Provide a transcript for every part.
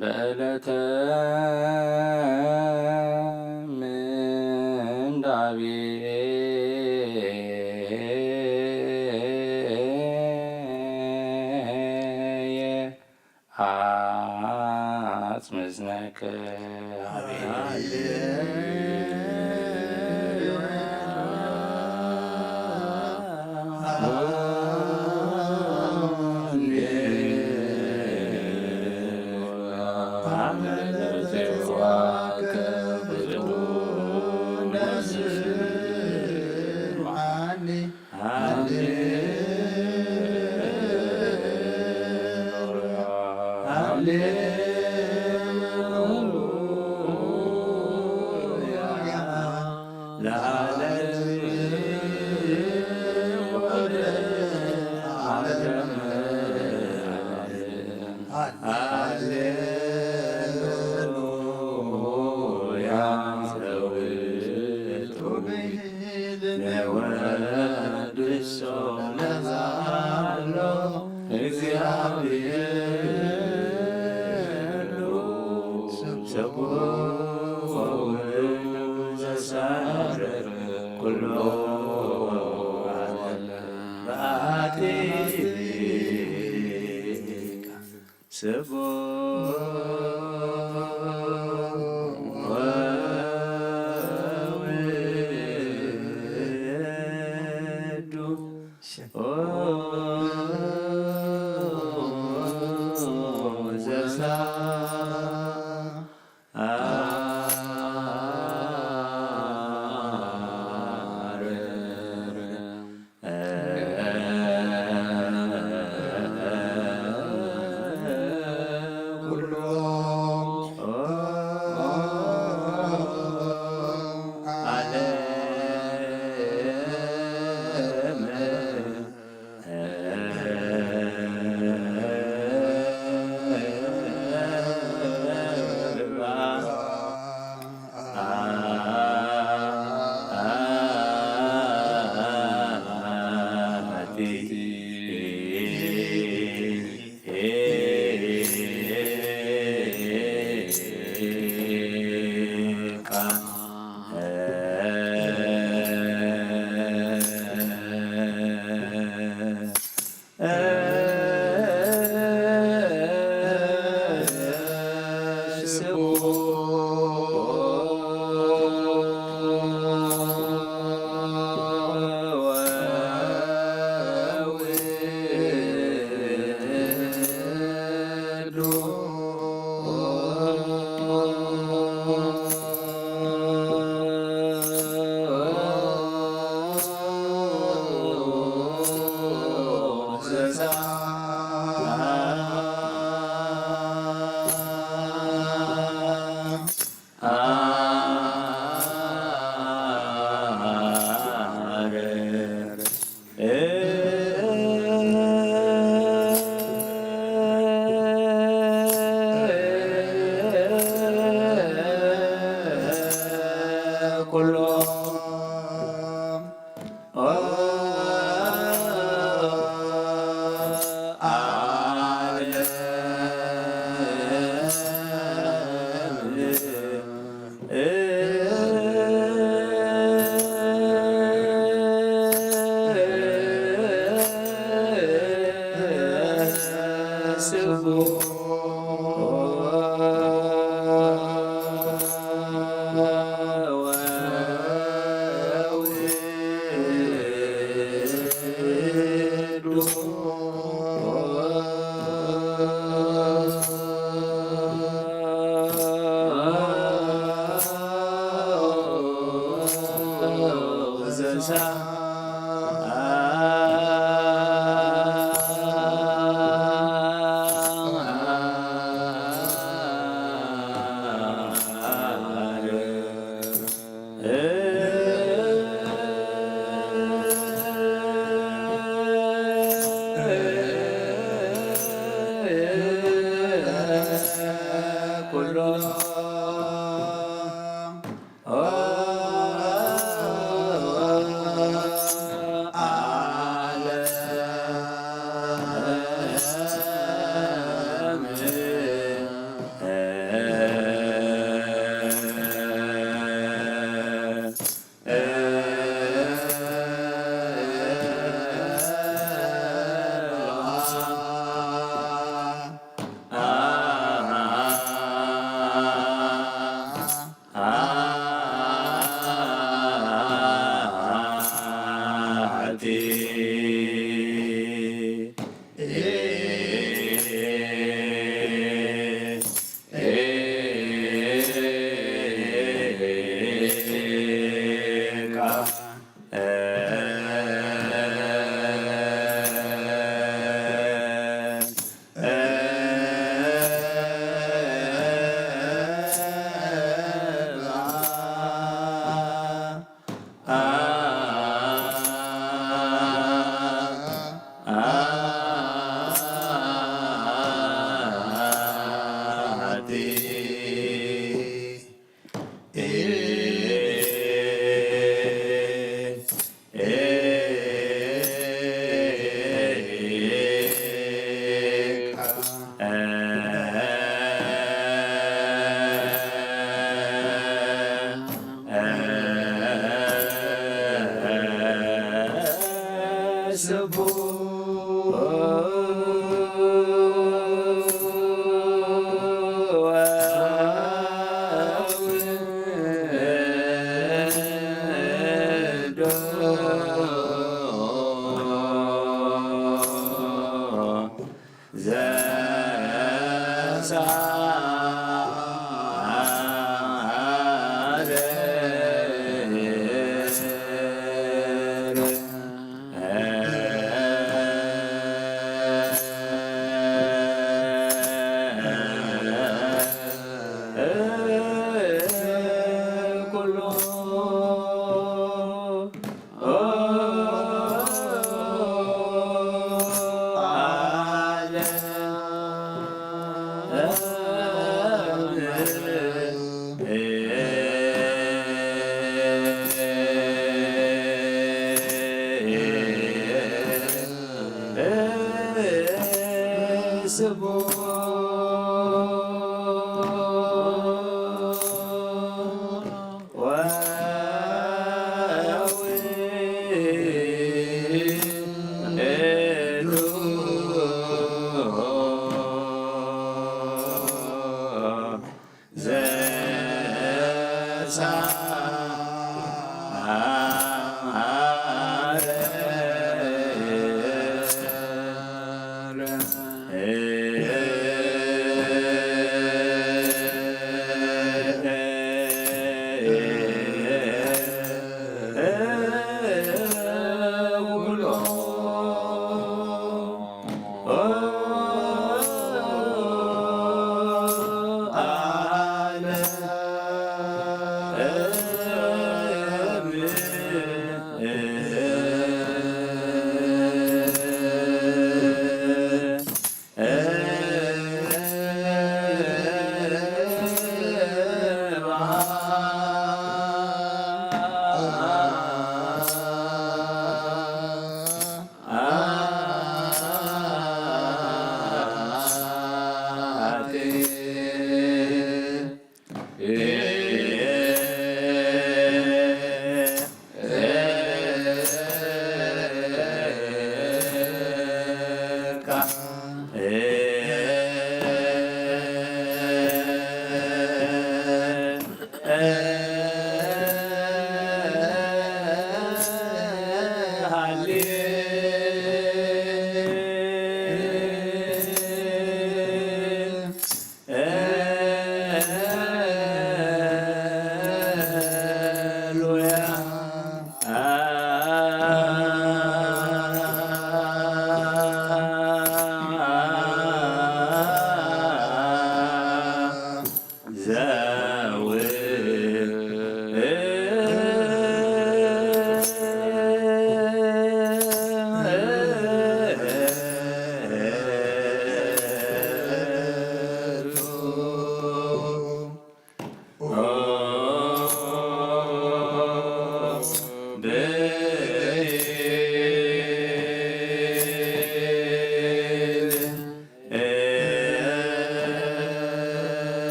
በዕለተ ምንዳቤ አጽምዝነከ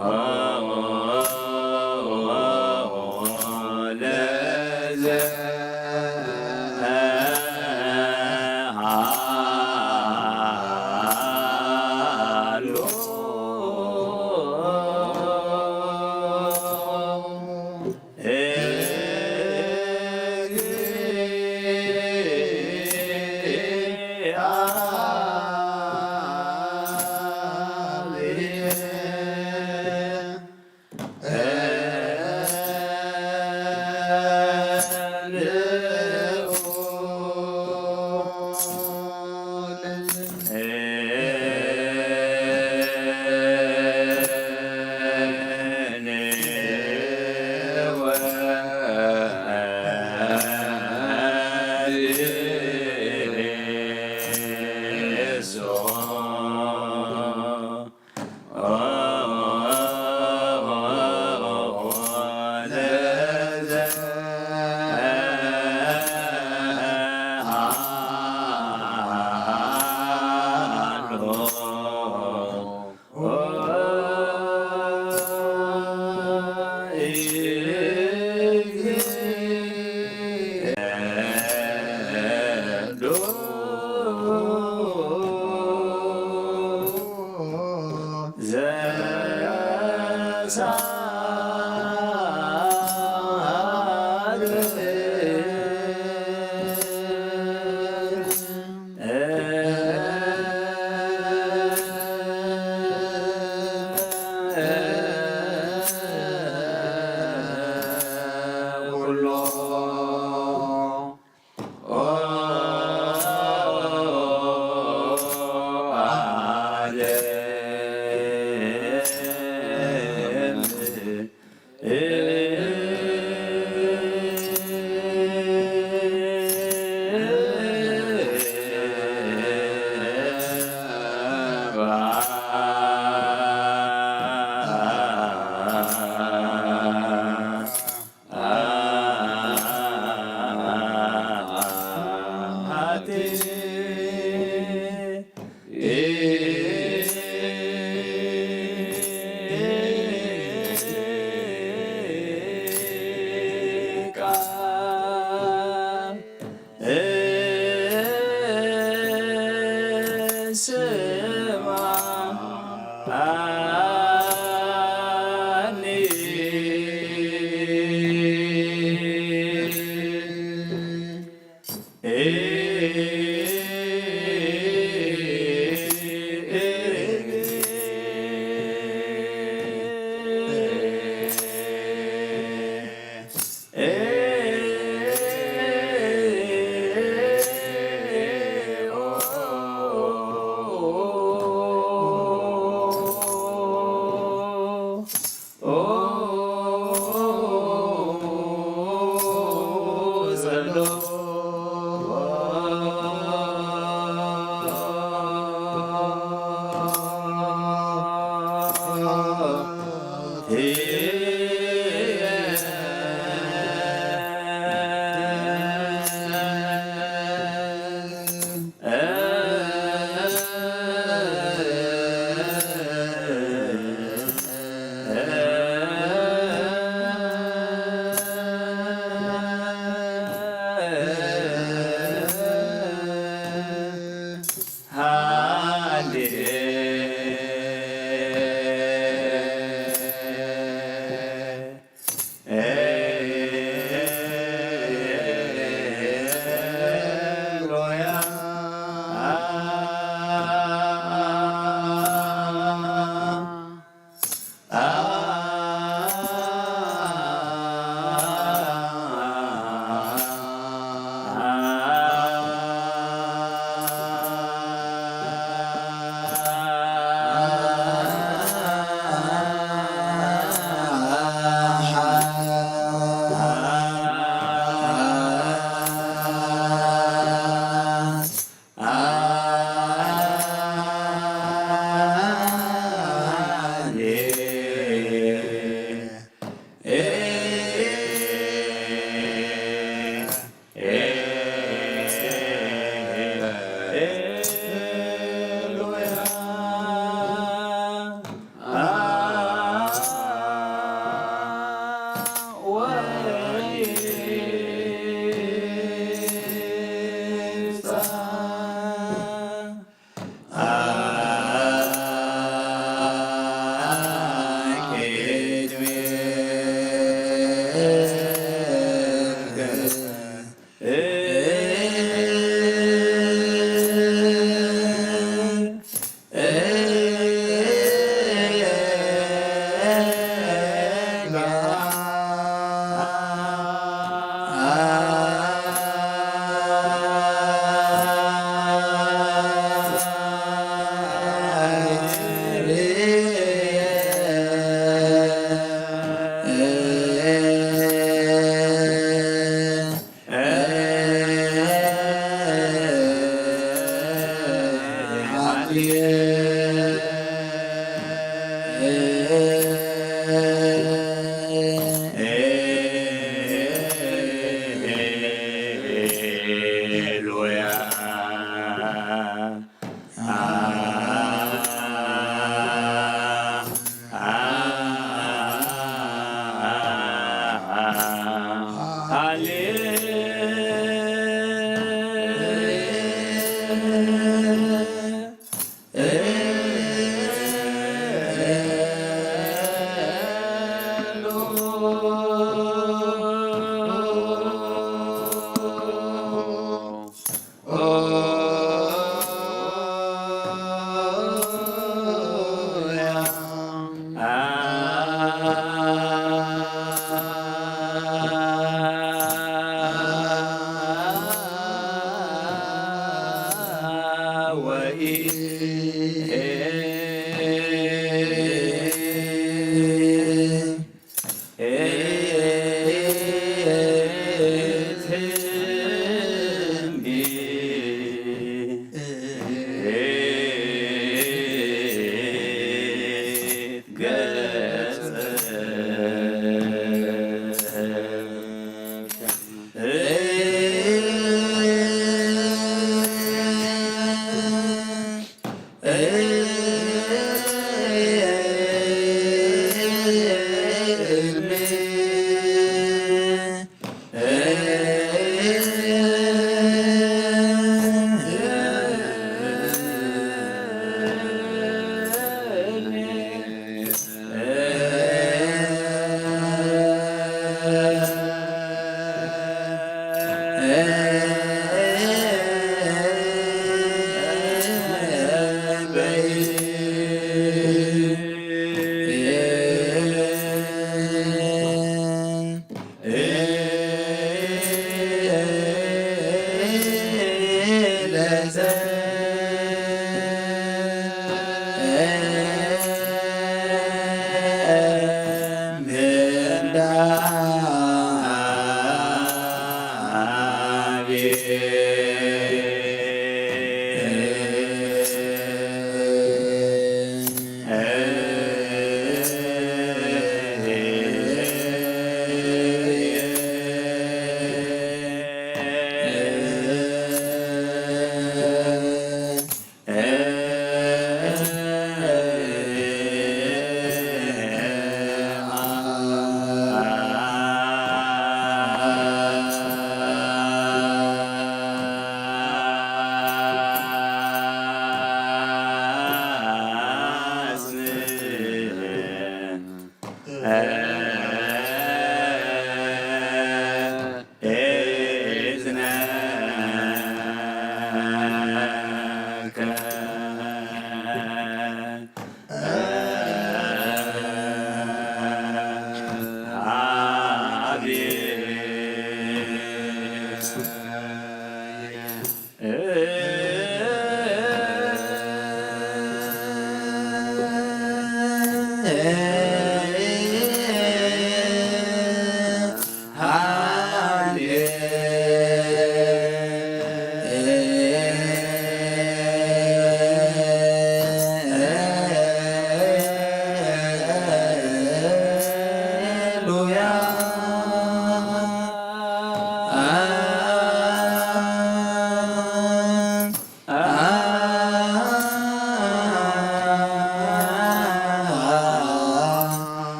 Oh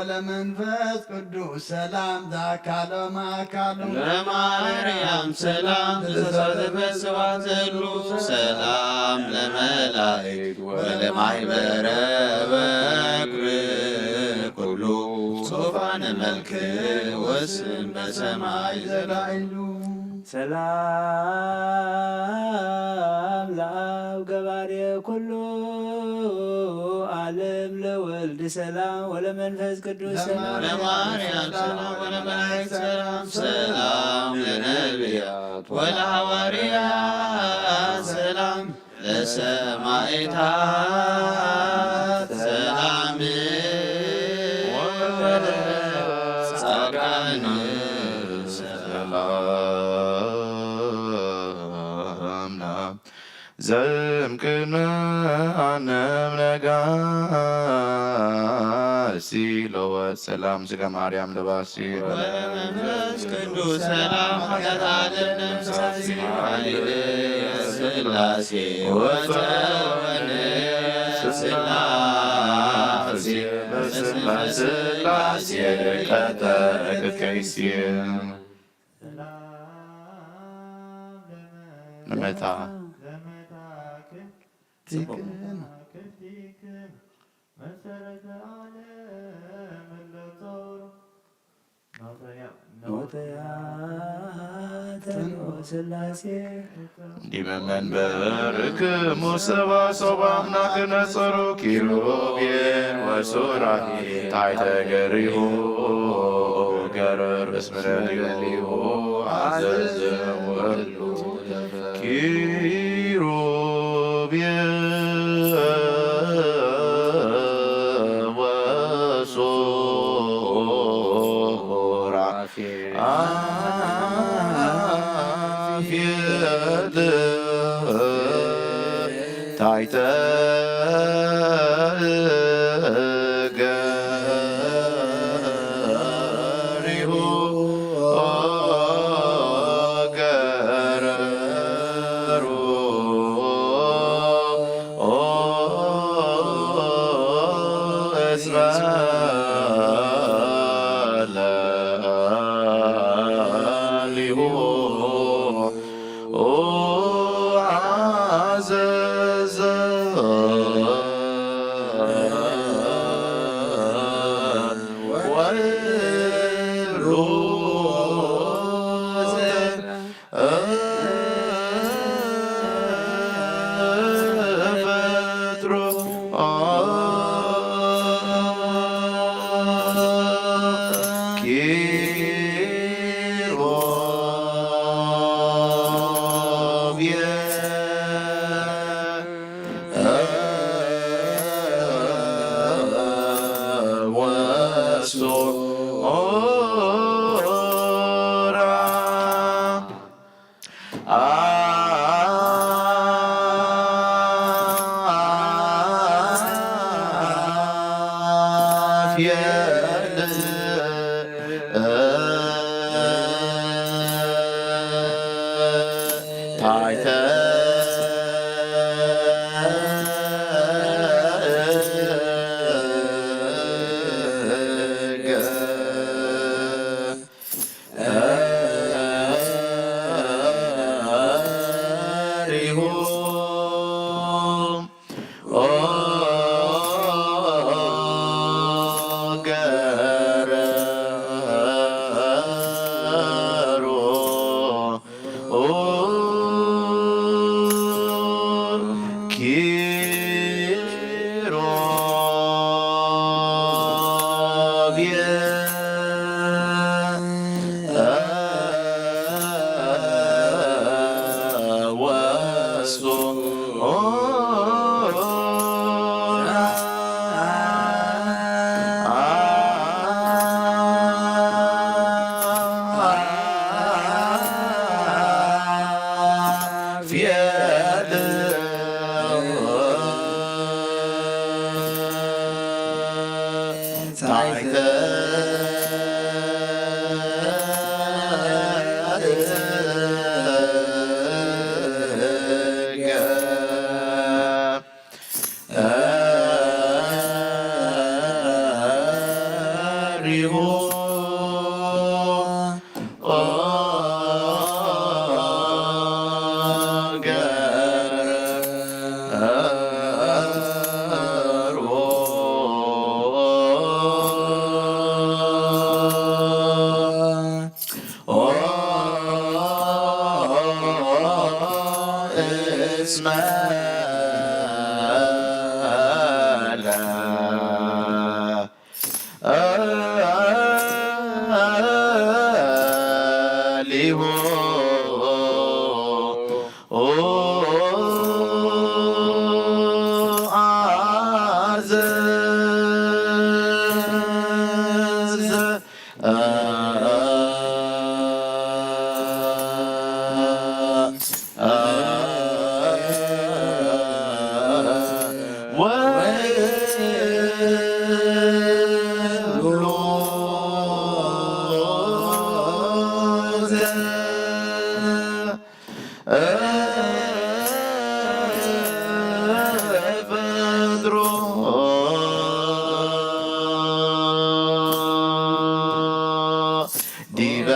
ወለመንፈስ ቅዱስ ሰላም ዛካለ ማካሉ ለማርያም ሰላም ተሰብስባት ሁሉ ሰላም ለመላእክት ወለማይበረ በክር ኩሉ ሶፋን መልክ ወስን በሰማይ ዘላይሉ ሰላም ለአብ ገባሬ ኩሉ ዓለም ለወልድ ሰላም ወለመንፈስ ቅዱስ ሰላም ለማርያም ሰላም ወለመላእክት ሰላም ሰላም ለነቢያት ወለሐዋርያት ሰላም ለሰማዕታት ሰላም ወለጻድቃን ዘእምቅድመ አነም ነጋሲ ለወት ሰላም ስጋ ማርያም ለባሲ ወለመንፈስ ቅዱስ ሰላም ኃጢአት ዓለም ነፍሳሲ ሃሌሉያ ሥላሴ ወተወልደ ሥላሴ በስላሴ ቀጠቅ ከይሲ መታ እንዲመንበርክሙ ሰብአ ሰብአ አምላክነ ጸሩ ኪሩቤል ወሱራፌል ታሕተ ገሪሁ ገረር እስመ ለሊሁ አዘዘ ወሉ ኪሩቤል ታሕተ ገሪሁ ገረሩ እስመ ለሊሁ አዘዘ ወሉ ፈጥሮ ታሕተ ገሪሁ ገሪሁ እስመ ሊሁ ዲበ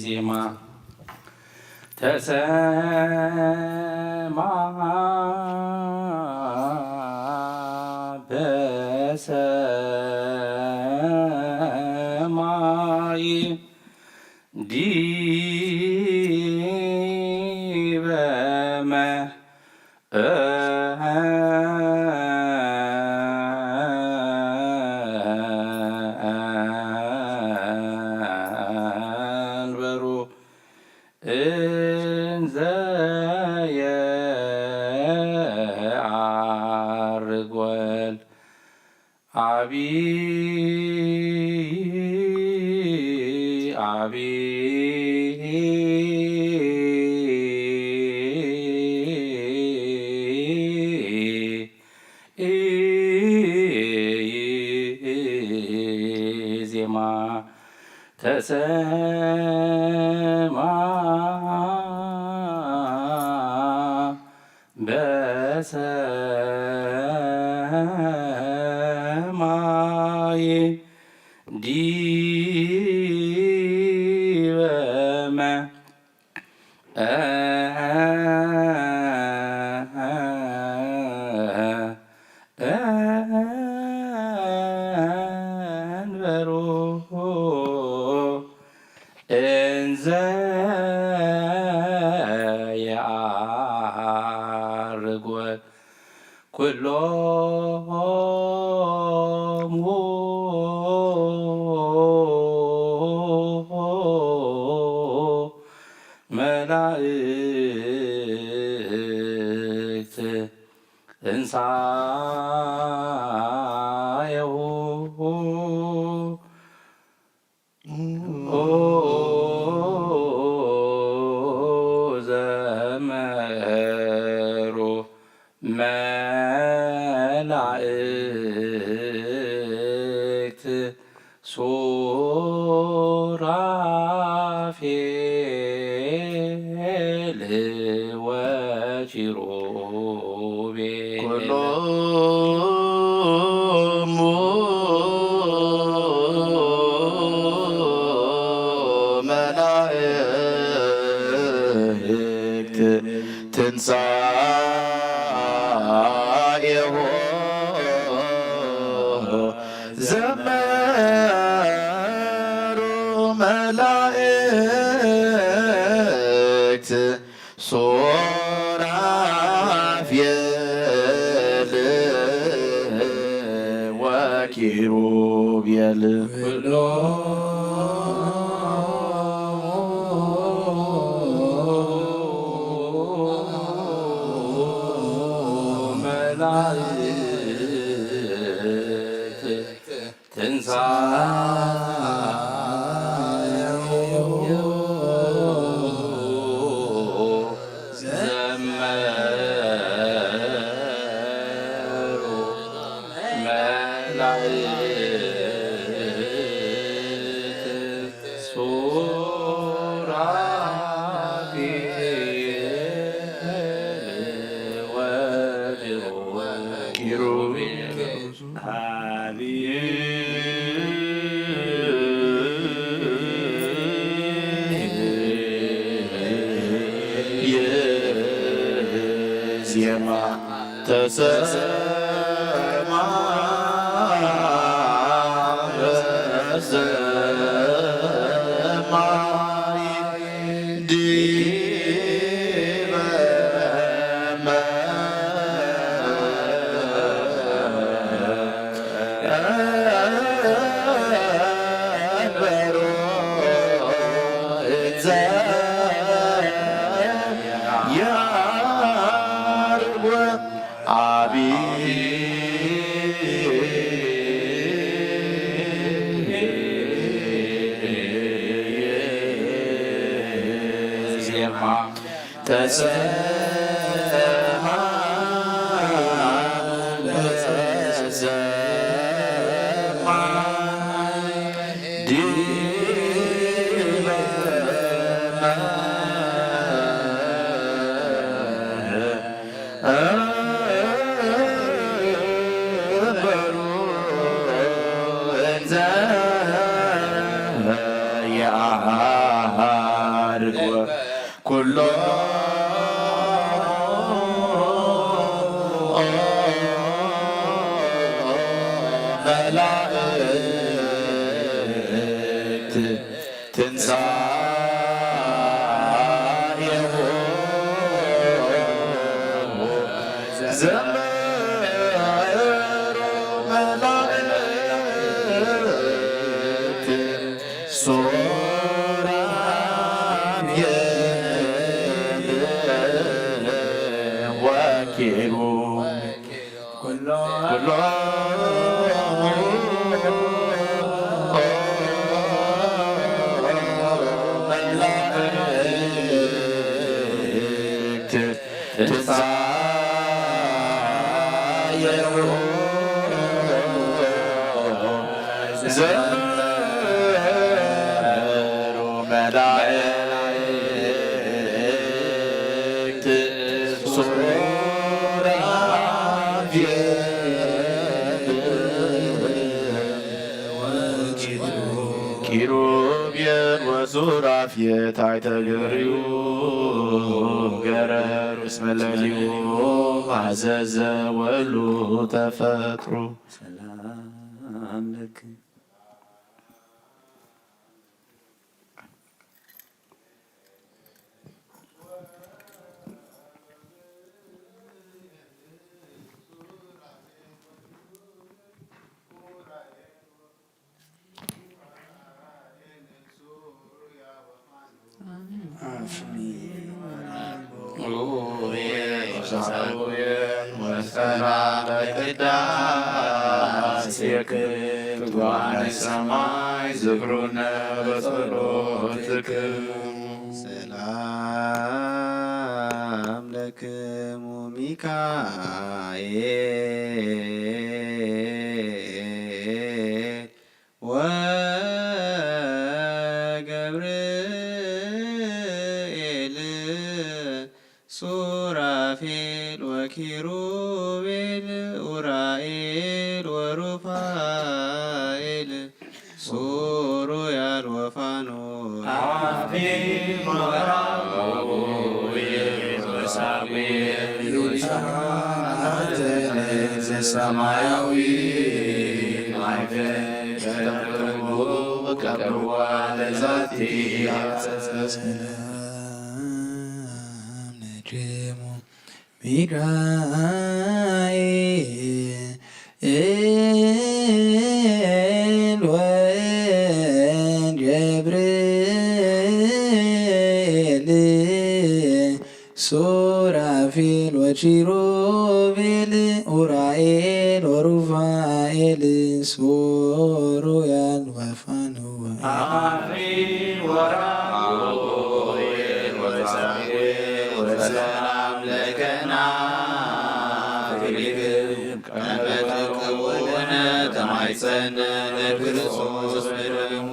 ዜማ ተሰማ በሰማይ ዲበ መንበሩ እንዘ የዐርግ ወልድ ዜማ ተሰማ በሰማይ ዲበ መንበሩ እንዘ የዐርግ ወልድ ኩሎ መላእክት እንሳየሁ ዘመሮ መላእክት ሱራፌል ወኪሩቤል ኩሎሙ መላእክት ትንሣኤሁ ዘመሩ መላእክት ሱራፌል ወኪሩቤል መላእክት ትንሣኤሁ ዘመሩ መላእክት ሱራፌል ወኪሩቤል ዜማ ተሰማ በሰማይ ዲበ መንበሮ ያርጎ ዜማ ተሰማ በሰማይ ዲበ መንበሩ እንዘ ያርግ ኩሎ መላእክት ትንሣኤሁ ዘመሩ መላእክት ሱራፌል ወኪሩቤል ኩሎ መላእክት ትንሣኤሁ ዘመሩ መላእክት ሱራፌል ኪሩቤል ወሱራፌል ታሕተ እግሪሁ ገረሩ እስመ ሌሊሁ አዘዘ ወሉ ተፈጥሮ ሰላም ለክ አፍኒ ትጉሃነ ሰማይ ዝክሩነ በጸሎትክሙ ሰላም ለክሙ ሚካኤል ወገብርኤል ሱራፌል ወኪሩቤል ኡራኤል ወሩፋኤል ሱሩያል ወፋኖስ ሰማያዊ ነጅሙ ሚካኤል ወገብርኤል ሱራፌል ወኪሩቤል ኡራኤል ወሩፋኤል ሱሩያል ወፋኖስ ሰላም ለከና ከመተከወነ ተማይጸነ ለክርስቶስ በደሙ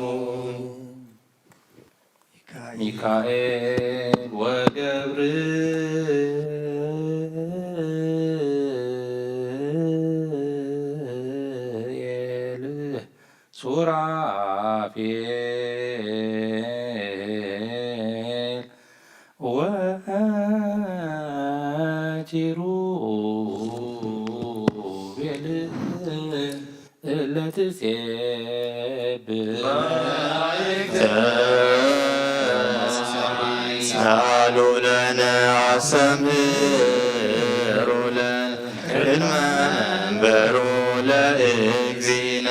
ሚካኤል ወገብርኤል ሱራፌል ወኪሩቤል እለትሴብሕ ሳሉ ለነ አሰምሩ ለነ ቅድመ መንበሩ ለእግዚእነ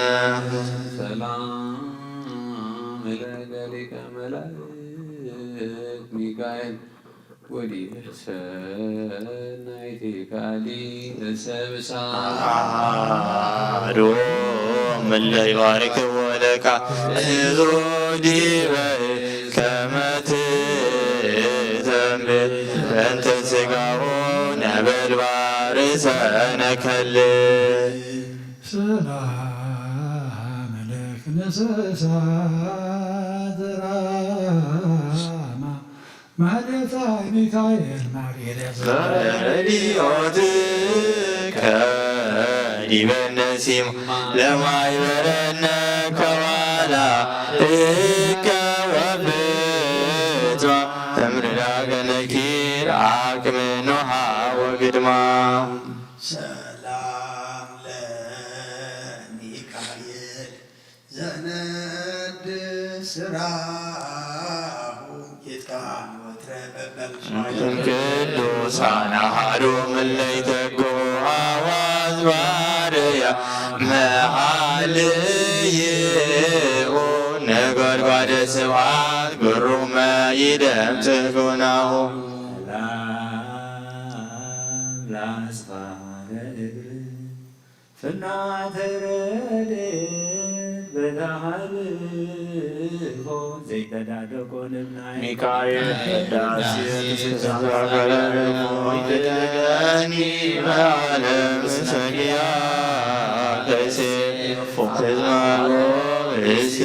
ሰላም ለሊቀ መላእክት ሚካኤል ወዲበ ሰናይቲከ ለሰብእሳ አሐዱ እምእለ ይባርክዎ ለከ እዝሩ ዲበ ከመ ትሰምዕ በእንተ ሥጋሁ ነበልባል ሰነከል ሰላም ለክነሰሳ ዘራማ ማለታይ ሚካኤል ማርያም ረድኤትከ ዲበ ነሲም ለማኅበረነ ከዋላ እከ ወፍጽማ እምድዳገ ነኪር አቅም ኖሃ ወግድማ ሰላም ለሚካኤል ዘነድ ስራሁ ይትካን ወትረ ቅዱሳን አሐዱ እምእለ ይትጉ አዋዝ ባርያ መኃልይሁ ነጎድጓደ ስብሐት ግሩመ ይደምጽእ ጎናሁ ፍናተ ረድኤት በተሃልፎ ዘይተዳደቆ ንብናይ ሚካኤል ቅዳሴ ተዘከረሞ ይትገኒ በዓለም ሰጊያ ከሴ ተዝማሮ እሲ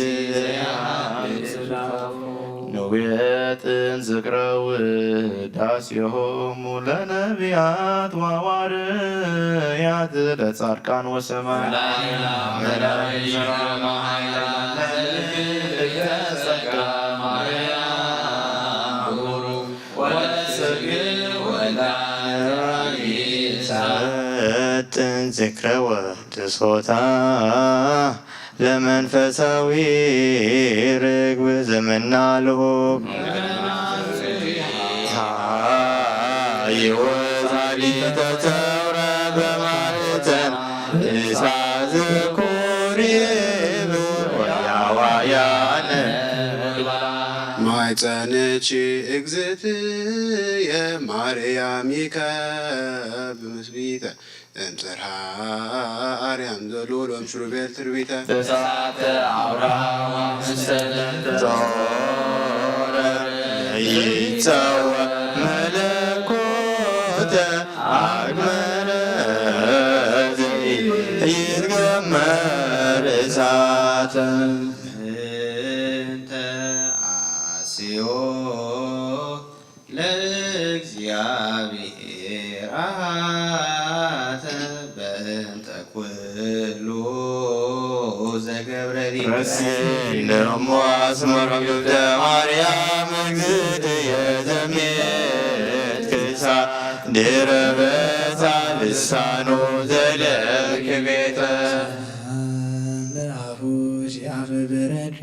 ንውየትን ዝክረ ውዳሴሆሙ ለነቢያት ወሐዋርያት ለጻድቃን ወሰማዕትን ዝክረ ወድሶታ ለመንፈሳዊ ርግብ ዘመናልሁ ይወዛሊተ ተውረ በማኅፀን እሳት ኮሬብ ወያዋያን ማኅፀንች እግዝእትየ ማርያም ይከብ ምስቢተ እምጽርሐ አርያም ዘሎሎ እምሽሩቤል ትርቢተ ተሳተ አውራ መሰለተዞረ ይጸወ መለኮተ አግመረ ዘይትገመር እሳተ እንተ አስዮ ለእግዚአብሔር አሐተ በእንተ ኩሉ ዘገብረ ረሲነሞ አስመሮ ግብተ ማርያም እግዝእትየ ዘሜት ክሳ ድረ በዛ ልሳኑ ዘለክ ቤተ ለአፉሽ የአፍ በረድ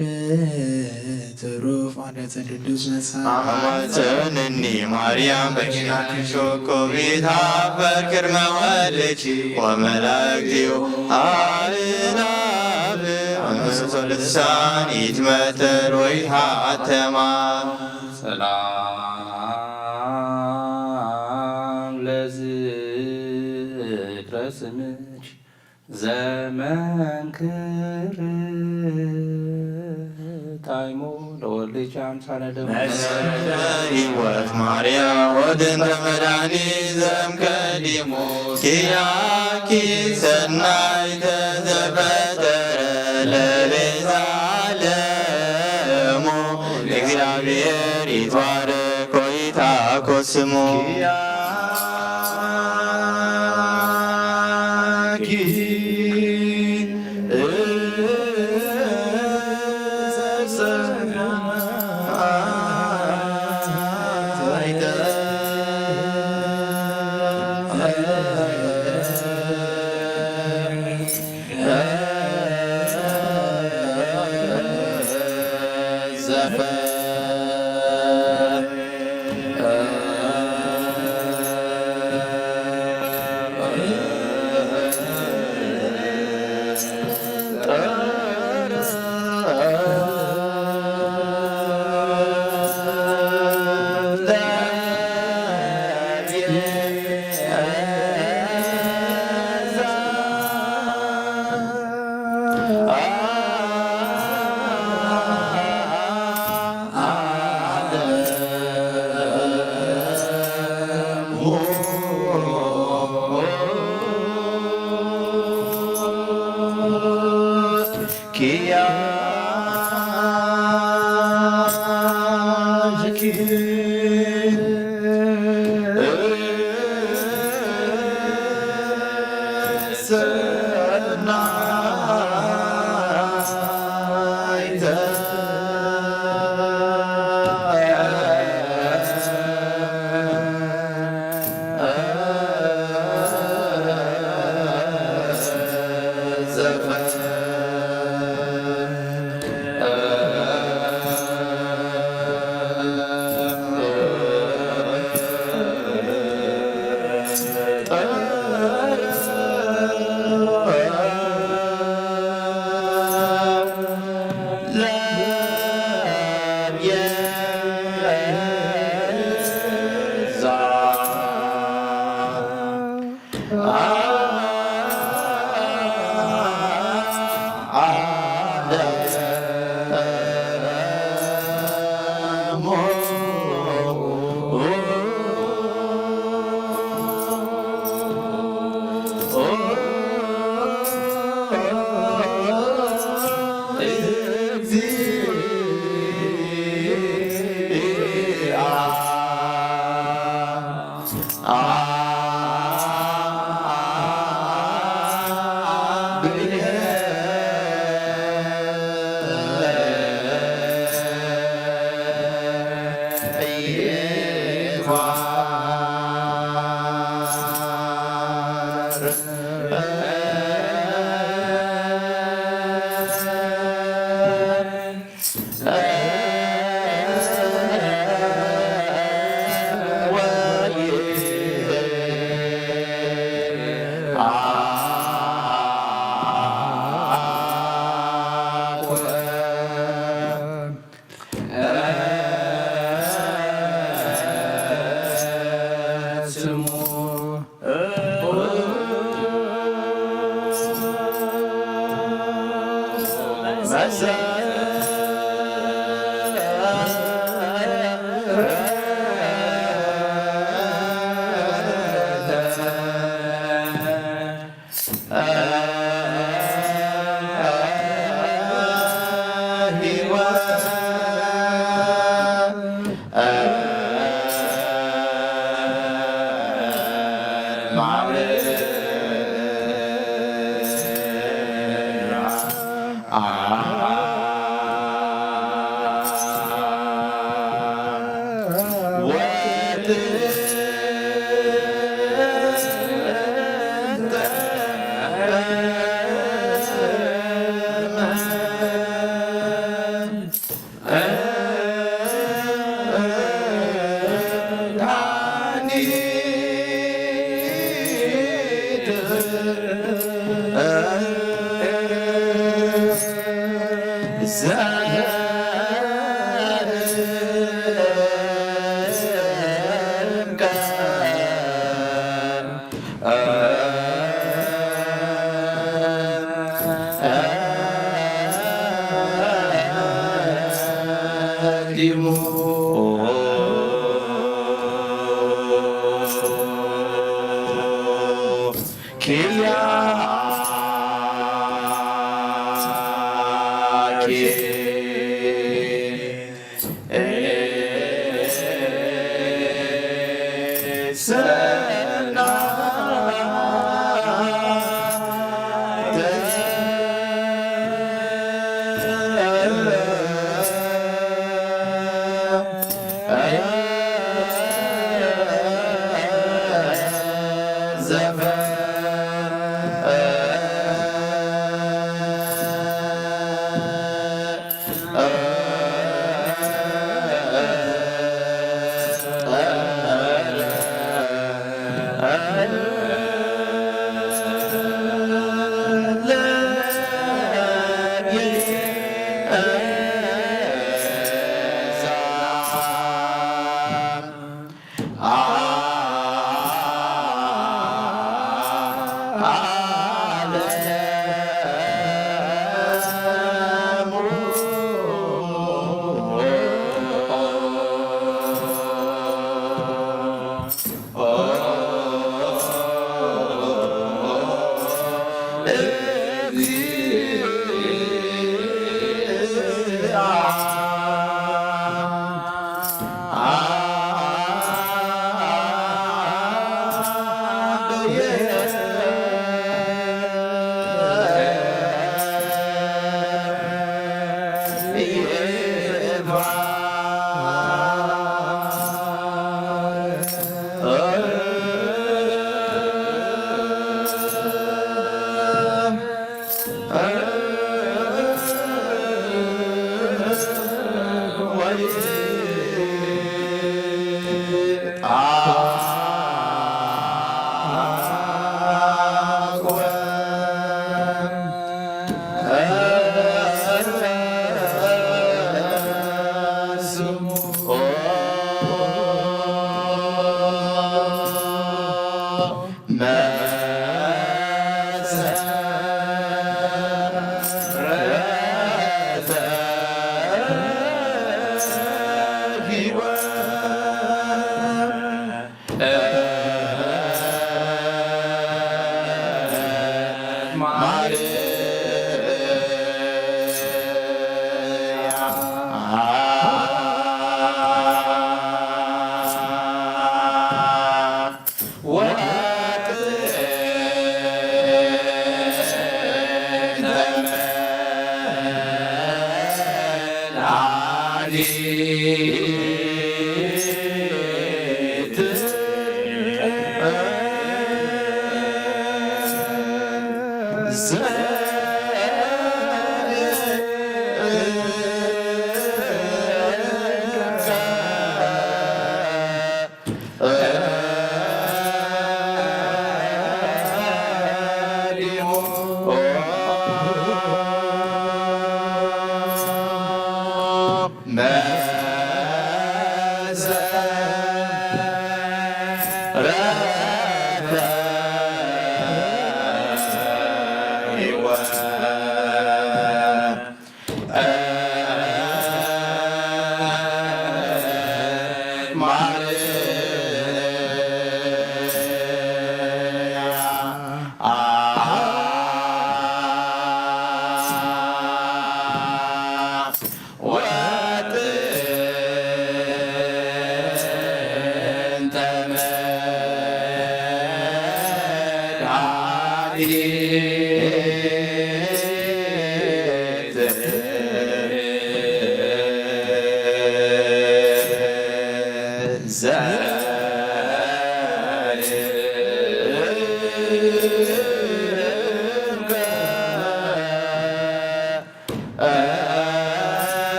ትሩፍ ማለት ቅዱስ መጽሐፍ አማፀንኒ ማርያም በኪናንሾ ኮቢታ በክርመ ወልቺ ወመላእክቲሁ አእላፍ አምስቶ ልሳን ይትመተር ወይሃተማ ሰላም ለዝክረ ስምች ዘመንክር ታይሞ ለወልጅ አምሳለ መሰረተ ሕይወት ማርያም ወድንተ መድኃኒት ዘእምቀዲሙ ኪያኪ ሰናይተ ዘፈጠረ ለቤዛ ዓለሙ እግዚአብሔር ይትባረክ ወይትሐኮስ ስሙ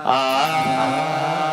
Ah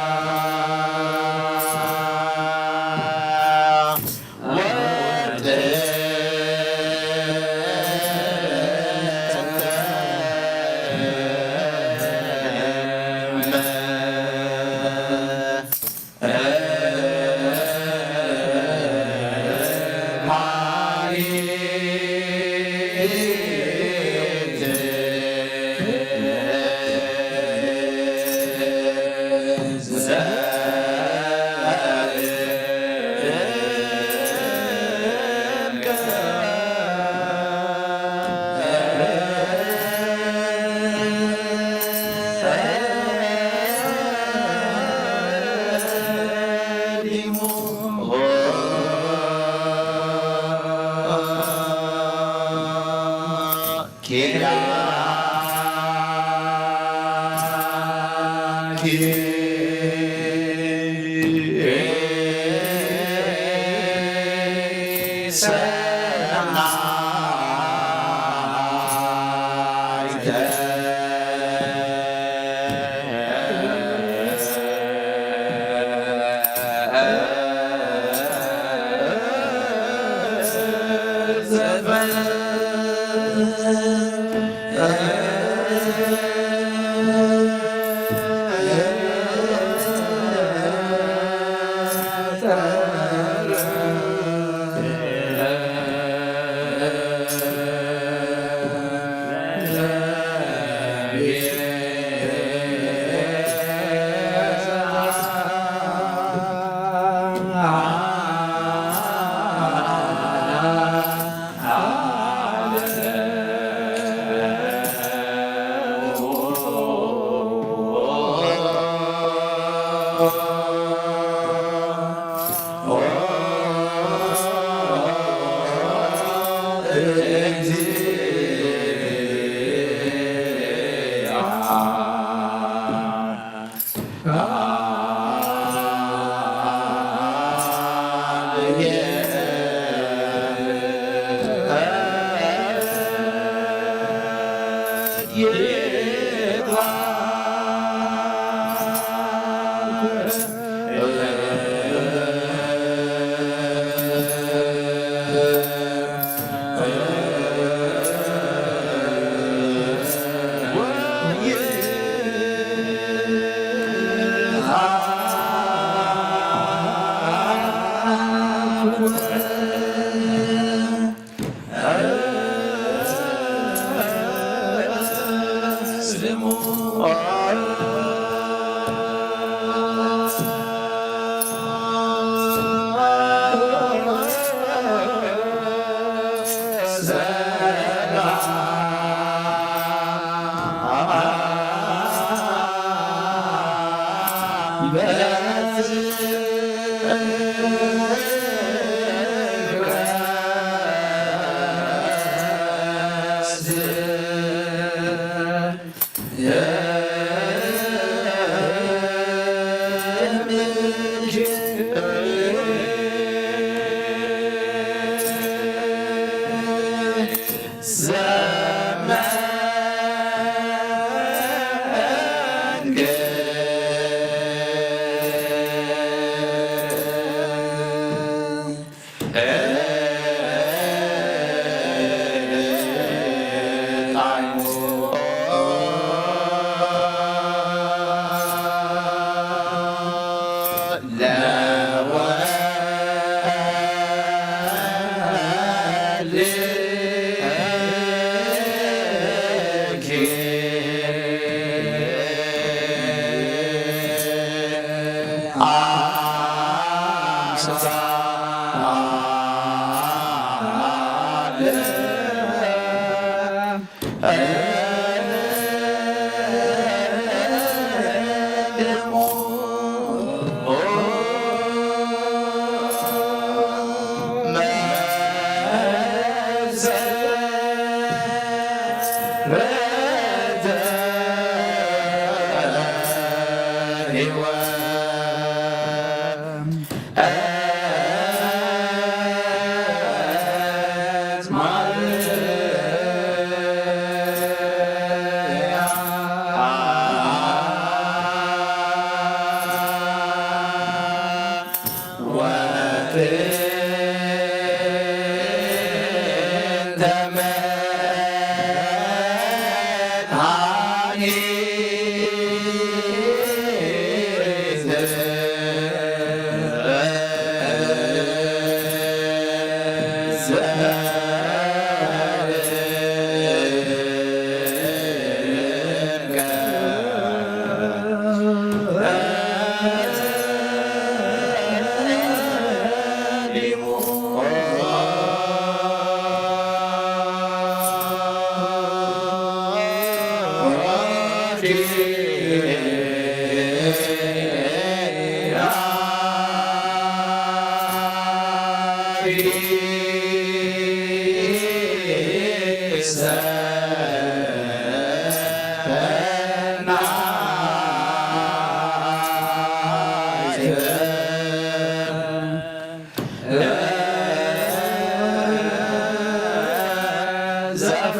ዘፈ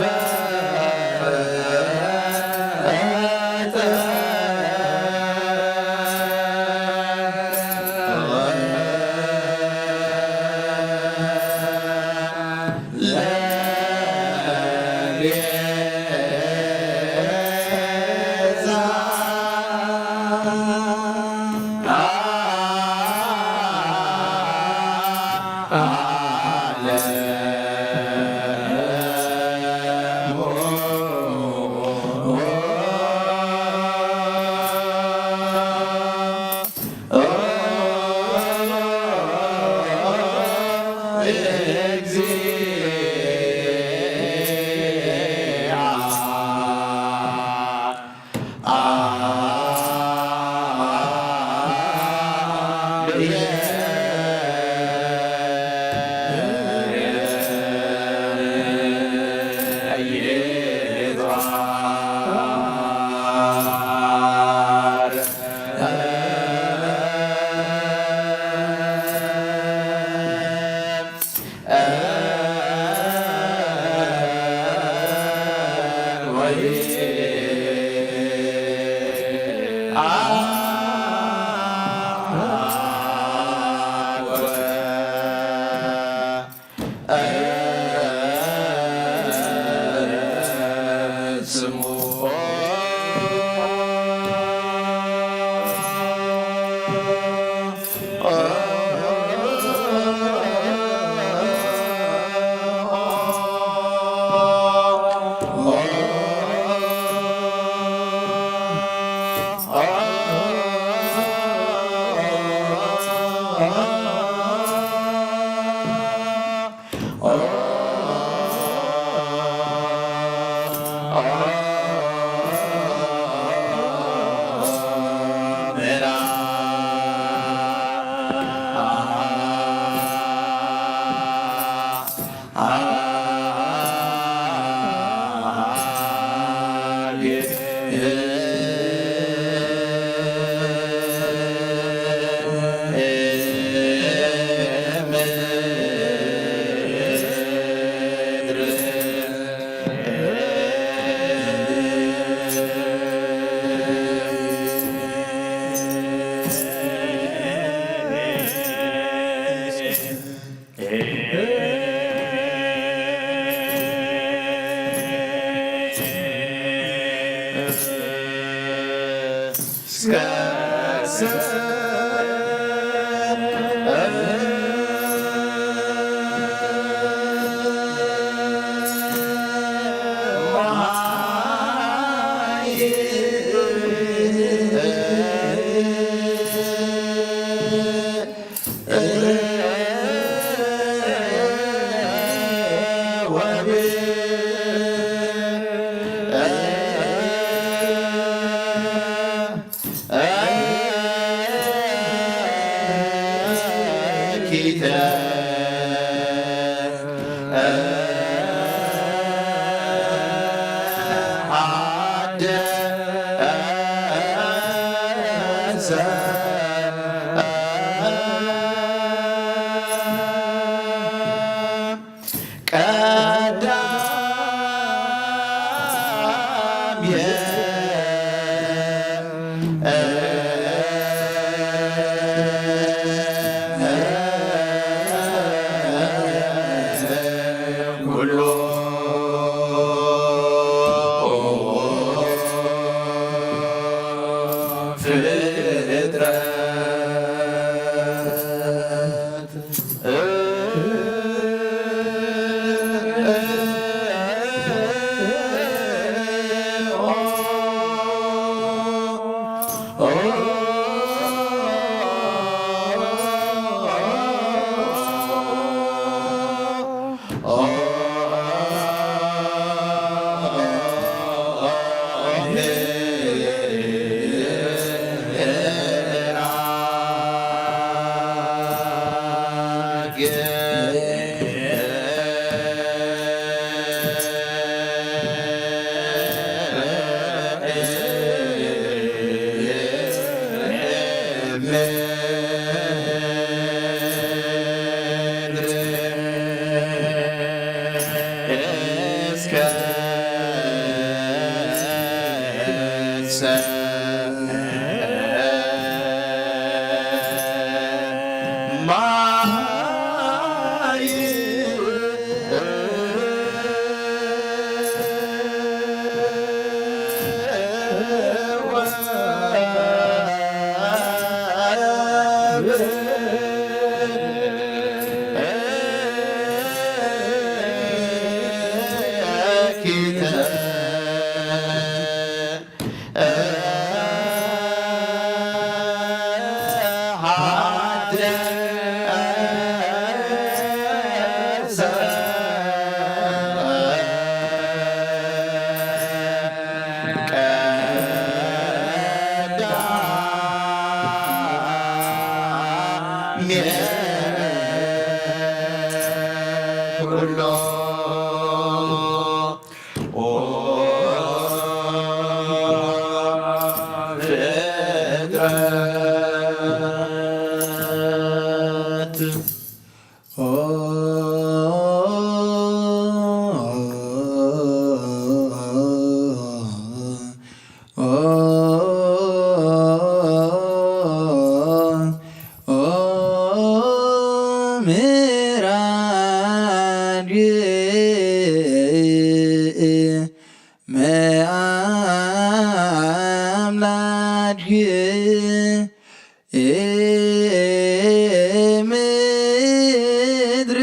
ምድር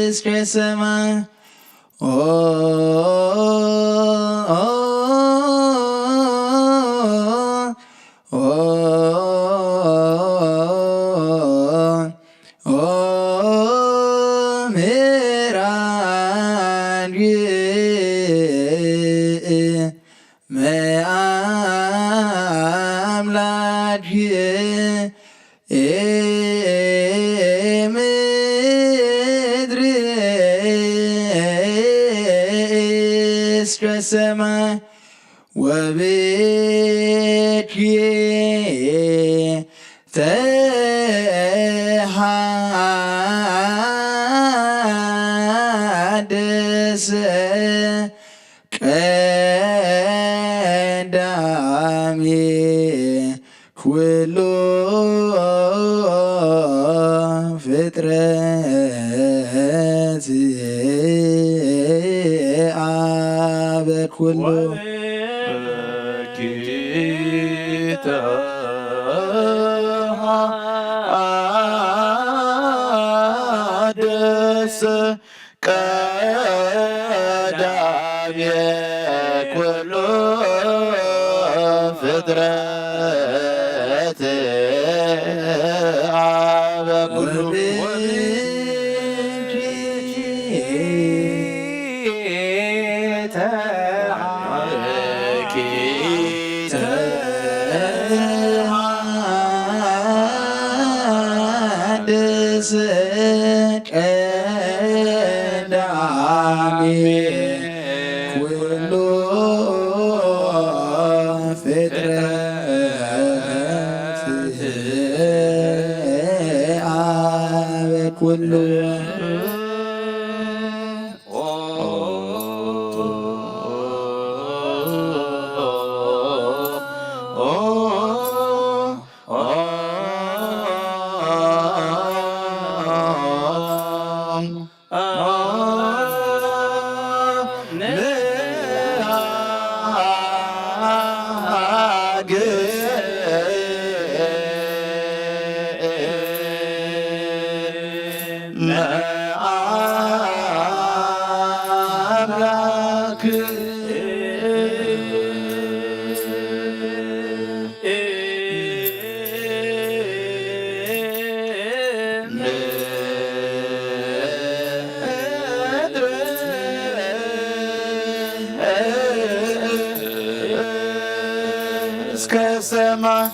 እስከ ሰማይ ምድር እስከ ሰማይ ወቤትየ ተሃደሰ ቀዳሜ ኩሉ ፍጥረት አበ ኩሉ ጌታ አደሰ ቀዳሜ ኩሉ ፍጥረት አበ ኩሉ ተሃደሰ ቀዳሜ ኩሉ ፍጥረት አበ ኩሉ አምላክ እስከ ሰማይ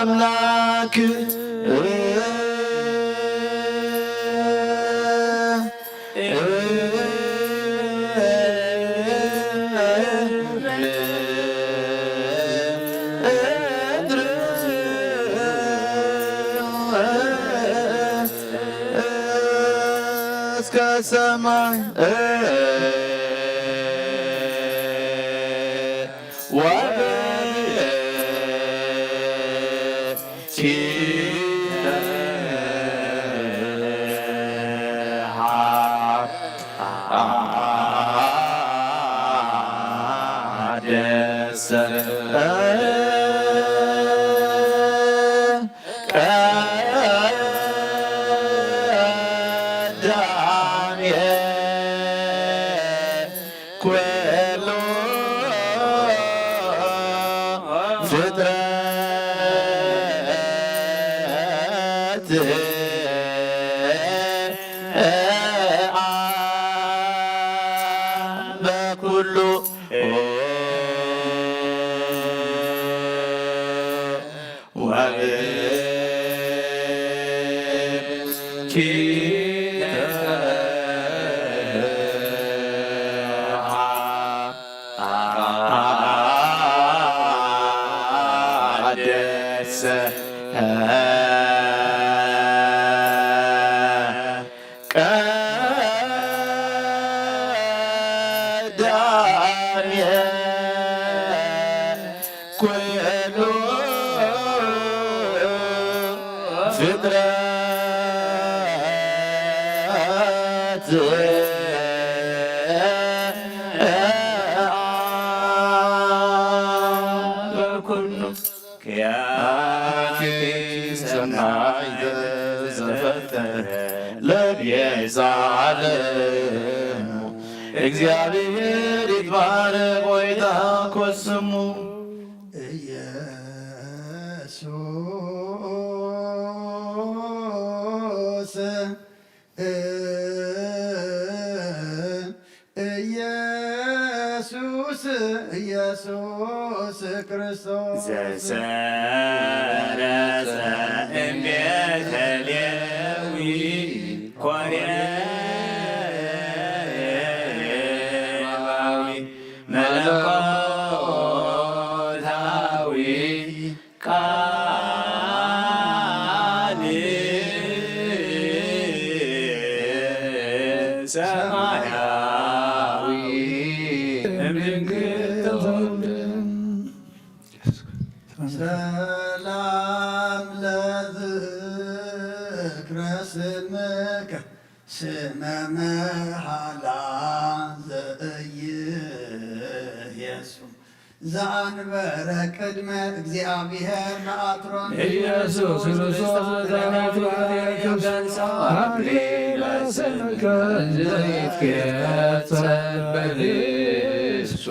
አምላክ እስከ ሰማይ በኩሉ ወብኪ ፍጥረት በኩሉ ክያኪ ሰናይ ዘፈጠረ ለቤዛ ዓለሙ እግዚአብሔር ይትባረክ ወይትሐኮስ ስሙ ኢየሱስ ክርስቶስ ዘሰረጸ እምቤተ ሌዊ ኮሬባዊ መለኮታዊ ቃል ሰማያዊ ሰላም ለዝክረ ስምከ ስመ መሐላ ዘኢየሱ ዘአንበረ ቅድመ እግዚአብሔር ለአትሮን ኢየሱስ ክርስቶስ አክሊለ ስምከ ዘይትኬጸን በልብሱ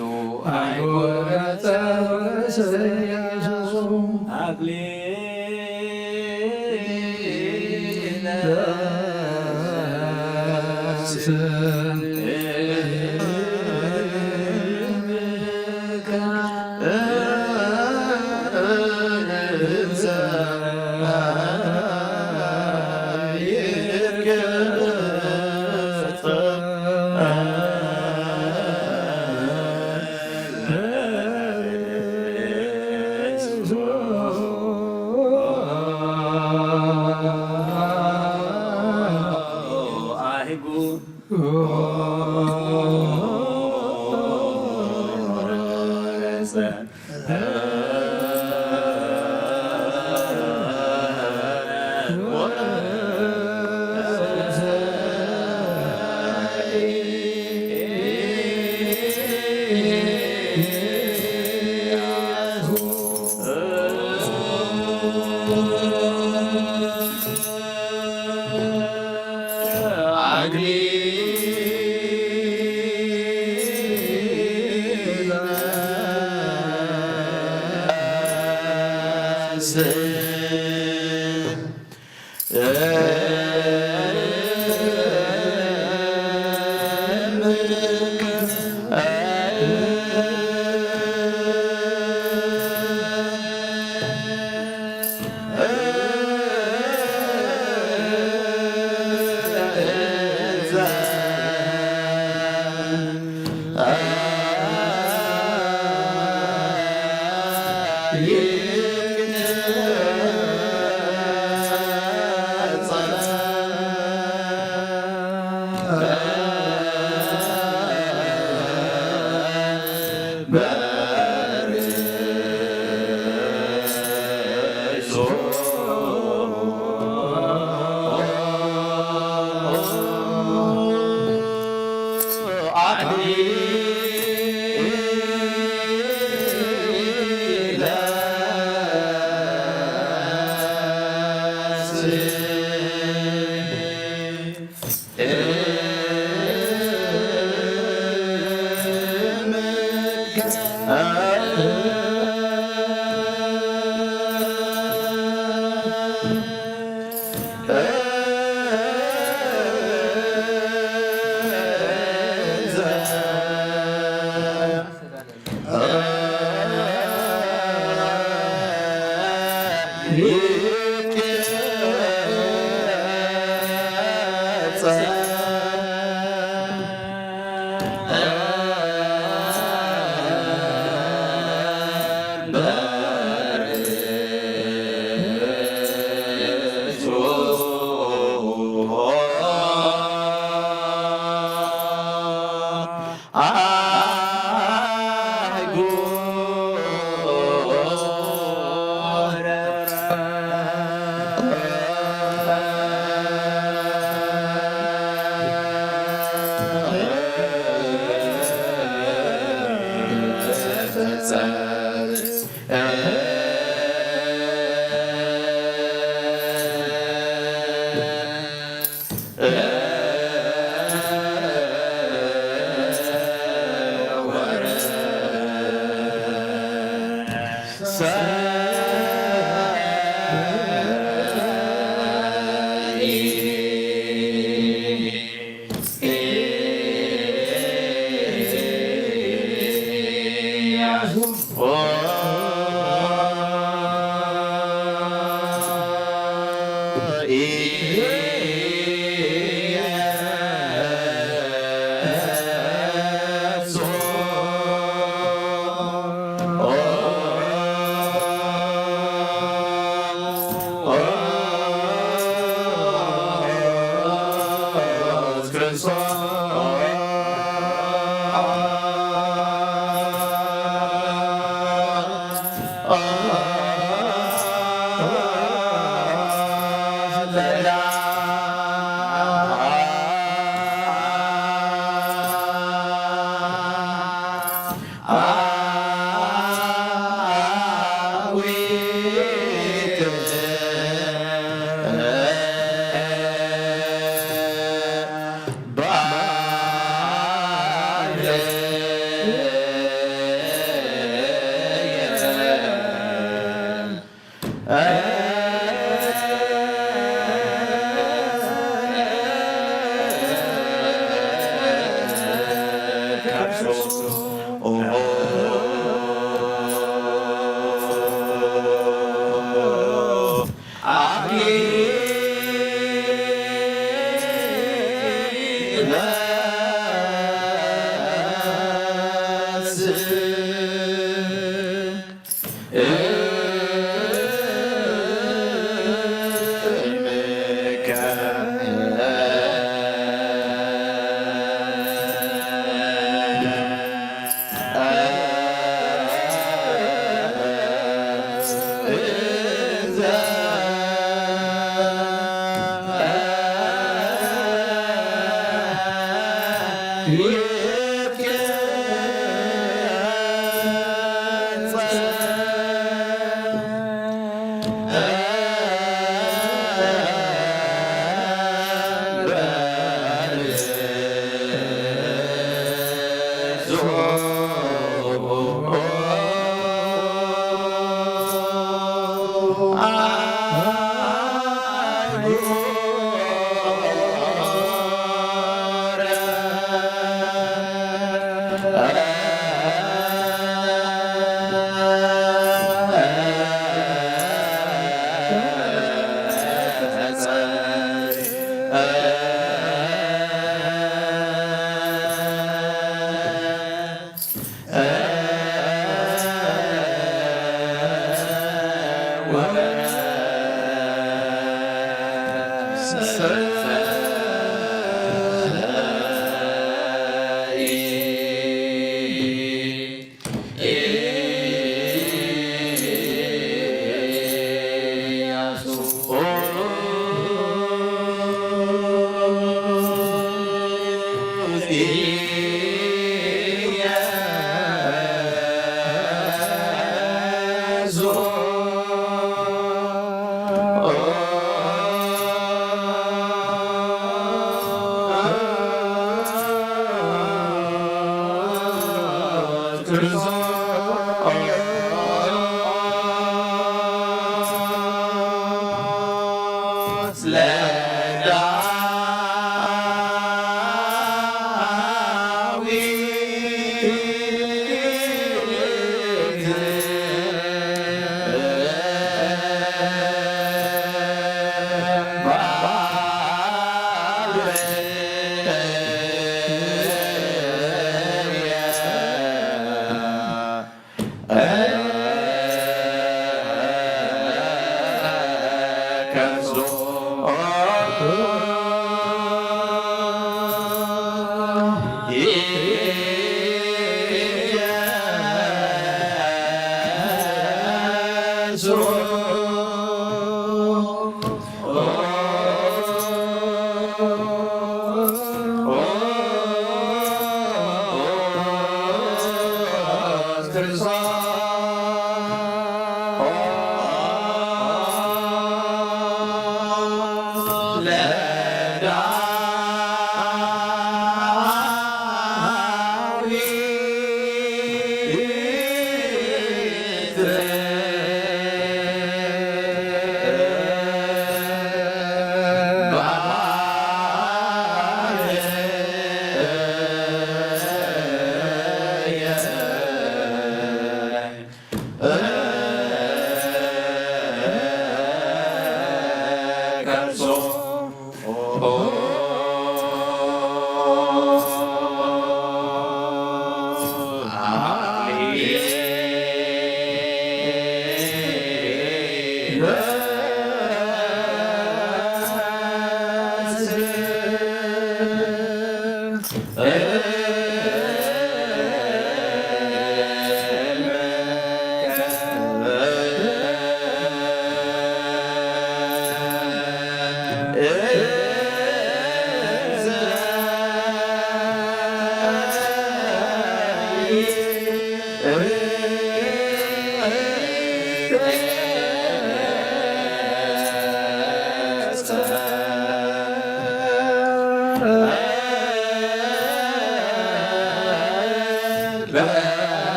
አይወረጸ ኢየሱስ አክሊለ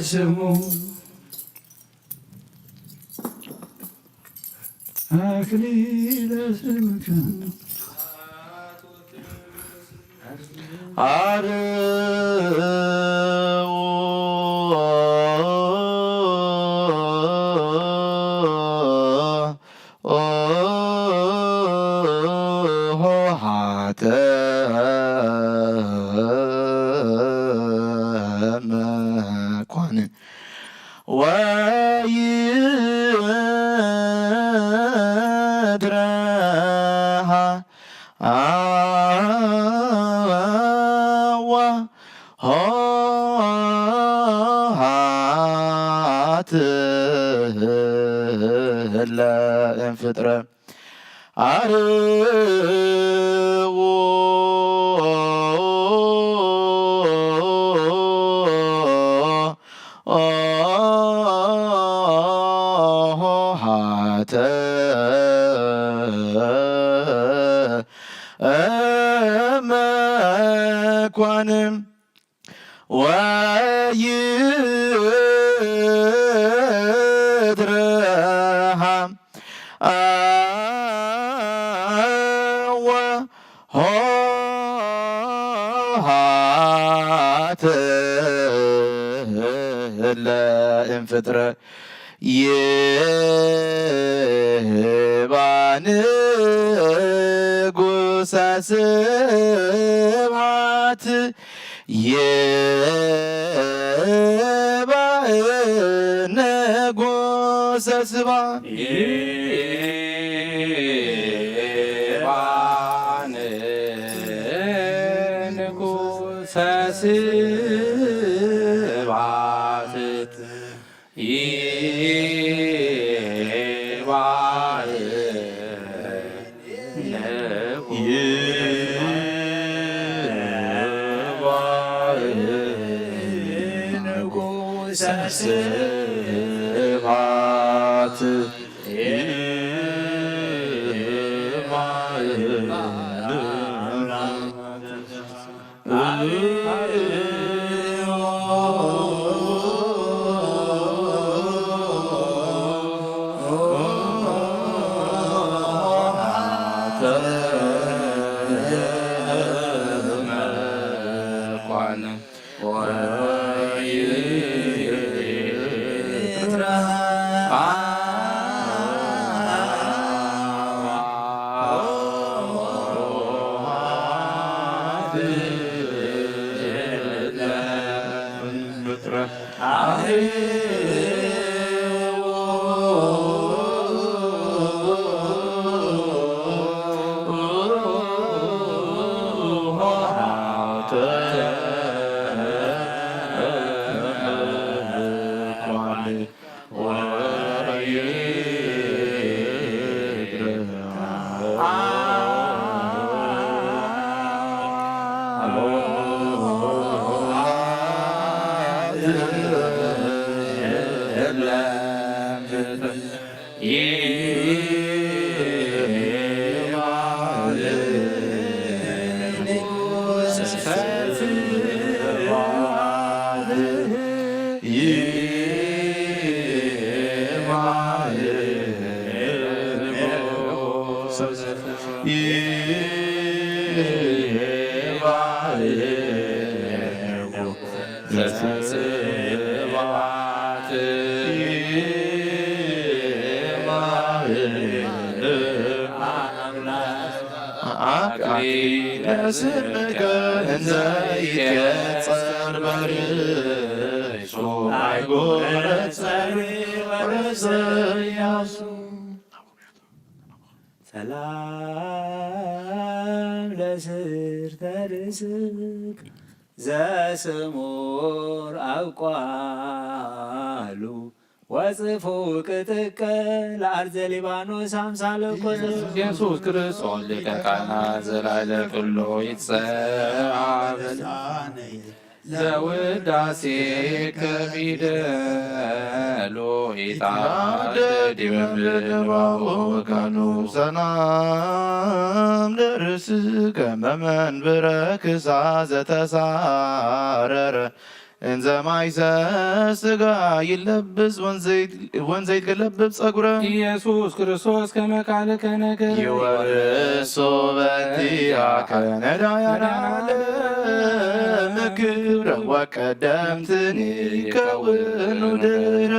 ስሙ አክሊለ ስምከ ፍጥረ አርዎ ሀተ መኳንም ወይድረሃ ለእንፍጥረ የባን ጉሳ ስብሐት የባን ጉሳ ስብሐት የባን ጉሳ ስብሐት ስብሐት ስምከ እንዘ ይትፌጸር በርእሱ አይጎረ ጸሪወረሰያሱ ሰላም ለስርተ ርእስክ ዘስሙር አብቋሉ ወጽፉ ቅጥቀ ለአርዘ ሊባኖስ አምሳለ ኮነ ኢየሱስ ክርስቶስ ሊቀ ካህናት ዘላለም ኩሉ ይትጸአብ ዘውዳሴ ከፊደሎ ይታደድ በምድባው ወካኑ ሰላም ለርእስከ በመንበረ ክሳ ዘተሳረረ እንዘ ማይሰስ ሥጋ ይለብስ ወንዘይት ገለብብ ጸጉረ ኢየሱስ ክርስቶስ ከመ ቃል ከነገር ይወርሶ በእንቲአከ ነዳያነ ዓለም ክብረ ወቀደምትን ይከውኑ ድኅረ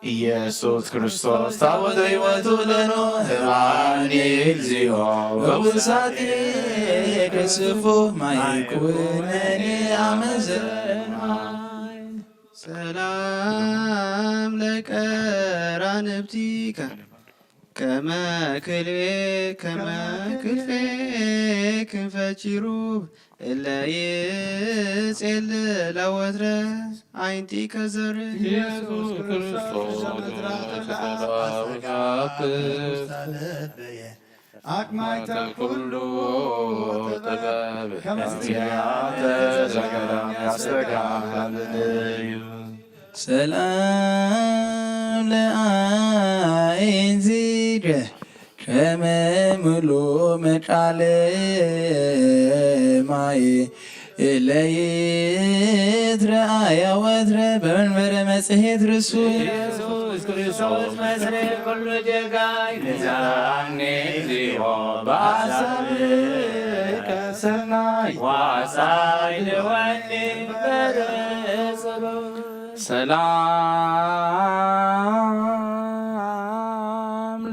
ኢየሱስ ክርስቶስ ታቦተ ሕይወቱ ለኖ ህባኒ እግዚኦ በውሳጤ ከስፎ ማይኩነኔ አመዘማይ ሰላም ለቀራንብቲከ ከመ ክልፌ ክንፈ ኪሩብ እለ ይጼልል ለወትረ አይንቲከ ዘርእ ኢየሱስ ክርስቶስ አቅማይተ ኩሉ ጥበብ ከመዚያተ ዘገዳም ያስተጋብልዩ ሰላም ለአይንዚደ ከመ ምሉ መጫለ ማይ ለይትረአያ ወትረ በመንበረ መጽሔት ርሱ ኢየሱስ ክርስቶስ መስሬ ኩሉ ጀጋይ ንዛኔ እግዚኦ በአሳብከ ሰናይ ዋሳይ ለወኔ በረጸሎ ሰላም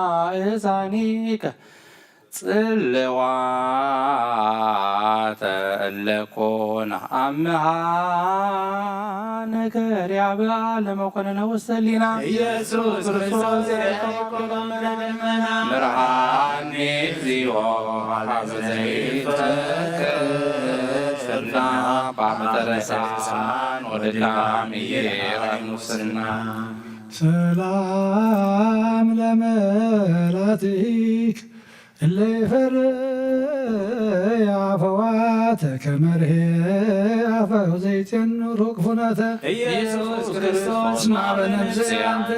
ለአእዛኒከ ጽልዋተ እለኮነ አምሃ ነገር ያብአ ለመኮንነ ውስተ ሕሊና ኢየሱስ ክርስቶስ ምርሃኒ እግዚኦ ሀበ ዘይትፈቅድና በዓመተ ረሳን ወድካም ኢየራይ ሙስና ሰላም ለመላትክ እለ ይፈርያ ፈዋተ ከመርሄ አፈው ዘይጼንሩ ክፉነተ ኢየሱስ ክርስቶስ ማበነፍሴ አንተ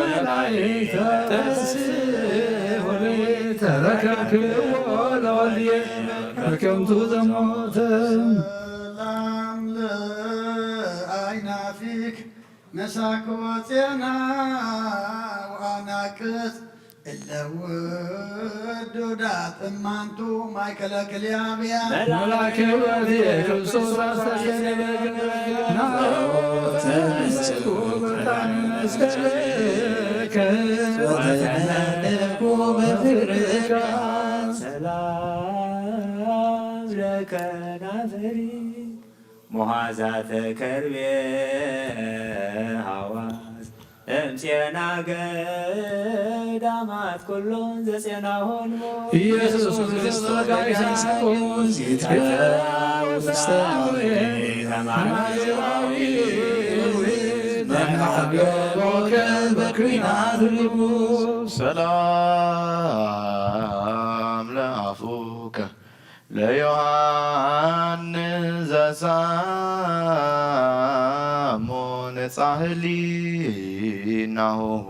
መላእክተ ተስሑሌ ተረከብክዎ ለወልድየ በከንቱ ዘሞተ ሰላም ለአይናፊክ መሳክወ ፄና ወአናቅጽ እለ ውዱዳት እማንቱ ማእከለ ክልያብያ መልአከ ሕይወት የክርስቶስ አስተሰነ መስቀልከ ወተነደኩ በፍቅርከ ሰላም ለከናፍሪ ሙሃዛተ ከርቤ ሐዋዝ እምፄና ገዳማት ኩሎን ዘፄናሆን ኢየሱስ ክርስቶስ ጋይሳቆስ ይትውስታዊ ተማሪራዊ መናገሮከ በኩናት ልቡስ ሰላም ለአፉከ ለዮሐንስ ዘሳሞ ነጻህሊናሁ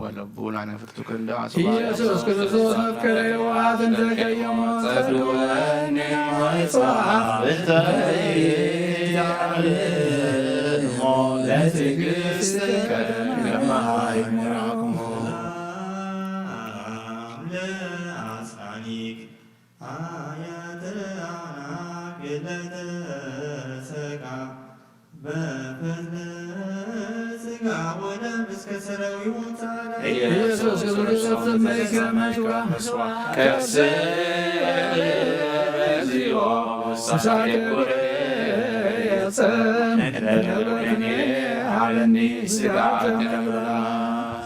ወለቡ ላነፍርቱ ክንዳ ኢየሱስ ክርስቶስ መፍቀረ ሕይወት እንተ ቀየሞ ጸድወኒ ወይጽሐፍ ለትዕግሥትከ ከማይምራክሞ ለአስራኒክ አያትርአናክ ለተሰቃ በፈትለ ሥጋ ወደም እስከ ሰራዊው ታላ ኢየሱስ ክርስቶስ መይከመሽዋ ከስዚዮ ሳቄቁሬ የጸን ነብረኔ አለኒ ስጋ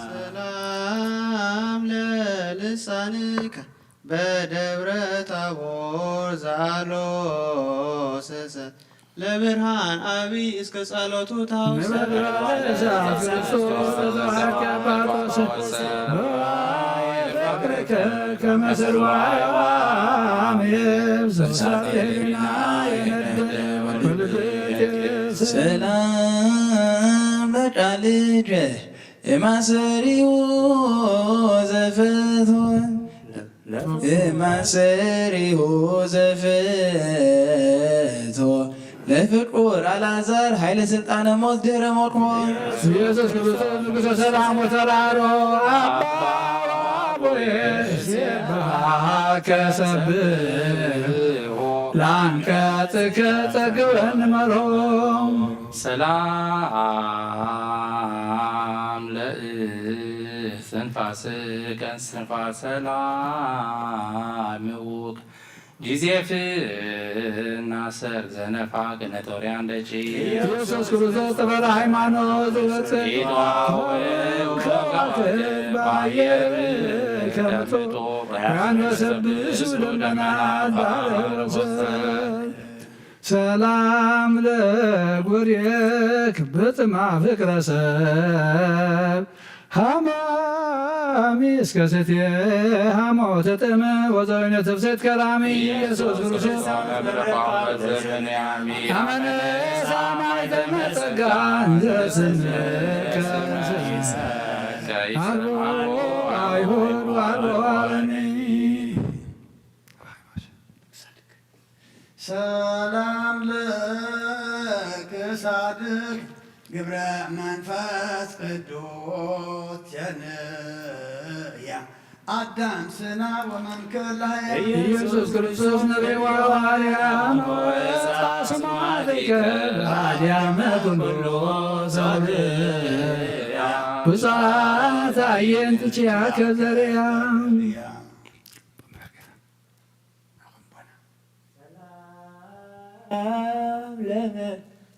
ሰላም ለልሳንከ በደብረ ታቦር ዛሎሰሰ ለብርሃን አቢይ እስከ ጸሎቱ ታውሰ ሰላም ለቃልጀ የማሰሪው ዘፈትወን የማሰሪው ዘፈቶ ለፍቁር አልዓዛር ኃይለ ሥልጣነ ሞት ድኅረ ሞት ኢየሱስ ክርስቶስ ንጉሠ ሰላም ወተራሮ አቦዬ ከሰብሖ ለአንቀጽከ ጸግበን መርሖም ሰላም ለእስትንፋስከ እስትንፋሰ ሰላም ውቅ ጊዜፍና ሰርግ ዘነፋ ገነቶሪያ እንደጪ ኢየሱስ ክርስቶስ ጥበረ ሃይማኖት ወፅእ በአየር ከብቶ ያንበሰብሱ ደመናት ባለወሰን ሰላም ለጉርየክ በጥማ ፍቅረ ሰብ ሃማሚ እስከ ሴቴ ሃሞተ ጥም ወዘወይነ ትፍሴት ከላሚ ኢየሱስ ክርስቶስ አመነ ሰማዕተ መጸጋ እንዘስምከ አሎ አይሁድ ዋሎ አለኒ ሰላም ለክሳድክ ግብረ መንፈስ ቅዱስ የንያ አዳም ስና ወመንክር ኢየሱስ ክርስቶስ ነቢይ ወሐዋርያ ስማዕከ አድያመ ኩሎ ሰብእያ ብፅዓት አየንት ኪያከ ዘርያ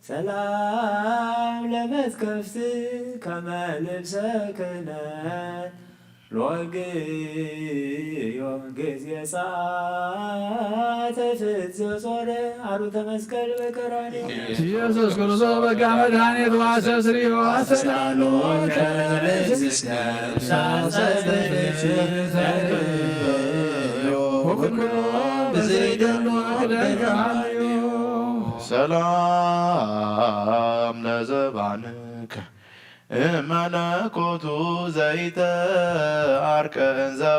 ሰላም ለመትከፍት ከመ ልብሰ ክህነት ሎግዮ ጊዜ ጸአተ ፍትሕ ጾረ አሩተ መስቀል በቀራንዮ ኢየሱስ ክርስቶስ በጋ መድኃኒት ዋሰስሪዮ አሰላሎ ወኩሎ ብዘይደሎ ደጋዮ ሰላም ለዘባንከ እመለኮቱ ዘይተ አርቀ እንዘበአፋሁ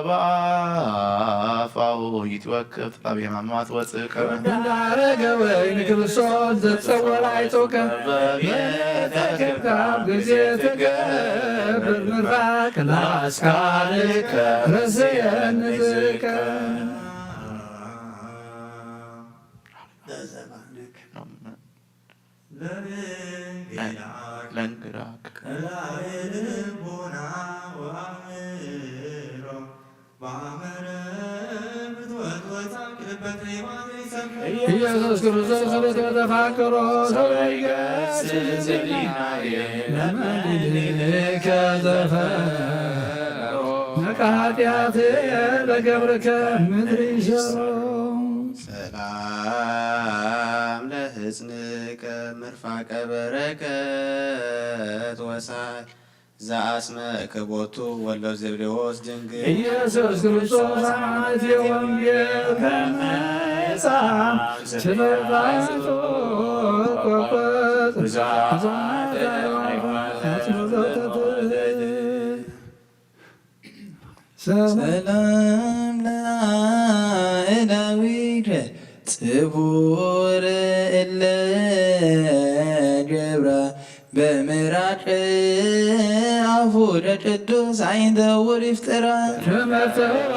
ይትወክፍ ጥበብ የማማት ወፅቀ እንዳረገ ወይን ክርስቶስ ዘጸወራ አይቶከ በቤተክርካብ ጊዜ ትገብር ምራቅ ለአስካልከ ርስየን ዝከ ለንግራክ ልቦና ኢየሱስ ክርስቶስ በተፋቀሮ ሰው ይገስጽ ለመድኃኒከ ዘፈሮ ነቃኃጢአት ለገብርከ ምድር ይሰሮ ሰላም ለሕፅንከ ምርፋቀ በረከት ወሳይ ዘአስመከ ቦቱ ወሎ ዘብዴዎስ ድንግል ኢየሱስ ክርስቶስ አማት የወንጌል ከመጻም ስለባቶ ቆቆት ሰላም ለአእላዊከ ጽቡር እለ ገብራ በምራቅ አፉደ ቅዱስ አይንተ ወሪፍጥራ ከመተባ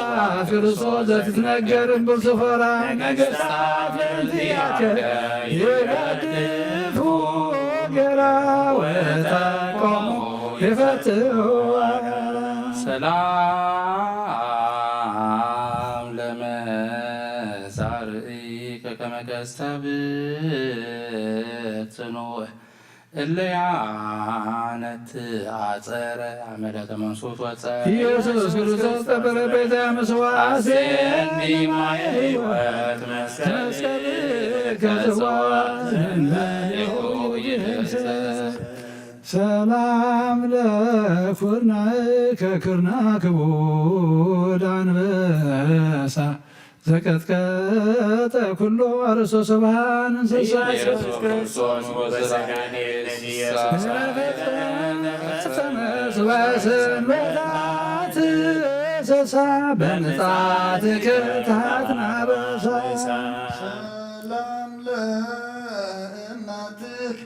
ክርስቶስ ዘትትነገርን ብርትፈራ ነገሥታት ለእንቲአከ ይረድፉ ገራ ወተቆሙ ይፈትሑ ሰላም ለመዛርእከ ከመ ቀስተ ብትኖህ እለ ያነት አጸረ አመዳተ መንሱት ወፀ ኢየሱስ ክርስቶስ ጠበረ ቤተ ምስዋዕ ማየ ሕይወት መስቀል ሰላም ለኩርናከ ክርና ክቡድ አንበሳ ዘቀጥቀጠ ኩሎ አርሶ ሰብሃን እንስሳ ኢየሱስ ክርስቶስ ሰንበታት እንስሳ በምጽአት ክታትናበሳ ሰላም ለእናትህ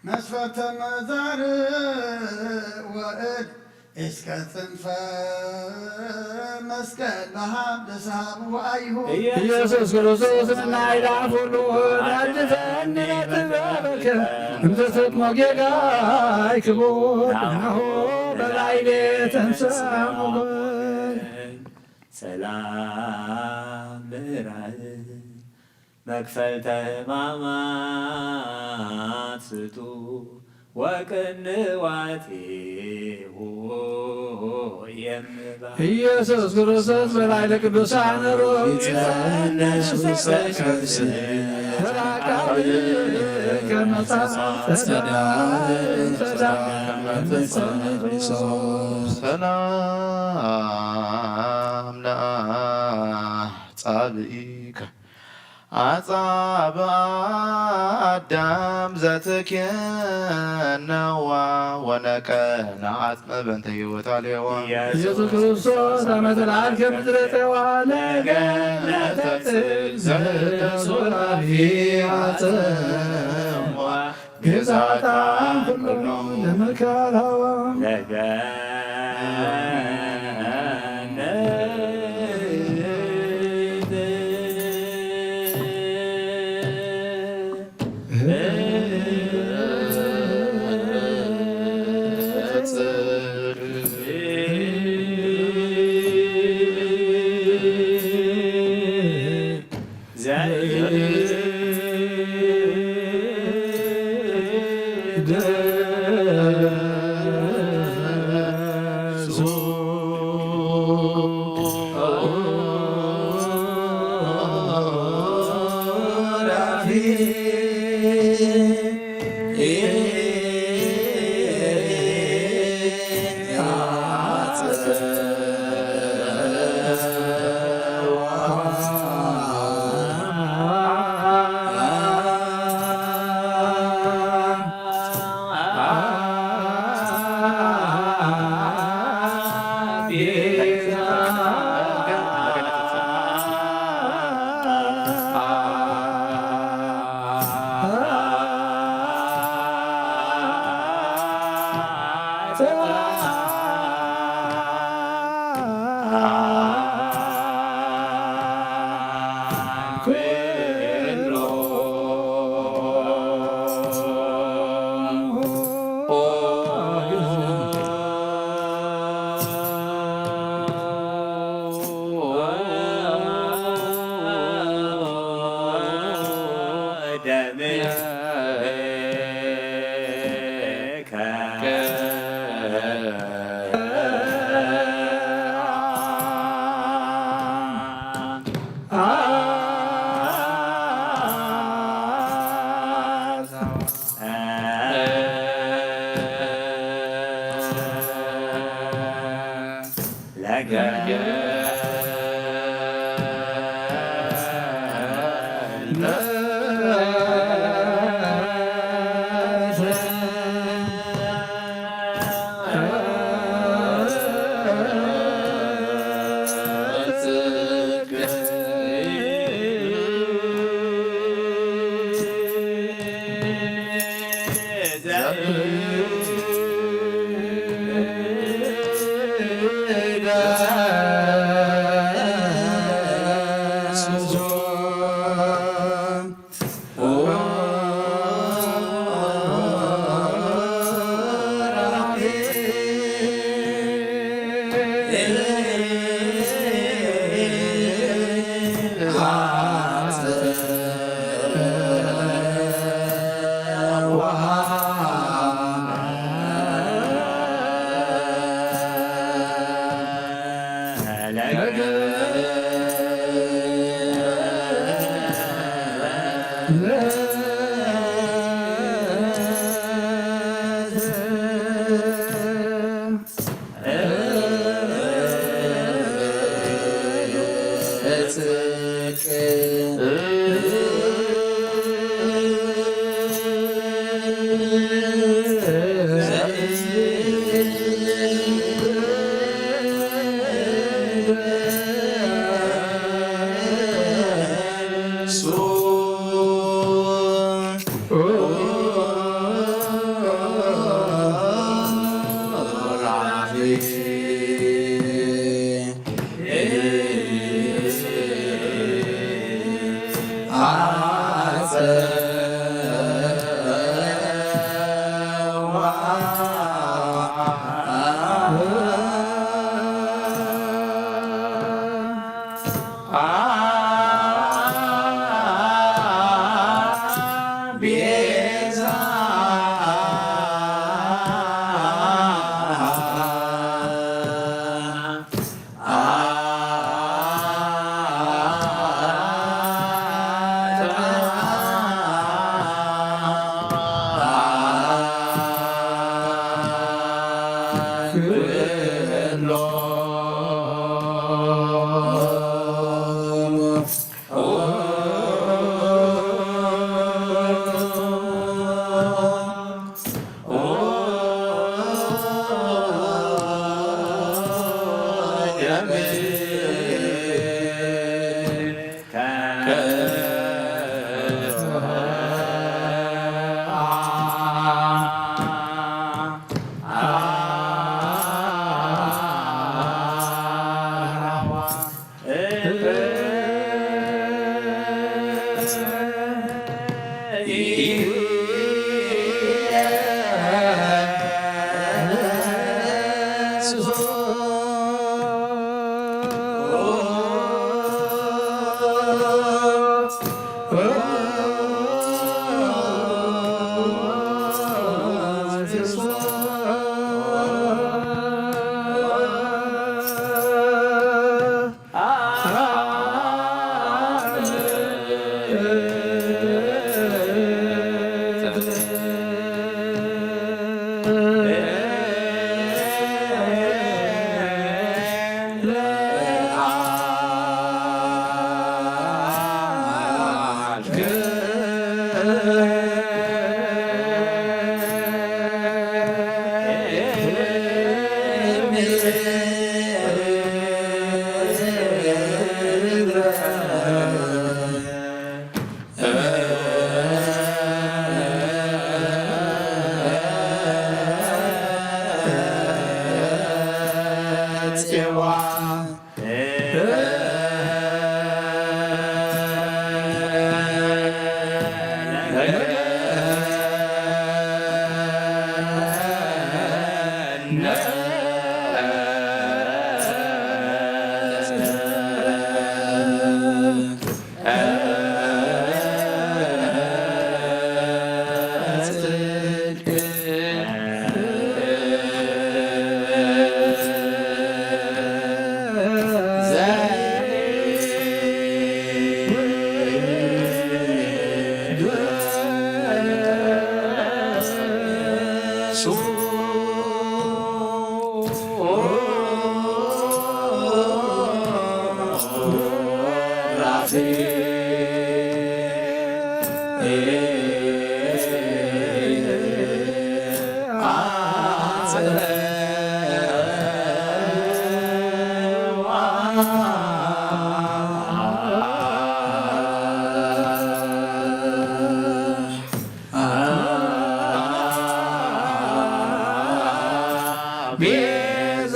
መስፈርተ መዛር ወእድ እስከ ጽንፈ መስቀል በሀብ ሰሃቡ አይሁድ ኢየሱስ ክርስቶስ ናይላፍ ሁሉ ወዳጅፈኒ ጥበበከ እምትስጥሞ ጌጋይ ክቡር ናሁ በላይሌ ተንሥአ ሞገድ ሰላም ለራእይ መክፈልተ ሕማማት ስጡ ወቅንዋቴሁ የምባ ኢየሱስ ክርስቶስ በላይ ለቅዱሳን ሮግ ሰላም ለአጻብኢከ አጻብአ አዳም ዘትኬነዋ ወነቀነ አጽመ በእንተ ሕይወተ ሌዋ ኢየሱስ ክርስቶስ አመትላል ከምድረ ጠዋለ ገነተ ጽድቅ ዘሶራፊ አጽዋ ግዛታን ኩሎ ለመካራዋ ቤዛ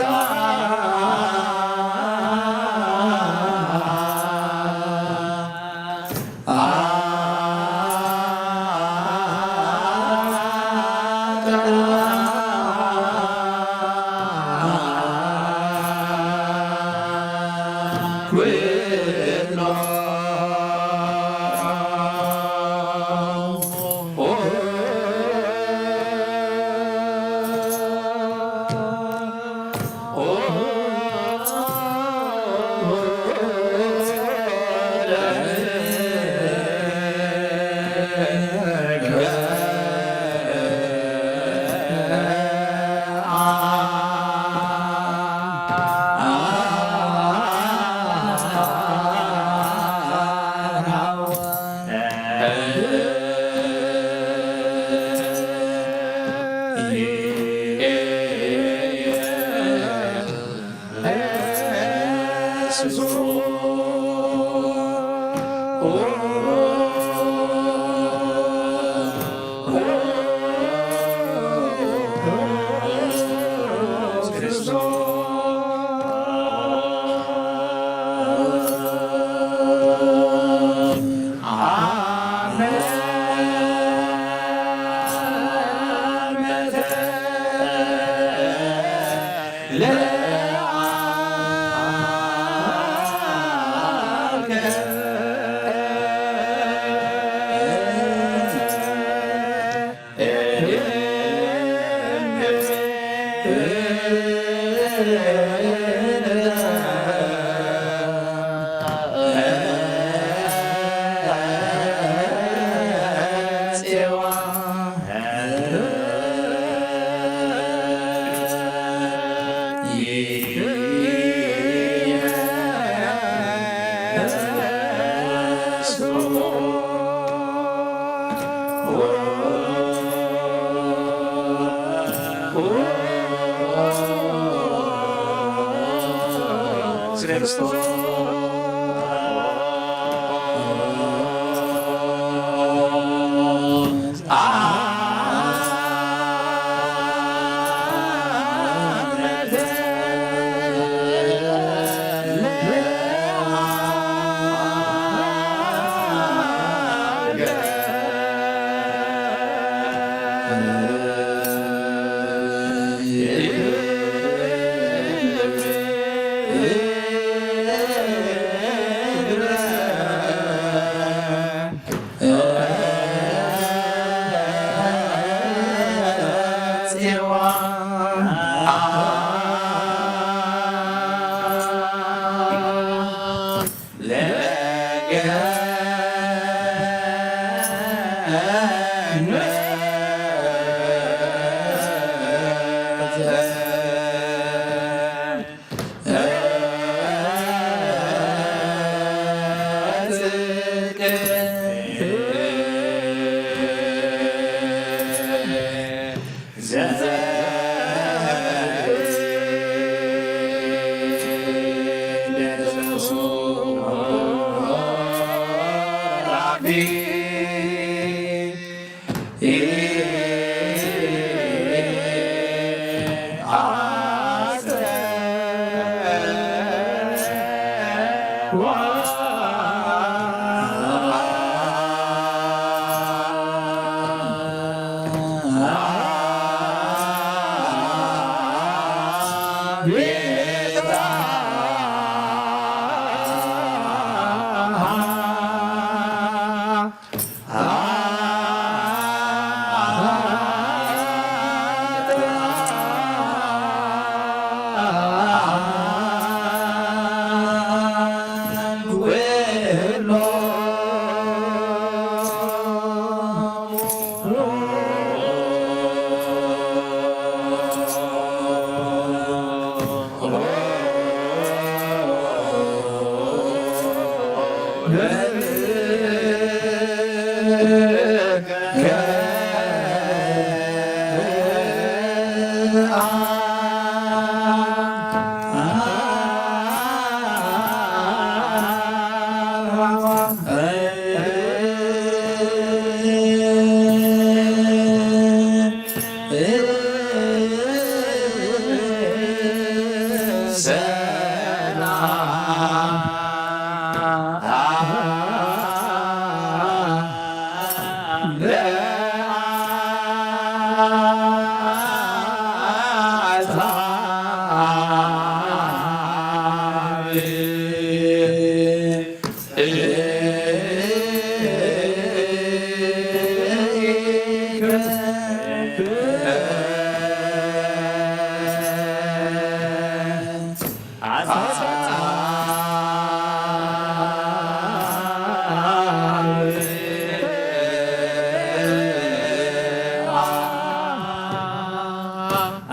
Yeah.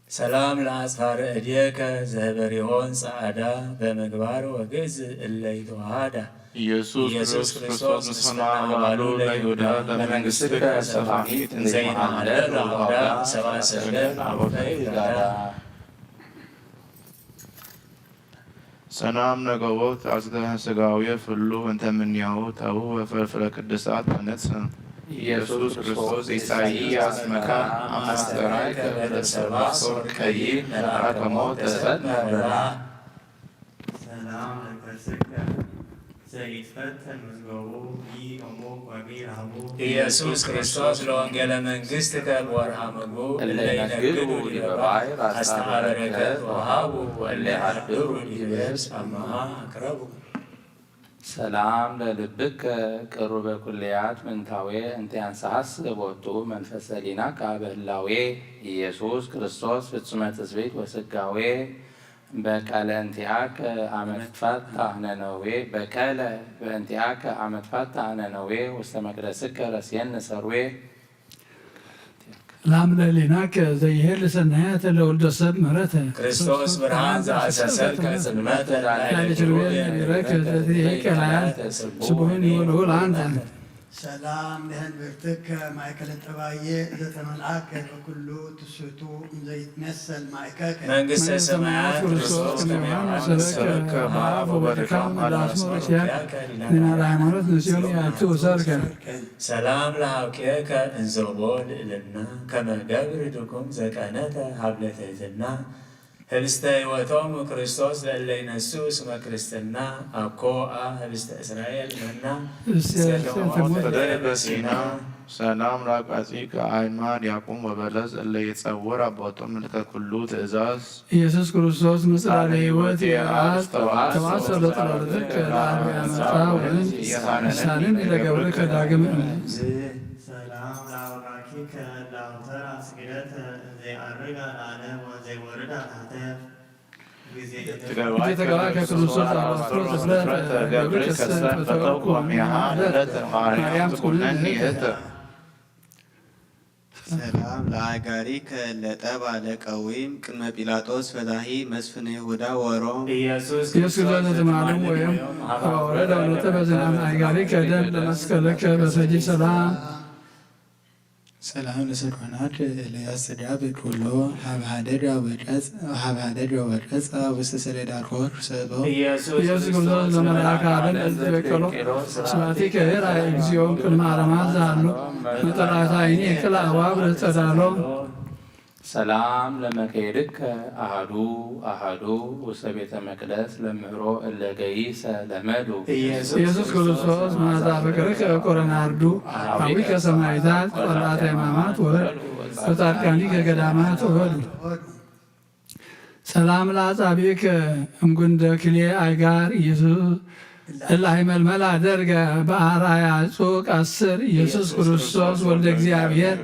ሰላም ለአጽፋረ እዴከ ዘበሪሆን ጸዓዳ በምግባር ወግዕዝ እለ ይተዋሃዳ ኢየሱስ ክርስቶስ ምስና ባሉ ለይሁዳ ለመንግሥትከ ሰፋሚት እንዘይናሃደር ለአውዳ ሰብአ ሰገል አቦተ ይጋዳ ሰላም ነገቦት አዝገ ሥጋዊ ፍሉ እንተ እምኔሁ ተዉ በፍልፍለ ቅድሳት በነጽ ኢየሱስ ክርስቶስ ኢሳይያስ መካን አማስተራይ ከበለሰባ ሶር ቀይ መልአከ ሞት ተሰጥነ በራ ሰላም ለከርስከ ዘይትፈተን መዝገቡ ይእሙ ወቢርሃሙ ኢየሱስ ክርስቶስ ለወንጌለ መንግሥትከ በወርሃ ምግቡ እለ ይነግዱ ዲበ ባሕር አስተበረከት ወሃቡ ወእለ ይሃድሩ ዲበ የብስ አምሃ አቅረቡ ሰላም ለልብከ ቅሩበ ኩልያት ምንታዌ እንተ ያንሳሐስብ ቦቱ መንፈሰ ሊናከ በህላዌ ኢየሱስ ክርስቶስ ፍጹመ ትስብእት ወሥጋዌ በቀለ እንቲአከ አመ ትፋታህ ነነዌ በቀለ በእንቲአከ አመ ትፋታህ ነነዌ ውስተ መቅደስከ ረስየነ ሰርዌ ላምለሊናከ ዘይሄል ሰናያተ ለወልደ ሰብ ምሕረተ ክርስቶስ ብርሃን ዘአሰሰልከ ጽልመተ ላይችልዌ ነቢረከ ዘትሄቀ ላያት ስቡህን ይወልሁል አንተ ሰላም ለህንብርትከ ማእከለ ጠባዬ ዘተመልአከ በኩሉ ትስቱ ዘይትመሰል ማእከከ መንግሥተ ሰማያት ክርስቶስ ከመ ሰበከ በአብ ወበድካም ወላስሞ ሲያከ ንናለ ሃይማኖት ንስዮን ያቱ ሰርከ ሰላም ለሃብኬከ እንዘቦ ልዕልና ከመ ገብር ድኩም ዘቀነተ ሀብለ ትሕትና ህብስተ ሕይወቶሙ ክርስቶስ ለእለ ይነሱ እስመ ክርስትና አኮ አ ህብስተ እስራኤል መና በሲና ሰላም ለአቃጺከ አእማን ያቁም ወበለስ እለ ይጸውር አቦቶም ምልከ ኩሉ ትእዛዝ ኢየሱስ ክርስቶስ ምጽላለ ሕይወት የአብ ተዋሰለ ጥራርትከ ለአብ ያመጣ ወንዝ ሳልን ለገብርከ ዳግም ሰላም ለአውራኪከ ለአውተራ ስግደተ ዘይዐርግ ለዓለም ወዘይወርድ ኃጢአት የተገባ ከክርስቶስ አባስትሮ ተስረተ ገብር ከሰ ፈተወኩ አሚሃ ማርያም ኩነኒ እህተ ሰላም ለአጋሪከ ለጠባ ለቀዊም ቅድመ ጲላጦስ ፈታሒ መስፍነ ይሁዳ ወሮም ኢየሱስ ክርስቶስ ዘማለም ወይም ወረደ ወለተ በዝናም አይጋሪ ከደም ለመስቀለከ በሰጂ ሰላም ሰላም ለሰኮናት ለያስዳብ ኩሎ ሀብሃደድ ወረጸ ውስጥ ሰሌዳርኮር ሰቦ ኢየሱስ ክርስቶስ ዘመላከ ዓለም ለዘበቀሎ ስማቲ ከሄራ እግዚኦም ቅድመ ዓለማት ዛሉ መጠራታ አይኒ ክላ አዋብ ለጸዳሎ ሰላም ለመከይድከ አሃዱ አሃዱ ውስተ ቤተ መቅደስ ለምህሮ እለገይሰ ለመዱ ኢየሱስ ክርስቶስ ማዛ ፍቅርከ ቆረናርዱ አዊከ ሰማዕታት ጸላተ ሕማማት ወረድ በጻድቃኒከ ገዳማት ወረዱ ሰላም ለአጻብዕከ እምጉንደ ክልኤ አይጋር ኢየሱስ እላይ መልመላ ደርገ በአርአያ ጹቅ 10 ኢየሱስ ክርስቶስ ወልደ እግዚአብሔር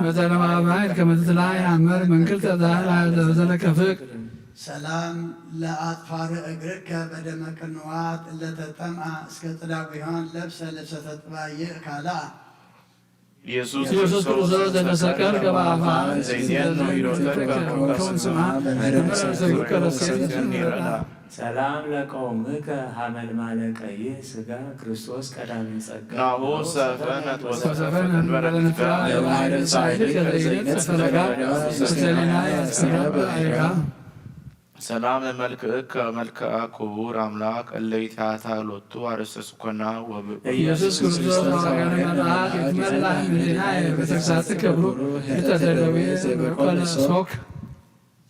በዘለማባይል ከመትላይ አመር መንክል ተዛራ ዘለከ ፍቅር ሰላም ለአጥፋር እግርከ በደመ ቅንዋት ለተጠምአ እስከ ጽዳዊሆን ለብሰ ልብሰተ ጥባዬ ካላ ኢየሱስ ክርስቶስ ዘተሰቀል ገባፋ ዘይዜኖ ይሮተከ ከውን ስማ ሰላም ለቀውምከ ሐመልማለ ቀይ ሥጋ ክርስቶስ ቀዳሚ ጸጋ ናሁ ሰፈነት ወሰፈን በለንፍራ ለማይደ ሳይልከ ዘይነት ፈለጋ ሰሰሊና ያስከረበ አይጋ ሰላም ለመልክዕከ መልክዓ ክቡር አምላክ እለ ይትሐታ ሎቱ አርእስተ ስኮና ኢየሱስ ክርስቶስ ማርያም መልአክ ይትመላህ ምድና በተግሳጽ ክብሩ የተደረበ በቆለ ሶክ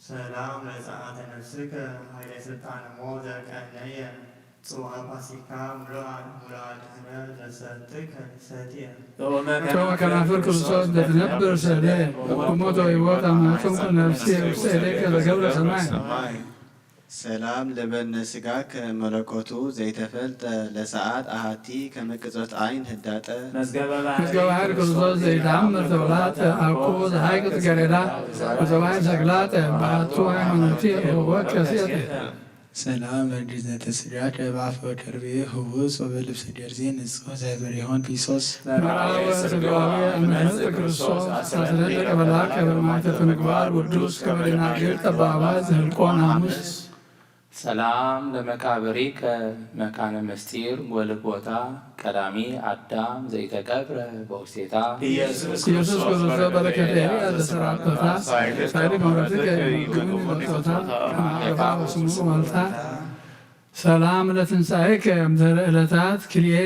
ሰላም ለፀአተ ነፍስከ ኃይለ ስልጣን ሞተ ቀነየ ጽዋ ፋሲካ ሙሉአ ድኅረ ለሰትከ ሰትየ ቶመ ከናፍር ክርስቶስ እንደትነብር ሰደ ወሞቶ ሕይወት አማቶም ከነፍሴ ውስተ እዴከ በገብረ ሰማይ ሰላም ለበነ ሥጋከ መለኮቱ ዘይተፈልጠ ለሰዓት አሃቲ ከመቅጾት አይን ህዳጠ መዝገበ ኃይል ክርስቶስ ዘይተአምር ተብላተ አቁ ዘሐይቅ ጽጌረዳ ወዘባሕር ሰግላጠ በአቱ ሃይማኖቲ ወከሴተ ሰላም ለእንዲዝነተ ስጋከ በአፈ ከርቤ ህቡስ ወበልብሰ ደርዜን ንጹሕ ዘበሪሆን ጲሶስ መርአወ ሥጋዌ እምሕጽ ክርስቶስ አሳስለለቀ መልአከ በማኅተተ ምግባር ውዱስ ከመደናግል ጠባባት ዘህልቆን ሐሙስ ሰላም ለመቃብሪከ መካነ ምስጢር ጎልጎታ ቀዳሚ አዳም ዘይተቀብረ በውስቴታ ኢየሱስ ክርስቶስ በረከተ ዘሰራበታ ሳይድ መውረትከ ግምን ወጦታ ከማዕረፋ በስሙ መልታ ሰላም ለትንሣኤከ እምድኅረ ዕለታት ክልኤ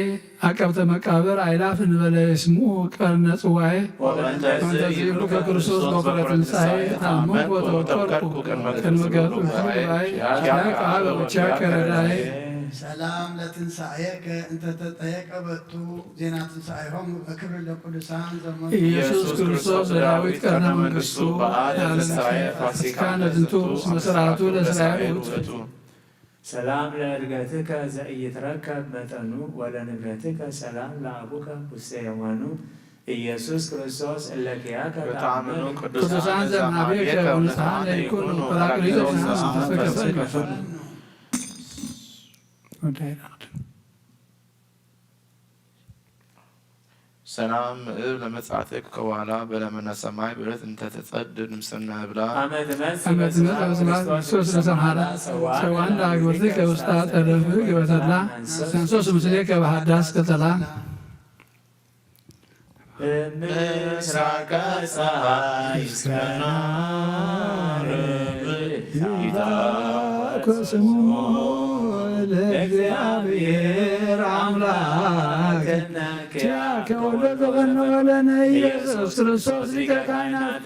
አቀብተ መቃብር አእላፍ እንበለ ይስምዑ ቀርነ ጽዋዔ ወንተዚሁ ከክርስቶስ በኩረ ትንሣኤ ታመንኩ ወተወከልኩ ቅድመ ገጹ ጉባኤ ያቃበ ብቻከ ረዳኤ ሰላም ለትንሣኤከ እንተ ተጠየቀ በቱ ዜና ትንሣኤሆሙ በክብር ለቅዱሳን ዘመኑ ኢየሱስ ክርስቶስ ለዳዊት ቀርነ መንግሥቱ ያለ ትንሣኤ ፋሲካ ለዝንቱ እስመ ሥርዓቱ ለእስራኤል ውእቱ ሰላም ለእድገትከ ዘኢይትረከብ መጠኑ ወለንብረትከ ሰላም ለአቡከ ውስተ የማኑ ኢየሱስ ክርስቶስ እለ ኪያከ በተአምኑ ቅዱሳን ዘእምኀቤከ ወንጽሐነ ይኩኑ ጰራቅሊጦስ ተከፈል ሰላም ምዕብ ለመጻትክ ከኋላ በለመነ ሰማይ ብረት እንተ ተጸድድ ምስና ህብላ አመት አመት መስማት ክርስቶስ ለሰምሃራ ሰዋን ለአግብርትከ ውስተ ጠረፍ ገበተላ ሰንሶስ ምስሌከ በሃዳስ ቀጠላ ምስራቀ ፀሐይ እስከ ኮስሞ ለእግዚአብሔር አምላክ ከወለደ በነወለነ ኢየሱስ ክርስቶስ ሊቀ ካህናት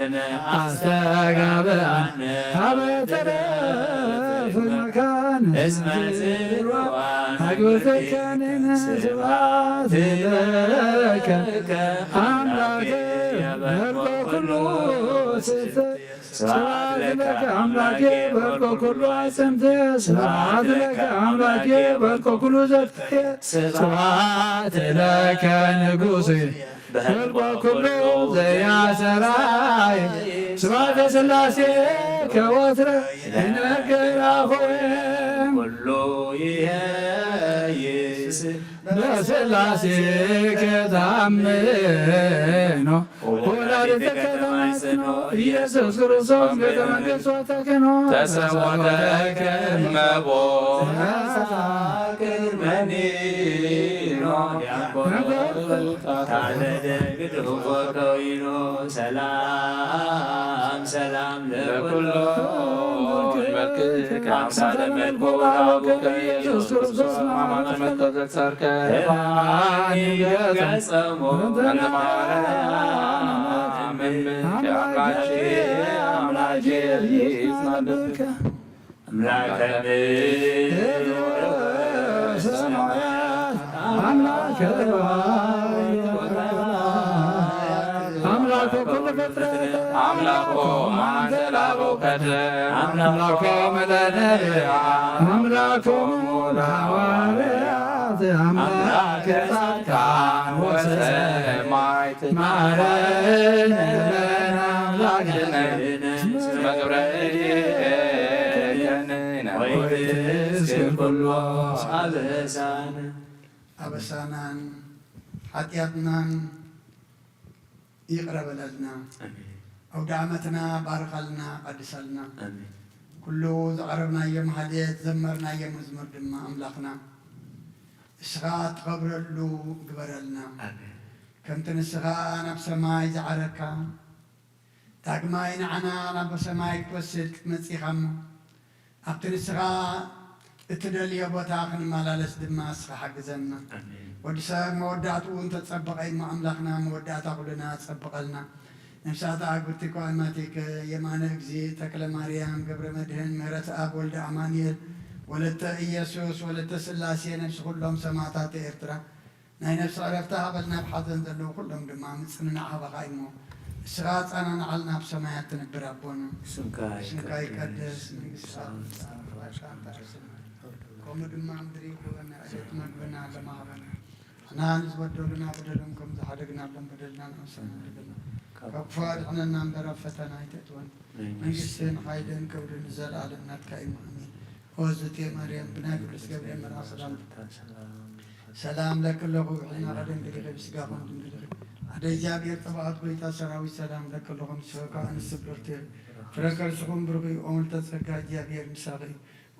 አስተጋብአነ ሀበ ተረፈ መካነ አግብተከኔነ ስብሐት ለከ አምላኬ በርቆ ኩሉ ስብሐት ለከ አምላኬ በርቆ ኩሉ አጽምቴ ስብሐት ለከ አምላኬ በርቆ ኩሉ ዘትየ ስብሐት ለከ ንጉሴ በርቆ ኩሉ ዘያሰራይ ስብሐተ ሥላሴ ከወትረ ይነገር አፎየ ኩሉ ይሄይስ በሥላሴ ከታምኖ ወላዲተ ከተማጽኖ ኢየሱስ ክርስቶስ ቤተ መንግሥቱ ተክኖ ተሰወረከ እመቦ ቅድመኒኖ ታነደግድ ቆይኖ ሰላም ሰላም ለኩሎ መልክከ አምሳለ መልኩ አቡከ ኢየሱስ ክርስቶስ ማማተ መጥቶ ሰርከ ገጸሞ አምላኬ ይዝናልከ አምላከ ሰማያት አምላከ አምላኮ ኩሉ ፍጥረት አምላኮ አንተ ላቦከተ አምላኮ ለነቢያት አምላኮ ለሐዋርያት አምላከ ጻድቃን ወሰማዕት ማረን ለነ አምላክነ እስመ ገብረእድኅነ ወይትስክር ኩሎ አበሳነ አበሳናን ኃጢአትናን ይቅረ በለልና አውደ ዓመትና ባርካልና ቀድሳልና ኩሉ ዘቐረብናዮ ማህሌት ዘመርናዮ መዝሙር ድማ ኣምላኽና እስኻ ትኸብረሉ ግበረልና ከምቲ ንስኻ ናብ ሰማይ ዝዓረካ ዳግማይ ንዓና ናብ ሰማይ ክትወስድ ክትመፂኻ እሞ ኣብቲ ንስኻ እትደልዮ ቦታ ክንመላለስ ድማ እስኻ ሓግዘና ወዲ ሰብ መወዳእትኡ እንተፀበቐ እሞ ኣምላኽና መወዳእታ ኩልና ፀብቐልና ነፍሳት ኣግብቲ ኳማቲክ የማነ እግዚ ተክለ ማርያም ገብረ መድህን ምህረት ኣብ ወልደ ኣማንኤል ወለተ ኢየሱስ ወለተ ስላሴ ነፍሲ ኩሎም ሰማዕታት ኤርትራ ናይ ነፍሲ ዕረፍታ ሃበልና ብሓዘን ዘለዉ ኩሎም ድማ ምፅንናዕ ሃበኻ እሞ እስኻ ፃናንዓልና ኣብ ሰማያት ትንብር ኣቦና ስምካ ይቀደስ መንግስትካ ከምኡ ድማ ምድሪ ኩበና ዕለት መግብና ለማሃበና ናን ዝበደሉና በደሎም ከም ዝሓደግናሎም በደልና ንዕሰና ድግና ካብ ክፉ ኣድሕነና እምበር ኣብ ፈተና ኣይተእትወን መንግስትን ሓይልን ክብርን ዘለኣለም ናትካ እዩ ኣሜን ወዝቴ ማርያም ብናይ ቅዱስ ገብርኤል መልኣክ ሰላም ለክለኹ ብሕና ቀደም ድግሪ ብስጋኹም ድምድሪ ሓደ እግዚኣብሔር ጥብኣት ጎይታ ሰራዊት ሰላም ለክለኹም ስበካ እንስ ብርት ፍረ ከርስኹም ብርኺ ኦሙልተ ጸጋ እግዚኣብሔር ምሳኺ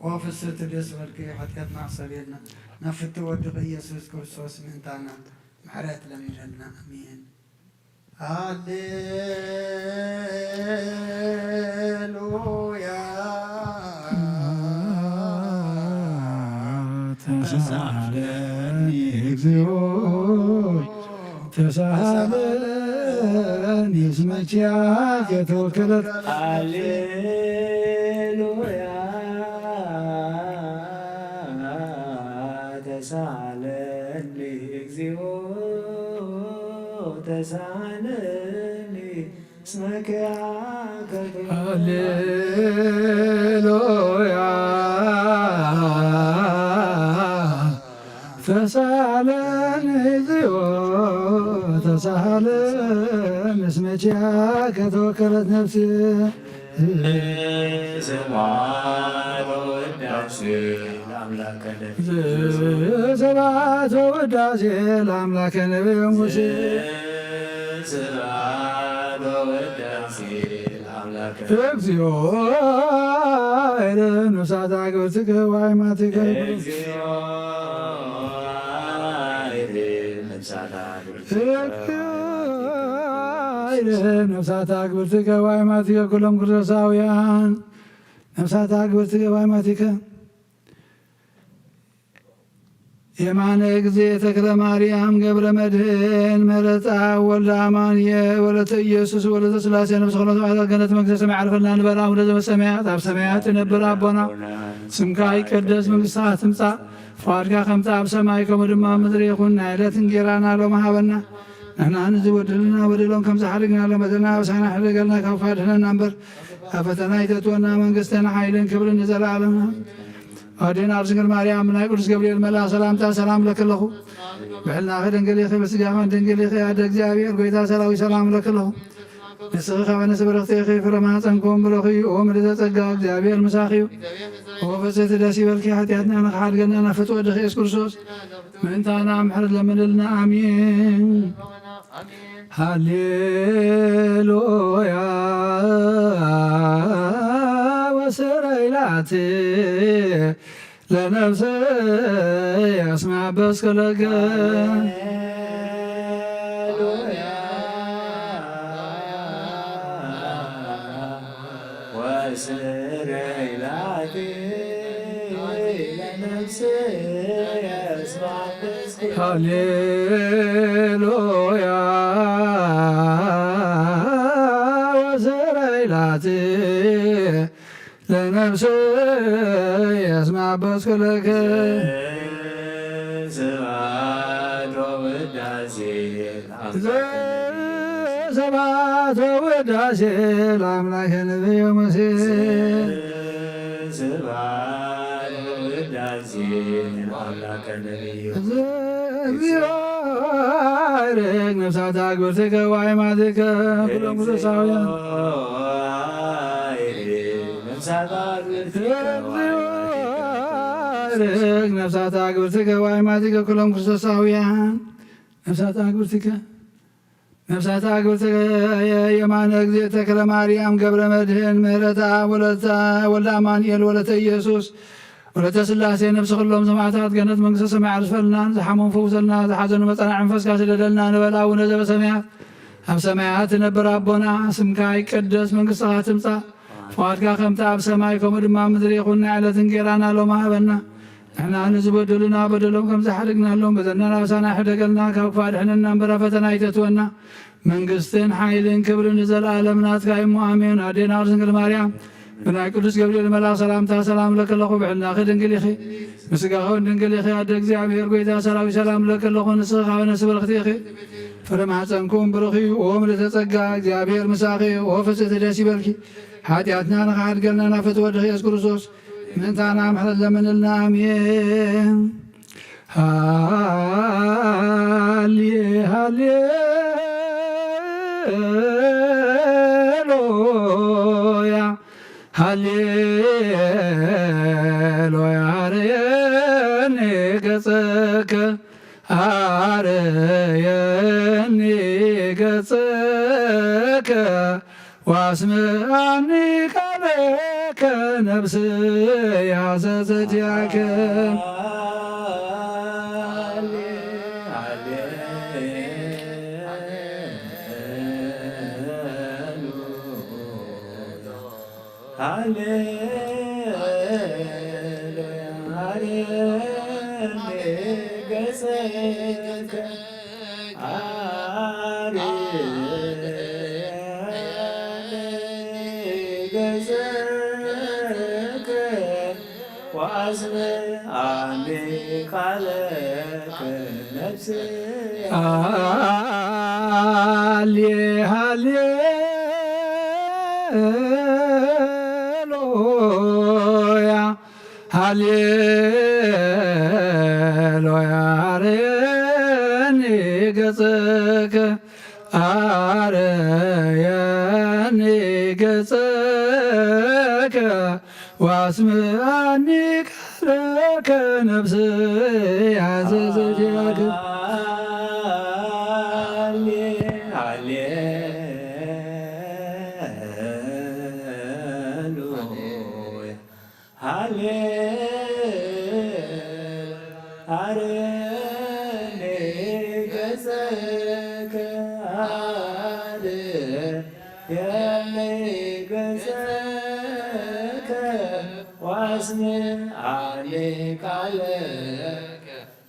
ኦ ፍስሕቲ ደስ በልኪ ሓጢአትና ኣሰርየልና ናብ ፍቲ ወድኺ ኢየሱስ ክርስቶስ ምእንታና ምሕረት ለሚነልና ኣሜን ሃሌሉያ ተሳሃለኒ እግዚኦ ተሳሃለኒ እስመ ኪያከ ተወከለት ሃሌሉያ ተሳሃለኒ እግዚኦ ተሳሃለኒ እስመ ኪያከ ሃሌሉያ ተሳሃለኒ እግዚኦ ተሳሃለኒ እስመ ኪያከ ተወከለት ነፍሴ ስብሐት ወውዳሴ ለአምላከ ነቢዩ ሙሴ እግዚኦ አይረን ነፍሳት አግብርትከ ወአእማትከ ነፍሳት አግብርትከ ወአእማትከ ኩሎም ክርስቶሳውያን ነፍሳት አግብርትከ ወአእማትከ የማነ ጊዜ ተክለ ማርያም ገብረ መድህን ምህረታ ወልደ አማኑኤል ወለተ ኢየሱስ ወለተ ሥላሴ ነፍስ ሆነ ሰማዕታት ገነት መንግሥተ ሰማይ አልፈና ንበላ ወደ ዘበሰማያት አብ ሰማያት የነበረ አቦና ስምካ ይቀደስ መንግሥትከ ትምጻእ ፈቃድከ ከምቲ ኣብ ሰማይ ከምኡ ድማ ምድሪ ይኹን ናይዕለት እንጀራና ሎሚ ሃበና ንሕና ንዝበደሉና በደሎም ከም ዝሓርግናሎም በደልና ኣበሳና ሕደገልና ካብ ክፉ ኣድሕነና እምበር ኣብ ፈተና ይተትወና መንግሥትን ሓይልን ክብርን ንዘለዓለምና ኣዴና ድንግል ማርያም ናይ ቅዱስ ገብርኤል መልአክ ሰላምታ ሰላም ለክለኹ ብሕልናኸ ድንግል ኢኺ ብስጋኸ ድንግል ኢኺ ኣደ እግዚአብሔር ጎይታ ሰራዊት ሰላም ለክለኹ ንስኺ ኸ በነስ በረኽቲ ኢኺ ፍረ ማኅፀንኩም ብሩኽ እዩ ኦ ምልዕተ ጸጋ እግዚአብሔር ምሳኺ እዩ ኦ ፈጽሕቲ ደስ ይበልኪ ሓጢአትና ንኽሓድገና ናፍትወ ወድኺ ኢየሱስ ክርስቶስ ምእንታና ምሕረት ለምንልና ኣሚን ሃሌሉያ ወስረይላት ለነፍሰ ያስማ በስከለገ ወስረይላት ለነፍሰ ያስማ በስከለገ ሃሌሉያ ወስረይላት ለነፍሰ ያስማ በስከለገ ሰባት ወዳሴ ለአምላከ ነቢዩ ሙሴ እግዚኦ አይረግ ነፍሳተ አግብርቲከ ወአዕማዲከ ኩሎም ቅዱሳውያን አይረግ ነፍሳተ አግብርቲከ ወአዕማዲከ ኩሎም ክርስቶሳውያን ነፍሳተ አግብርቲከ ነፍሳተ አግብርቲከ የማነ ጊዜ ተክለ ማርያም ገብረ መድህን ምህረታ ወልደ አማኑኤል ወለተ ኢየሱስ ወለተ ሥላሴ ነፍሲ ኩሎም ሰማዕታት ገነት መንግሥተ ሰማይ አልፈልናን ዝሓሞም ፈውሰልና ዝሓዘኑ መጸናዕ መንፈስካ ስለደልና ንበላ ውነ ዘበሰማያት ኣብ ሰማያት ነበር ኣቦና ስምካ ይቀደስ መንግሥትከ ትምጻእ ፈቃድካ ከምቲ ኣብ ሰማይ ከምኡ ድማ ምድሪ ይኹን ዕለት እንጀራና ሎሚ ሃበና ንሕና ንዝበደሉና በደሎም ከም ዝሓድግናሎም በደልና ናብሳና ሕደገልና ካብ ክፉ ኣድሕነና እምበር ኣብ ፈተና ይተትወና መንግሥትን ሓይልን ክብርን ንዘለኣለም ናትካ እሞ ኣሜን ኣዴና ድንግል ማርያም ብናይ ቅዱስ ገብርኤል መልአክ ሰላምታ ሰላም ለከለኹ ብዕልናኺ ድንግል ኢኺ ምስጋኸ ድንግል ኢኺ ኣደ እግዚአብሔር ጎይታ ሰራዊት ሰላም ለከለኹ ንስኺ ኸ በነስ በረኽቲ ኢኺ ፍረ ማኅፀንኩም ብሩኽ እዩ ኦ ምልዕተ ጸጋ እግዚአብሔር ምሳኺ ኦ ፍጽሕቲ ደስ ይበልኪ ሓጢአትና ንኽሓድገልና ናፍትወ ወድኺ ኢየሱስ ክርስቶስ ምእንታና ምሕረት ለምንልና ኣሜን ሃሌሉያ ሃሌሉያ አርየኒ ገጸከ አርየኒ ገጸከ ዋስምዓኒ ቃለከ ነፍስ ያዘዘትያከ ሃሌሉያ ሃሌሉያ አርየኒ ገጸከ አርየኒ ገጸከ ዋስምዓኒ ቃለከ ነፍስ ያዘዘትያከ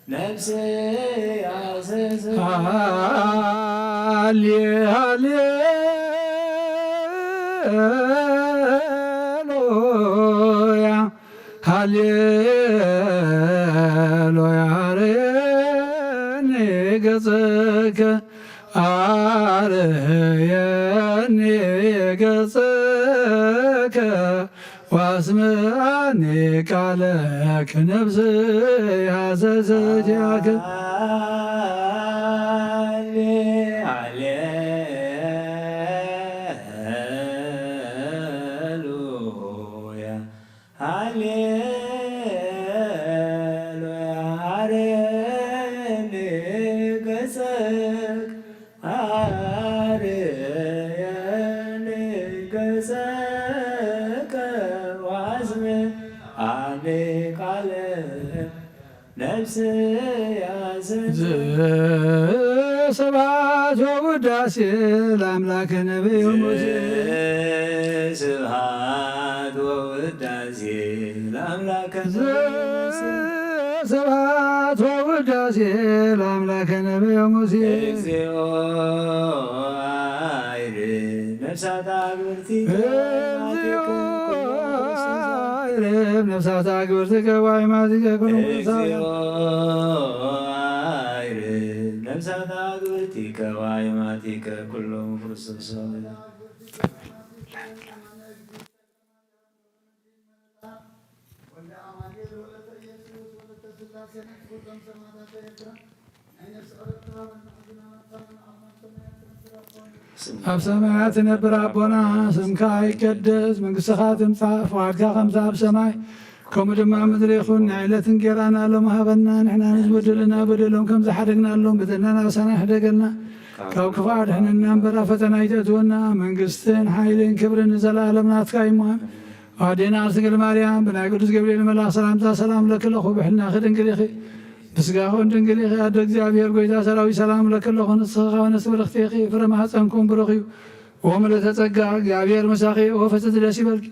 ነፍስ ያዘዘ ሃሌሉያ ሃሌሉያ አርየኒ ገጽከ አርየኒ ገጽከ ዋስምዓኒ ቃለከ ነፍስ ያዘዘትያከ ሃሌሉያ ሃሌሉያ አርየኒ ገጽከ አርየኒ ገጽከ ዋስምዓኒ ቃለከ ነፍስ ያዘዘ ስብሐት ወውዳሴ ለአምላከ ነቢዩ ሙሴ ስብሐት ወውዳሴ ለአምላከ ስብሐት ወውዳሴ ለአምላከ ነቢዩ ሙሴ እግዚኦ አይርህ ነፍሳት አግብርቲከ አይርህ ነፍሳት አግብርቲከ ወአዕማዲከ ኩሉ እግዚኦ አይርህ ነፍሳት አግብርቲከ ወአዕማዲከ ኩሎሙ ክርስቶስ ኣብ ሰማያት ትነብር ኣቦና ስምካ ይቀደስ መንግሥትኻ ትምጻእ ፈቃድካ ከምቲ ኣብ ሰማይ ከምኡ ድማ ምድሪ ይኹን ንዕለት እንጀራና ሎም ሃበና ንሕና ንዝበደለና በደሎም ከም ዝሓደግናሎም በደልና ናብሳና ይሕደገልና ካብ ክፉእ ኣድሕነና እምበር ኣብ ፈተና ይተእትወና መንግስትን ሓይልን ክብርን ንዘለኣለም ናትካ ይሞሃን ኣዴና ድንግል ማርያም ብናይ ቅዱስ ገብርኤል መልኣክ ሰላምታ ሰላም ለክለኹ ብሕልና ክድንግል ኢኺ ብስጋኹን ድንግል ኢኺ ኣደ እግዚኣብሔር ጎይታ ሰራዊት ሰላም ለክለኹ ንስኻ ወነስ በረኽቲ ኢኺ ፍረ ማኅፀንኩም ብሩኽ እዩ ወምልዕተ ጸጋ እግዚኣብሔር መሳኺ ወፈጽምቲ ደስ ይበልኪ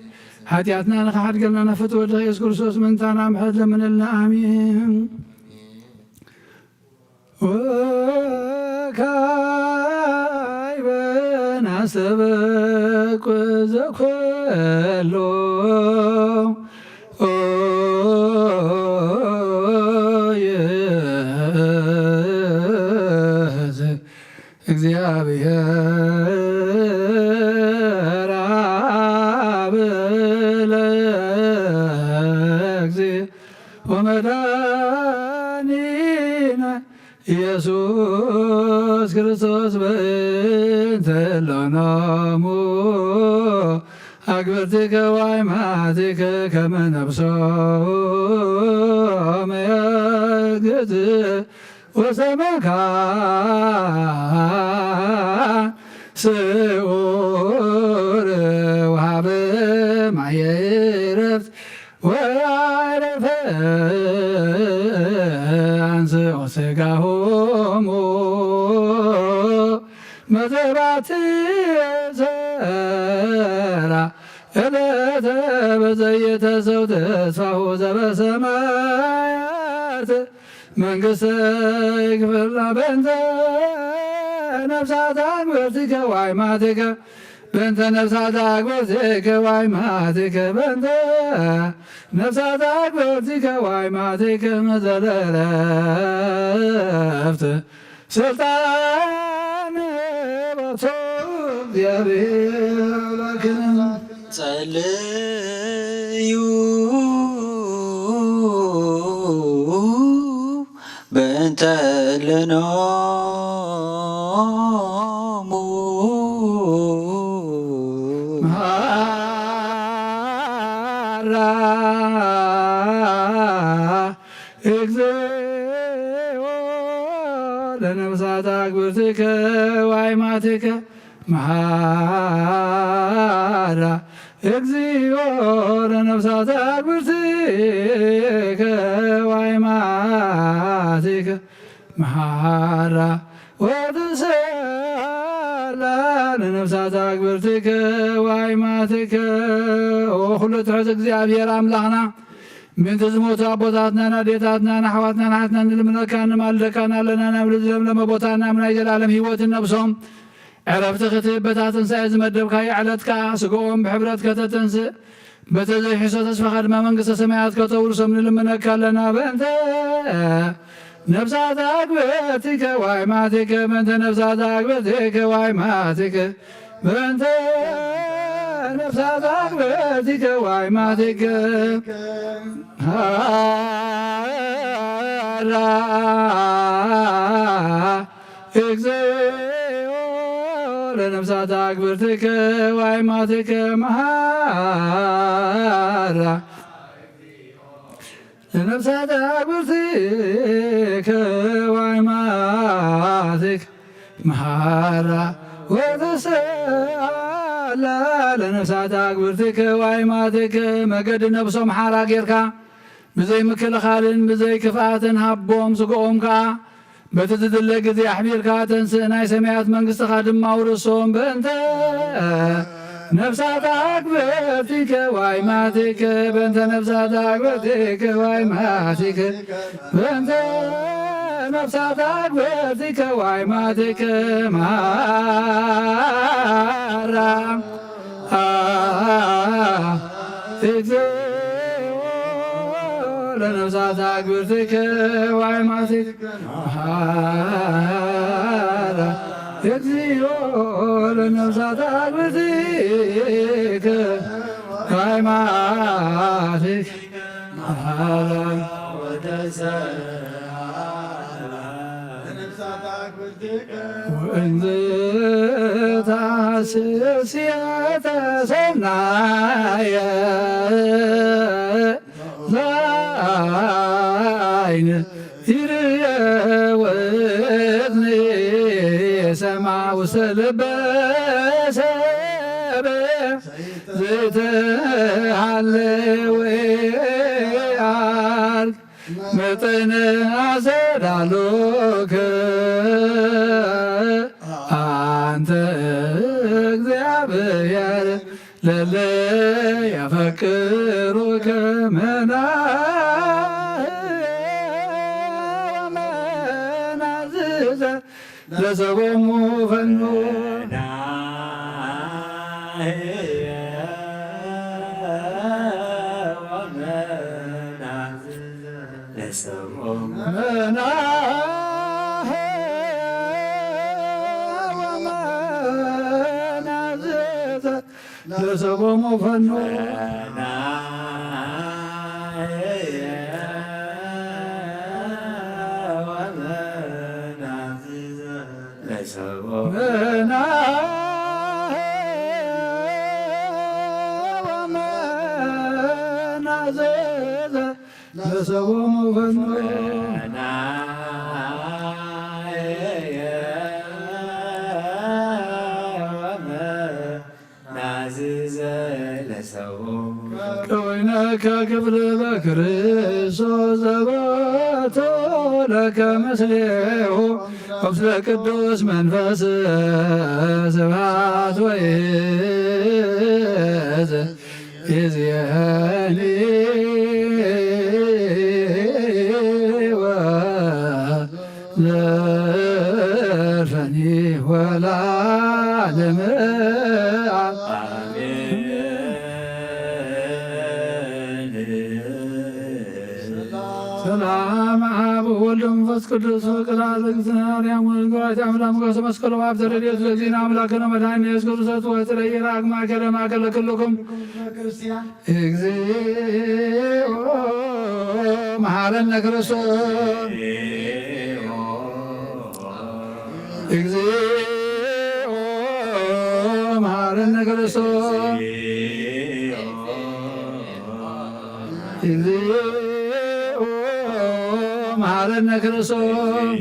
ኃጢአትና ንኸሓድገልና ነፍት ወልድኻ ኢየሱስ ክርስቶስ ምንታና ምሕረት ለምንልና አሜን ወካዕበ ናስተበቁ ዘኮሎ እግዚአብሔር አብ ለእግዚእ ወመድኃኒነ ኢየሱስ ክርስቶስ በእንተ እሎናሙ አግብርቲከ ወአዕማዲከ ከመ ነፍሶሙ የግእዝ ወሰመካ ስዑር ወሀበ ማየ ዕረፍት ወአዕረፈ አንሥኦ ሥጋሆሙ መዘባት ዘራ ዕለተ በዘየተ ሰው ተስፋሁ ዘበሰማያት መንግሥተ ይክፍልና በእንተ ነፍሳት አግብርቲከ ወአዕማዲከ በእንተ ነፍሳት አግብርቲከ ወአዕማዲከ በእንተ ነፍሳት አግብርቲከ ወአዕማዲከ መዘለረፍት ስልጣን ቦቶ እግዚአብሔር አምላክነ ጸልዩ በእንተ እልኖሙ መሐራ እግዚኦ ለነፍሳት አግብርቲከ ወአዕማዲከ መሐራ እግዚኦ ለነፍሳት አግብርቲከ ወአዕማዲከ መሐራ ወትሰላ ለነፍሳት አግብርቲከ ወአዕማዲከ ወኩሉ ትሑት እግዚአብሔር አምላኽና ምንት ዝሞቱ አቦታትና ናዴታትና ናሕዋትና ናሓትና ንልምነካ ንማልደካ ናለና ናብ ዝለምለመ ቦታና ምናይ ዘላለም ህይወትን ነብሶም ዕረፍቲ ክትበታ ትንሣኤ ዝመደብካዮ ዕለትካ ስግኦም ብሕብረት ከተተንስእ በተዘይሕሶ ተስፋኻ ድማ መንግስተ ሰማያት ከተውርሶም ንልምነካ ኣለና በእንተ ነፍሳት አግብርቲከ ዋይማቲከ በእንተ ነፍሳት አግብርቲከ ዋይማቲከ በእንተ ነፍሳት አግብርቲከ ዋይማቲከ ሃራ እግዚኦ ለነፍሳት አግብርቲከ ዋይማቲከ መሃራ ለነፍሳት አግብርቲከ ዋይማቲከ መሃራ ወተሰአላ ለነፍሳት አግብርቲከ ዋይማቲከ መገድ ነብሶም ሓራ ጌርካ ብዘይ ምክልኻልን ብዘይ ክፍኣትን ሃቦም ስግኦም ከዓ በቲ ዝድለ ጊዜ ኣሕቢርካ ተንስእ ናይ ሰማያት መንግስትኻ ድማ ውርሶም በእንተ ነፍሳት አግብርቲከ ዋይማቲከ በእንተ ነፍሳት አግብርቲከ ዋይማቲከ በእንተ ነፍሳት አግብርቲከ ዋይማቲከ መሃራ እግዚኦ ለነፍሳት አግብርቲከ ዋይማቲከ መሃራ እግዚኦ ለነፍሳት አግብርቲከ ዋይማቲከ መሃራ ወእንዘ ታስብ ሲያተ ሰናየ ላይን ይርየ ወእዝኒ የሰማ ውስተ ልበ ሰብእ ዘይተሃለወ አርግ መጠነ አሰዳሎከ አንተ እግዚአብሔር ለለ ያፈቅሩከ ወመናዝዘ ለሰቦሙ ፈኑ ለሰቦሙ ፈኑ ለሰቦሙ ፈኑ ከወይነከ ክፍል በክርስቶስ ዘበቶ ለከ ምስሌሁ ወምስለ ቅዱስ መንፈስ ስብሐት ወይእዜኒ ወዘልፈኒ ወለዓለመ ሰላም አብ ወወልድ ወመንፈስ ቅዱስ ፍቅር አዘግዝና ማርያም ወልድ አምላክ ሞገሰ መስቀሉ አብ ዘረዴት ለዚህና አምላክነ መድኃኒነ ኢየሱስ ክርስቶስ ወተለየ ራግማ ከለማ ከለክልኩም እግዚኦ መሐረነ ክርስቶስ እግዚኦ መሐረነ ክርስቶስ እግዚኦ መሐረነ ክርስቶስ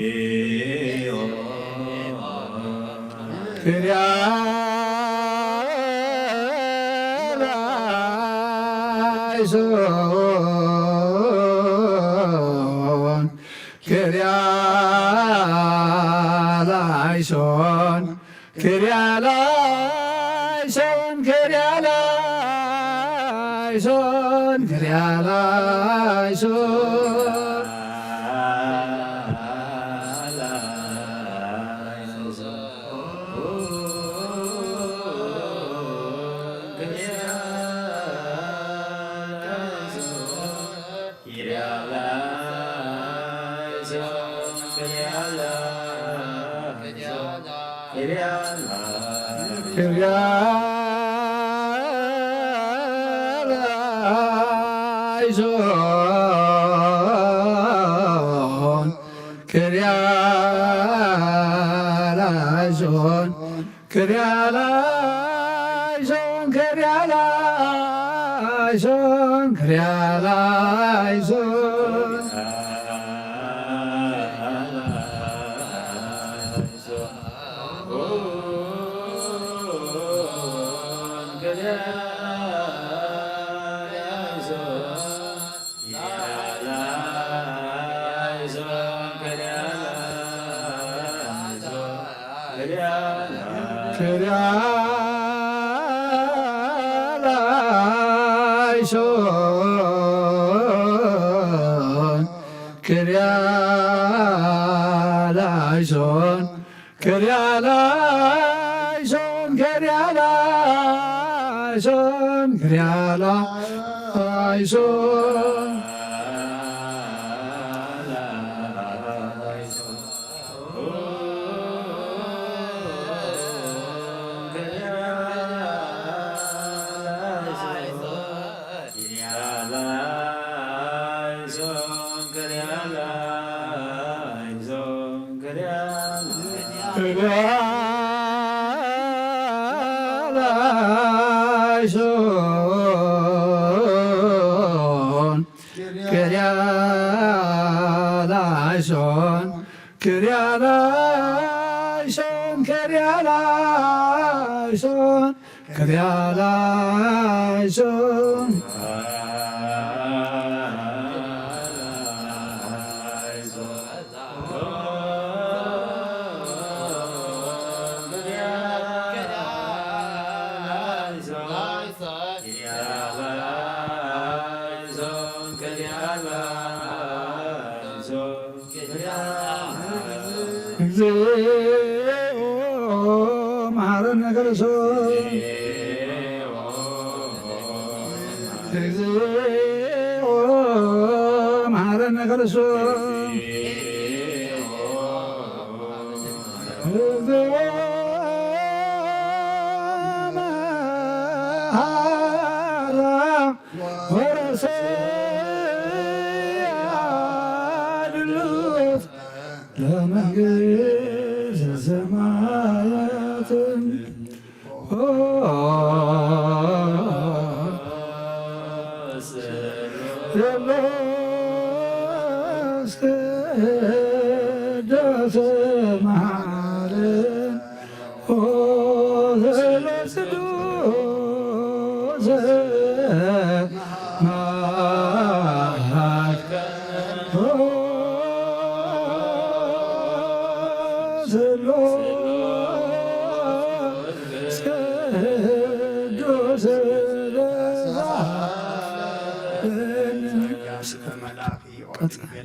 ክርያላይሶን ክርያላይሶን ክርያላይሶን ክርያላይሶን ላይሶን ክሪያ ላይሶን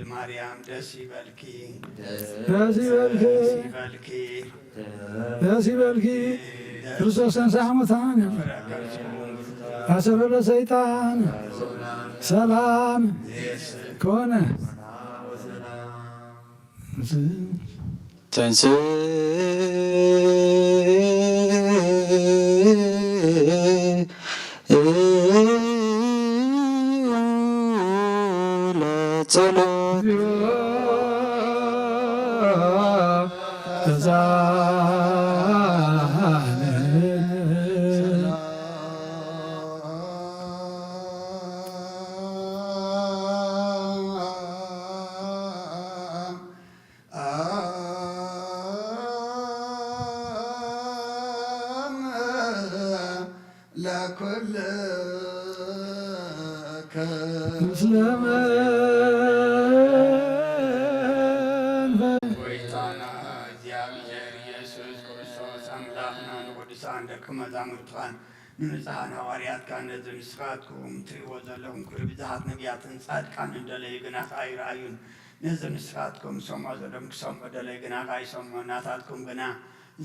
ማርያም ደስ ይበልኪ ደስ ይበልኪ ክርስቶስ ተንሥአ እሙታን አሰሮ ለሰይጣን ሰላም ከሆነ ንንጹሐን ሐዋርያት ካነ ዘንስኻትኩም ትሪእዎ ዘለኹም ኩሉ ብዙሓት ነቢያትን ጻድቃን እንደለዩ ግና ኣይረኣዩን ነዚ ንስኻትኩም ሰምዖ ዘለኹም ክሰምዑ ደለዩ ግና ኣይሰምዑ ናታትኩም ግና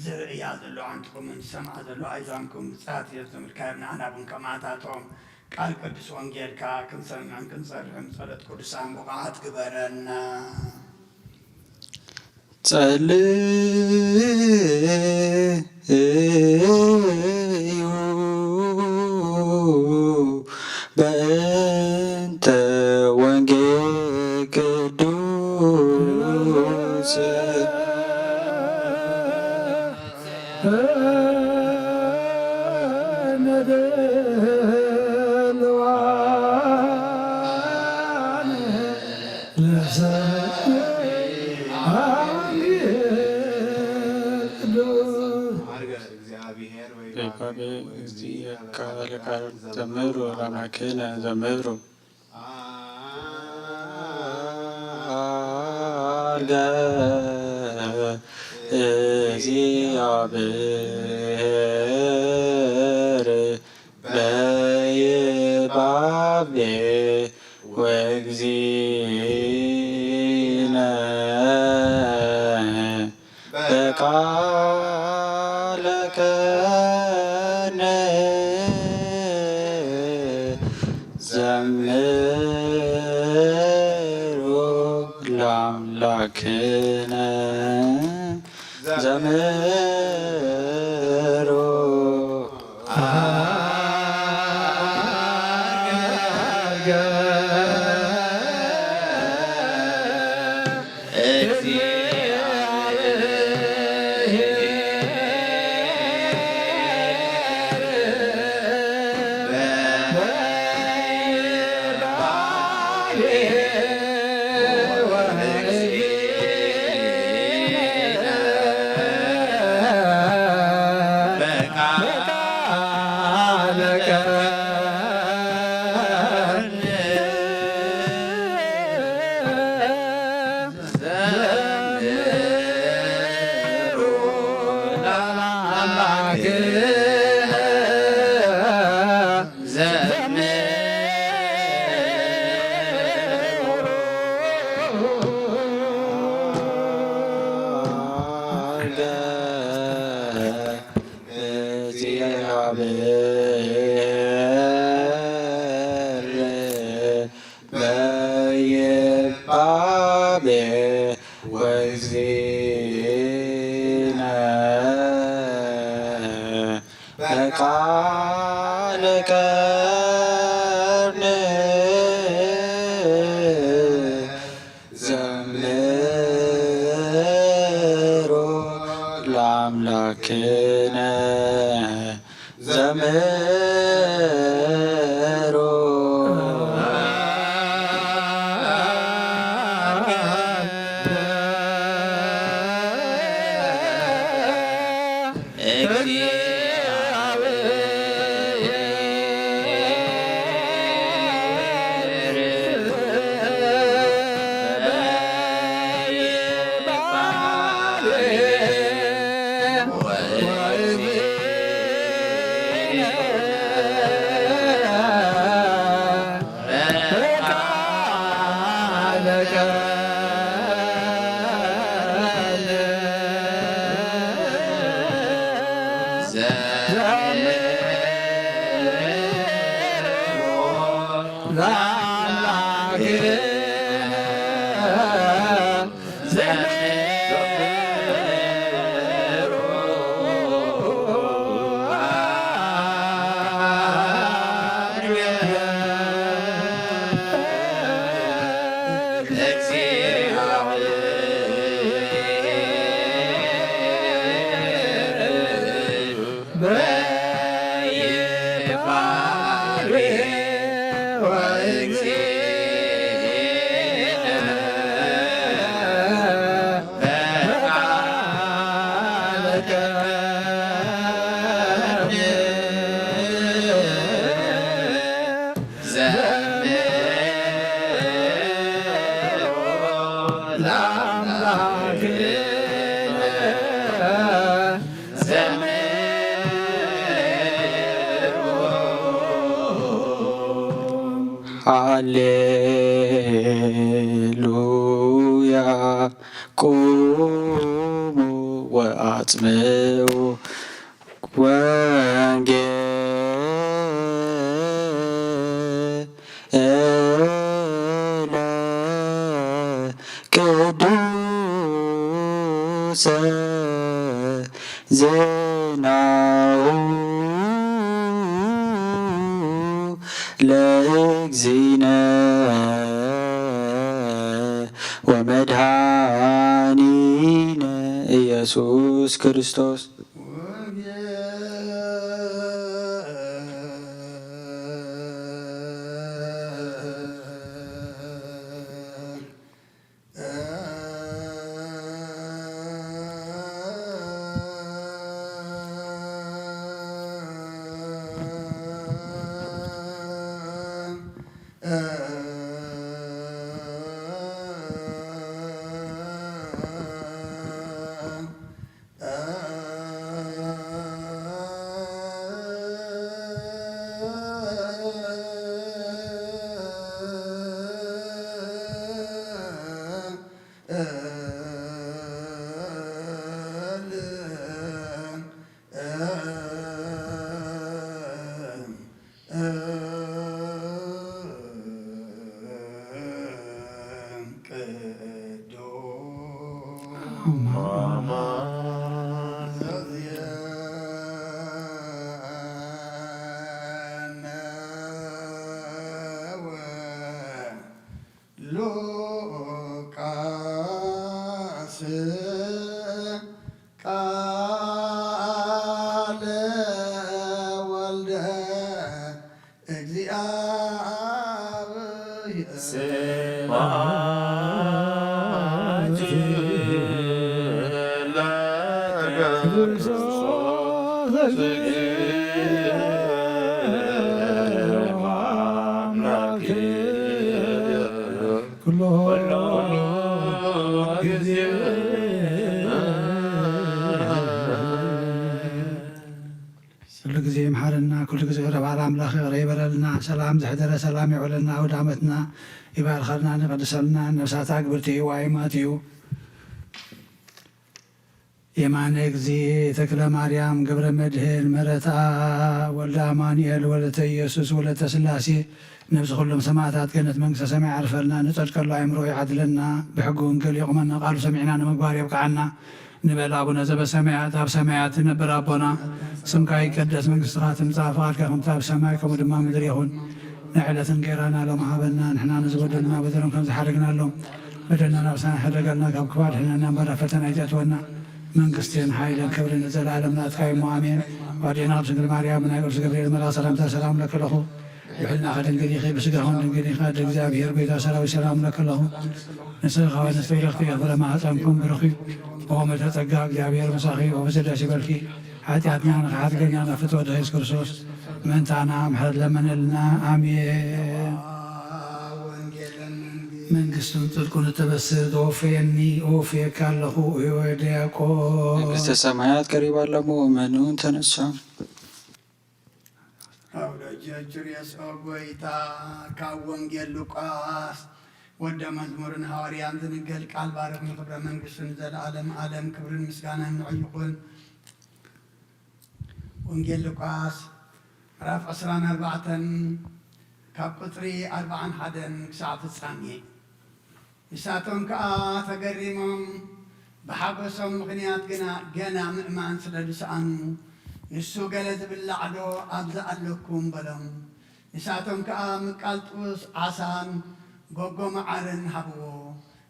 ዝርእያ ዘሎ ዓንትኩምን ዝሰምዓ ዘሎ ኣይዛንኩም ብፅሓት እዮም ዝምልካዮም ንዓና እውን ከማታቶም ቃል ቅዱስ ወንጌልካ ክንሰምዕን ክንሰርሕን ጸሎት ቅዱሳን ብቕዓት ግበረና ጸልዩ በእንተ ወንጌል ቅዱስ ዘምሩ ለአምላክነ ዘምሩ አርገ እግዚአብሔር በይባቤ ወእግዚእነ በቃለ ከነ ዘምሩ ለአምላክነ ዘምሩ በቃለ ከርነ ዘምሩ ለአምላክነ ዘምሩ ዘምሩ ሃሌሉያ ቁሙ ወአጽምዑ ወንጌለ ቅዱሰ ዜናሁ ለእግዚእነ ወመድኃኒነ ኢየሱስ ክርስቶስ ኩሉ ግዜ ይምሓረና ኩሉ ግዜ ረባር ኣምላኽ ይቕረ ይበለልና ሰላም ዝሕደረ ሰላም ይውዕለና ኣውደ ዓመትና ይባርኸልና ንቐድሰልና ነብሳት ኣግብርቲ ዋይማት እዩ የማነ እግዚ ተክለ ማርያም ገብረ መድህን መረታ ወልደ አማኑኤል ወለተ ኢየሱስ ወለተ ስላሴ ነብዚ ኩሎም ሰማዕታት ገነት መንግስተ ሰማይ ዓርፈልና ንፀድቀሉ ኣእምሮ ይዓድለና ብሕጊ ወንጌል ይቁመና ቃሉ ሰሚዕና ንምግባር የብቅዓና ንበል ኣቡነ ዘበሰማያት ኣብ ሰማያት ትነብር ኣቦና ስምካ ይቀደስ መንግስትኻ ትምጻእ ፈቃድካ ከምቲ ኣብ ሰማይ ከምኡ ድማ ምድሪ ይኹን ንዕለትን ጌራና ሎም ሃበና ንሕና ንዝበደልና በደሎም ከም ዝሓደግናሎም በደልና ናብሳና ሕደገልና ካብ ክባድ ሕነና እምበራ ፈተና ይጠትወና መንግስትን ሓይልን ክብርን ንዘለዓለም ናትካ እሞ ኣሜን ዋዴና ቅድስት ድንግል ማርያም ናይ ቅዱስ ገብርኤል መልኣክ ሰላምታ ሰላም ለከ ለኹ ብሕልናኸ ድንግል ኢኺ ብስጋኹን ድንግል ኢኻ እግዚአብሔር ቤታ ሰራዊት ሰላም ለከ ለኹ ንስኻ ወነስተይረኽቲ የኽብረ ማህፀንኩም ብርኺ ወመልተ ጸጋ እግዚአብሔር መሳኺ ወበሰዳሲ በልኪ ኃጢአትና ንኽሓትገኛ ነፍት ወደ ኢየሱስ ክርስቶስ መንታና ምሕረት ለመነልና አሜን መንግስቱን ጽድቁን ተበስር ተወፈየኒ ወፈየካ ኣለኹ ዲያቆን መንግስተ ሰማያት ቀሪባ ለምእመኑን ተነሳ አውዳጃችን የሰው ጎይታ ካብ ወንጌል ሉቃስ ወደ መዝሙርን ሐዋርያን ዝንገል ቃል ባረክ ንክብረ መንግስትን ዘለዓለም ዓለም ክብርን ምስጋና ይኹን። ወንጌል ሉቃስ ምዕራፍ 14 ካብ ቁጥሪ 41 ክሳብ ፍጻሜ ንሳቶም ከዓ ተገሪሞም ብሓጎሶም ምክንያት ገና ምእማን ስለ ዝሰኣኑ ንሱ ገለ ዝብላዕ ዶ ኣብዚ ኣለኩም በሎም። ንሳቶም ከዓ ምቃልጡስ ዓሳን ጎጎ መዓርን ሃብዎ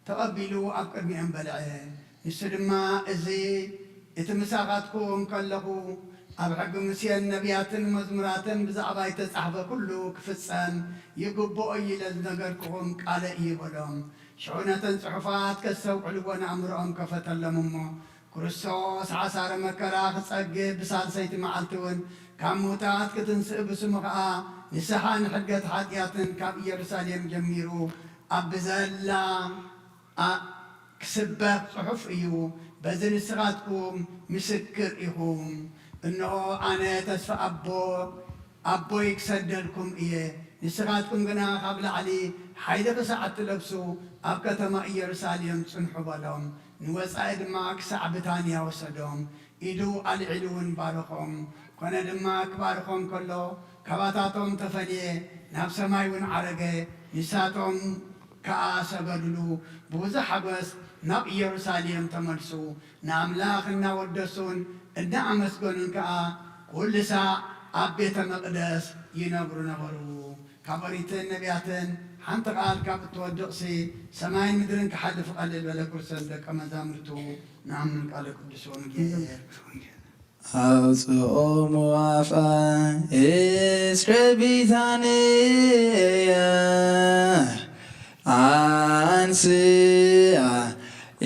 ተቐቢሉ ኣብ ቅድሚኦም በልዐ። ንሱ ድማ እዚ እቲ ምሳኻትኩም ከለኹ ኣብ ሕጊ ሙሴን ነቢያትን መዝሙራትን ብዛዕባ ዝተጻሕፈ ኩሉ ክፍጸም ይግብኦ ኢለ ዝነገርክኹም ቃለ እዩ በሎም። ሽዑ ነተን ጽሑፋት ከስተውዕልዎን ኣእምሮኦም ከፈተሎም እሞ ክርስቶስ ሓሳረ መከራ ክጸግብ ብሳልሰይቲ መዓልቲ እውን ካብ ሙታት ክትንስእ ብስሙ ከዓ ንስሓን ሕድገት ሓጢአትን ካብ ኢየሩሳሌም ጀሚሩ ኣብ ብዘላ ክስበኽ ጽሑፍ እዩ። በዚ ንስኻትኩም ምስክር ኢኹም። እነሆ ኣነ ተስፋ ኣቦይ ክሰደልኩም እየ። ንስኻትኩም ግና ካብ ላዕሊ ሓይሊ ክሳዓት ትለብሱ ኣብ ከተማ ኢየሩሳሌም ጽንሑ በሎም። ንወፃኢ ድማ ክሳዕ ብታንያ ወሰዶም። ኢዱ ኣልዒሉ እውን ባረኾም። ኮነ ድማ ክባርኾም ከሎ ካባታቶም ተፈልየ ናብ ሰማይ እውን ዓረገ። ንሳቶም ከዓ ሰገድሉ። ብብዙሕ ሓጎስ ናብ ኢየሩሳሌም ተመልሱ። ንኣምላኽ እናወደሱን እናኣመስገኑን ከዓ ኩሉ ሳዕ ኣብ ቤተ መቕደስ ይነብሩ ነበሩ። ካብ ኦሪትን ነቢያትን ሓንቲ ቃል ካብ እትወድቕሲ ሰማይን ምድርን ክሓልፍ ቀልል በለ ክርስቶስ ደቀ መዛሙርቱ ንኣምን ቃለ ቅዱስ ወንጌል አውፅኦሙ አፋ እስረ ቢታንያ አንስአ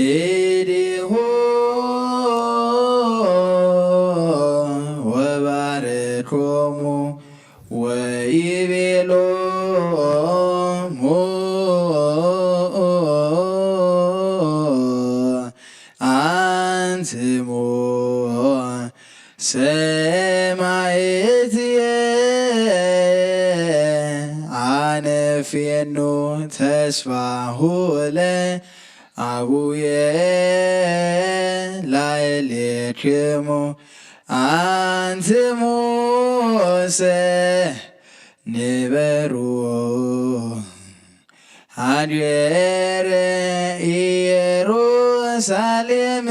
እዴሆ ወባረኮሙ ወይቤሎሙ አንትሙ ሰማዕትየ አነፍየኑ ተስፋሁ ለአቡየ ላዕሌክሙ አንትሙሰ ንበሩ ሀገረ ኢየሩሳሌም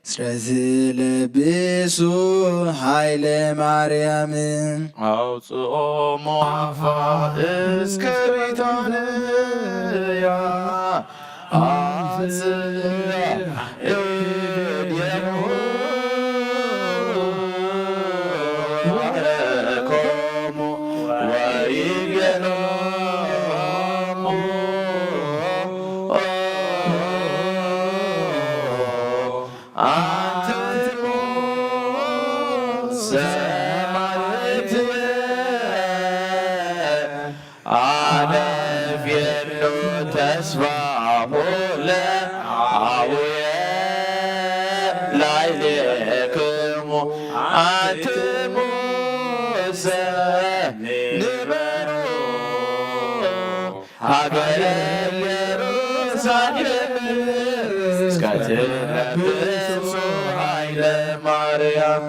ስለዝለብሱ ኃይለ ማርያም አውፅኦሙ አፋ እስከ ቢታንያ አንስአ እዴሆ ወባረኮሙ ወይቤሎሙ አንትሙ ሰማዕትየ አነፍየኑ ተስፋሁ ለአቡየ ላዕሌክሙ አንትሙሰ ንበሩ ሀገረ ኢየሩሳሌም እስከትለብሱ ኃይለ ማርያም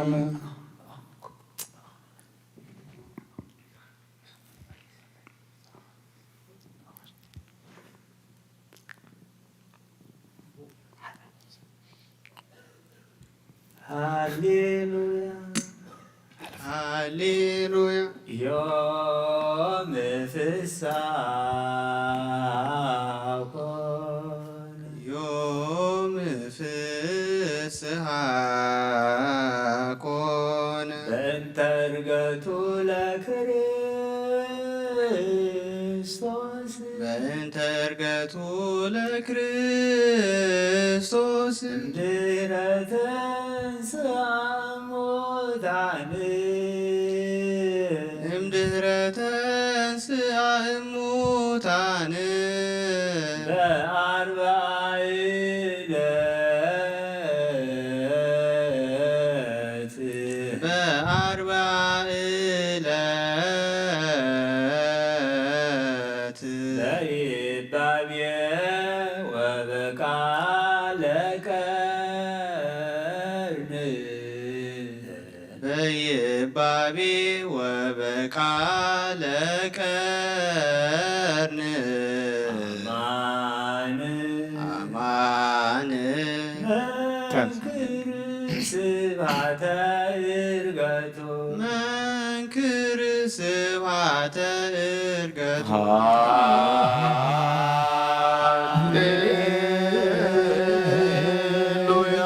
ሃሌሉያ ሃሌሉያ ዮም ፍስሐ ኮነ ዮም ፍስሐ ኮነ በእንተ ዕርገቱ ለክርስቶስ በእንተ ዕርገቱ ለክርስቶስ እምድኅረ ተንሥአ እሙታን እምድኅረ ተንሥአ እሙታን በአርብዓ ዕለት በአርብዓ ዕለት በይባቤ ወበቃለ ቀርን በይባቤ ወበቃለ ቀርን አማን አማን መንክር ስብሐተ ዕርገቱ መንክር ስብሐተ ዕርገቱ ሃሌሉያ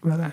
በላይ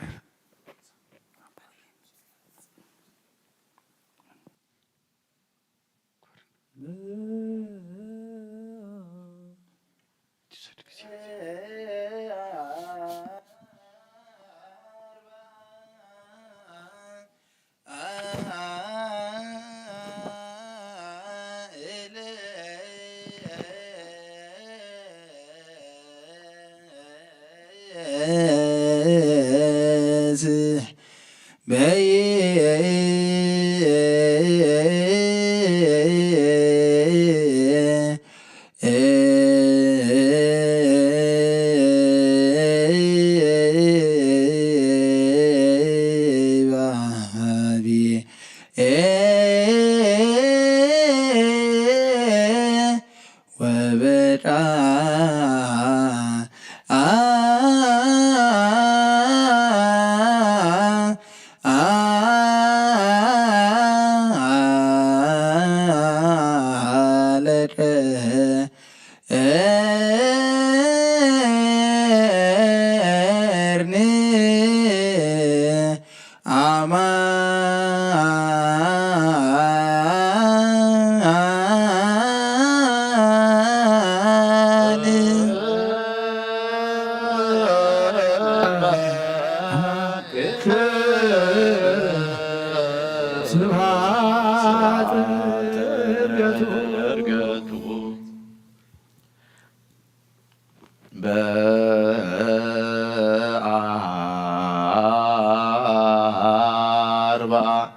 ዕርገቱ በአርብዓ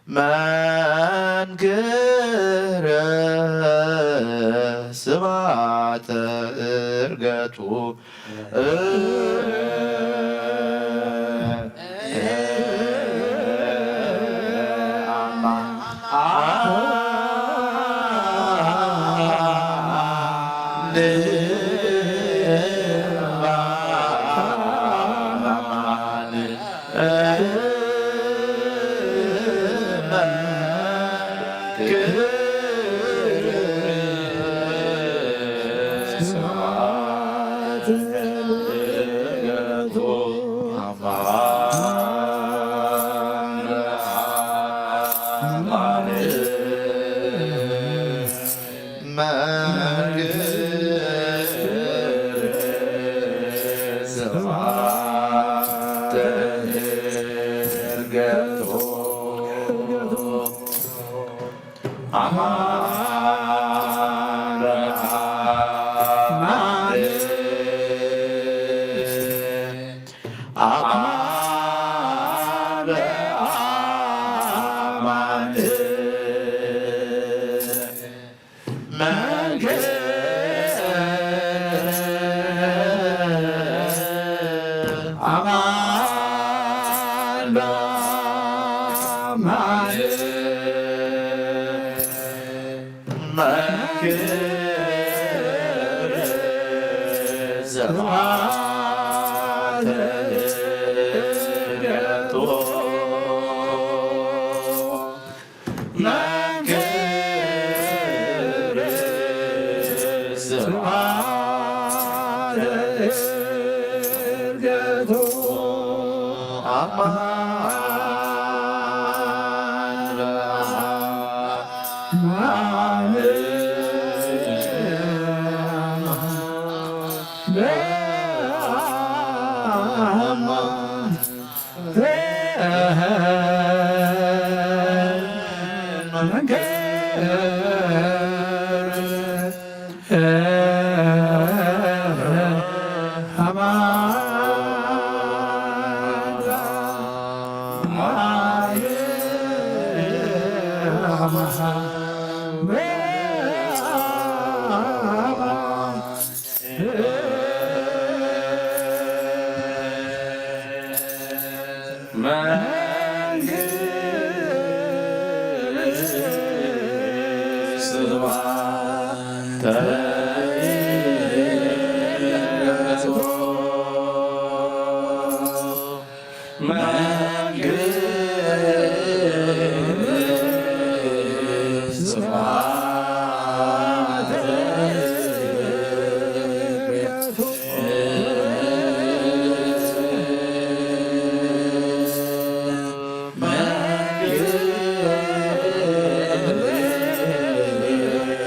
መንክረ ስብሐተ ዕርገቱ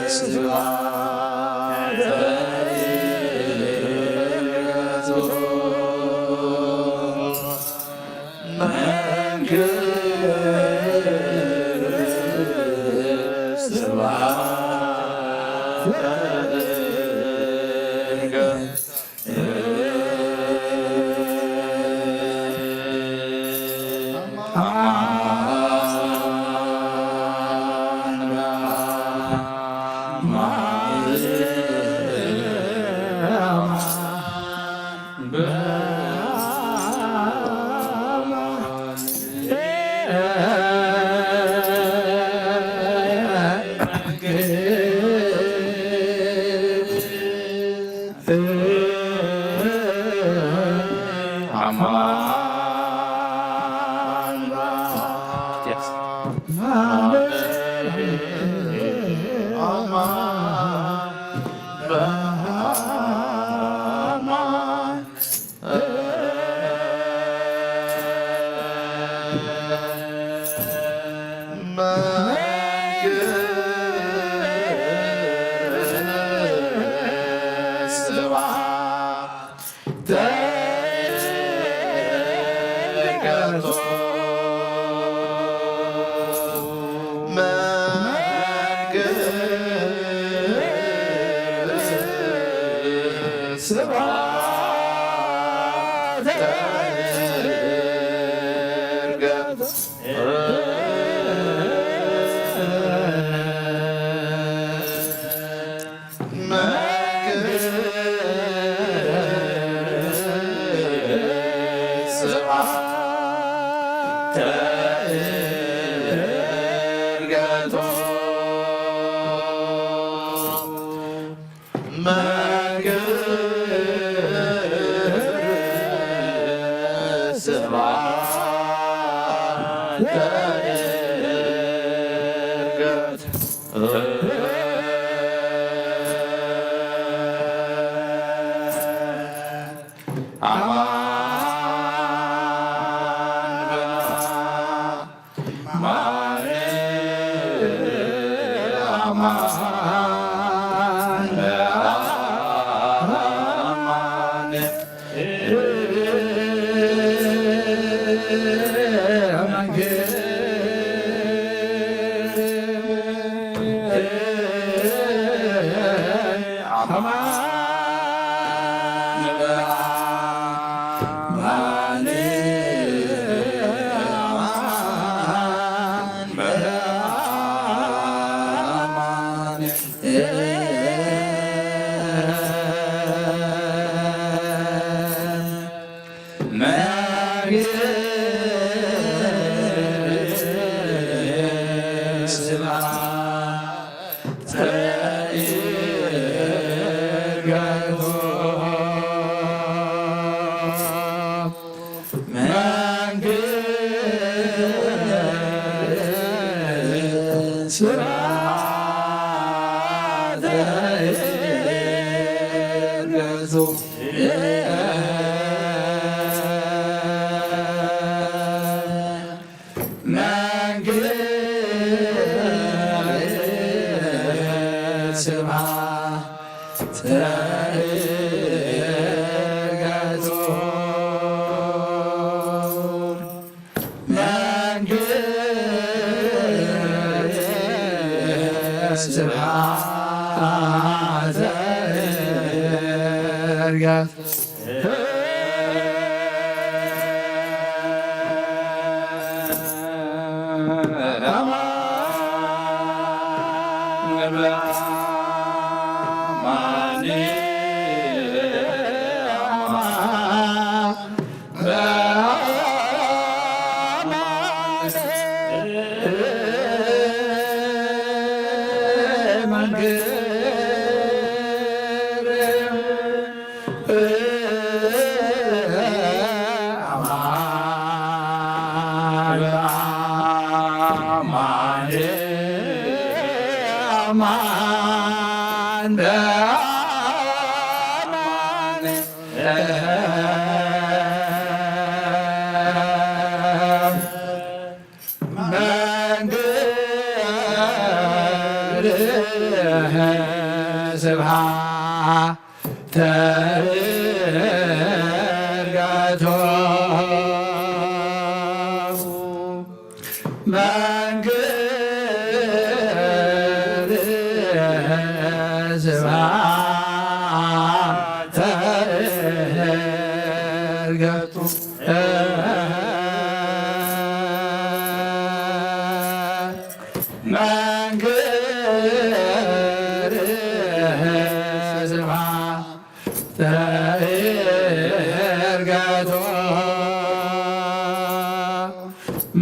Shiva ስብሐት መንግር ስብሐተ ዕርገቱ መንግር ስብሐተ ዕርገቱ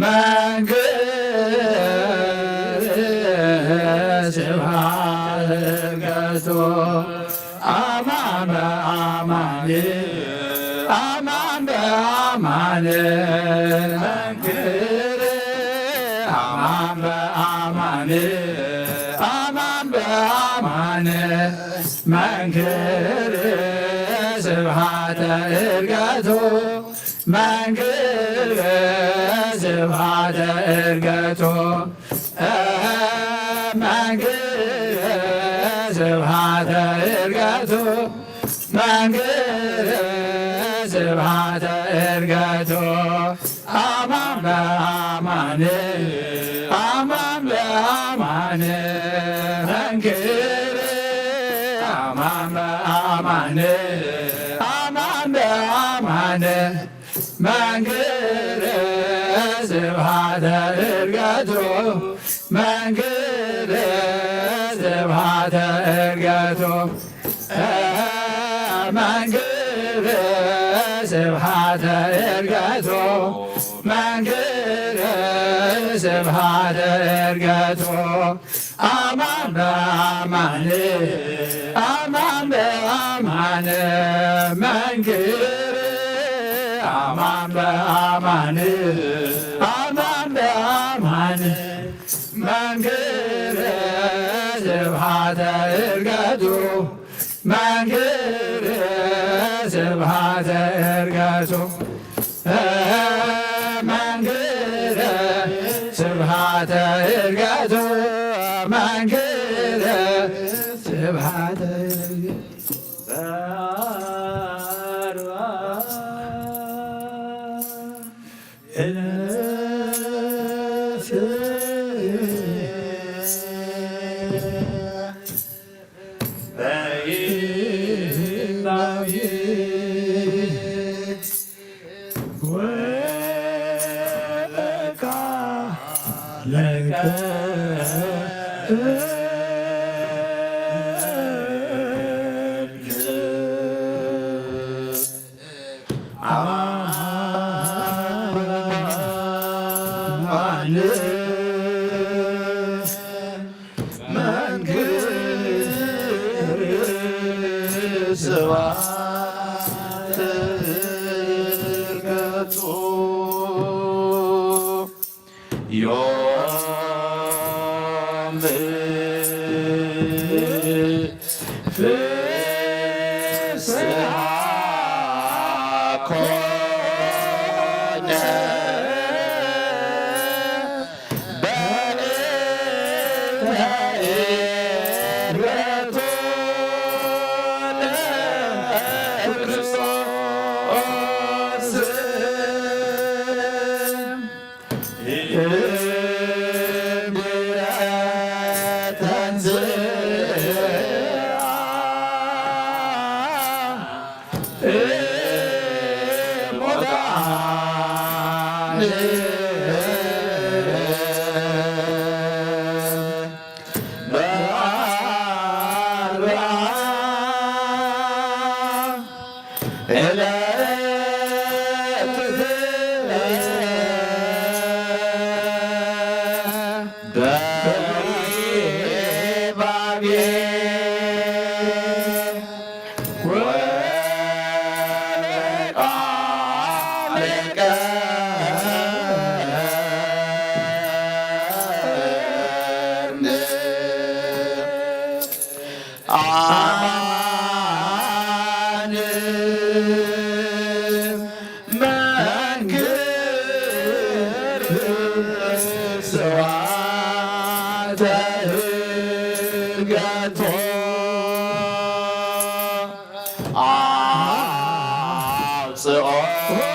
መንግር ስብሐተ ዕርገቱ አማን በአማን አማን በአማን መንክር አማን በአማን አማን በአማን መንክር ስብሐተ ዕርገቱ መንክር ስብሐተ ዕርገቱ መንክር ስብሐተ ዕርገቱ መንክር ስብሐተ ዕርገቱ አማን በአማን አማን በአማን መንክር አማን በአማን አማን በአማን መንክር ስብሐተ ዕርገቱ መንክር ስብሐተ ዕርገቱ መንክር ስብሐተ ዕርገቱ መንክር ስብሐተ ዕርገቱ አማን በአማን አማን በአማን መንክር አማን በአማን አማን በአማን መንክር ስብሐተ ዕርገቱ መንክር ስብሐተ ዕርገቱ መንክር ስብሐተ ዕርገቱ መንክር ስብሐተ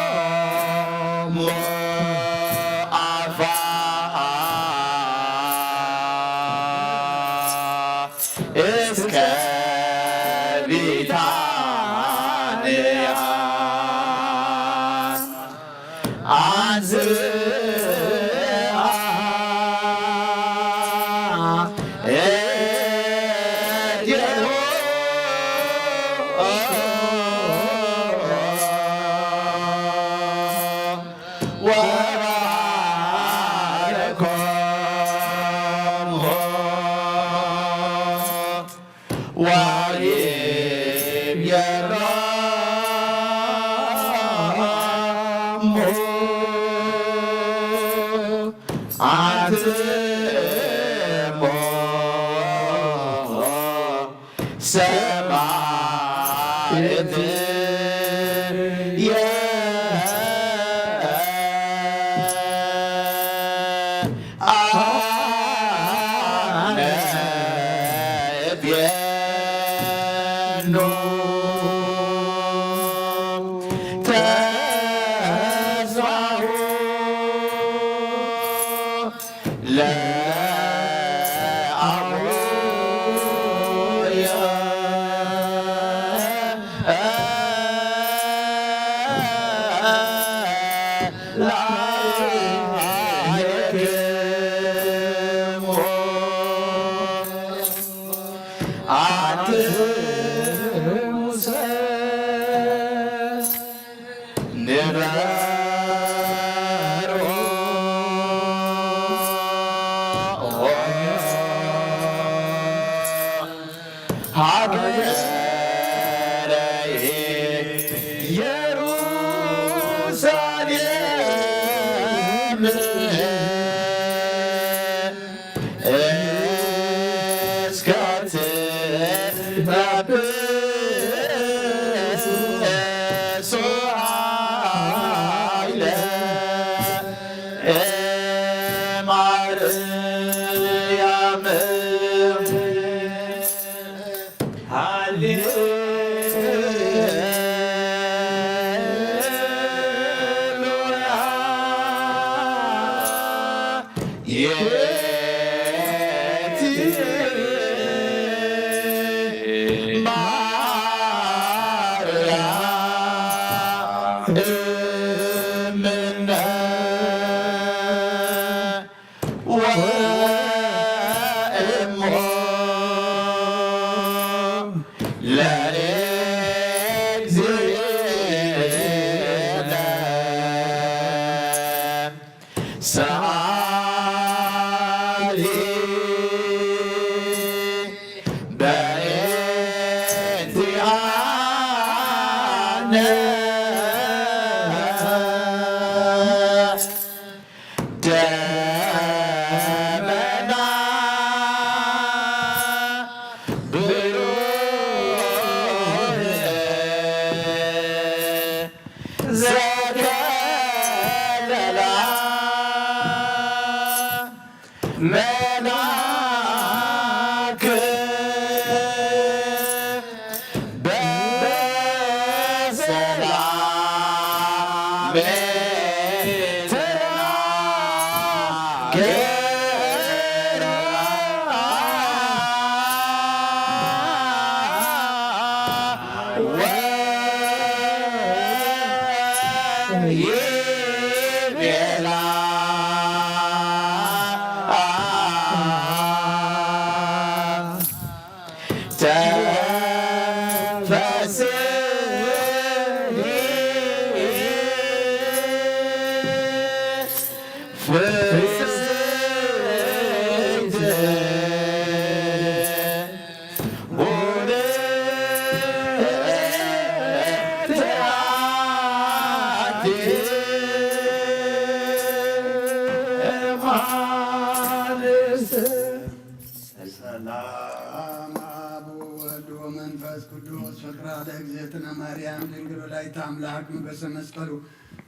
አጽኦሙ አፋ ሰላም አብ ወወልድ ወመንፈስ ቅዱስ ፍቅረ ለእግዝእትነ ማርያም ድንግል ወላዲተ አምላክ ሞገሰ መስቀሉ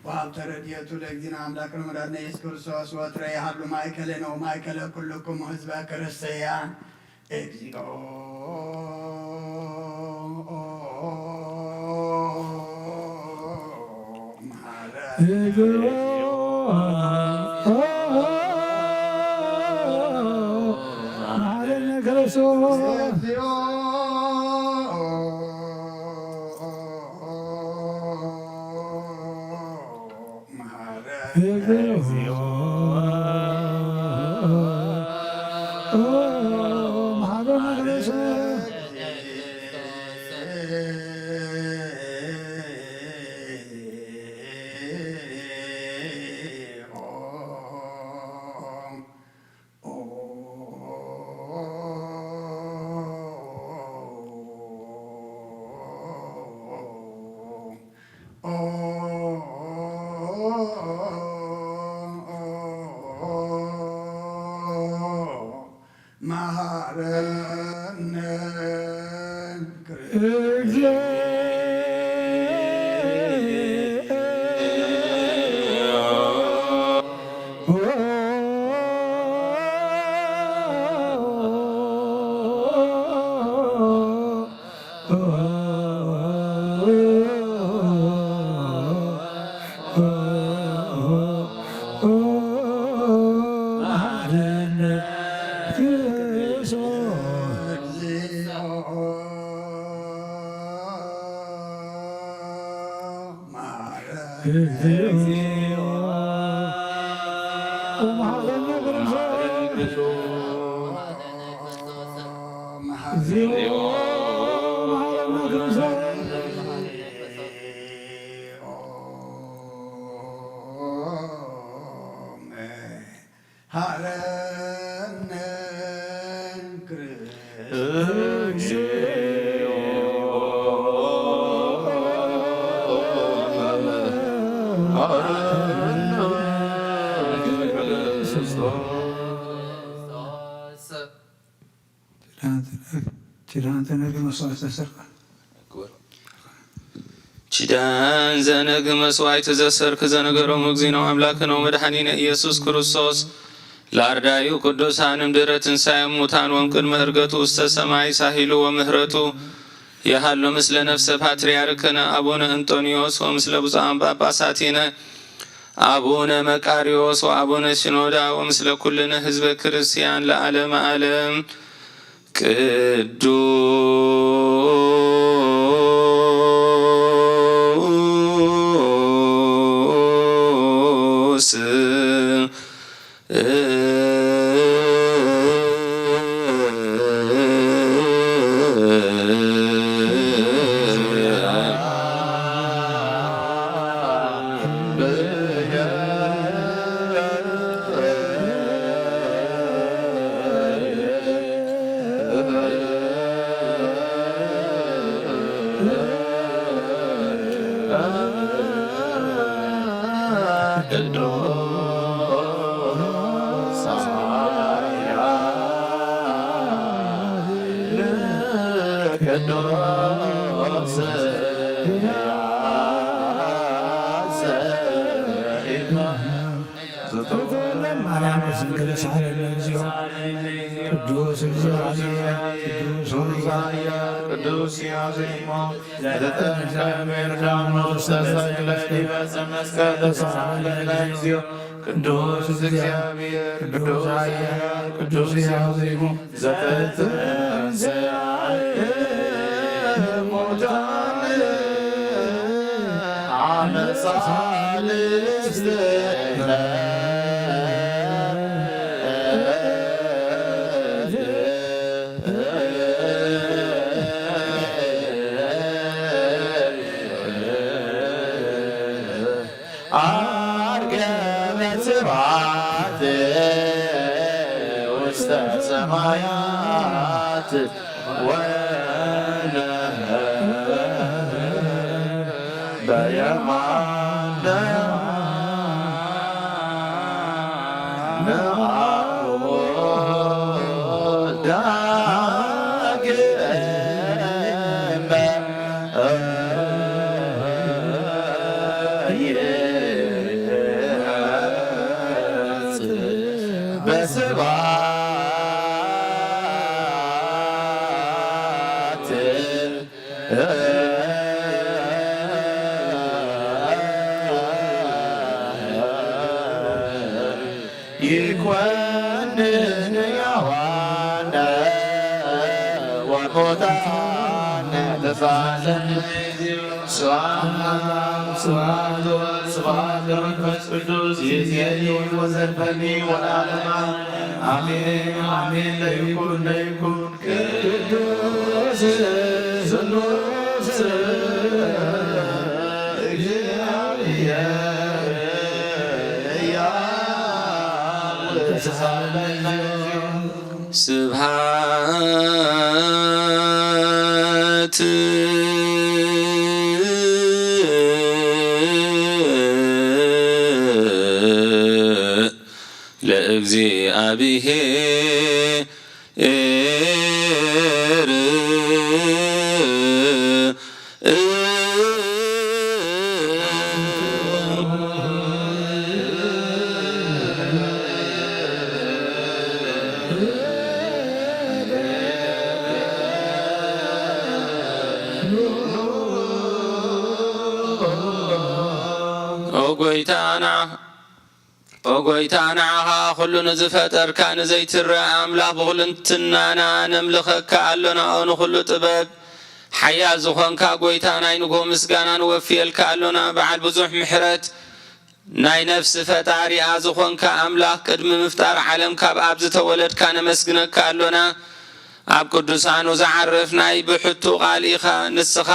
ወሀብተ ረድኤቱ ለእግዚእነ አምላክነ ወመድኃኒነ ኢየሱስ ክርስቶስ ወትረ ያህሉ ማእከለ ነው ማእከለ ኩልክሙ ህዝበ ክርስቲያን እግዚኦ እግዚኦ ኪዳን ዘነግ መስዋዕት ዘሰርክ ዘነገሮም እግዚእነ አምላክነ ወመድኃኒነ ኢየሱስ ክርስቶስ ለአርዳዩ ቅዱሳንም ድኅረ ትንሣኤ እሙታን ወእምቅድመ ዕርገቱ ውስተ ሰማይ ሳሂሉ ወምህረቱ የሃሎ ምስለ ነፍሰ ፓትርያርክነ አቡነ እንጦንዮስ ወምስለ ብፁዓን ጳጳሳቲነ አቡነ መቃርዮስ ወአቡነ ሲኖዳ ወምስለ ኩልነ ህዝበ ክርስቲያን ለዓለመ ዓለም ቅዱስ Swam ስብሐት ለመንፈስ ቅዱስ ይእዜኒ ወዘልፈኒ ወለዓለመ አሜን አሜን። ለይኩን ቅዱስ ስሉስ ስብሐት ለእግዚአብሔር ኦጎይታናኻ ኩሉ ንዝፈጠርካ ንዘይትረአ ኣምላኽ ብኹልንትናና ነምልኸካ ኣሎና ንኹሉ ጥበብ ሓያል ዝኾንካ ጐይታ ናይ ንጎ ምስጋና ንወፍየልካ ኣሎና። በዓል ብዙሕ ምሕረት ናይ ነፍሲ ፈጣሪኣ ዝኾንካ ኣምላኽ ቅድሚ ምፍጣር ዓለም ካብ ኣብ ዝተወለድካ ነመስግነካ ኣሎና። ኣብ ቅዱሳኑ ዝዓርፍ ናይ ብሕቱ ቓል ኢኻ ንስኻ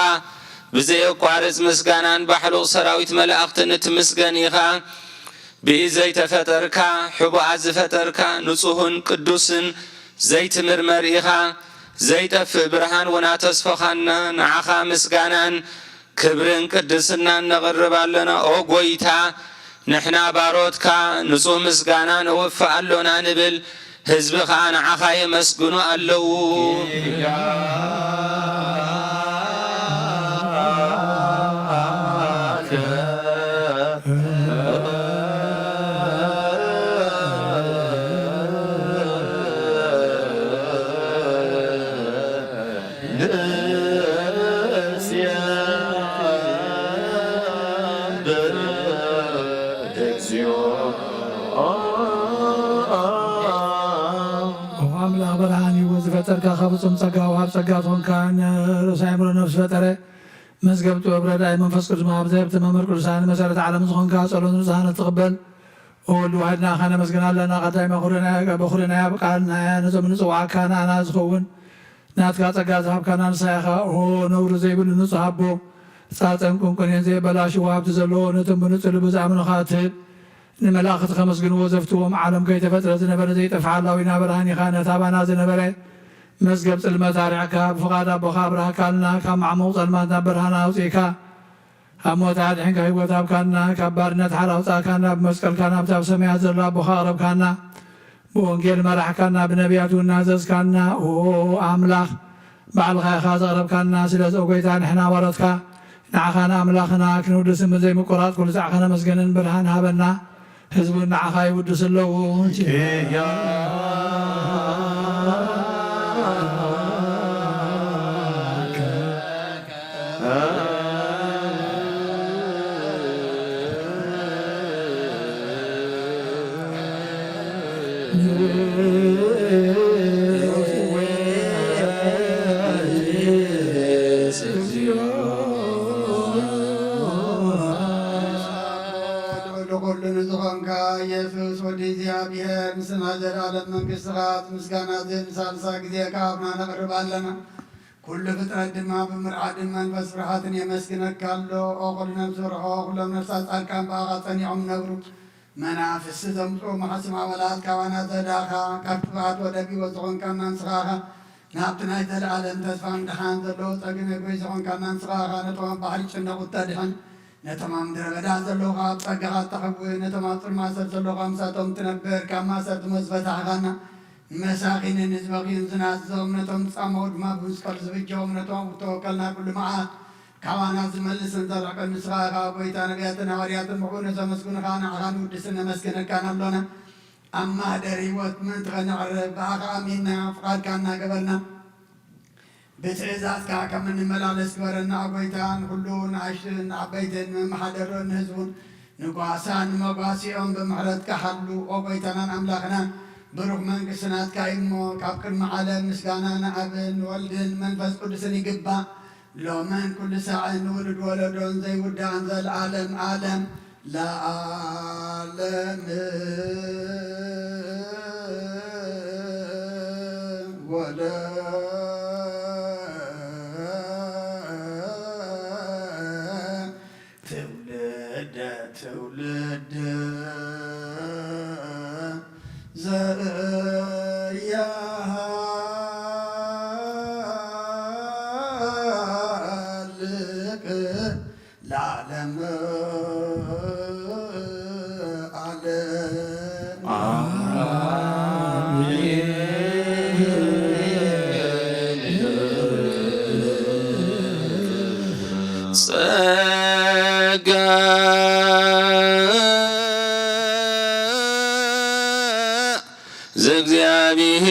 ብዘየቋርጽ ምስጋናን ባሕሉቕ ሰራዊት መላእኽትን እትምስገን ኢኻ። ብኢድ ዘይተፈጠርካ ሕቡኣት ዝፈጠርካ ንጹህን ቅዱስን ዘይትምርመር ኢኻ። ዘይጠፍእ ብርሃን ወና ተስፈኻና ንዓኻ ምስጋናን ክብርን ቅድስናን ነቕርብ ኣለና። ኦ ጐይታ ንሕና ባሮትካ ንጹህ ምስጋና ነወፍእ ኣሎና ንብል ህዝቢ ኸዓ ንዓኻ የመስግኑ ኣለዉ። አምላክ ብርሃን ይወ ዝፈጠርካ ከብፁም ጸጋ ውሃብ ጸጋ ትኾንካ ርእሰ አእምሮ ነፍሲ ፈጠረ መዝገብ ጥበብ ረዳኢ መንፈስ ቅዱስ መሃብ ዘህብቲ መምህር ቅዱሳን መሰረት ዓለም ዝኾንካ ጸሎት ንጹሃን ትቕበል ወልድ ዋሕድና ኸ ነመስግና ኣለና። ቀዳይ በኹርናያ ብቃልናያ ነዞም ንጽዋዓካ ንኣና ዝኸውን ናትካ ጸጋ ዝሃብካና ንሳይኻ ነውሪ ዘይብሉ ንጹህ ኣቦ ጻፀን ቁንቁንን ዘይበላሽ ዋሃብቲ ዘለዎ ነቶም ብንጹህ ልቢ ዝኣምኑኻ ትህብ ንመላእኽቲ ከመስግንዎ ዘፍትዎም ዓለም ከይተፈጥረ ዝነበረ ዘይጠፍሓላዊና ብርሃን ኢኻ። ነታ ባና ዝነበረ መዝገብ ጽልመት ኣርዕካ ብፍቓድ ኣቦኻ ብርሃካልና ካብ ማዕሙቕ ጸልማት ናብ ብርሃን ኣውፂእካ ካብ ሞት ኣድሕንካ ህይወት ሃብካና ካብ ባርነት ሓር ኣውፃእካና ብመስቀልካ ናብታ ኣብ ሰማያት ዘሎ ኣቦኻ ኣቕረብካና ብወንጌል መራሕካና ብነቢያት እውን ናዘዝካና ኣምላኽ ባዕልኻ ኢኻ ዘቕረብካና ስለዚ ጐይታ ንሕና ወረትካ ንዓኻ ንኣምላኽና ክንውድስ ዘይምቁራፅ ኩሉ ዛዕኻ ነመስገንን ብርሃን ሃበና ህዝቡ ንዓኻ ይውድስ ኣለዉ። ለኩሉ ዝኾንካ ኢየሱስ ወዲ እግዚአብሔር ምስና ዘላለም መንግሥትኻ ምስጋና ሳልሳ ጊዜ ካብና ነቕርብ ኣለና። ኩሉ ፍጥረት ድማ ብምርዓድን መንፈስ ፍርሃትን የመስግነካ ኣሎ። ኦ ኩሉ ነብሲ ርሖ ኩሎም ነፍሳት ጻድቃን በኣኻ ጸኒዖም ነብሩ መናፍስ ዘምፅኡ ማሕስም ኣበላት ካባና ዘዳኻ ካብ ጥፋት ወደጊቦ ዝኾንካና ንስኻኻ ናብቲ ናይ ዘለዓለም ተስፋ ምድሓን ዘለዎ ፀግነ ጎይ ዝኾንካና ንስኻኻ ነቶም ባህሪ ጭነቑ ተድሕን ነቶም ኣብ ምድረ በዳ ዘለውኻ ኣብ ጸጋኻ ተኸውይ ነቶም ኣብ ጽልማሰር ዘለውኻ ምሳቶም ትነብር ካብ ማሰር ትመዝፈታሕኻና መሳኺንን ህዝበኺን ዝናዝዞም ነቶም ጻመው ድማ ብመስቀል ዝብጀዎም ነቶም ተወከልና ኩሉ መዓት ካባና ዝመልስን ዘርሕቀን ንስኻኻ ጐይታ ነቢያትን ሃዋርያትን ብኩነ ዘመስግኑኻ ንዓኻ ንውድስን ነመስግነካን ኣሎና። ኣብ ማህደር ህይወት ምእንቲ ኸነቕርብ ብኣኻ ኣሚንና ፍቓድካ እናገበርና ብትእዛዝካ ከም እንመላለስ ግበረና። ጐይታ ንኩሉ ንኣሽትን ንዓበይትን መመሓደሮ ንህዝቡን ንጓሳን ንመጓሲኦም ብምሕረትካ ሓሉ ኦ ጐይታናን ኣምላኽናን ብሩኽ መንግሥትናትካ እሞ ካብ ቅድሚ ዓለም ምስጋና ንኣብን ወልድን መንፈስ ቅዱስን ይግባእ ሎመን ኩሉ ሳዕን ንውሉድ ወለዶን ዘይውዳእን ዘለዓለም ዓለም ለዓለም ወለ ትውልደ ትውልድ ዘያሃልቅ ለዓለም ጸጋ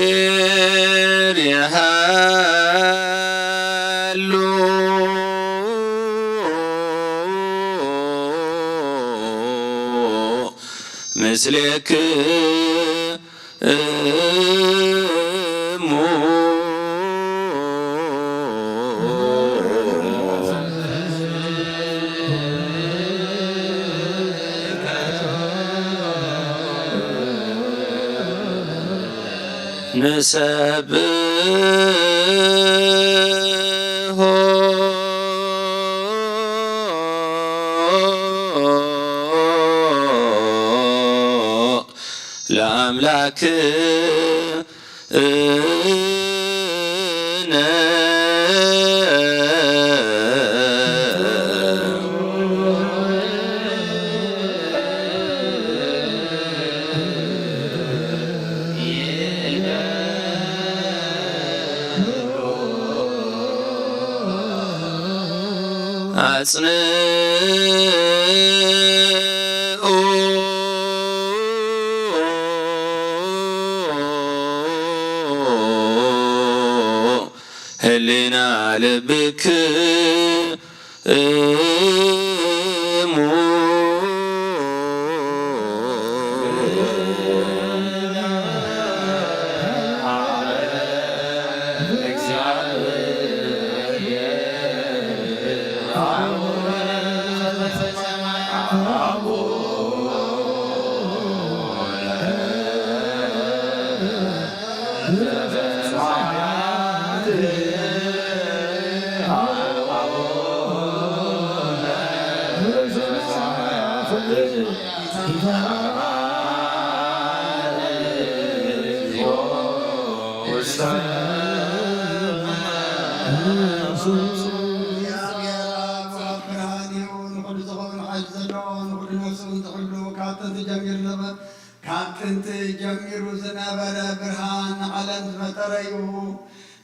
ዘእግዚአብሔር ያሃሉ ምስሌክሙ ንሰብሖ ለአምላክነ አጽንዑ ህሊና ልብክሙ ካብጥንቲ ጀሚሩ ዝነበረ ብርሃን ዓለም ዝፈጠረዩ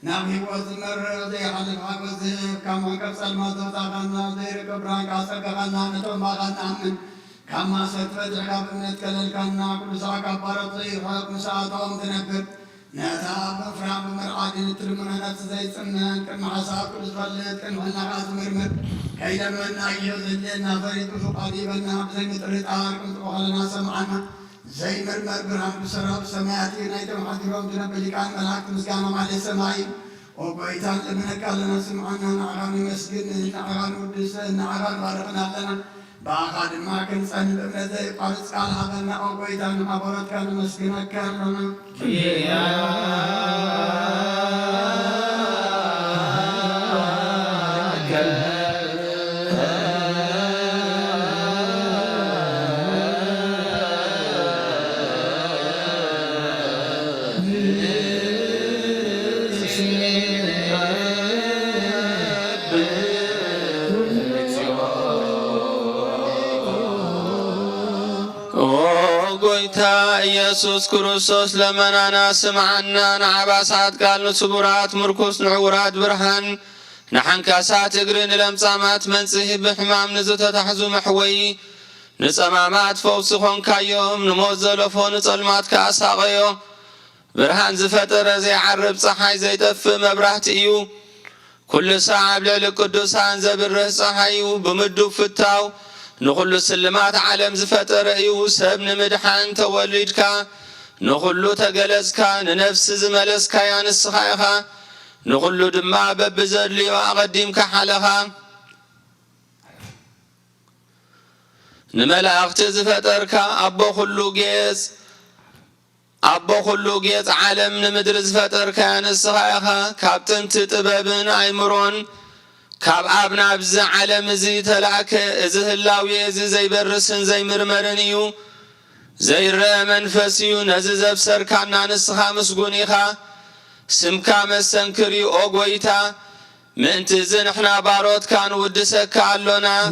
ናብ ህይወት ዝመርሕ ዘይሓልፍ ሓጎስ ዝህብ ካብ መንቀፍ ጸልማት ዘውፃእኻና ዘይርከብ ብርሃን ካጸጋኻና ነጠማኻ ንኣምን ካብ ማሰት ፈትሕካ ብእምነት ቀለልካና ኩሉ ሰዓት ካብ ባሮት ዘይርሕቕ ምስኣቶም ትነብር ነታ ምፍራም ብምርዓድን እትልሙነ ነፍሲ ዘይጽመን ቅድሚ ሓሳብ ኩሉ ዝፈልጥ ቅድሚ ሕልናኻ ዝምርምር ከይደመና እዮ ዘድልየና ፈሪጡ ፍቓድ ይበና ብዘይምጥርጣር ቅምጥቆ ኸለና ሰምዓና ዘይምርመር ብርሃን ብሰራብ ሰማያት ናይቶም ሓዲሮም ዝነብር ሊቃን መላእክቲ ምስጋና ማለት ሰማይ ወጎይታን ልምነቃ ኣለና ስምዓና ንዓኻ ንመስግን ንዓኻ ንውድስ ንዓኻ ንባርኽና ኣለና ብኣኻ ድማ ክንጸን ብእምነት ዘይቋርፅ ቃል ሃበና ወጎይታ ንማሕበረትካ ንመስግነካ ኣለና ጎይታ ኢየሱስ ክርስቶስ ለመናና ስምዓና ንዓባሳት ቃል ንስጉራት ምርኩስ ንዕውራት ብርሃን ንሓንካሳት እግሪ ንለምጻማት መንጽሂ ብሕማም ንዝተታሕዙ መሕወይ ንጸማማት ፈውሲ ኾንካዮም ንሞት ዘለፎ ንጸልማት ከኣሳቐዮ ብርሃን ዝፈጠረ ዘይዓርብ ፀሓይ ዘይጠፍእ መብራህቲ እዩ ኩሉ ሰዓብ ልዕሊ ቅዱሳን ዘብርህ ፀሓይ እዩ ብምዱብ ፍታው ንኹሉ ስልማት ዓለም ዝፈጠረ እዩ ሰብ ንምድሓን ተወሊድካ ንኹሉ ተገለጽካ ንነፍሲ ዝመለስካያ ንስኻ ኢኻ ንኹሉ ድማ በብዘድልዮ ኣቐዲምካ ሓለኻ نملأخت زفترك أبو خلو جيت عالم نمدر زفترك نسخايخا كابتن تطببن أيمرون كاب أبنا بز عالم زي تلاك إزه اللاوي إزه زي برسن زي مرمرنيو زي منفسيو نزز بسر كامنا نسخا مسقونيخا سمكا مسنكري أوغويتا من تزن احنا باروت كان ودسك علونا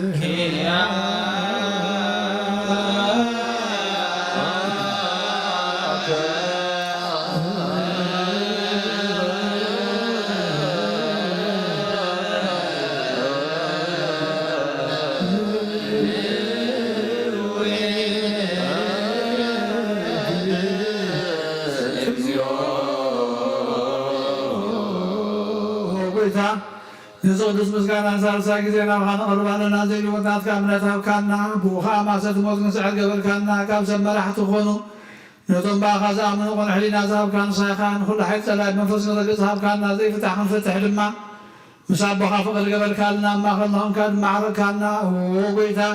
نزودس مسكانا سالسا كزينا وخان قربانا نازل وقنات كاملة كاننا بوخا ما ستموت نسعر قبل كاننا كابسا مرحة خونو نتم باخا زامن وقن حلينا زهب كان صيخان كل حيث سلايد منفس نضق زهب كاننا زي فتح من فتح لما مساب بخا فقر قبل كاننا ما خلناهم كان معرك كاننا وقويتا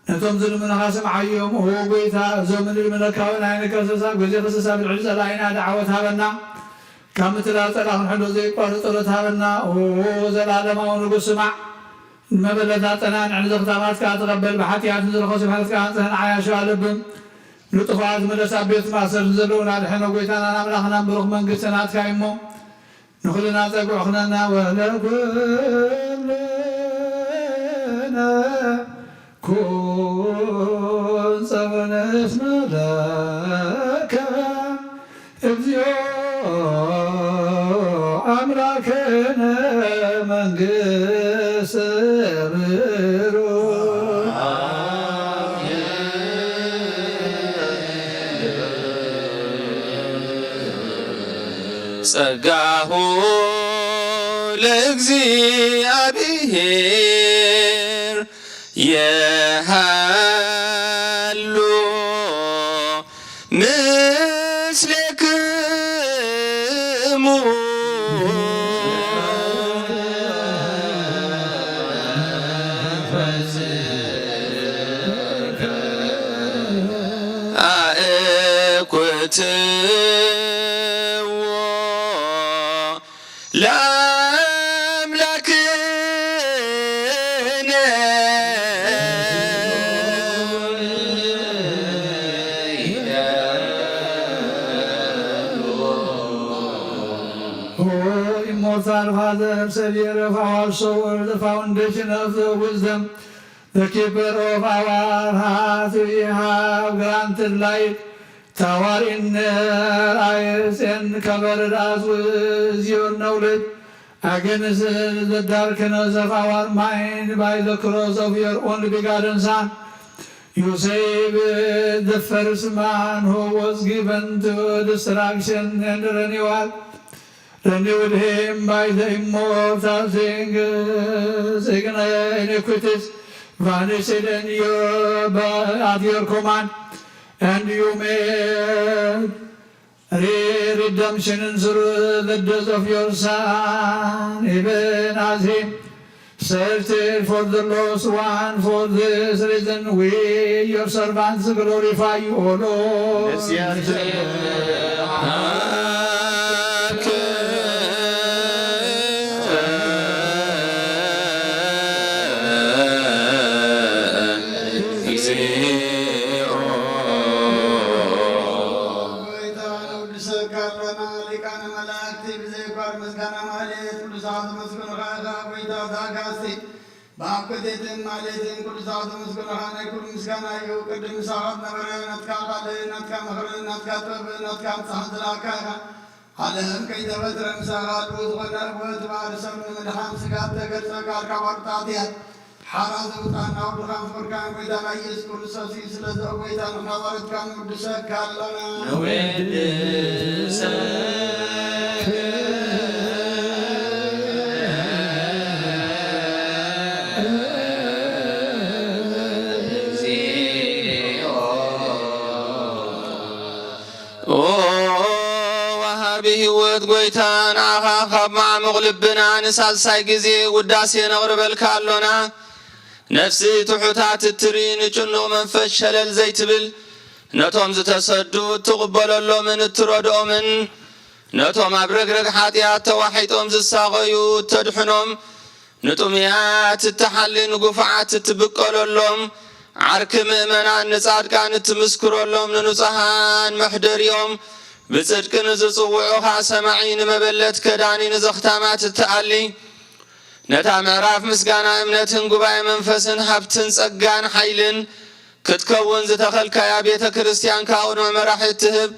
نتم ظلم من خاسم عيوم وقويتا زمن من الكون عينك سسا بزي خسسا بالعزة لعينا دعوتها لنا كامتلا تلاهم حلو زي قارو طلتها لنا وزلالما ونقص مع المبلداتنا عن زختامات كاتقبل بحتيات نزل خوصي بحث كانتهن عياشو علبهم لطفات مدسا بيت ماسر نزلونا لحين وقويتانا ناملاخنا بروخ من قسنات كايمو نخلنا تقوحنا وهلا كلنا كون صغنس ملاكا أملاكنا من قسر ጸጋሁ ለእግዚአብሔር የሃሉ ምስሌክሙ አእኩትዎ ለአምላክነ Immortal Father, Savior of our soul, the foundation of the wisdom, the keeper of our heart, we have granted light to our inner eyes and covered us with your knowledge against the darkness of our mind by the cross of your only begotten Son. You saved the first man who was given to destruction and renewal. Renewed him by the immortal iniquities vanished at your command, and you made redemption through the death of your Son, even as he searched for the lost one. For this reason, we, your servants, glorify you, O Lord. باكدتن مالتن كل ساعة مسكنها كل مسكنا يو قدم ساعة نبرة نتكا قال نتكا مخرج نتكا طب نتكا صحت لاكا حالهم كيد بدر مساعات وزغنا وتبار سمن من حام سقات تقرص كاركا وقتاتيا حراز وطانا ودخان فركان ويدا ميز كل سوسي سلزة ويدا نخبرت كان ودسك كالنا ህይወት ጎይታን አኻኻብ ማዕሙቕ ልብና ንሳልሳይ ጊዜ ውዳሴ ነቕርበልካ ኣሎና نفسي تحوتات الترين جنو منفش شلل زي تبل نتوم زتسدو تقبل الله من التردو من نتوم أبرقرق حاتيات توحيتهم زساغيو تدحنهم نتوميات التحلي نقفعات تبقل اللهم عرك مؤمنا نصاد كانت تمسكر اللهم ننصحان محدر يوم بصدق نزصوعها سمعين مبلت كداني نزختامات التعلي نتا معراف مسقانا امنتن قباء منفسن حبتن سقان حيلن كتكون زتخلك يا بيت كريستيان كاون ومراح التهب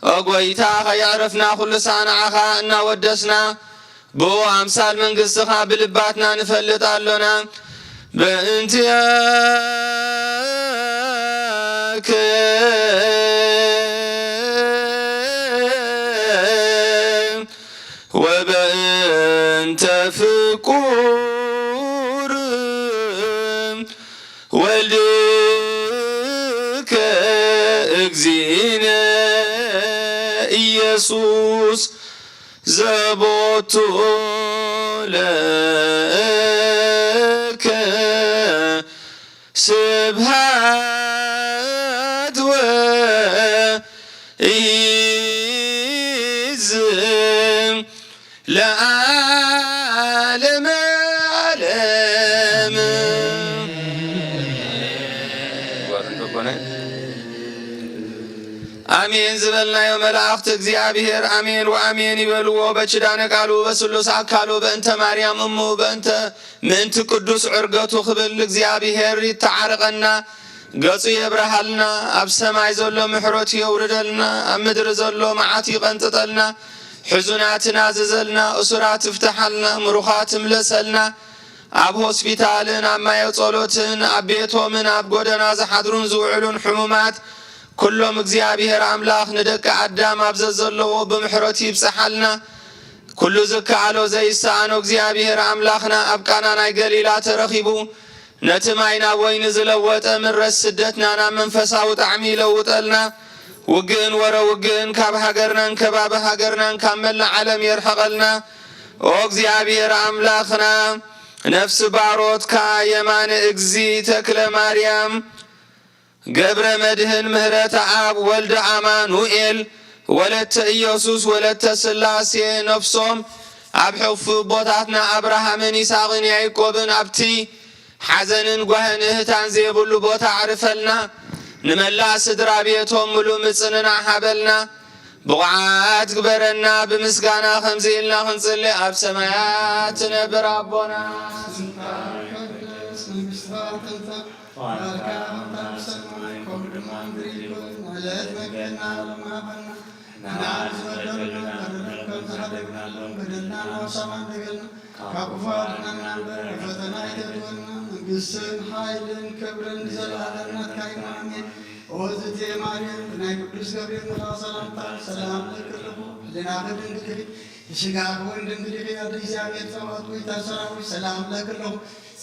أقويتا خيعرفنا كل سانعها إنا ودسنا بو أمثال من قصها بلباتنا نفلت علونا بانتياك وبانت فقور ولك اجزينا يسوس زبطو لك سبحات وإذن لعالم عالم آمين زبلنا يوم الأخت እግዚአብሔር آمين وآمين يبلو بچدان قالوا بسلوس أكالوا بأنت مريم أمو بأنت منت قدوس عرقتو خبل እግዚአብሔር يتعرقنا قصي يبرحلنا أب سماي زلو محروت يوردلنا أب مدر زلو معاتي قنططلنا حزناتنا ززلنا أسرات افتحلنا مروخات ملسلنا أب هوسبيتالن أب ما يوصلوتن أب بيتومن أب قدنا زحضرون زوعلون حمومات كلهم እግዚአብሔር አምላክ ንደቀ አዳም አብዘዘለው በመሕረቱ ይብጽሐልና ኩሉ ዝካአሎ ዘይሳአኖ እግዚአብሔር አምላክና አብቃና ናይ ገሊላ ተረኺቡ ነትማይና ወይን ዝለወጠ ምረስ ስደትናና መንፈሳዊ ጣዕሚ ይለውጠልና ውግን ወረ ውግን ካብ ሃገርናን ከባቢ ሃገርናን ካብ መላእ ዓለም የርሐቀልና ኦ እግዚአብሔር አምላክና ነፍስ ባሮትካ የማነ እግዚ ተክለ ማርያም ገብረ መድህን ምህረት አብ ወልደ አማኑኤል ወለተ ኢየሱስ ወለተ ስላሴ ነፍሶም አብ ሕፉ ቦታትና አብርሃምን ይስሐቅን ያዕቆብን አብቲ ሐዘንን ጓህን እህታን ዘይብሉ ቦታ አርፈልና ንመላ ስድራ ቤቶም ሙሉ ምጽንና ሓበልና ብቑዓት ግበረና ብምስጋና ከምዚኢልና ክንጽልይ ኣብ ሰማያት ትነብር አቦና መንግሥትን ኃይልን ክብርን ዘላለምነት ካይማሜን ኦዝቴ ማርያም ናይ ቅዱስ ገብርኤል ምልአክ ሰላምታ ሰላም ለክልኹ ህሊናከ ድንግል የሥጋከ ወይን ድንግል ያደ እግዚአብሔር ጸባኦት ጌታ ሰራዊት ሰላም ለክልኹ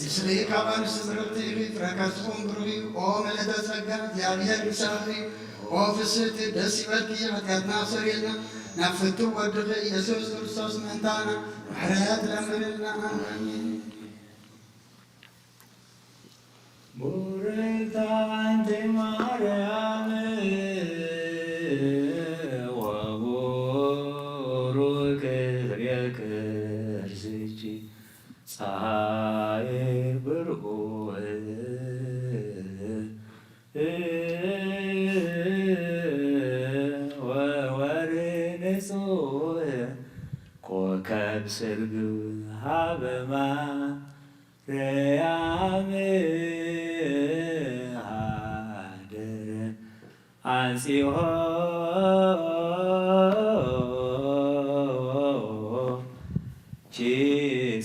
እስሪ ካባን ስምረት ይሪት ረከስኩም ብሩይ ኦ መለተ ጸጋ እግዚአብሔር ይሳሪ ኦ ፍስሕት ደስ ይበልኪ ኃጢአትና ሰሪልና ናፍቱ ወድኸ ኢየሱስ ክርስቶስ መንታና ምሕረት ለምንልና አሜን። ቡርክት አንቲ ማርያም ወቡሩክ ፍሬ ከርሥኪ ፀሐይ ብርሁ ወወርኅ ንጹሕ ኮከብ ስርግብ ሀበ ማርያም ሀደረ አንጺሖ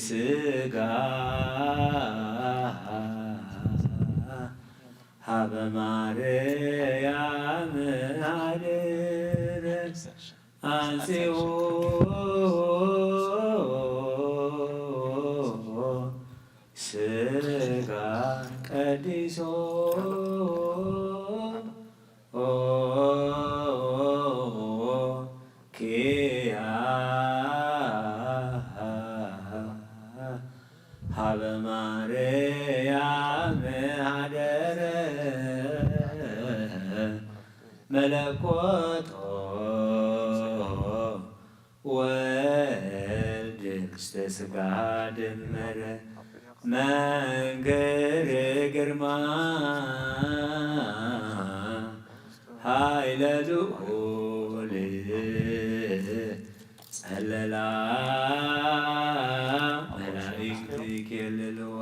ሥጋ ሀበ ማርያም ሀደረ አንጺሖ ሥጋ ቀዲሶ ሀበ ማርያም ወልድ ምስለ ሥጋ ደመረ መንገር ግርማ ኃይለ ልዑል ጸለላ መላእክት ይኬልልዋ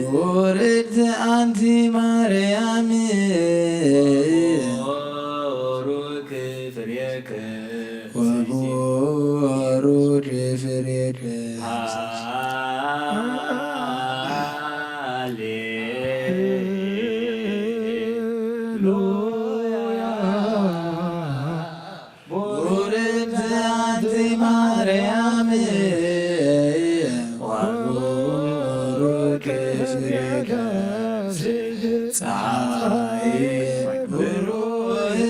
ወርድ አንቲ ማርያም ወሩክ ፍሬከ ወሩድ ፍሬከ ሃሌሉያ ወርድ አንቲ ማርያም ወሩድ ፍሬከ ፀሐይ ብሩህ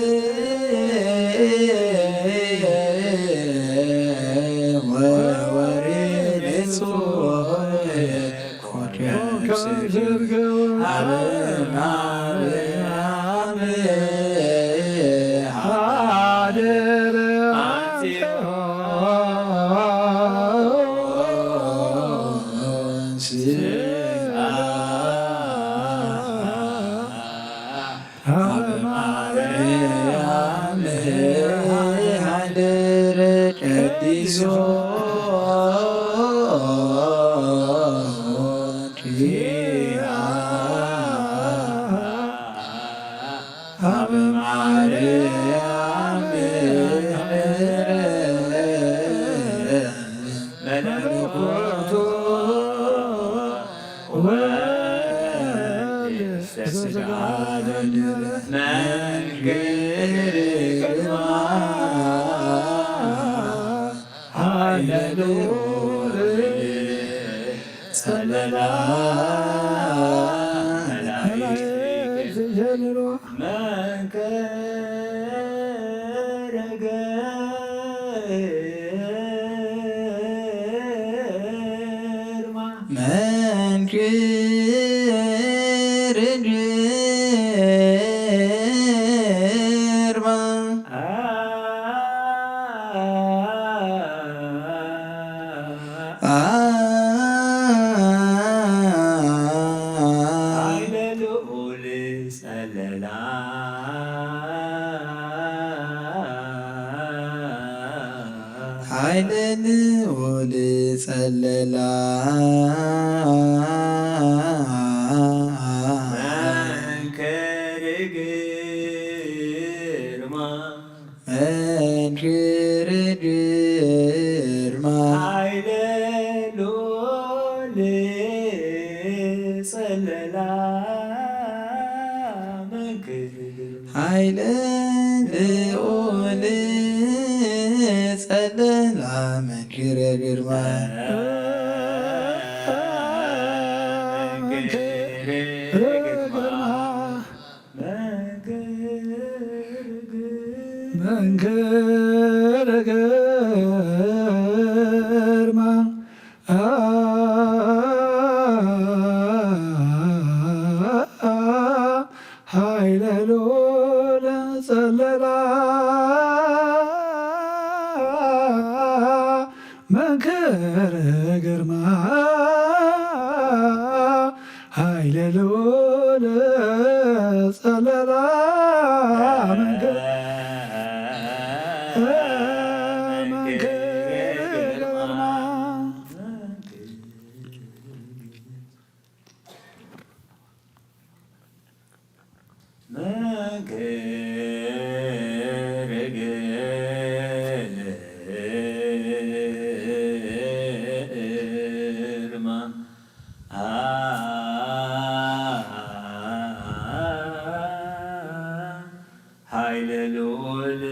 ወወሬድ ንጹህ ኮከብ አብ ማርያም ሀደረ ማርያም ሀደረ ቀዲሶ አብ ማርያም መለኮቱ ወልድ ሥጋ መንገር ግርማ ኃይለ ልዑል ጸለላ መላእክት መንገረ ግርማ መንገረ ግርማ ኃይለ ልዑል ጸለላ ኃይለ ልዑል ጸለላ መንክር ግርማ መንክር ግርማ ኃይለ ልዑል ጸለላ መንክር ኃይለ ልዑል ጸለላ መንክር ግርማ መንክር ግርማ ኃይለ ልዑል ጸለላ መንክር ግርማ ኃይለ ልዑል ጸለላ ኃይለ ልዑል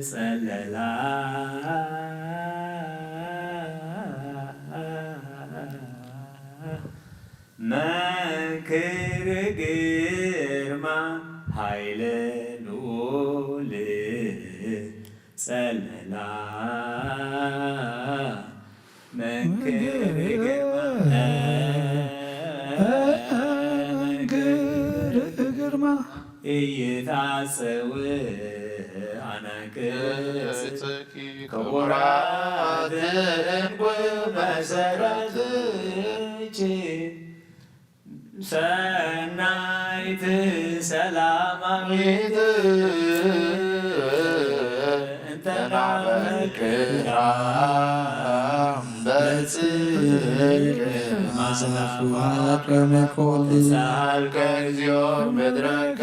ጸለላ መንክር ግርማ ኃይለ ልዑል ጸለላ መንክር ግርማ እየታጸው አናቅጽ ክቡራት እንጎ መሰረትች ሰናይት ሰላማዊት እንተናመክራ በጽድቅ ማዛፍዋት በመኮል ሳልከ እግዚኦ ምድረከ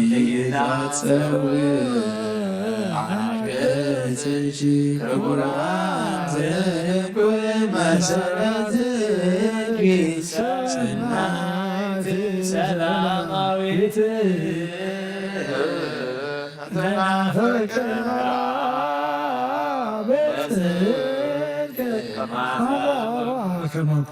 እየታጸው አናቅጽ ክቡራት እንጎ መሰረትች ሰናይት ሰላማዊት ናፈቅራ በጽድቅ ከማኮ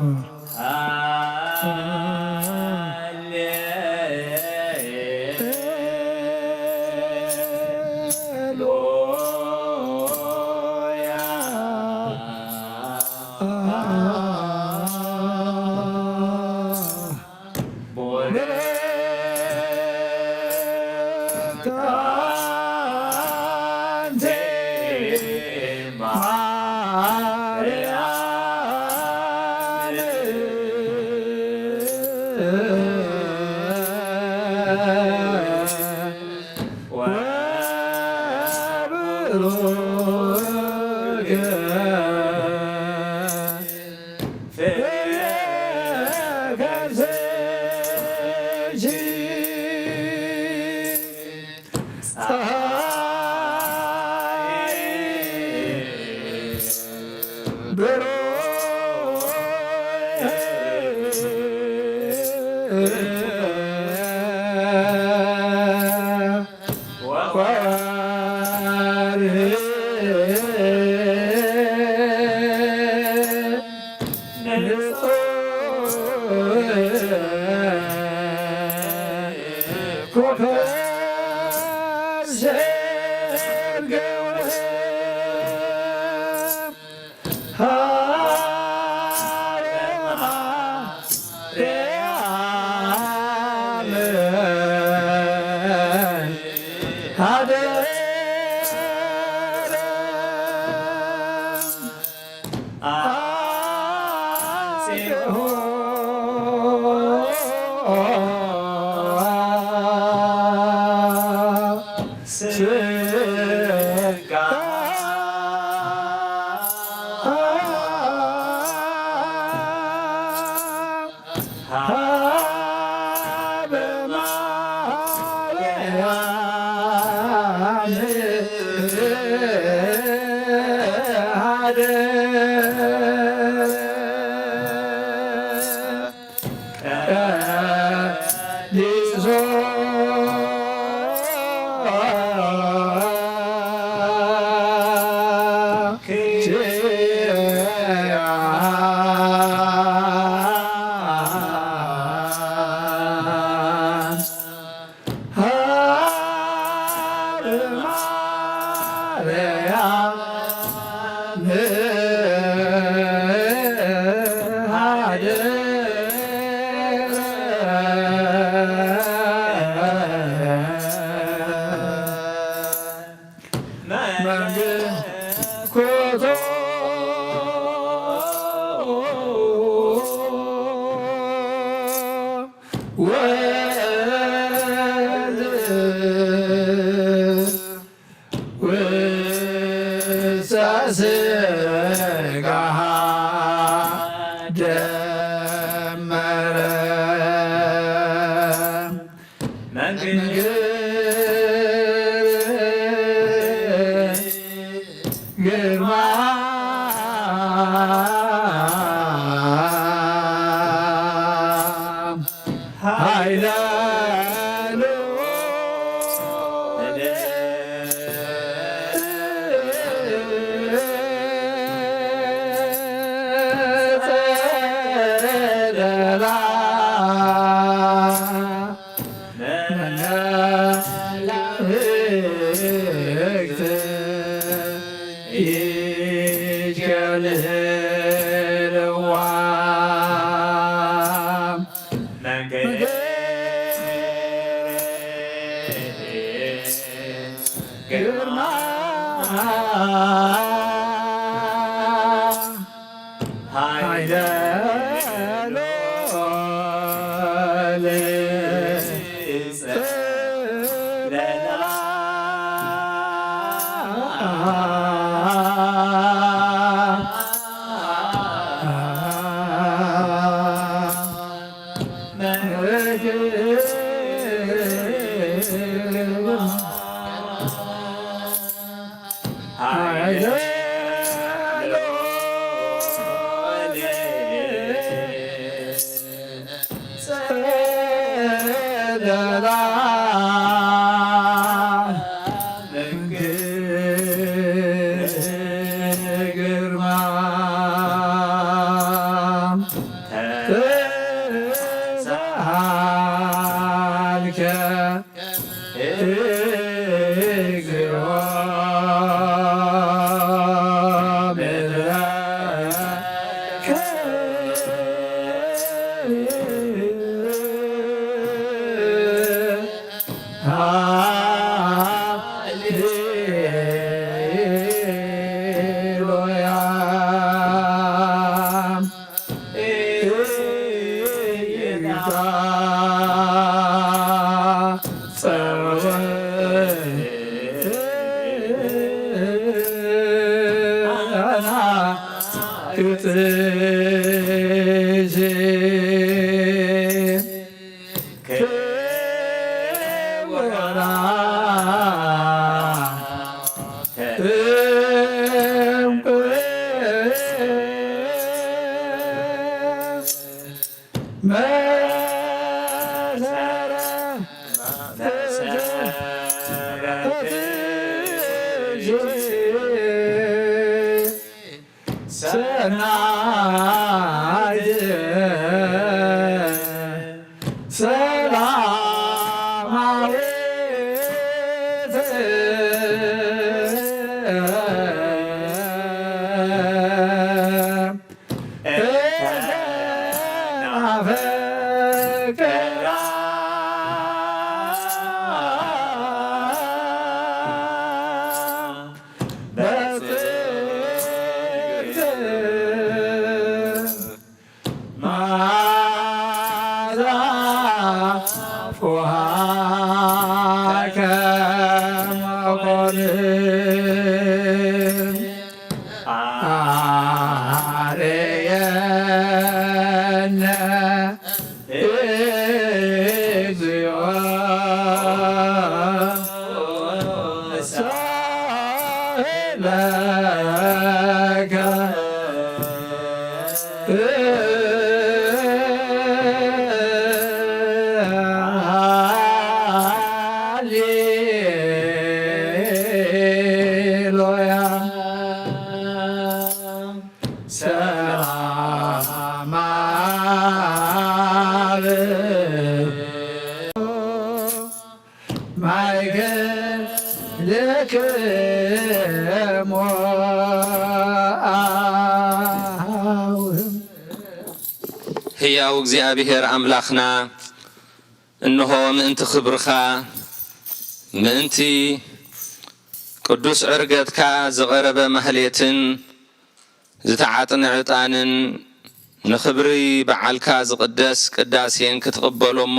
ሕያው እግዚአብሔር አምላኽና እንሆ ምእንቲ ክብርኻ ምእንቲ ቅዱስ ዕርገትካ ዝቐረበ ማህሌትን ዝተዓጥነ ዕጣንን ንኽብሪ በዓልካ ዝቕደስ ቅዳሴን ክትቕበሎ እሞ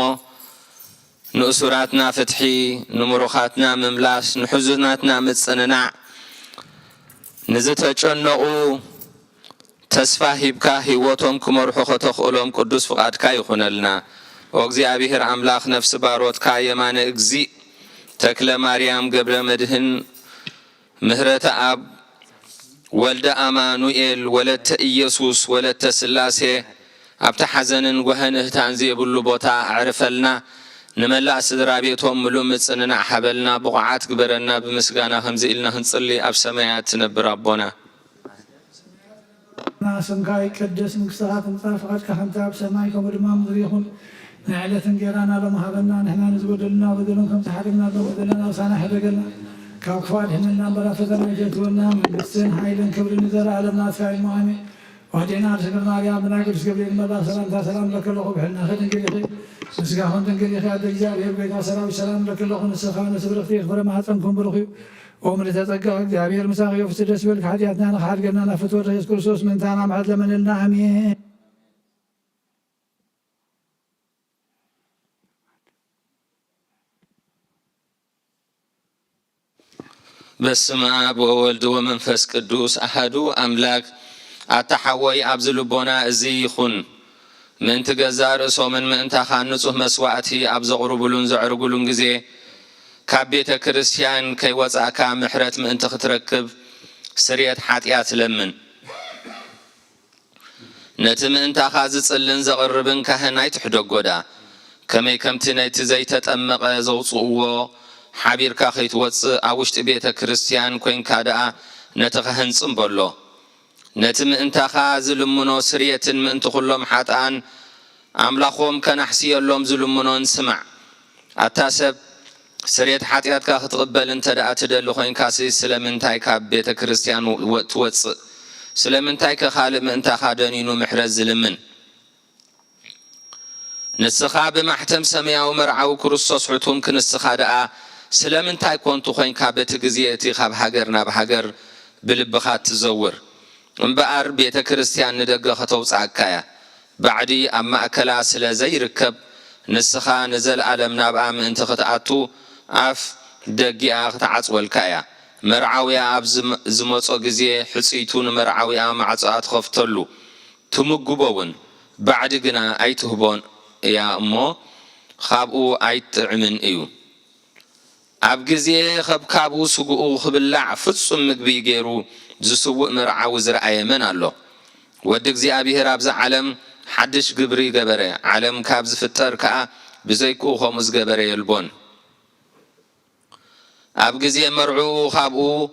ንእሱራትና ፍትሒ ንምሩኻትና ምምላስ ንሕዙናትና ምጽንናዕ ንዝተጨነቑ ተስፋ ሂብካ ህይወቶም ክመርሑ ከተኽእሎም ቅዱስ ፍቓድካ ይኹነልና። ኦ እግዚአብሔር አምላክ ነፍስ ባሮትካ የማነ እግዚእ ተክለ ማርያም ገብረ መድህን ምህረተ አብ ወልደ አማኑኤል ወለተ ኢየሱስ ወለተ ስላሴ ኣብታ ሓዘንን ጎህን እህታን ዘይብሉ ቦታ ኣዕርፈልና نملأ سدرا بيتهم ملو مصننا حبلنا بقعات قبرنا بمسغانا خمز إلنا هنصلي أب سمايات نبر ربنا ناسن كاي قدس مكسات مصافقات كحمتا بسماي كم دمام ذريهم نعلة جيرانا لما هبنا نحن نزودلنا بدلهم كم تحرمنا بدلنا وسانا حرقنا كوكفاد هنا بلا فتنا جتونا من السن حيلن كبر نزل على الناس في المعاني وهدينا رسول مريم من قبل قبل ما سلام لك الله بحنا خدنا قليخي مسكاهم تنقلي خاد الجاري بيت سلام لك الله نسخان سبرق فيه خبر ما حطنكم برخي ومن تتقى እግዚአብሔር مساخي وفسدس بالك حاجاتنا نخارجنا نفتور رئيس كرسوس من تانا معد من لنا امين بسم الله وولد ومنفس قدوس أحد أملاك أتحوي أبزل بنا زيخون من تجزار صومن من تخانصه مسواتي أبز قربلون زعرقلون جزي كابيت كريستيان كي وزعك محرت من تختركب سرية حاتيات لمن نتم انت خازت اللن زغربن كهنايت حدقودا كمي كمتنيت زيتت أمق زوصوه حبير كاخيت وص أوشت بيت كريستيان كوين كادا نتخهن صنبولو نتم انت خازل منو سرية من تخلهم حتان أملاخهم كنحسي اللهم زلمنو نسمع أتاسب سرية حاتيات كاخت قبل انت دا تدلو خوين كاسي سلمنتاي كاب بيت كريستيان وص سلمنتاي كخالب انت خادنينو محرز زلمن نسخا بمحتم سمياو مرعاو كرسوس حتوم كنسخا دا سلمنتاي كونتو خوين كابت غزيتي خاب حجرنا بحجر بلبخات تزور انبار بيت كريستيان ندق خطوصعكايا بعدي اما اكلا سلا زي ركب نسخا نزل عالمنا بام انت خطعتو اف دقيا خطعصولكايا مرعاويا اب زمصو غزي حصيتون مرعاويا معصات خفتلو تمغبون بعد غنا ايتهبون يا امو خابو ايتعمن ايو اب غزي خب كابو سغو خبلع فصم مغبي غيرو زسوء مرعاو زرعي من الله ودك زي أبي هراب عالم حدش قبري قبري عالم كابز فتر كا بزيكو خمس قبري البون أبقى زي مرعو خابو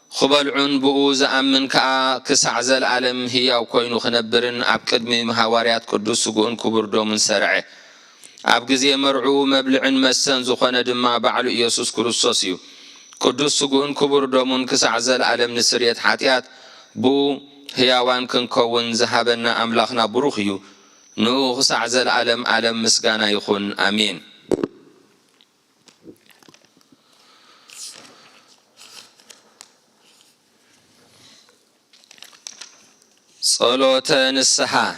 خبلعون بؤو زأمن كا كسعزل عالم هي أو كوينو خنبرن أبقدمي مهواريات قدوس سقون كبر دومن سرعي أبقى زي مرعو مبلعن مسن زخنا دما بعلو يسوس كروسوسيو قدوس سقون كبر دومن كسعزل عالم نسرية حاتيات بو هياوان كنكون ذهبنا أملاخنا بروخيو نو خسعزل عالم مسقانا يخون آمين صلوة نسحا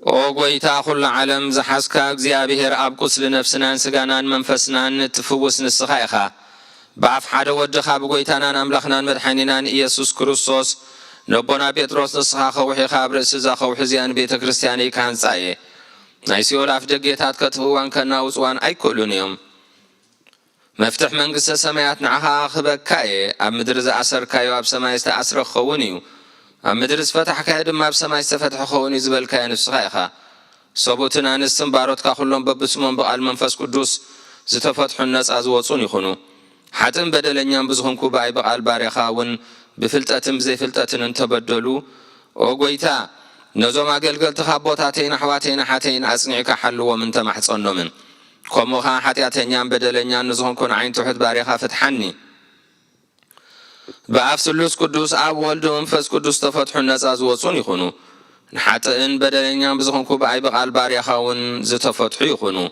او قويتا كل عالم زحسكا እግዚአብሔር አብ ቁስል ነፍስናን ስጋናን መንፈስናን ትፍውስ ንስኻይኻ بعف حدا ودخا بقويتانان أملاخنان مدحنينان إيسوس كروسوس نبونا بيتروس نسخا خوحي خابر سزا خوحي زيان بيت كريستياني كان سايه نايسيول أفدقيتات كتفوان كناوزوان أي كلون يوم مفتح منقس سمايات نعها خبك كاي أم مدرز أسر كايو أب سمايست أسر خونيو أم مدرز فتح كايدم ما بسمايست فتح خوني زبل كاي نفسخايخا صوبوتنا نستن باروت كاخلون ببسمون بقال منفس قدوس زتفتح الناس أزواتون يخونو حتى بدلنيان بزهنكو باي بقال باريخاون بفلتاتم زي فلتاتن انتبدلو وقويتا نزوما قلقل تخابوتاتين حواتين حاتين أصنعك حلو ومن تمحصنو من كوموخا حاتياتين بدلنيان نزهنكون عين تحت باريخا فتحني بأفسلوس قدوس أب والد ومنفس قدوس تفتحو الناس أزواتون يخونو حتى إن بدلنيان بزهنكو باي بقال باريخاون زتفتحو يخونو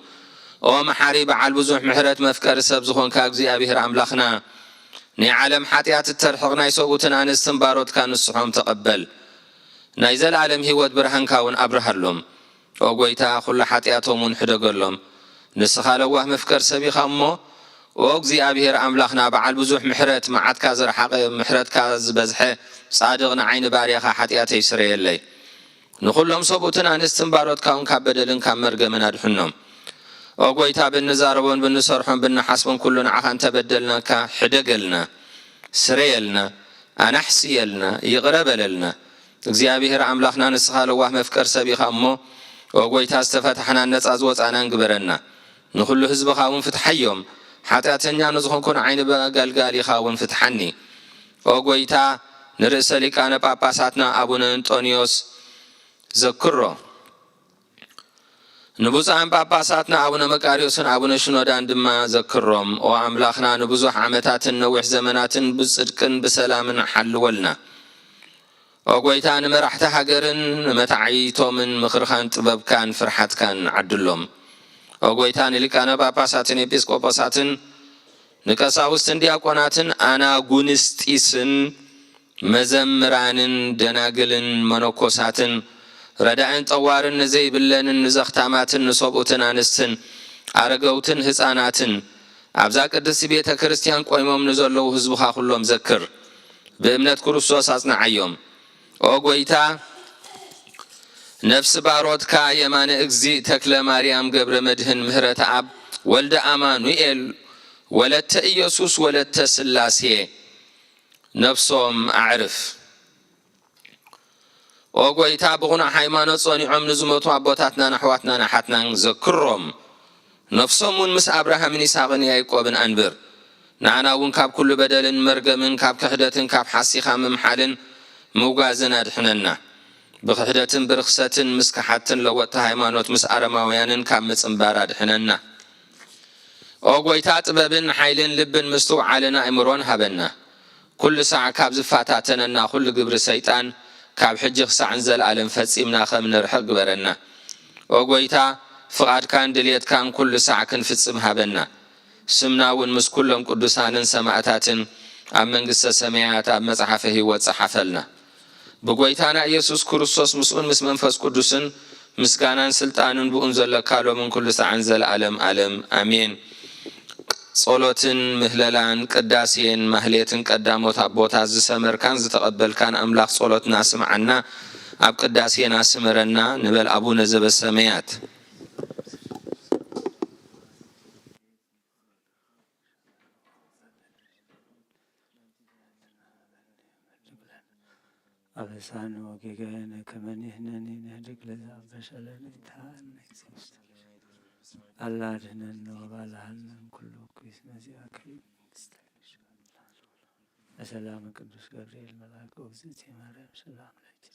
ومحاري بعال بزوح محرت مفكر سبزخون كاكزي أبيهر أملاخنا ني عالم حاتيات الترحق نايسوغوتنا نستنباروت كان السحوم تقبل نايزل عالم هيوت برهن كاون أبرهرلهم وقويتا كل حاتياتهم ونحدقلهم نسخالوه مفكر سبيخ أمو وأكزي أبيهر أملاخنا بعال بزوح محرت معاد كازر حق محرت كاز بزحي صادقنا عين باريخا حاتياتي سري اللي نخلهم صوبوتنا نستنباروت كاون كابدلن كامرق من أدحنهم وقويتا بالنزاربون بالنصرحون بالنحاسبون كلنا عخان تبدلنا كحدقلنا سريلنا أنحسيلنا يغربلنا እግዚአብሔር አምላክና ንስኻለ ዋህ መፍቀር ሰቢኻ እሞ ወጎይታ ዝተፈታሕና ነፃ ዝወፃና እንግበረና ንኹሉ ህዝብኻ እውን ፍትሐዮም ሓጢአተኛ ንዝኾንኩን ዓይኒ በገልጋሊኻ እውን ፍትሐኒ ኦ ጐይታ ንርእሰ ሊቃነ ጳጳሳትና አቡነ እንጦንዮስ ዘክሮ ንብፁዓን ጳጳሳትና አቡነ መቃርዮስን አቡነ ሽኖዳን ድማ ዘክሮም ኦ አምላኽና ንብዙሕ ዓመታትን ነዊሕ ዘመናትን ብጽድቅን ብሰላምን ሓልወልና ኦ ጐይታ ንመራሕቲ ሃገርን ንመታዓይቶምን ምኽርኻን ጥበብካን ፍርሓትካን ዓድሎም ኦ ጐይታ ንሊቃነ ጳጳሳትን ኤጲስቆጶሳትን ንቀሳውስትን ዲያቆናትን አናጉንስጢስን መዘምራንን ደናግልን መነኮሳትን ረዳእን ጠዋርን ንዘይብለንን ንዘኽታማትን ንሰብኡትን አንስትን አረገውትን ህፃናትን አብዛ ቅድስቲ ቤተ ክርስቲያን ቆይሞም ንዘለዉ ህዝቡኻ ኩሎም ዘክር ብእምነት ክርስቶስ አጽናዓዮም ኦ ጐይታ ነፍስ ባሮትካ የማነ እግዚእ ተክለ ማርያም ገብረ መድህን ምህረተ አብ ወልደ አማኑኤል ወለተ ኢየሱስ ወለተ ስላሴ ነፍሶም አዕርፍ ኦ ጐይታ ብኹና ሃይማኖት ጸኒዖም ንዝመቱ አቦታትናን አሕዋትናን አሓትናን ዘክሮም ነፍሶም እውን ምስ አብርሃምን ይስሐቅን ያዕቆብን አንብር ንዓና እውን ካብ ኩሉ በደልን መርገምን ካብ ክሕደትን ካብ ሓሲኻ ምምሓልን ምውጋዝን አድሕነና ብክሕደትን ብርክሰትን ምስ ካሓትን ለወጥቲ ሃይማኖት ምስ አረማውያንን ካብ ምጽምባር አድሕነና ኦ ጐይታ ጥበብን ሓይልን ልብን ምስትውዓልን አእምሮን ሃበና ኩሉ ሰዕ ካብ ዝፋታተነና ኩሉ ግብሪ ሰይጣን ካብ ሕጂ ክሳዕን ዘለዓለም ፈጺምና ከም ንርሕቕ ግበረና ኦ ጐይታ ፍቓድካን ድልየትካን ኩሉ ሰዕ ክንፍጽም ሃበና ስምና እውን ምስ ኩሎም ቅዱሳንን ሰማዕታትን ኣብ መንግሥተ ሰማያት ኣብ መጽሓፈ ሕይወት ጸሓፈልና ብጐይታና ኢየሱስ ክርስቶስ ምስኡን ምስ መንፈስ ቅዱስን ምስጋናን ስልጣንን ብኡን ዘለካሎምን ኩሉ ሰዓን ዘለዓለም ዓለም አሜን ጸሎትን ምህለላን ቅዳሴን ማህሌትን ቀዳሞት አቦታት ዝሰመርካን ዝተቐበልካን አምላኽ ጸሎትና ስምዓና ኣብ ቅዳሴና ስምረና ንበል አቡነ ዘበሰማያት አበሳነ ወጌጋየነ ከመ ንሕነኒ ንህድግ ለዘአበሰለነ ይትሃነ አላ አድኅነነ ወባልሐነ ኩሉ ኩይስ መዚአከ በሰላም ቅዱስ ገብርኤል መልአክ ወእግዝእትየ ማርያም ሰላም ለኪ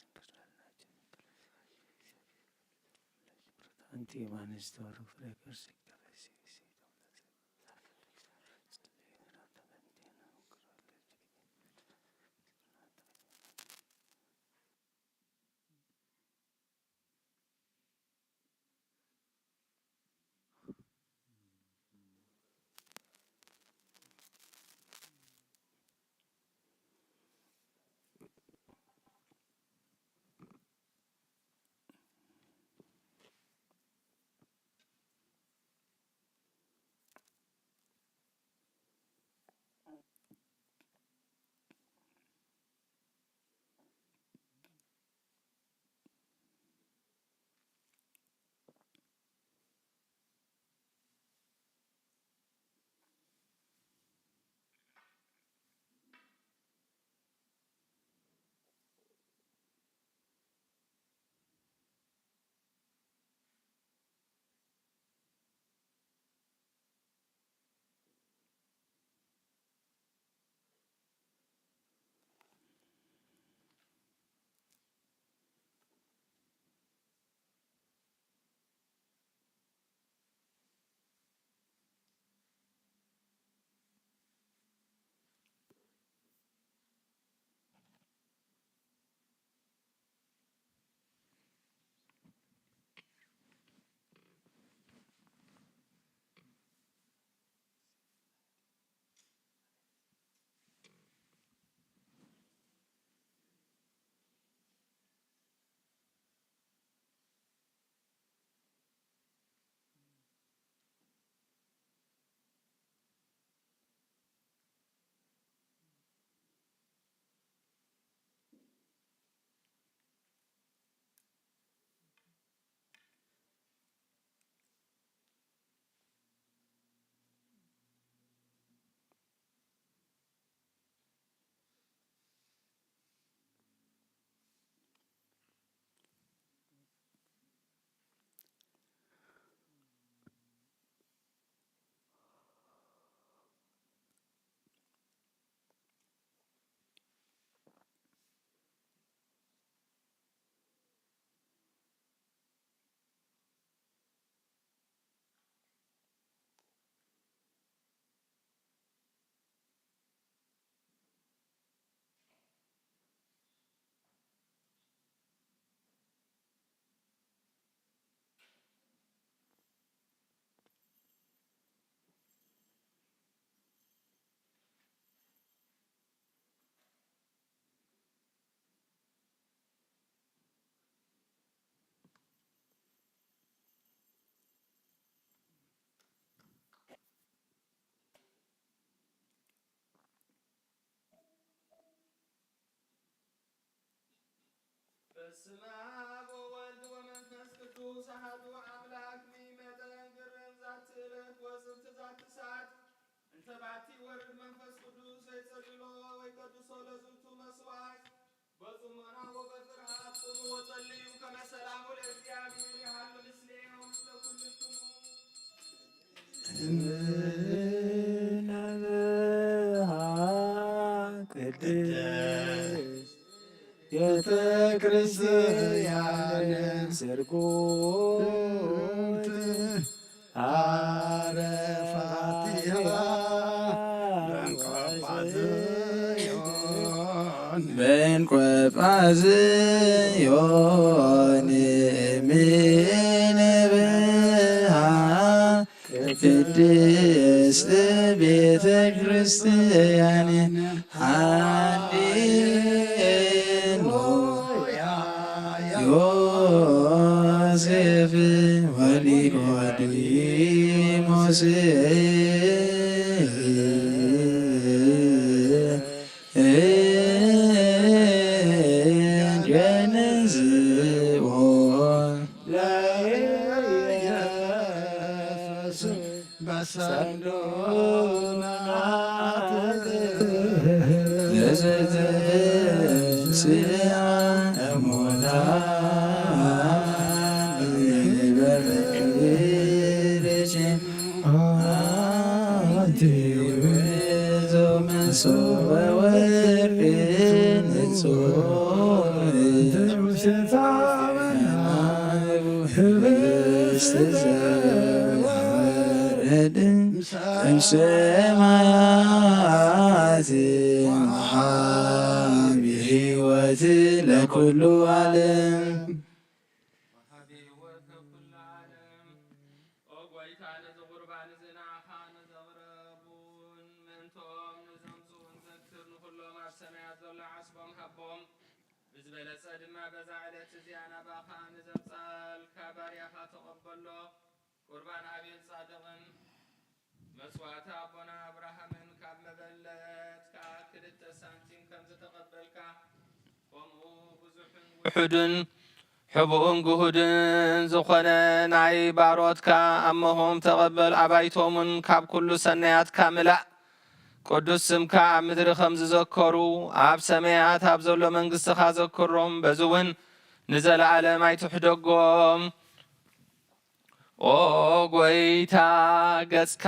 አንቲ የማንስት ተወሩ ፍሬ ከርሥኪ በስመ አብ ወወልድ ወመንፈስ ቅዱስ አሐዱ አምላክ ሚመጠን ግርም ዛቲ ዕለት ወጽንት ዛቲ ሰዓት እንተ ባቲ ወርድ መንፈስ ቅዱስ ወይጸልሎ ወይቀድሶ ለዝንቱ መስዋዕት በጽሞና ወበፍርሃት ቁሙ ወጸልዩ ከመ ሰላሙ ለእግዚአብሔር ያህሉ ምስሌነ ወምስለ ኩልክሙ ቤተ ክርስቲያን ስርጉት አረፋቲሃ በእንቆ ጳዝዮን እምንብሃ ቅድስት ቤተ ክርስቲያን ዮሴፍ ወኒቆዲሞስ ገነዝኦ ለኢየሱስ በሰንዶናት ለዘተስያ እሞታ እምሰማያት መሃቢ ሕይወት ለኩሉ ዓለም ቁርባን አቤል ጻድቅን መስዋዕት አቦና አብርሃምን ካብ መበለት ካብ ክልተ ሳንቲም ከም ዝተቐበልካ ከምኡ ብዙሕን ውሑድን ሕቡእን ጉሁድን ዝኾነ ናይ ባሮትካ ኣመሆም ተቐበል ኣባይቶምን ካብ ኩሉ ሰናያትካ ምላእ ቅዱስ ስምካ ኣብ ምድሪ ከም ዝዘከሩ ኣብ ሰማያት ኣብ ዘሎ መንግስትኻ ዘክሮም በዚ እውን ንዘለዓለም ኣይትሕደጎም ኦ ጎይታ ገጽካ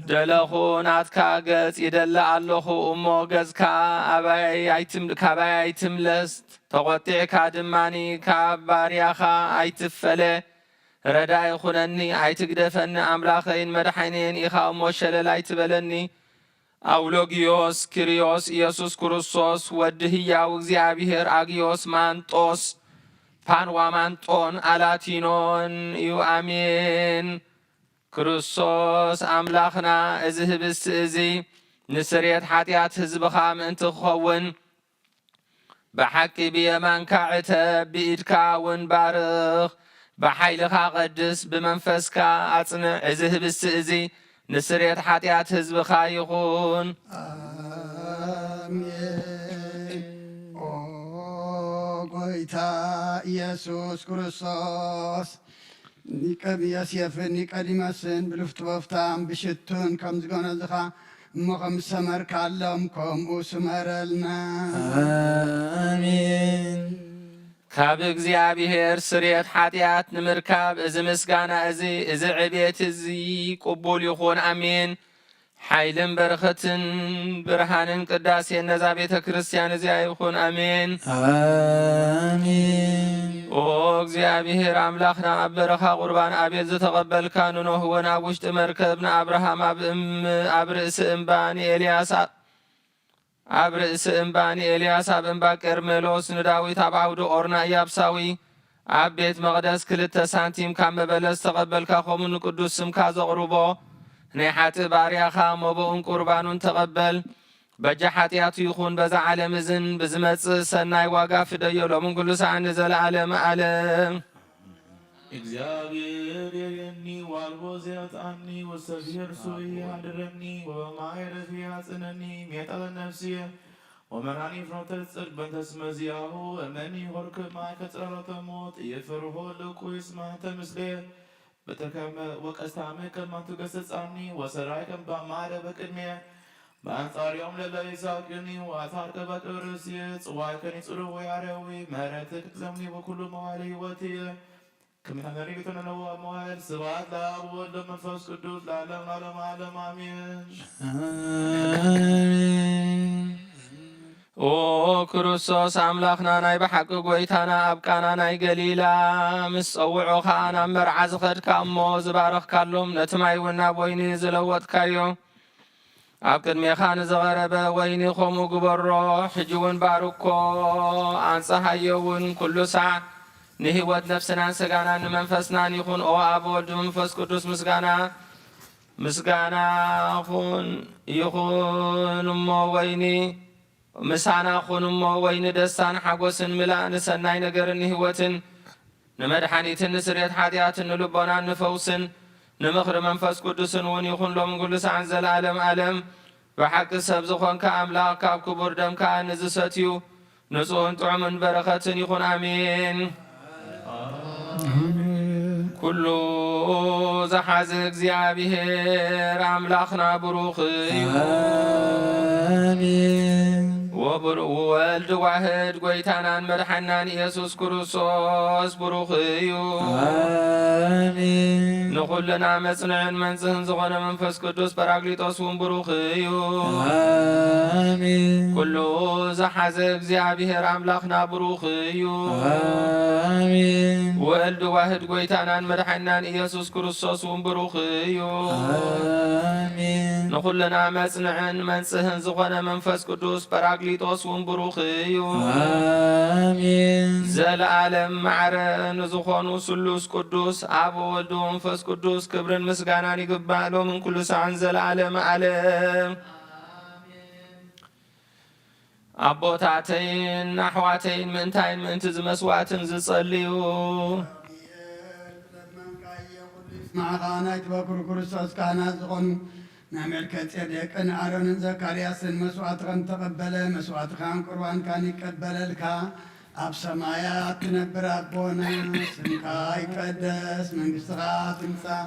ደለኹ ናትካ ገጽ ይደለ ኣለኹ እሞ ገጽካ ካባይ ኣይትምለስ ተቖጢዕካ ድማኒ ካብ ባርያኻ ኣይትፈለ ረዳኢ ይኹነኒ ኣይትግደፈኒ ኣምላኸይን መድሓይነይን ኢኻ እሞ ሸለል ኣይትበለኒ ኣውሎጊዮስ ኪርዮስ ኢየሱስ ክርስቶስ ወዲ ህያው እግዚኣብሔር ኣግዮስ ማንጦስ ፓንዋማንጦን ኣላቲኖን እዩ ኣሜን ክርስቶስ ኣምላኽና እዚ ህብስቲ እዚ ንስርየት ሓጢኣት ህዝብኻ ምእንቲ ክኸውን ብሓቂ ብየማንካ ዕተብ ብኢድካ እውን ባርኽ ብሓይልኻ ቀድስ ብመንፈስካ ኣጽንዕ እዚ ህብስቲ እዚ ንስርየት ሓጢኣት ህዝብኻ ይኹን ጎይታ ኢየሱስ ክርስቶስ ዮሴፍን ኒቆዲሞስን ብልፍቲ ቦፍታን ብሽቱን ከም ዝገነዝኻ እሞ ከም ዝሰመርካሎም ከምኡ ስመረልና አሜን። ካብ እግዚኣብሔር ስርየት ሓጢኣት ንምርካብ እዚ ምስጋና እዚ ዕቤት እዚ ቅቡል ይኹን ኣሜን። ሓይልን በረኸትን ብርሃንን ቅዳሴን ነዛ ቤተ ክርስቲያን እዚኣ ይኹን ኣሜን አሜን። ኦ እግዚኣብሔር ኣምላኽና ኣብ በረኻ ቁርባን ኣቤል ዝተቐበልካ ንኖህ እውን ኣብ ውሽጢ መርከብ ንኣብርሃም ኣብ ርእሲ እምባኒ ኤልያስ ኣብ እምባ ቀርሜሎስ ንዳዊት ኣብ ዓውዲ ኦርና ኢያብሳዊ ኣብ ቤት መቕደስ 2 ሳንቲም ካብ መበለት ዝተቐበልካ ከምኡ ንቅዱስ ስምካ ዘቕርቦ ናይ ሓጥእ ባርያኻ መቦኡን ቁርባኑን ተቐበል በጃ ሓጢኣቱ ይኹን በዛ ዓለም እዝን ብዝመጽእ ሰናይ ዋጋ ፍደዮ ሎምን ኩሉ ሰዓት ንዘለዓለመ ዓለም እግዚአብሔር የገኒ ዋልቦ ዘያጣኒ ወሰፊር ሱይ ያድረኒ ወማይረፊ ያጽነኒ ሜጠለ ነፍስየ ومنعني فرنت الصدق بنت اسم زياهو أمني هرك معك تسألت موت يفرهو لكو يسمع تمسليه بتكم وكستعمل كما تقصص عني وسرايكم بمعرة بكلمة بأنصار يوم لله يساقني وأثار كبك أرسيت وعيكني تسألو ويعروي مهرتك تزمني وكل موالي وتي كم تنري بتنلو موال سبات لا أول من فوس قدوس لعلم علم علم آمين ኦ ክርስቶስ ኣምላኽና ናይ ብሓቂ ጐይታና ኣብ ቃና ናይ ገሊላ ምስ ፀውዑ ኸዓ ናብ መርዓ ዝኸድካ እሞ ዝባረኽካሎም ነቲ ማይ እውን ናብ ወይኒ ዝለወጥካዮ ኣብ ቅድሜኻ ንዝቐረበ ወይኒ ከምኡ ግበሮ ሕጂ እውን ባርኮ ኣንፀሃዮ እውን ኩሉ ሳዕ ንህይወት ነፍስናን ስጋናን ንመንፈስናን ይኹን ኦ ኣብ ወልድ መንፈስ ቅዱስ ምስጋና ይኹን እሞ ወይኒ ምሳና ኹን እሞ ወይኒ ደስታን ሓጎስንምላእ ንሰናይ ነገርን ህይወትን ንመድሓኒትን ንስርየት ሓጢኣትን ንልቦናን ንፈውስን ንምኽሪ መንፈስ ቅዱስን እውን ይኹን ሎም ኩሉ ሰዓን ዘለዓለም ዓለም ብሓቂ ሰብ ዝኾንካ ኣምላኽ ካብ ክቡር ደምካ ንዝሰትዩ ንጹህን ጥዑምን በረኸትን ይኹን ኣሜን ኩሉ ዝሓዘ እግዚኣብሔር ኣምላኽና ብሩኽ እዩ ወወልድ ዋሕድ ጐይታናን መድሓናን ኢየሱስ ክርስቶስ ብሩኽ እዩ ንኹልና መጽንዕን መንጽህን ዝኾነ መንፈስ ቅዱስ ጰራቅሊጦስ እውን ብሩኽ እዩ ኩሉ ዝሓዘ እግዚኣብሔር ኣምላኽና ብሩኽ እዩ ወልድ ዋሕድ ጐይታናን መድሓናን ኢየሱስ ክርስቶስ እውን ብሩኽ እዩ ንኹልና መጽንዕን መንጽህን ዝኾነ መንፈስ ቅዱስ ጰራቅሊጦስ እውን ብሩኽ እዩ ዘለዓለም ማዕረ ንዝኾኑ ስሉስ ቅዱስ ኣብ ወልድ መንፈስ ቅዱስ ክብርን ምስጋናን ይግባእ ሎምን ኩሉ ሰዓን ዘለዓለም ዓለም ኣቦታተይን ኣሕዋተይን ምእንታይን ምእንቲ ዝመስዋዕትን ዝጸልዩ معك نايت بكر كريستوس كهنة زغن نعمل كتير يكن أرون زكرياس المسوات كان تقبل مسوات كان قربان كان يقبل لك أب سمايات نبر أبونا سنكا يقدس من قصرات انسا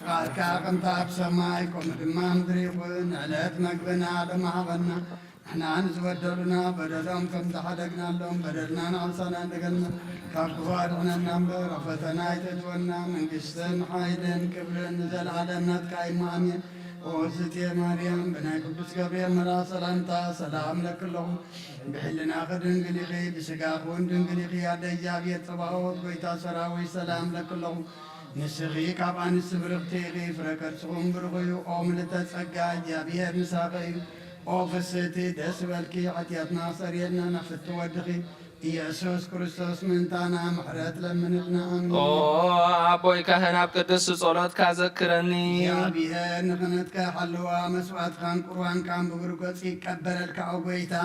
قالك أنت أب سماي كم دمام دريقون عليك مقبنا على معبنا احنا نزودلنا بدلهم كم تحدقنا لهم بدلنا نعصنا نقلنا كاكفارنا النمبر رفتنا يتجونا من قسطن حايدن كبرن نزل على النتك إيمانين ووزتي مريم بنا قدس قبريل مرا سلامتا سلام لك اللهم بحلنا خدن قليقي بسقاخون دن قليقي عد إجابية صباوت قويتا سراوي سلام لك اللهم نسخي كابان السبرغتيغي فركت سخون برغيو أوم لتسقى إجابية مساقي أوفستي دسبالكي حتياتنا صريلنا نفت ودخي ኢየሱስ ክርስቶስ ምንታና ምሕረት ለምንልና ኦ ኣቦይ ካህን ኣብ ቅዱስ ጸሎትካ ዘክረኒ እግዚአብሔር ንኽነትካ ሓለዋ መስዋዕትካን ቁርባንካን ብብርገጽ ይቀበለልካ ጐይታ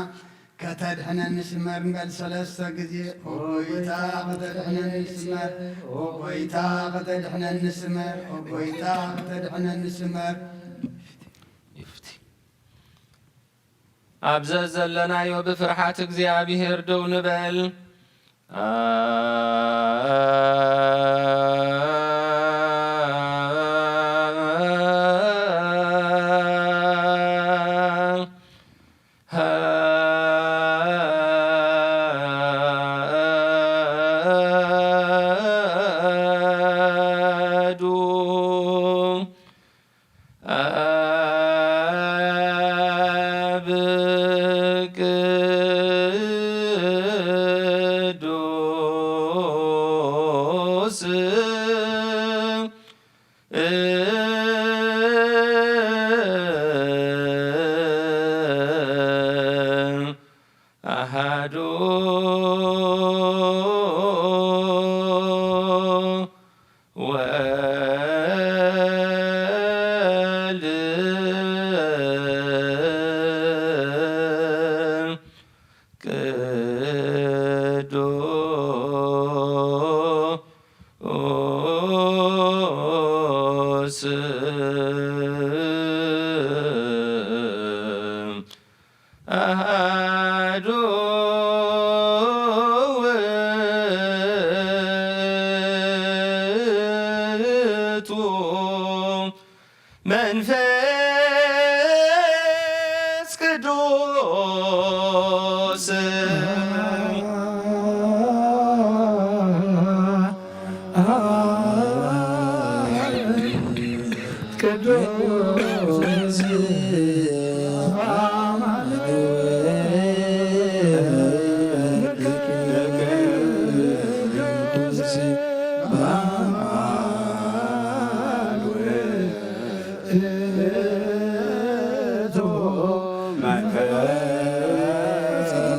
ከተድሕነኒ ስመር እንበል ሰለስተ ጊዜ ኦ ጐይታ ከተድሕነኒ ስመር ኦ ጐይታ ከተድሕነኒ ስመር ኦ ጐይታ ከተድሕነኒ ስመር ኣብዘ ዘለናዮ ብፍርሓት እግዚኣብሔር ደው ንበል ቅዱስ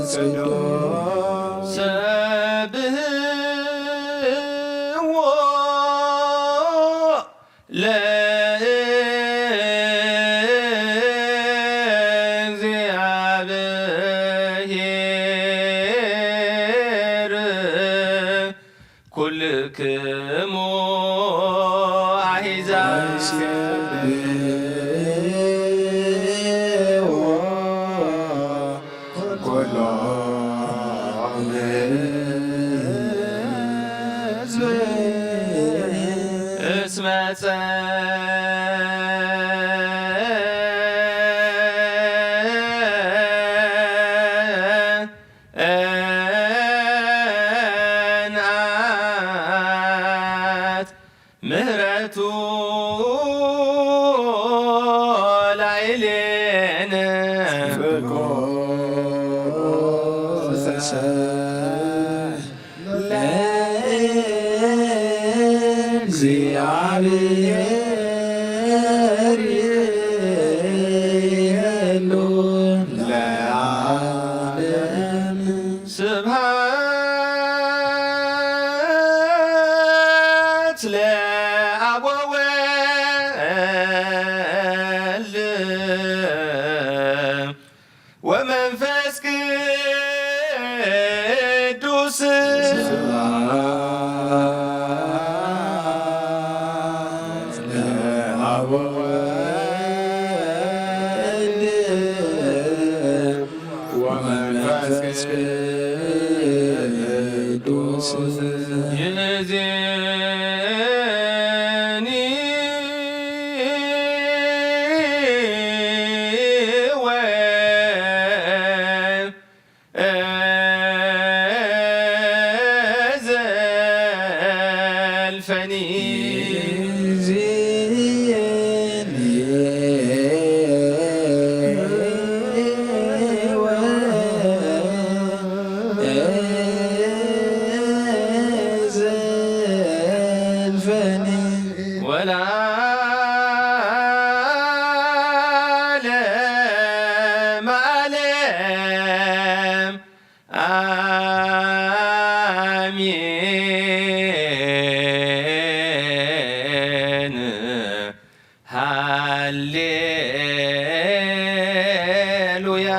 ቅዱስ ሰብህዎ ለእግዚአብሔር ኩልክሙ እስመ ጸንዐት ምህረቱ ላዕሌነ እግዚአብሔር የሉ ለዓለም ስብሐት ለአብ ወወልድ ወመንፈስ ቅዱስ ይእዜኒ ወዘልፈኒ ወለዓለመ ዓለም አሜን። ሃሌሉያ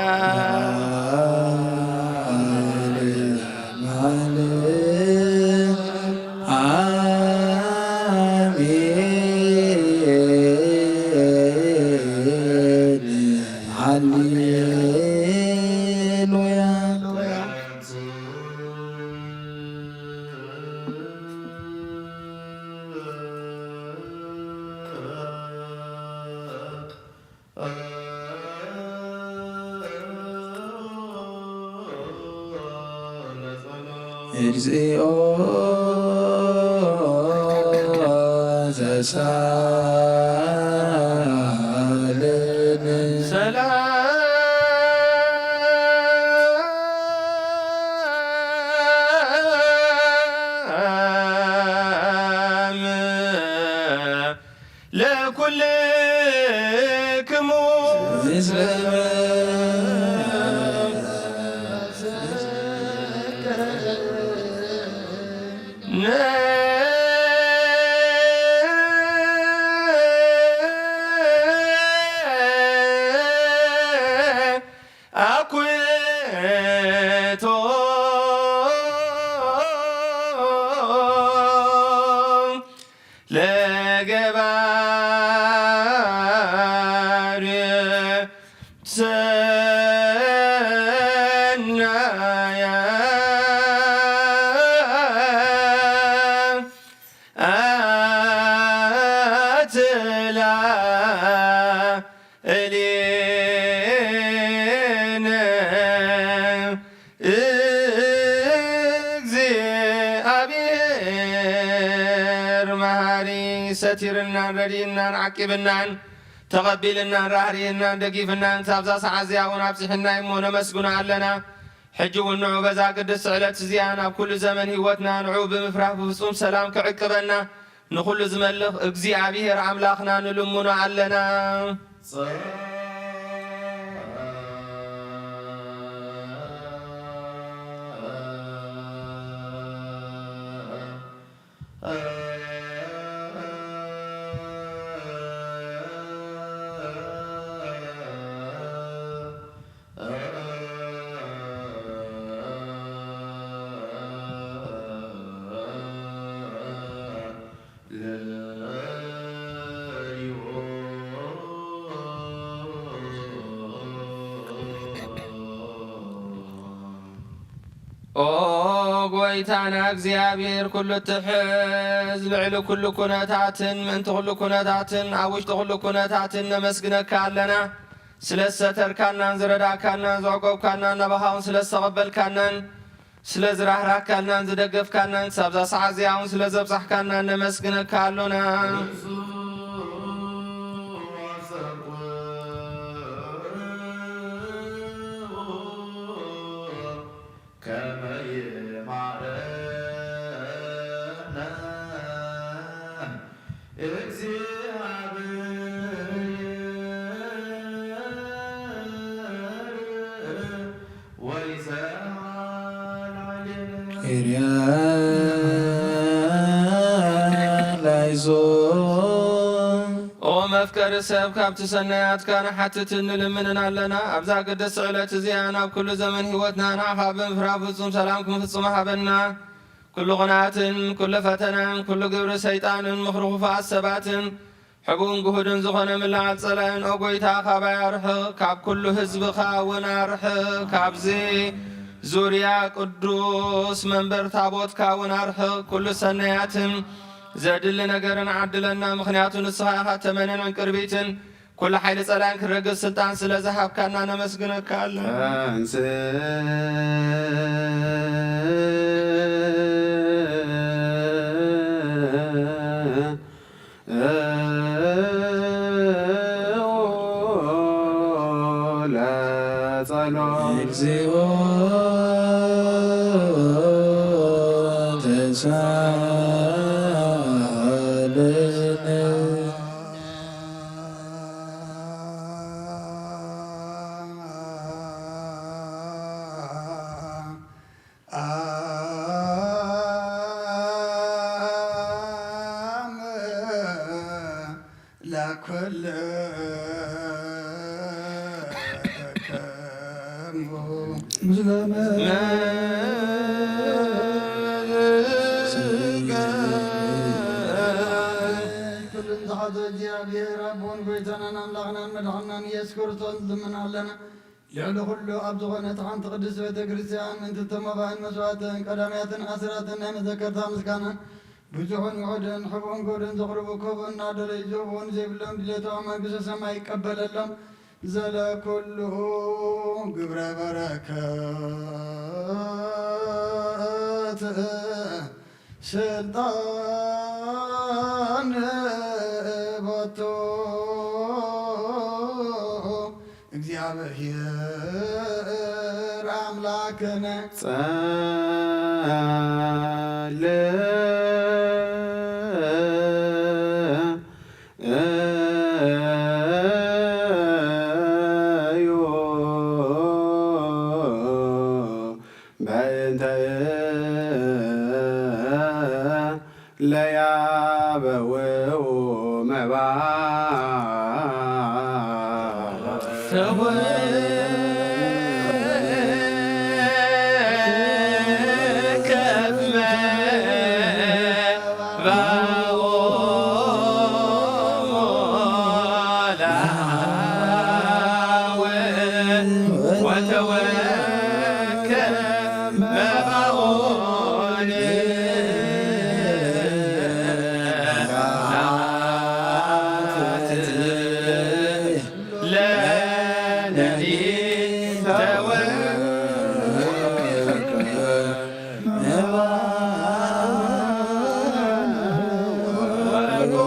እግዚኦ ዘሳለነ ሰላም ለኩልክሙ አኩቶ ለገባር ሰቲርናን ረዲእናን ዓቂብናን ተቐቢልናን ራህሪእናን ደጊፍናን ሳብዛ ሰዓት እዚኣ እውን ኣብፅሕና እሞ ነመስግኖ ኣለና። ሕጂ እውን ንዑ በዛ ቅድስቲ ዕለት እዚኣ ናብ ኩሉ ዘመን ህይወትና ንዑ ብምፍራሕ ብፍጹም ሰላም ክዕቅበና ንኩሉ ዝመልኽ እግዚኣብሔር ኣምላኽና ንልሙኖ ኣለና። ኦ ጎይታና እግዚአብሔር ኩሉ ትሕዝ ልዕሊ ኩሉ ኩነታትን ምእንቲ ኩሉ ኩነታትን ኣብ ውሽጢ ኩሉ ኩነታትን ነመስግነካ ኣለና። ስለ ዝሰተርካናን ዝረዳእካናን ዝዕቆብካናን ናባኻውን ስለ ዝተቐበልካናን ስለ ዝራህራካናን ዝደገፍካናን ሳብዛ ሰዓት እዚኣ እውን ስለ ዘብፃሕካናን ነመስግነካ ኣሎና። ኦ መፍቀሪ ሰብ ካብቲ ሰናያትካ ንሓትት ንልምንን ኣለና። ኣብዛ ቅድስቲ ዕለት እዚኣ ናብ ኩሉ ዘመን ህይወትና ንዓኻ ብምፍራህ ፍጹም ሰላም ክንፍጽሞ ሃበና። ኩሉ ቕንዓትን ኩሉ ፈተናን ኩሉ ግብሪ ሰይጣንን ምኽሪ ኹፋኣት ሰባትን ሕጉን ግሁድን ዝኾነ ምልዓል ጸላእን ኦ ጐይታ ካባይ ኣርሕቕ፣ ካብ ኩሉ ህዝብኻ እውን ኣርሕቕ። ካብዚ ዙርያ ቅዱስ መንበር ታቦትካ እውን ኣርሕቕ። ኩሉ ሰናያትን ዘድሊ ነገርን ዓድለና። ምኽንያቱ ንስኻ ኢኻ ተመነንን ቅርቢትን ኩሉ ሓይሊ ጸላእን ክረግዝ ስልጣን ስለ ዝሃብካና ነመስግነካ ኣለና። እግዚኦ እግዚአብሔር አቦን ጎይታናን አምላኽናን መድኃኒናን ኢየሱስ ክርስቶስ ልምን ኣለና። ልዕሊ ኩሉ ኣብ ዝኾነት ሓንቲ ቅድስት ቤተ ክርስቲያን ምእንቲ ተመባይን መስዋዕትን ቀዳምያትን ኣስራትን ናይ መዘከርታ ምስጋናን ብዙሑን ውሑድን ሕቡእን ጎድን ዘቕርቡ ከቡን እናደለዩ ዝህቡን ዘይብሎም ድሌቶም መንግሥተ ሰማይ ይቀበለሎም ዘለኩሉ ግብረ በረከት ስልጣን ቦቱ እግዚአብሔር አምላክነ ለያበወው መባ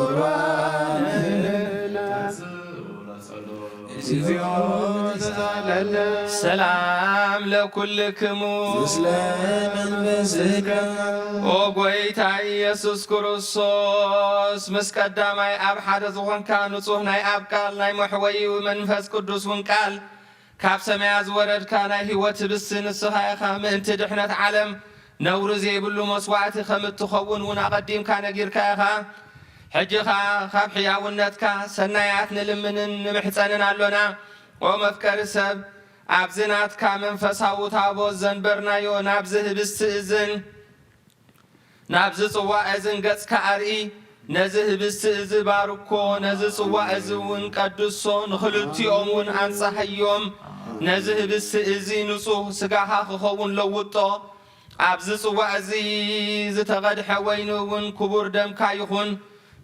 Lord. ሰላም ለኩልክሙ ምስለ መንፈስከ ኦ ጐይታ ኢየሱስ ክርስቶስ ምስ ቀዳማይ ኣብ ሓደ ዝኾንካ ንጹህ ናይ ኣብ ቃል ናይ መሕወይ መንፈስ ቅዱስ እውን ቃል ካብ ሰማያ ዝወረድካ ናይ ህይወት ህብስቲ ንስኻ ኢኻ ምእንቲ ድሕነት ዓለም ነውሪ ዘይብሉ መስዋዕቲ ከም እትኸውን እውን ኣቐዲምካ ነጊርካ ኢኻ ሕጂኻ ካብ ሕያውነትካ ሰናያት ንልምንን ንምሕፀንን ኣሎና ኦ መፍቀሪ ሰብ ኣብዚ ናትካ መንፈሳዊ ታቦት ዘንበርናዮ ናብዚ ህብስቲ እዝን ናብዚ ጽዋዕ እዝን ገጽካ ኣርኢ ነዚ ህብስቲ እዚ ባርኮ ነዚ ጽዋዕ እዚ እውን ቀድሶ ንኽልቲኦም እውን ኣንጻሕዮም ነዚ ህብስቲ እዚ ንጹህ ስጋኻ ክኸውን ለውጦ ኣብዚ ጽዋዕ እዚ ዝተቐድሐ ወይኒ እውን ክቡር ደምካ ይኹን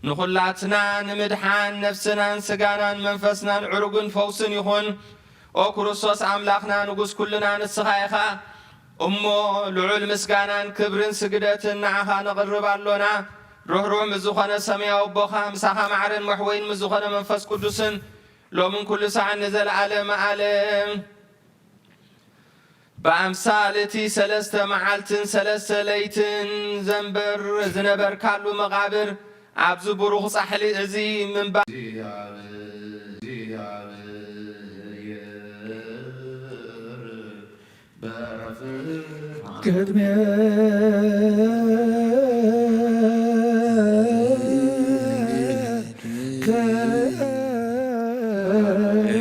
ንኹላትና ንምድሓን ነፍስናን ስጋናን መንፈስናን ዕሩግን ፈውስን ይኹን ኦ ክርስቶስ ኣምላኽና ንጉስ ኩልና ንስኻ ኢኻ እሞ ልዑል ምስጋናን ክብርን ስግደትን ንዓኻ ነቕርብ ኣሎና ርህሩህ ምዝኾነ ሰማያዊ ኣቦኻ ምሳኻ ማዕረን መሕወይን ምዝኾነ መንፈስ ቅዱስን ሎምን ኩሉ ሰዓት ንዘለዓለመ ዓለም በአምሳል እቲ 3 መዓልትን 3 ለይትን ዘንበር ዝነበርካሉ መቓብር ኣብዚ ብሩኽ ጻሕሊ እዚ ምንባ ቅድሜ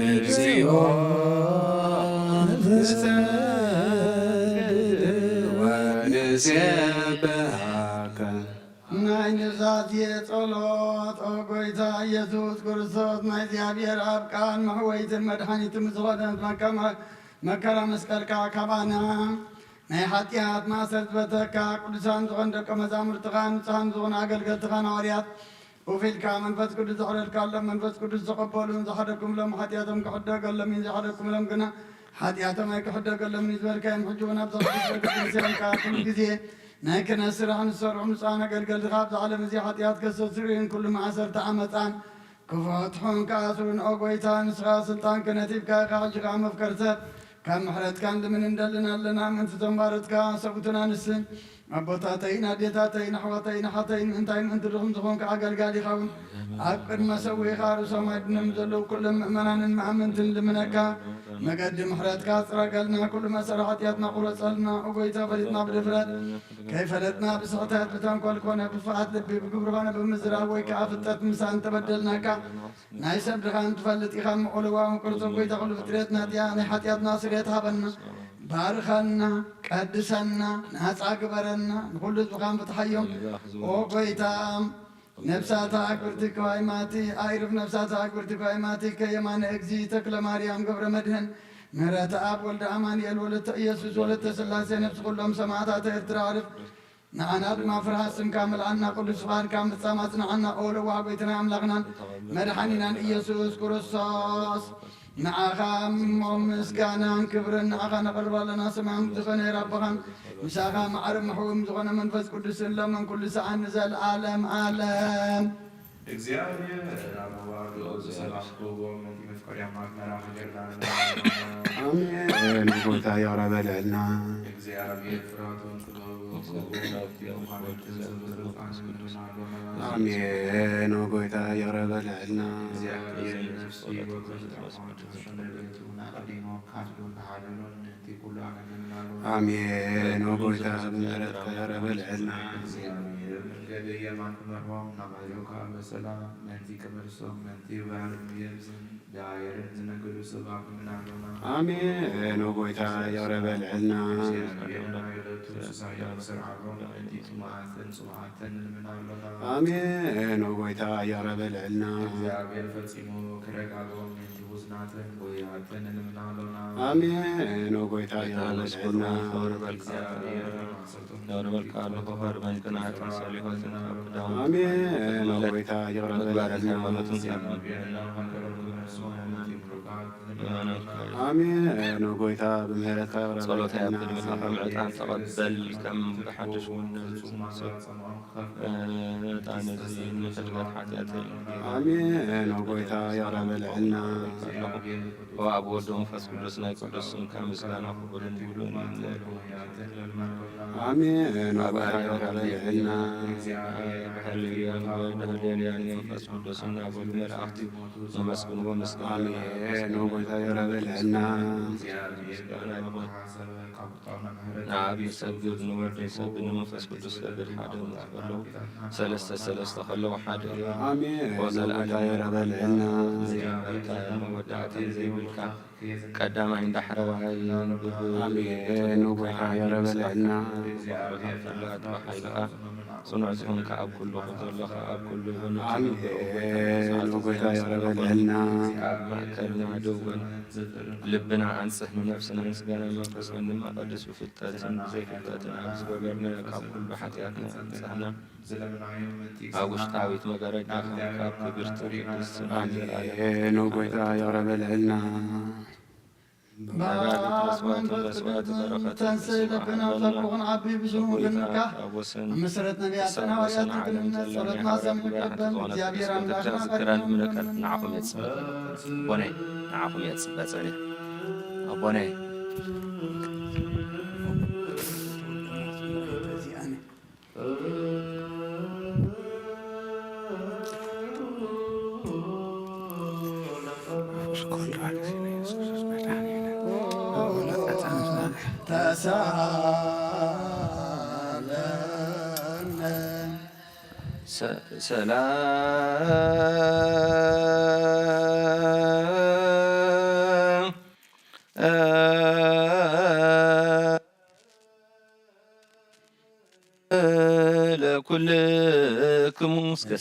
እግዚኦ ወንሴብሐከ ናይ ንዛት የጸሎት ኦ ጐይታ ኢየሱስ ክርስቶስ ናይ እግዚአብሔር ኣብ ቃል መሕወይትን መድኃኒትን ዝኾነት መከራ መስቀልካ ካባና ናይ ሓጢኣት ማእሰር ዝበተካ ቅዱሳን ዝኾኑ ደቀ መዛሙርትኻ ንጹሃን ዝኾኑ ኣገልገልትኻ ሐዋርያት ወፊልካ መንፈስ ቅዱስ ዘሕለልካሎም መንፈስ ቅዱስ ዘቐበሉን ዝሓደኩምሎም ሓጢኣቶም ክሕደገሎም ዘይሓደኩምሎም ግና ሓጢኣቶም ኣይክሕደገሎም ዝበልካዮም ሕጂ እውን ኣብ ዘቕዱስካ ኩሉ ግዜ ናይ ክህነት ስራሕ ንሰርሑ ንጹሃን ኣገልገልትኻ ኣብዚ ዓለም እዚ ሓጢኣት ከስተስርዩን ኩሉ ማእሰርቲ ዓመፃን ክፈትሑን ከኣስሩን ኦ ጐይታ ንስኻ ስልጣን ክህነት ሂብካ ኢኻ ሕጂኻ መፍቀሪ ሰብ ካብ ምሕረትካን ልምን እንደልን ኣለና ምእንቲ ተንባረትካ ሰብኡትን ኣንስትን ኣቦታተይን ኣዴታተይን ኣሕዋተይን ሓተይን ምእንታይ ምእንቲ ድኹም ዝኾንካ ኣገልጋሊ ኢኻውን ኣብ ቅድመ ሰዊኻ ርእሶም ኣድኖም ዘለዉ ኩሎም ምእመናንን መኣምንትን ልምነካ መገዲ ምሕረትካ ፅረገልና ኩሉ መሰረ ሓጢኣትና ቁረፀልና ኦ ጐይታ ፈሊጥና ብድፍረት ከይፈለጥና ብስሕተት ብተንኰል ኮነ ብፍርሃት ልቢ ብግብሪ ኮነ ብምዝራብ ወይ ከዓ ፍጠት ምሳን ተበደልናካ ናይ ሰብ ድኻ እንትፈልጥ ኢኻ ምቑልዋዊ ቅርጾ ጐይታ ኩሉ ፍጥረትና ናይ ሓጢኣትና ስርየት ሃበና ባርኸና ቀድሰና ናፃ ግበረና ንኩሉ ህዝብኻን ፍትሓዮም ኦ ጐይታ ነፍሳታ ኣክብርቲ ከዋይማቲ ኣይርፍ ነፍሳታ ኣክብርቲ ከዋይማቲ ከየማነ እግዚ ተክለ ማርያም ገብረ መድህን ምህረተ ኣብ ወልደ ኣማንኤል ወለተ ኢየሱስ ወለተ ስላሴ ነፍሲ ኩሎም ሰማዕታት ኤርትራ ኣርፍ ንዓና ድማ ፍርሃት ስምካ መልዓና ቅዱስ ፍቓድካ ምፍጻም ኣጽንዓና ኦ ለዋህ ጐይትና ኣምላኽናን መድሓኒናን ኢየሱስ ክርስቶስ ንዓኻ ምስጋናን ክብርን ንዓኻ ነቕርብ ኣለና ሰማያዊ ዝኾነ ረብኻን ምሳኻ ማዕረ መሕወም ዝኾነ መንፈስ ቅዱስን ለመን ኩሉ ሰዓት ንዘለዓለም ዓለም እግዚአብሔር አባባሉ ሰላምኩቦም መፍቀሪያ ማግመራ አሜን። ጌታ ያረበለልና እግዚአብሔር ፍራቱን አሜን። ጌታ ያረበለልና አሜን። ጌታ ምሕረት ያረበለልና አሜን። ጌታ ያረበልዕልና አሜን። ጌታ ያረበልዕልና አሜን። ጌታ ያረበልዕልና አሜን። ጌታ ያረበልዕልና አሜን ጎይታ በምህረትካ ጸሎታ ያቅርበልና ያብድል ምዕጣን ተቀበል ከም ብሓድሽ ውነቱ ዕጣን እዚ ንሕድረት ሓጢአት አሜን ጎይታ ያቅርበልና ወአብ ወልድ ወመንፈስ ቅዱስ ናይ ቅዱስ ስምካ ምስጋና ክቡርን ይብሉን አሜን ጎይታ ያቅርበልና መንፈስ ቅዱስና ወልድ መላእክቲ ነመስግንዎ ምስጋና አሜን ጎይታ ያቅርበልና ንአብ ይሰግድ ንወልድ ይሰግድ ንመንፈስ ቅዱስ ሰግድ ሓደ ንትበለው ሰለስተ ከለው ሓደ አሜን ጎይታ ያቅርበልና መወዳእታ ዘይብልካ ቀዳማይ እንዳሕረዋይ አሜን ጎይታ ያቅርበልና ሓይልካ ጽኑዕ ዝኾንካ ኣብ ኩሉ ዘለኻ ኣብ ኩሉ አሜን ጎይታ ያቅርበልና ኣብ ማእከልና ደወን ልብና አንጽህ ንነፍስና ምስጋና መንፈስና ድማ ቅዱስ ብፍልጠትን ብዘይፍልጠትን ኣብ ዝገበርና ካብ ኩሉ ሓጢአትና ንጽሕና ኣብ ውሽጣዊት መጋረጃ ካብ ክብርቲ ቅድስት አሜን ጎይታ ያቅርበልና ተንስእ ለብና ዘርኩን ዓቢ ብዙ ግንካ መሰረት ነቢያትና ሐዋርያትን ግንነት ጸሎትና ሰምዕ ቀበል እግዚአብሔር አምላክና ዝክረን ምልክት ንዓኹም የጽበ ቦነይ ንዓኹም የጽበ ጸኒሕ ኣቦነይ ሰላም ለኩልክሙ እስከ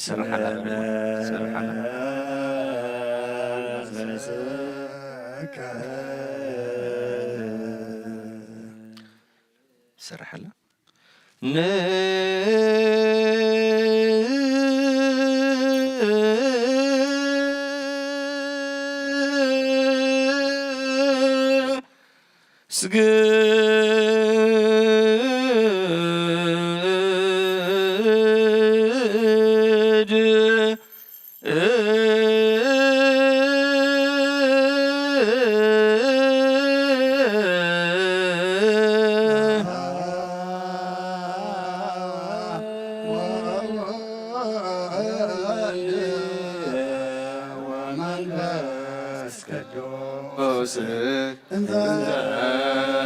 سرحلة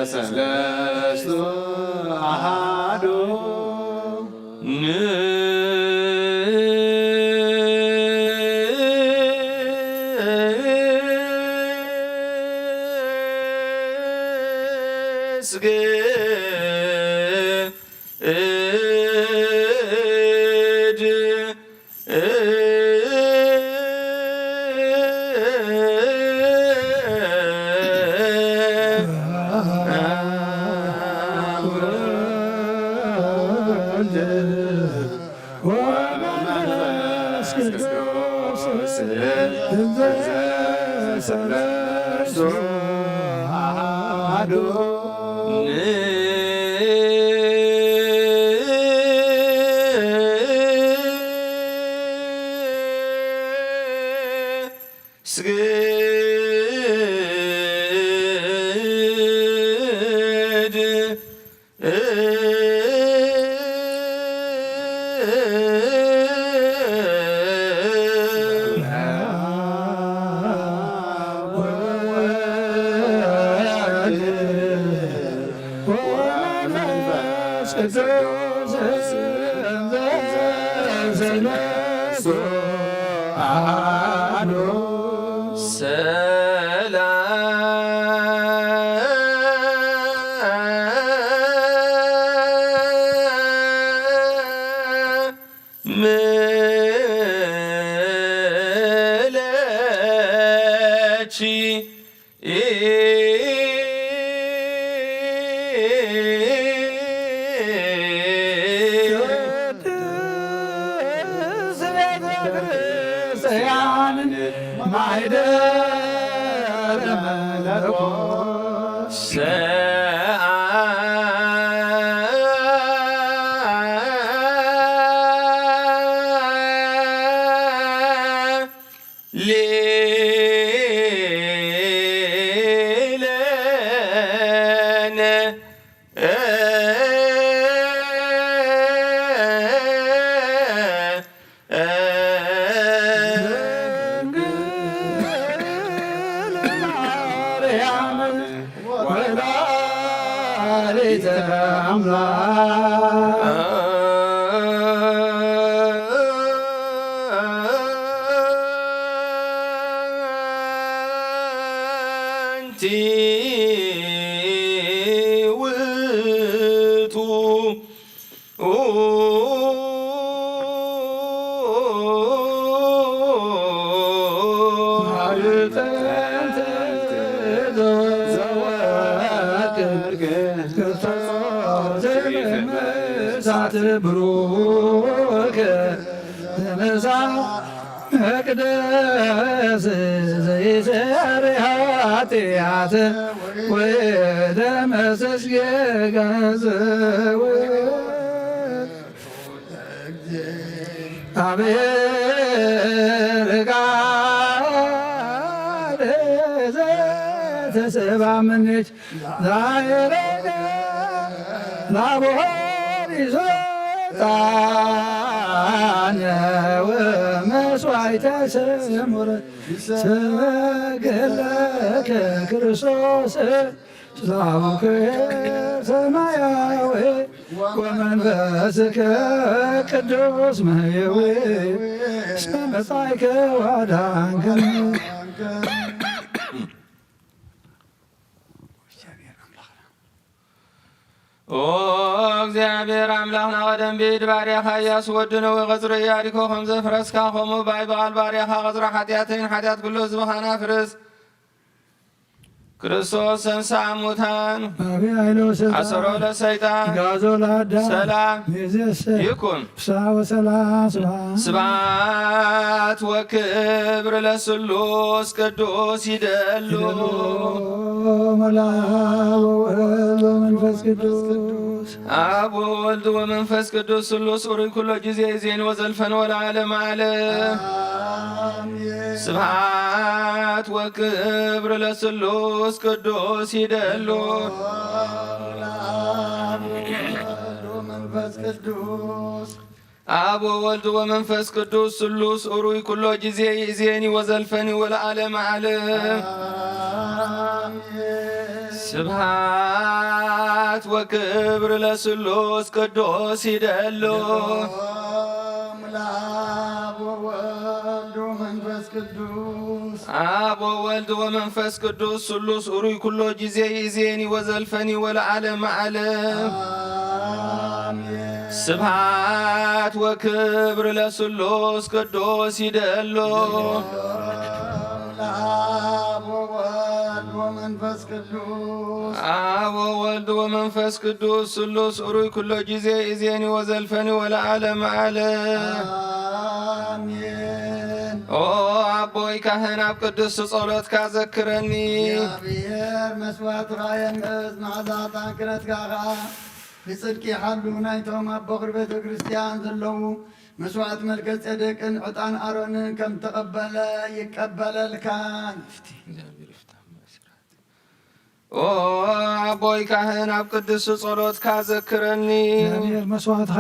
ሰለስቱ አሐዱ ማርቆስ ብሩክ ተነሳ መቅደስ ዘይሰሪ ኃጢአት ወደመሰስ የገንዘብ አቤት ቃል ዘተሰባምነች ዛይረገ ላቦር ይዞጣነ ወመስዋዕተ ሰሙረ ሰገለከ ክርስቶስ ስላቡከ ሰማያዊ ወመንፈስከ ቅዱስ መየዊ እስመ መጻእከ ወአዳንከነ ኦ እግዚአብሔር አምላክና ወደንቢድ ባርያኻ እያስወድነ ወቀጽሮ ኢያሪኮ ከምዘ ፍረስካ ኸሙ ባይ በቓል ባርያኻ ቀጽሮ ኃጢአተይን ኃጢአት ኩሎ ዝበኻና ፍርስ ክርስቶስ ተንሥአ እሙታን አሰሮ ለሰይጣን ሰላም ይኩን። ስብሐት ወክብር ለስሉስ ቅዱስ ይደሉ አብ ወወልድ ወመንፈስ ቅዱስ ስሉስ ኡሩይ ኩሎ ጊዜ ዜን ወዘልፈን ወለዓለመ ዓለም ስብሐት ወክብር ለስሉስ ቅዱስ ይደሉ አብ ወወልድ ወመንፈስ ቅዱስ ስሉስ ኡሩይ ኩሎ ጊዜ ይእዜኒ ወዘልፈኒ ወለዓለመ ዓለም ስብሐት ወክብር ለስሉስ ቅዱስ ይደሉ አብ ወወልድ ወመንፈስ ቅዱስ ስሉስ ኡሩይ ኩሎ ጊዜ ይእዜኒ ወዘልፈኒ ወለዓለመ ዓለም ስብሐት ወክብር ለስሉስ ቅዱስ ይደሉ አብ ወወልድ ወመንፈስ ቅዱስ ስሉስ ኡሩይ ኩሎ ጊዜ ይእዜኒ ወዘልፈኒ ወለዓለመ ዓለም ኦ አቦይ ካህን ኣብ ቅዱስ ጸሎትካ ዘክረኒ እግዚአብሔር መስዋዕትኻ የንገስ መዓዛታን ክነትካ ኸዓ ብጽድቂ ይሓሉ ናይቶም ኣብ በኽሪ ቤተ ክርስቲያን ዘለዉ መስዋዕት መልከ ጼዴቅን ዕጣን ኣሮንን ከም ተቐበለ ይቀበለልካ። ኦ አቦይ ካህን ኣብ ቅዱስ ጸሎትካ ዘክረኒ እግዚአብሔር መስዋዕትኻ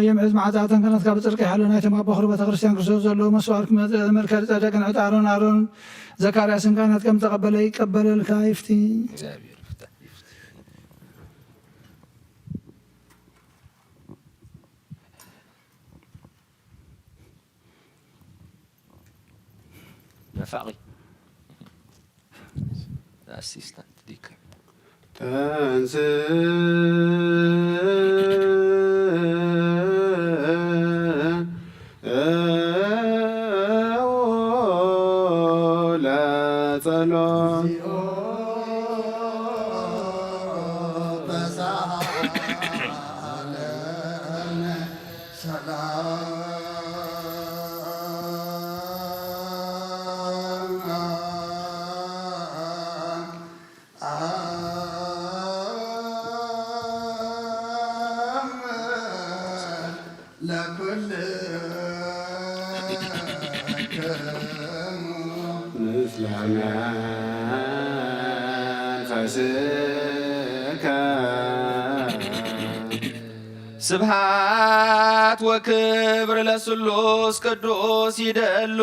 የምዕዝ መዓዛታን ክነትካ ብጽድቂ ይሓሉ ናይቶም ኣብ በኽሪ ቤተ ክርስቲያን ክርስቶስ ዘለዉ መስዋዕት መልከ ጼዴቅን ዕጣን ኣሮን ዘካርያስን ካህናት ከም ተቐበለ ይቀበለልካ ይፍቲ። نفعي الاسيستنت ديك ምስለ መንፈስከ ስብሃት ወክብር ለስሉስ ቅዱስ ይደሉ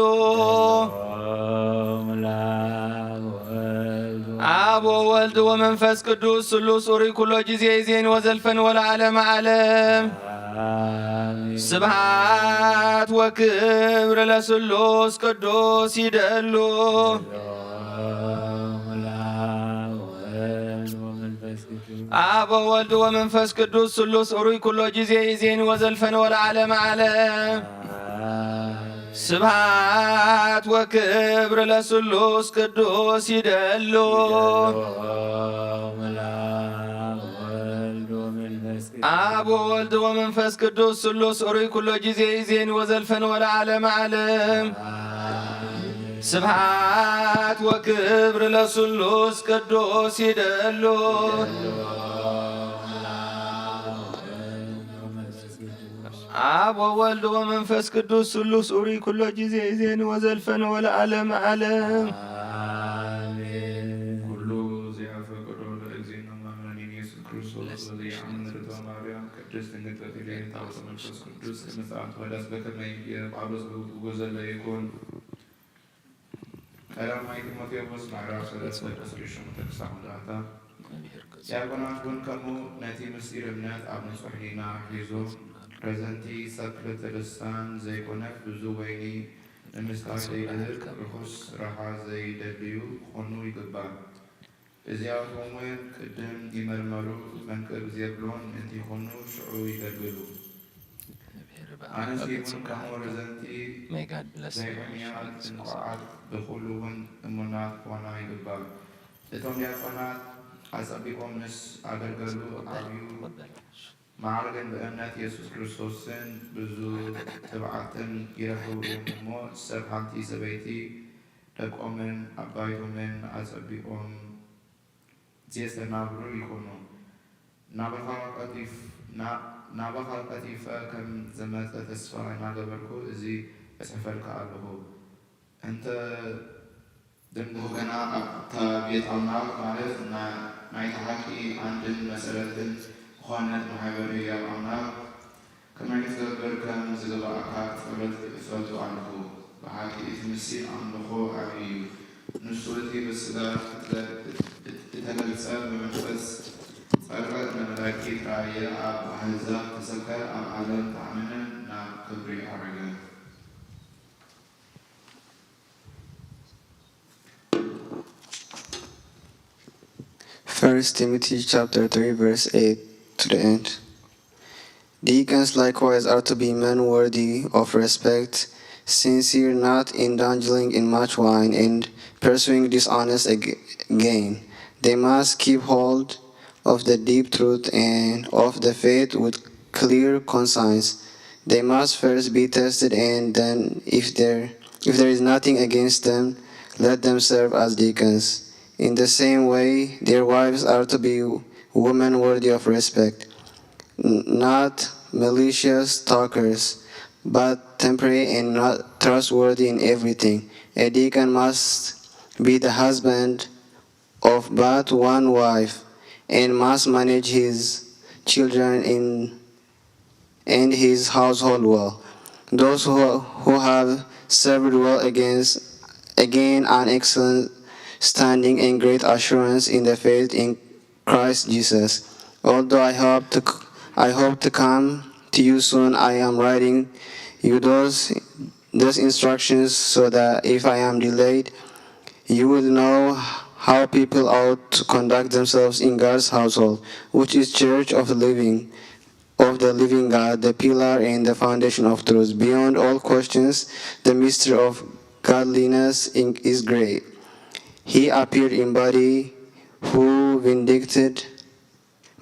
አብ ወወልድ ወመንፈስ ቅዱስ ስሉስ ኡሪ ኩሎ ጊዜ ዜን ወዘልፈን ወለዓለመ ዓለም ስብሃት ወክብር ለስሉስ ቅዱስ ይደሉ አብ ወወልድ ወመንፈስ ቅዱስ ስሉስ ኡሪ ኩሎ ጊዜ ዜን ወዘልፈን ወለዓለመ ዓለም ስብሃት ወክብር ለስሉስ ቅዱስ ይደሉ አብ ወወልድ ወመንፈስ ቅዱስ ስሉስ ኡሪ ኩሎ ጊዜ ዜን ወዘልፈን ወለዓለመ ዓለም ስብሃት ወክብር ለስሉስ ቅዱስ ይደሉ አብ ወወልድ ወመንፈስ ቅዱስ ስሉስ ኡሪ ኩሎ ጊዜ ዜን ወዘልፈን ወለዓለመ ዓለም ሁሉ ዘያፈቅዶ ለእግዚእነ መምህራን ኢየሱስ ክርስቶስ ወዘያምን ርቶ ማርያም ቅድስት ድንግል በክሌን ታቦተ መንፈስ ቅዱስ ምጽአት ወዳስ በከመ የጳውሎስ ጎዘለ ይኩን ቀዳማይ ጢሞቴዎስ ምዕራፍ 3 ቁጥር 8 ዲያቆናት ግን ከምኡ ነቲ ምስጢር እምነት ኣብ ንጹሕ ሕሊና ሒዞ ፕሬዘንቲ ሰክለተ ልሳን ዘይኮነፍ ብዙ ወይኒ ንምስታይ ዘይልህቅ ርኩስ ረሓ ዘይደልዩ ክኾኑ ይግባእ። እዚኣቶም እውን ቅድም ይመርመሩ መንክብ ዘብሎን እንቲኾኑ ሽዑ ይገልግሉ። ኣንስቲ እውን ከምኡ ርዘንቲ ዘይሕምያት እንቋዓት ብኹሉ እውን እሙናት ክኾና ይግባእ። እቶም ዲያቆናት ኣጸቢቆም ምስ ኣገልገሉ ዓብዩ ማዕርግን በእምነት ኢየሱስ ክርስቶስን ብዙ ትብዓትን ይረኽቡ እዮም እሞ ሰብ ሓንቲ ሰበይቲ ደቆምን ኣባይቶምን ኣጸቢቆም ዘየስተናብሩ ይኹኑ። ናባኻ ቀጢፈ ከም ዘመፀ ተስፋ እናገበርኩ እዚ እጽሕፈልካ ኣለኹ። እንተ ድንጉ ገና ኣብታ ቤት ኣምላኽ ማለት ናይቲ ሓቂ ዓንድን መሰረትን ኮነት ማሕበር ሕያው ኣምላኽ ከመይ ክትገብር ከም ዝግባእካ ክትፈልጥ ይፈልጡ ኣለኹ። ብሓቂ እቲ ምስጢር ኣምልኾ ዓብዪ እዩ። ንሱ እቲ ብስጋ እተገልጸ ብመንፈስ ጸርቀት ንመላእክቲ ተራእየ ኣብ ኣሕዛብ ተሰብከ ኣብ ዓለም ተኣመነ ናብ ክብሪ ዓረገ። First Timothy chapter 3 verse 8 to the end. Deacons likewise are to be men worthy of respect, sincere, not indulging in much wine and pursuing dishonest gain. They must keep hold of the deep truth and of the faith with clear conscience. They must first be tested, and then, if there is nothing against them, let them serve as deacons. In the same way, their wives are to be women worthy of respect, not malicious talkers, but temperate and not trustworthy in everything. A deacon must be the husband of but one wife, and must manage his children and his household well. Those who have served well gain an excellent standing and great assurance in the faith in Christ Jesus. Although I hope to come to you soon, I am writing you those instructions so that if I am delayed, you will know how people ought to conduct themselves in God's household, which is church of the living God, the pillar and the foundation of truth. Beyond all questions, the mystery of godliness is great. He appeared in body, who vindicated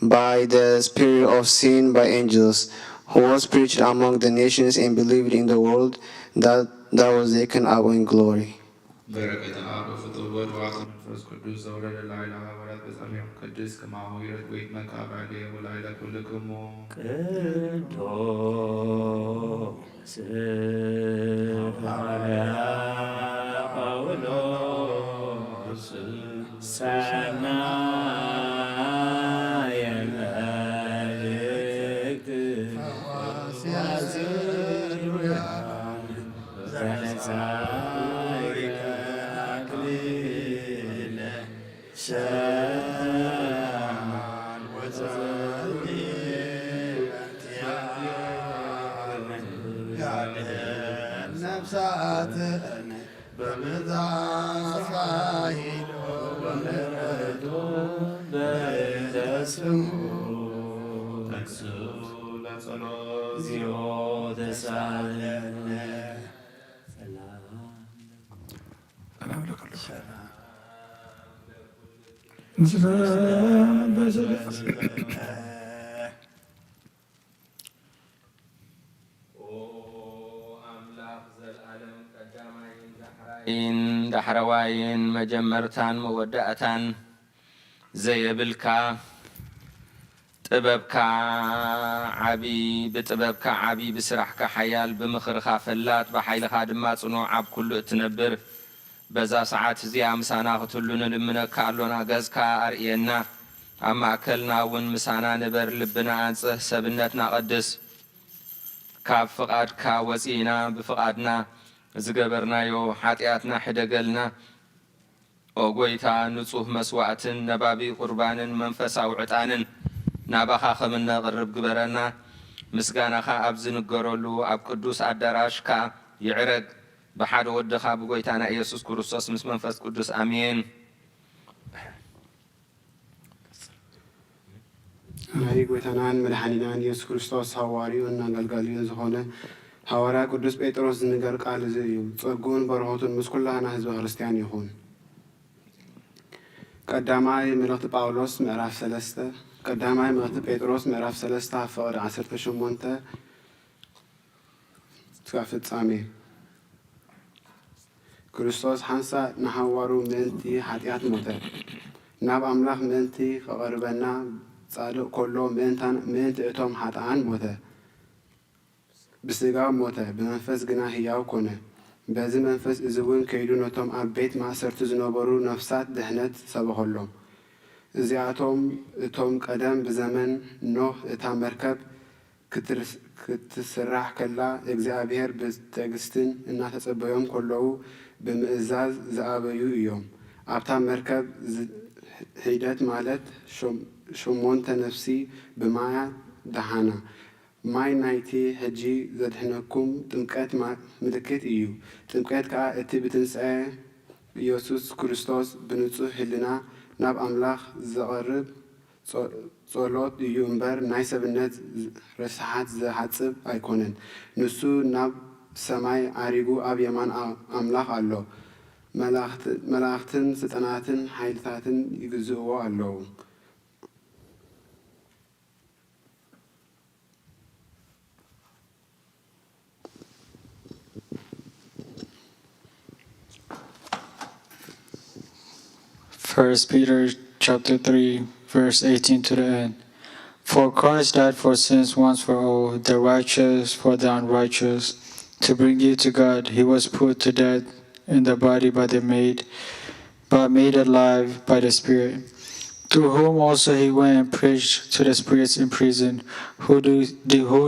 by the spirit of sin by angels, who was preached among the nations and believed in the world that was taken up in glory. በረከተ አብ ወፍጡር ወልድ ወወልድ መንፈስ ቅዱስ ዘወረደ ላዕለ ሐዋርያት በጸሎተ ቅድስት ከማሁ ይርግ መካባሌ ወላዕለ ኩልክሙ ቅዱስ ጳውሎስ ሰናየ መልእክት ያዝሩያን ዘነሣእከ አክሊለ ሸማን ወጸልይ ያድኅን ነፍሳትነ በብዛት ኃይሉ ወምሕረቱ በእንተ ስሙ ተግሡ ለጸሎት እግዚኦ ተሳለነ ምስለ በስጋት ዳሕረዋይን መጀመርታን መወዳእታን ዘየብልካ ጥበብካ ዓብይ ብጥበብካ ዓብይ ብስራሕካ ሓያል ብምኽርኻ ፈላጥ ብሓይልኻ ድማ ጽኑዕ ኣብ ኩሉ እትነብር በዛ ሰዓት እዚኣ ምሳና ክትህሉ ንልምነካ ኣሎና ገዝካ ኣርእየና ኣብ ማእከልና እውን ምሳና ንበር ልብና ኣንጽህ ሰብነትና ቐድስ ካብ ፍቓድካ ወፂና ብፍቓድና ዝገበርናዮ ሓጢኣትና ሕደገልና ኦ ጐይታ ንጹህ መስዋዕትን ነባቢ ቁርባንን መንፈሳዊ ዕጣንን ናባኻ ከም እነቕርብ ግበረና ምስጋናኻ ኣብ ዝንገረሉ ኣብ ቅዱስ ኣዳራሽካ ይዕረግ ብሓደ ወድኻ ብጐይታና ኢየሱስ ክርስቶስ ምስ መንፈስ ቅዱስ ኣሜን። ናይ ጎይታናን መድኃኒናን ኢየሱስ ክርስቶስ ሐዋርዩን አገልጋሊውን ዝኾነ ሐዋርያ ቅዱስ ጴጥሮስ ዝንገር ቃል እዚ እዩ። ጸጉን በረኸቱን ምስ ኩላና ህዝበ ክርስቲያን ይኹን። ቀዳማይ መልእኽቲ ጳውሎስ ምዕራፍ 3 ቀዳማይ መልእኽቲ ጴጥሮስ ምዕራፍ 3 ፍቕዲ 18 እስካብ ፍጻሜ ክርስቶስ ሓንሳ ንሓዋሩ ምእንቲ ሓጢኣት ሞተ። ናብ ኣምላኽ ምእንቲ ከቐርበና ጻድቕ ኮሎ ምእንቲ እቶም ሓጥኣን ሞተ። ብስጋ ሞተ፣ ብመንፈስ ግና ህያው ኮነ። በዚ መንፈስ እዚ እውን ከይዱ ነቶም ኣብ ቤት ማእሰርቲ ዝነበሩ ነፍሳት ድሕነት ሰበኸሎም። እዚኣቶም እቶም ቀደም ብዘመን ኖህ እታ መርከብ ክትስራሕ ከላ እግዚኣብሔር ብትዕግስትን እናተጸበዮም ከለዉ ብምእዛዝ ዝኣበዩ እዮም። ኣብታ መርከብ ሂደት ማለት 8 ነፍሲ ብማያ ደሓና። ማይ ናይቲ ሕጂ ዘድሕነኩም ጥምቀት ምልክት እዩ። ጥምቀት ከዓ እቲ ብትንሣኤ ኢየሱስ ክርስቶስ ብንጹህ ህልና ናብ ኣምላኽ ዘቐርብ ጸሎት እዩ እምበር ናይ ሰብነት ርስሓት ዘሓጽብ ኣይኮነን። ንሱ ናብ ሰማይ ዓሪጉ ኣብ የማን ኣምላኽ ኣሎ። መላእኽትን ስልጣናትን ሓይልታትን ይግዝእዎ ኣለዉ። First Peter chapter 3, verse 18 to the end. For Christ died for sins once for all, the righteous for the unrighteous, to bring you to God. He was put to death in the body but made alive by the Spirit, through whom also he went and preached to the spirits in prison, who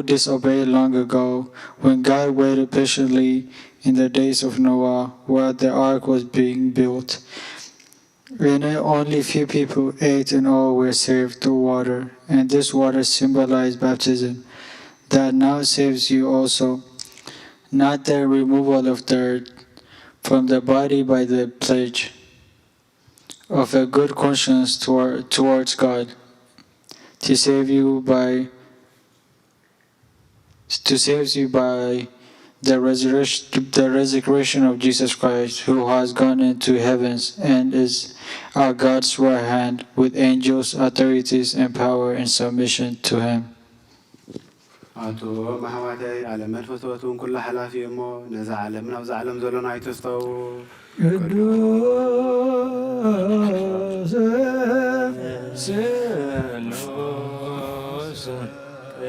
disobeyed long ago, when God waited patiently in the days of Noah, while the ark was being built. In it, only few people, 8 in all, were saved through water, and this water symbolized baptism, that now saves you also, not the removal of dirt from the body by the pledge of a good conscience towards God, to save you by the resurrection of Jesus Christ, who has gone into heavens and is at God's right hand, with angels, authorities, and power in submission to him. ኣቶ ማህዋተይ ዓለም መንፈስወቱን ኩሉ ሓላፊ እሞ ነዛ ዓለም ናብዛ ዓለም ዘሎና ኣይተስተው ቅዱስ ስሉስ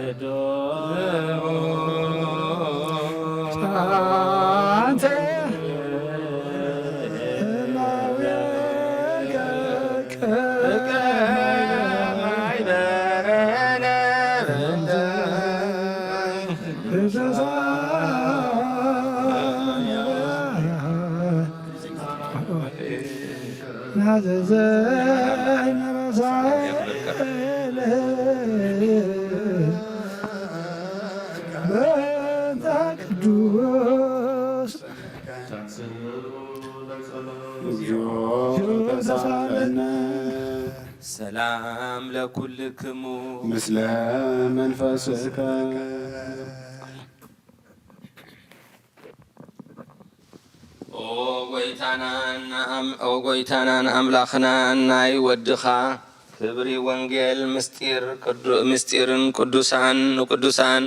ቅዱስ አንተ ሰላም ለኩልክሙ ምስለ መንፈስከ ኦ ጎይታናን አምላኽና ናይ ወድኻ ክብሪ ወንጌል ምስጢርን ቅዱሳን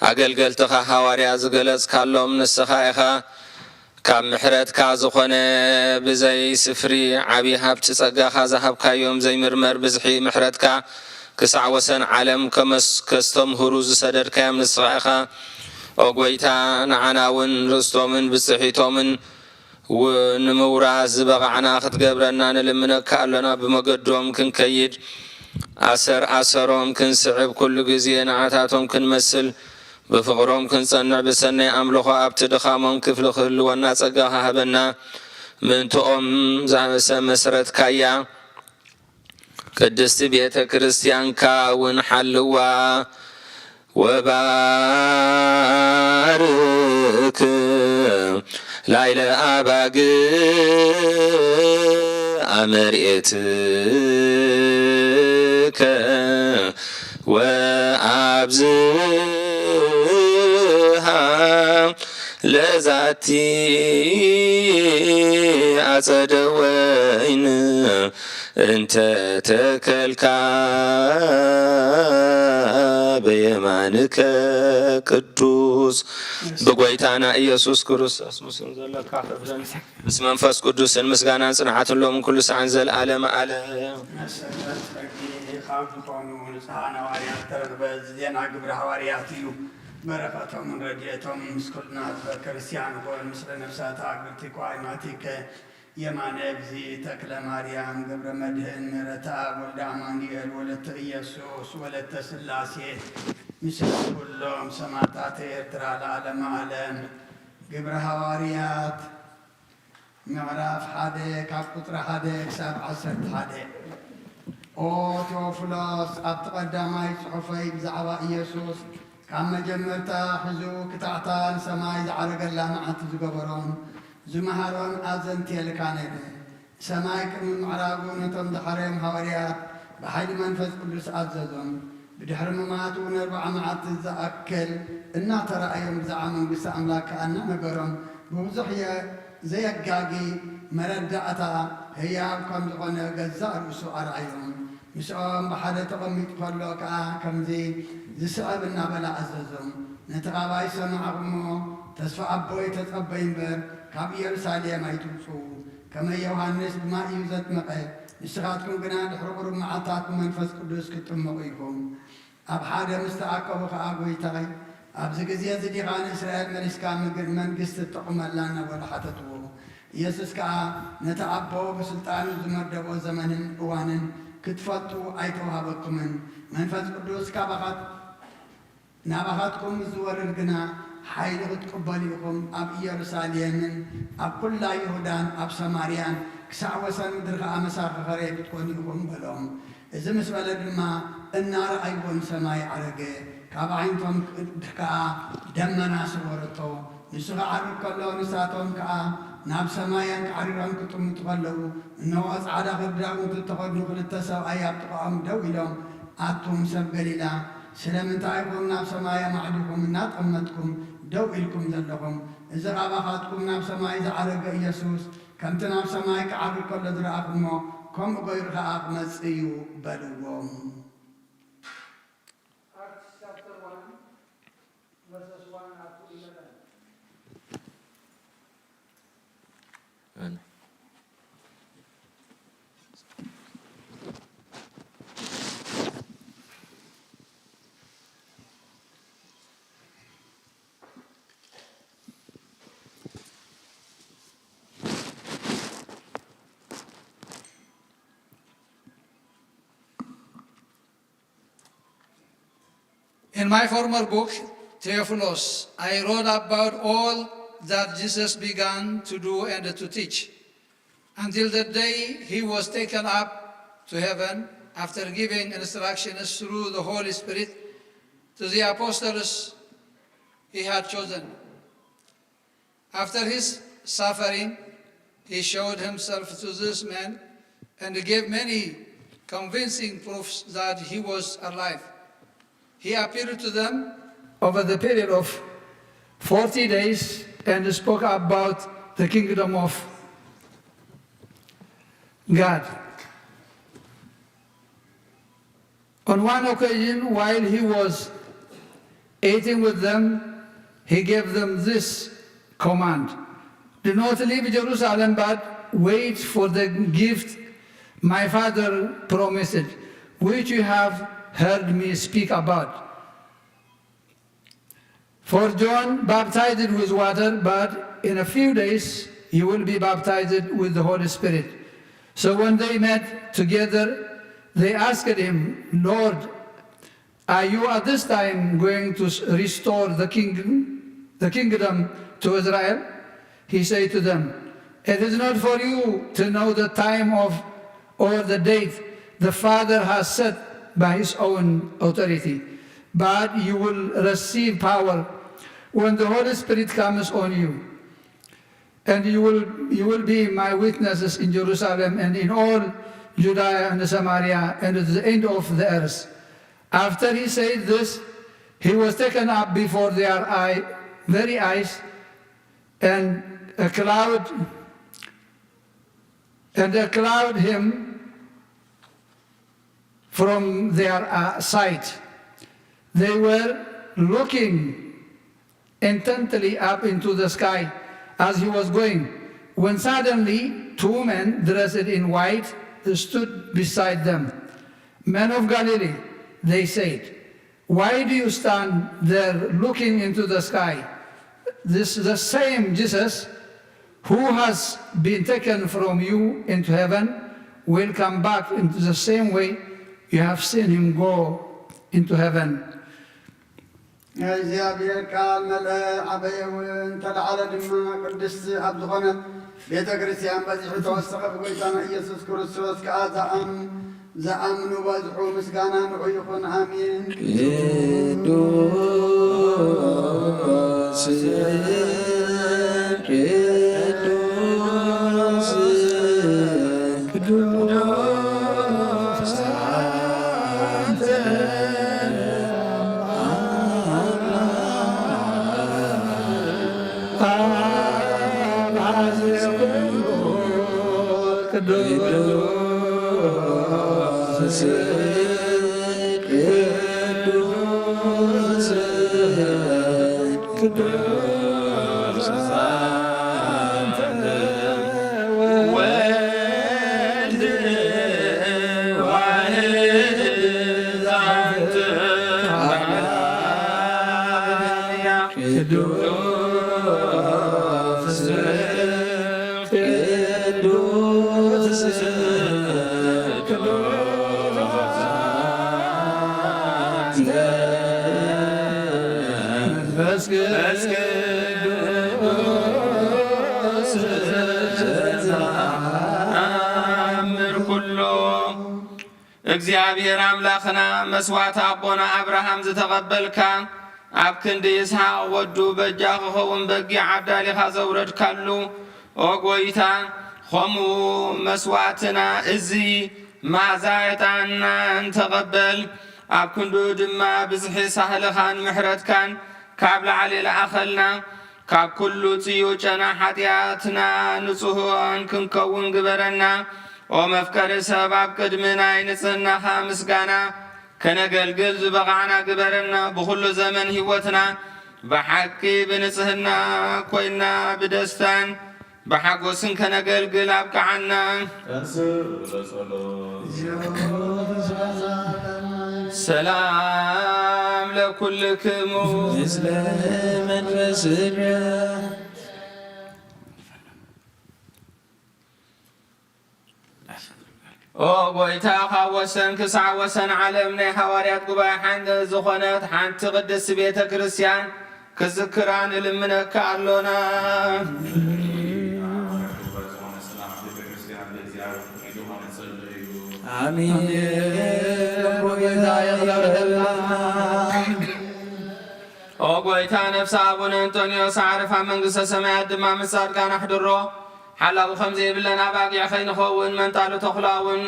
ኣገልገልትኻ ሃዋርያ ዝገለጽካሎም ንስኻ ኢኻ ካብ ምሕረትካ ዝኾነ ብዘይ ስፍሪ ዓብዪ ሃብቲ ጸጋኻ ዝሃብካዮም ዘይምርመር ብዝሒ ምሕረትካ ክሳዕ ወሰን ዓለም ከስተምህሩ ዝሰደድካዮም ንስኻ ኢኻ ኦ ጎይታ ንዓና እውን ርስቶምን ብፅሒቶምን ንምውራስ ዝበቕዓና ክትገብረና ንልምነካ ኣለና ብመገዶም ክንከይድ ኣሰሮም ክንስዕብ ኩሉ ግዜ ንዓታቶም ክንመስል بفقرهم كن صنع بسنة أملخ أبتدخامهم كفل خل والناصقها هبنا من توم زعمس مسرت كايا قدست بيت كريستيان كاون حلوا وبارك لايل أباق أمرئتك وأبزها لذاتي أصدوين انت تكلكا بيمانك قدوس بقويتانا إيسوس كروس أسمسن زلك بسم منفس قدوس المسغانا صنعات الله من كل سعنزل عالم عالم بركاتهم من رجيتهم من مسكولنا كريستيان قول مثل نفسات عقبتك وعيماتك يمان ابزي تكلا مريم قبر مدهن مرتا ولد عمانيل ولد يسوس ولد سلاسي مثل كلهم سماتات ارترى العالم عالم قبر هواريات معرف حدك عبقطر حدك 17 حدك او توفلاس اتقدمي صحفي بزعبا يسوس كما جمرتا حزو كتعتان سماي زعرق الله معت زقبرون زمهرون أزنتي لكانه سماي كم معرابون تمدحرهم هوريات بحيد منفذ كل أززون بدحر مماتون 4 معت زأكل إنا ترى أيام زعمون بس أملاك أننا نقرون بوزحية زي الجاجي مردعتا هي كم زغنا جزار وسؤال عيون مسؤول بحدا تقوم يتقلق كم زي زسأب النابلة عززهم نتقابل سمعهم تسفى أبوي تتقبين بر كاب يرسالية ما يتوصوا كما يوحنس بما يوزت مقه نشغاتكم بنا الحرقر معطاكم منفس قدوس كتم مقيكم أب حدا مستعقب وخاقوي تغي أب زقزية زديقان إسرائيل مريسكا من قست التقم لنا ولا حتتوه يسوس كا نتعبو بسلطان الزمردب وزمن قوان كتفتوا أيتوها بكمن منفس قدوس كابخات نابخاتكم زور القنا حيل تقبليكم أب يرساليين أب كل يهودان أب سماريان كسع وسن درغا مساق غريب تكونيكم بلوم إذا مسبلا بما النار أيضا سماي عرقه كابعينتم كا دمنا سورتو نسغا عرق الله نساتهم كا ناب سمايان كعريران كتم تغلو إنه أسعد غبراهم تتغنوا للتساو أياب تقام دويلهم أتم سبقليلا سلام تعيكم ناب سمايا معدكم نات أمتكم دوئلكم ذلكم إذا غابخاتكم ناب سمايا إذا عرق يسوس كم تناب سمايا كعرق كل دراكم كم غير غاق مسيو بلوهم In my former book, Theophilus, I wrote about all that Jesus began to do and to teach, until the day he was taken up to heaven after giving instructions through the Holy Spirit to the apostles he had chosen. After his suffering, he showed himself to this man and gave many convincing proofs that he was alive. He appeared to them over the period of 40 days and spoke about the kingdom of God. On one occasion, while he was eating with them, he gave them this command: do not leave Jerusalem, but wait for the gift my Father promised, which you have heard me speak about. For John baptized with water, but in a few days you will be baptized with the Holy Spirit. So when they met together, they asked him, Lord, are you at this time going to restore the kingdom to Israel? He said to them, it is not for you to know the time of or the date the Father has set by his own authority, but you will receive power when the Holy Spirit comes on you. And you will be my witnesses in Jerusalem and in all Judea and Samaria and to the end of the earth. After he said this, he was taken up before their very eyes, and a cloud him from their sight. They were looking intently up into the sky as he was going, when suddenly two men dressed in white stood beside them. Men of Galilee, they said, why do you stand there looking into the sky? This is the same Jesus who has been taken from you into heaven will come back into the same way you have seen him go into heaven. እግዚአብሔር ቃል መልአ ዓበየውን ተለዓለ ድማ ቅድስቲ ኣብ ዝኾነት ቤተ ክርስቲያን በዚሑ ተወሰኸ ብጎይታና ኢየሱስ ክርስቶስ ከዓ ዝኣምኑ በዝሑ ምስጋና ንዑ ይኹን ኣሜን። እግዚአብሔር አምላኽና መስዋዕት አቦና አብርሃም ዝተቐበልካ ኣብ ክንዲ ይስሐቅ ወዱ በጃ ክኸውን በጊዕ ዓብዳሊኻ ዘውረድካሉ ኦ ጎይታ ከምኡ መስዋዕትና እዚ መዓዛ ዕጣንና እንተቐበል ኣብ ክንዱ ድማ ብዝሒ ሳህልኻን ምሕረትካን ካብ ላዕሊ ለኣኸልና ካብ ኩሉ ጽዩ ጨና ሓጢኣትና ንጹህን ክንከውን ግበረና። ኦ መፍቀሪ ሰብ ኣብ ቅድሚ ናይ ንጽህናኻ ምስጋና ከነገልግል ዝበቓዕና ግበረና። ብኩሉ ዘመን ህይወትና ብሓቂ ብንጽህና ኮይና ብደስታን ብሓጎስን ከነገልግል ኣብቅዓና። ሰላም ለኩልክሙ ምስለ መንፈስከ ጎይታ ካብ ወሰን ክሳዕ ወሰን ዓለም ናይ ሃዋርያት ጉባኤ ሓንቲ ዝኾነት ሓንቲ ቅድስቲ ቤተ ክርስቲያን ክዝክራ ንልምነካ ኣሎና። አሜን። ኦ ጎይታ ነፍሲ አቡነ አንጦንዮስ ዓረፋ መንግሥተ ሰማያት ድማ ምስ ጻድቃን ኣሕድሮ ሓላዊ ከምዚ የብለና ባጊዕ ከይንኸውን መንጣሉ ተኽላውን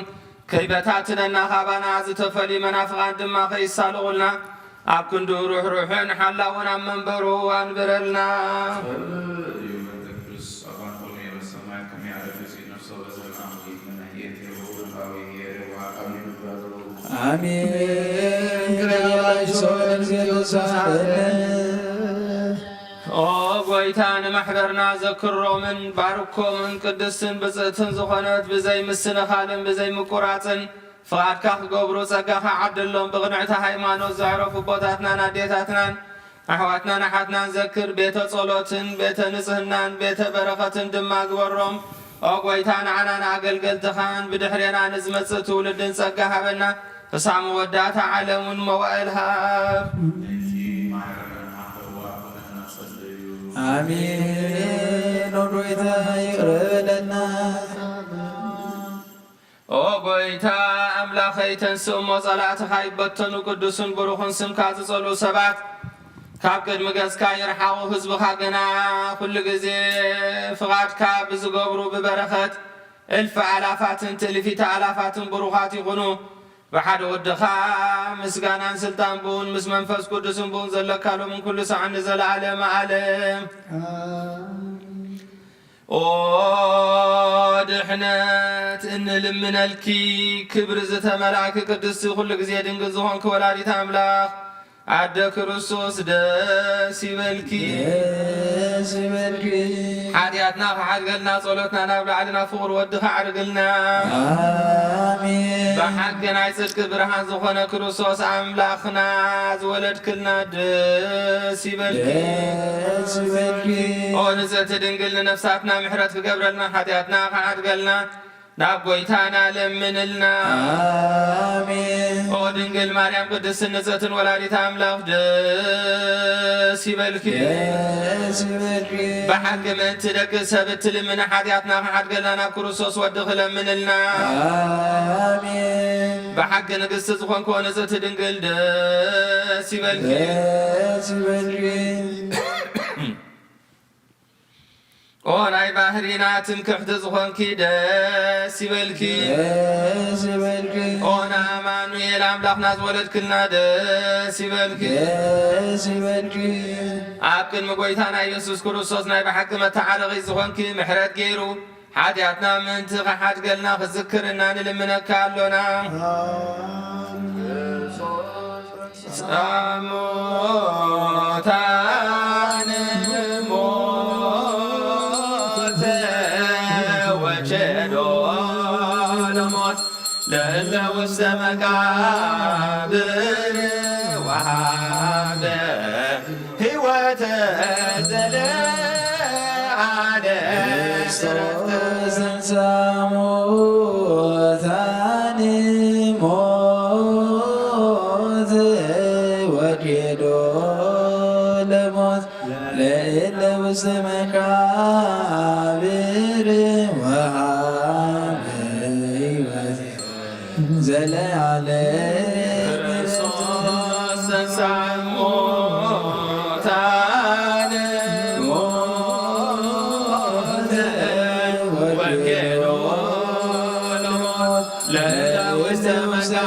ከይበታትነና ካባና ዝተፈልዩ መናፍቃን ድማ ከይሳልቑልና ኣብ ክንዱ ሩሕሩሕን ሓላውን ኣብ መንበሩ አንብረልና። አሜን። ኦ ጎይታ ንማሕበርና ዘክሮምን ባርኮምን ቅድስትን ብፅእትን ዝኾነት ብዘይ ምስንኻልን ብዘይ ምቁራፅን ፍቓድካ ክገብሩ ጸጋኻ ዓድሎም ብቕንዕቲ ሃይማኖት ዘዕረፉ ቦታትናን ኣዴታትናን ኣሕዋትናን ኣሓትናን ዘክር ቤተ ጸሎትን ቤተ ንጽህናን ቤተ በረኸትን ድማ ግበሮም። ኦ ጎይታ ንዓና ንኣገልገልትኻን ብድሕርና ንዝመጽእ ትውልድን ጸጋ ሃበና ክሳዕ መወዳእታ ዓለምን መዋዕል ሃብ። አሜን። ኦ ጎይታ ይቅር በለና። ኦ ጎይታ ኣምላኸይ ተንስእ እሞ ጸላእትኻ ይበተኑ ቅዱስን ብሩኽን ስምካ ዝጸልኡ ሰባት ካብ ቅድሚ ገጽካ ይርሓቑ። ህዝብኻ ግና ኩሉ ግዜ ፍቓድካ ብዝገብሩ ብበረኸት እልፊ ኣላፋትን ትእልፊተ ኣላፋትን ብሩኻት ይኹኑ። ብሓደ ወድኻ ምስጋናን ስልጣን ብውን ምስ መንፈስ ቅዱስን ብውን ዘለካሎምን ኩሉ ሰዓት ንዘለዓለመ ዓለም። ኦ ድሕነት እንልምነልኪ ክብሪ ዝተመላእኪ ቅድስቲ ኩሉ ግዜ ድንግል ዝኾንኪ ወላዲተ ኣምላኽ አደ ክርስቶስ ደስ ይበልኪ ሓጢአትና ከሓድገልና ጸሎትና ናብ ላዕልና ፍቕሪ ወድኻ ዓርግልና። አሜን። ብሓቂ ናይ ጽድቂ ብርሃን ዝኾነ ክርስቶስ ኣምላኽና ዝወለድክልና ደስ ይበልኪ። ኦ ንጽሕቲ ድንግል ንነፍሳትና ምሕረት ክገብረልና ሓጢአትና ከሓድገልና ናብ ጎይታና ለምንልና። አሜን። ኦ ድንግል ማርያም ቅድስት ንጽሕትን ወላዲተ አምላኽ ደስ ይበልኪ። ብሓቂ ምእንቲ ደቂ ሰብ እትልምነ ሓጢአትና ከሓድገልና ናብ ክርስቶስ ወድኽ ለምንልና። አሜን። ብሓቂ ንግሥቲ ዝኾንኮ ንጽሕቲ ድንግል ደስ ይበልኪ። ኦ ናይ ባህሪና ትምክሕቲ ዝኾንኪ ደስ ይበልኪ። ኦ ንኣማኑኤል ኣምላኽና ዝወለድክልና ደስ ይበልኪ። ኣብ ቅድሚ ጎይታና ኢየሱስ ክርስቶስ ናይ ብሓቂ መተዓረቒ ዝኾንኪ ምሕረት ገይሩ ሓጢአትና ምእንቲ ከሓድገልና ክዝክርና ንልምነካ ኣሎና። ጻሞታን ለእለ ውስተ መቃብር ወሃበ ሕይወተ ዘለዓለም ጻሞታን ሞት ወዲዶ ለሞት ለእለ ውስተ መቃብር ወሃበ ሕይወተ ዘለዓለም ክርስቶስ ተንሥአ እሙታን ሞተ ወጌዶ ለሞት ለእለ ውስተ መቃብር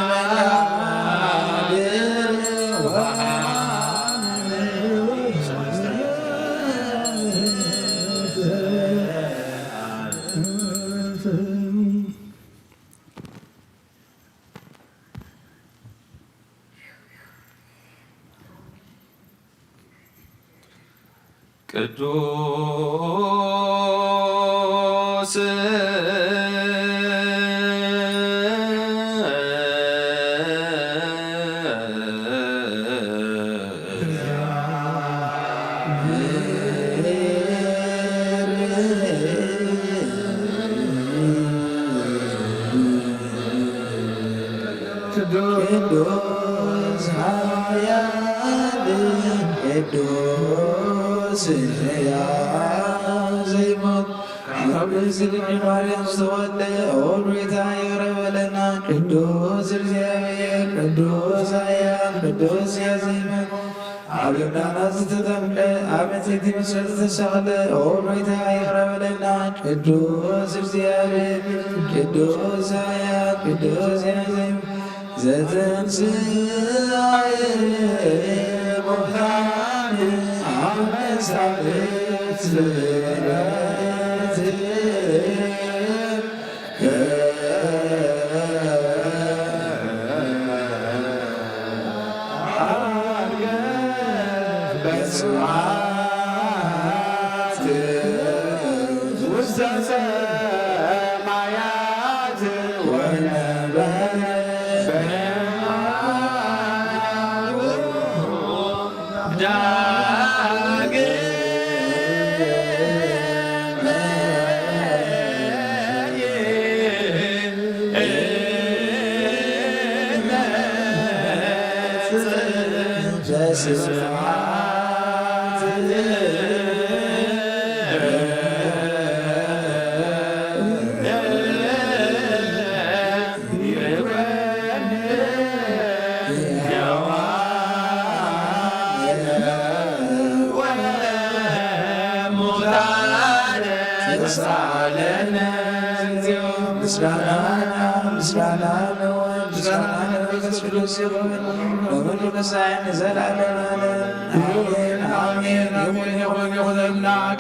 ቅዱስ ቅዱስ ኃያል ቅዱስ ሕያው ዘይሞት ቅዱስ ድንግል ማርያም ዝተወልደ ኦርቤታ ይቅረበለና ቅዱስ እግዚአብሔር ቅዱስ ኃያል ቅዱስ ሕያው ዘይሞት ኣብ ዮርዳኖስ ዝተጠምቀ ኣብ ዕንፀይቲ መስቀል ዝተሰቕለ ኦርቤታ ይቅረበለና ቅዱስ እግዚአብሔር ቅዱስ ኃያል ቅዱስ ሕያው ዘይሞት ዘተንሥአየ ሙታን አመሳልት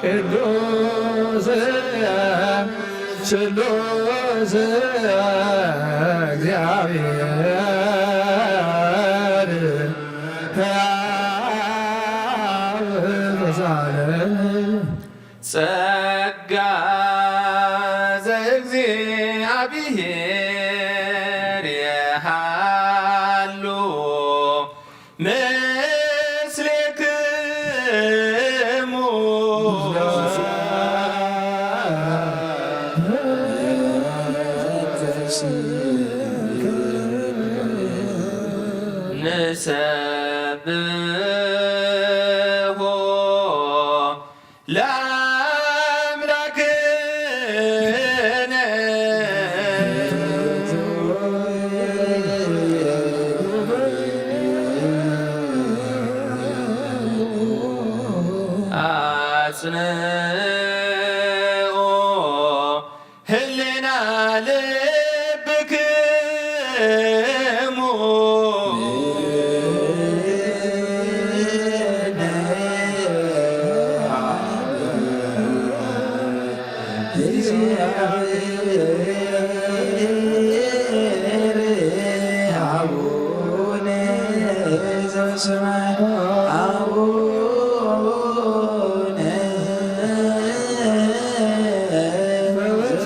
ቅዱስ ስሉስ እግዚአብሔር ሕያው ተሳለን ጸጋ ዘእግዚአብሔር የሃሉ ምስሌክሙ ንሰብሖ ለአምላክነ አጽንኦ ህሊና ልብክሙ አቡነ ዘበሰማያት አቡነ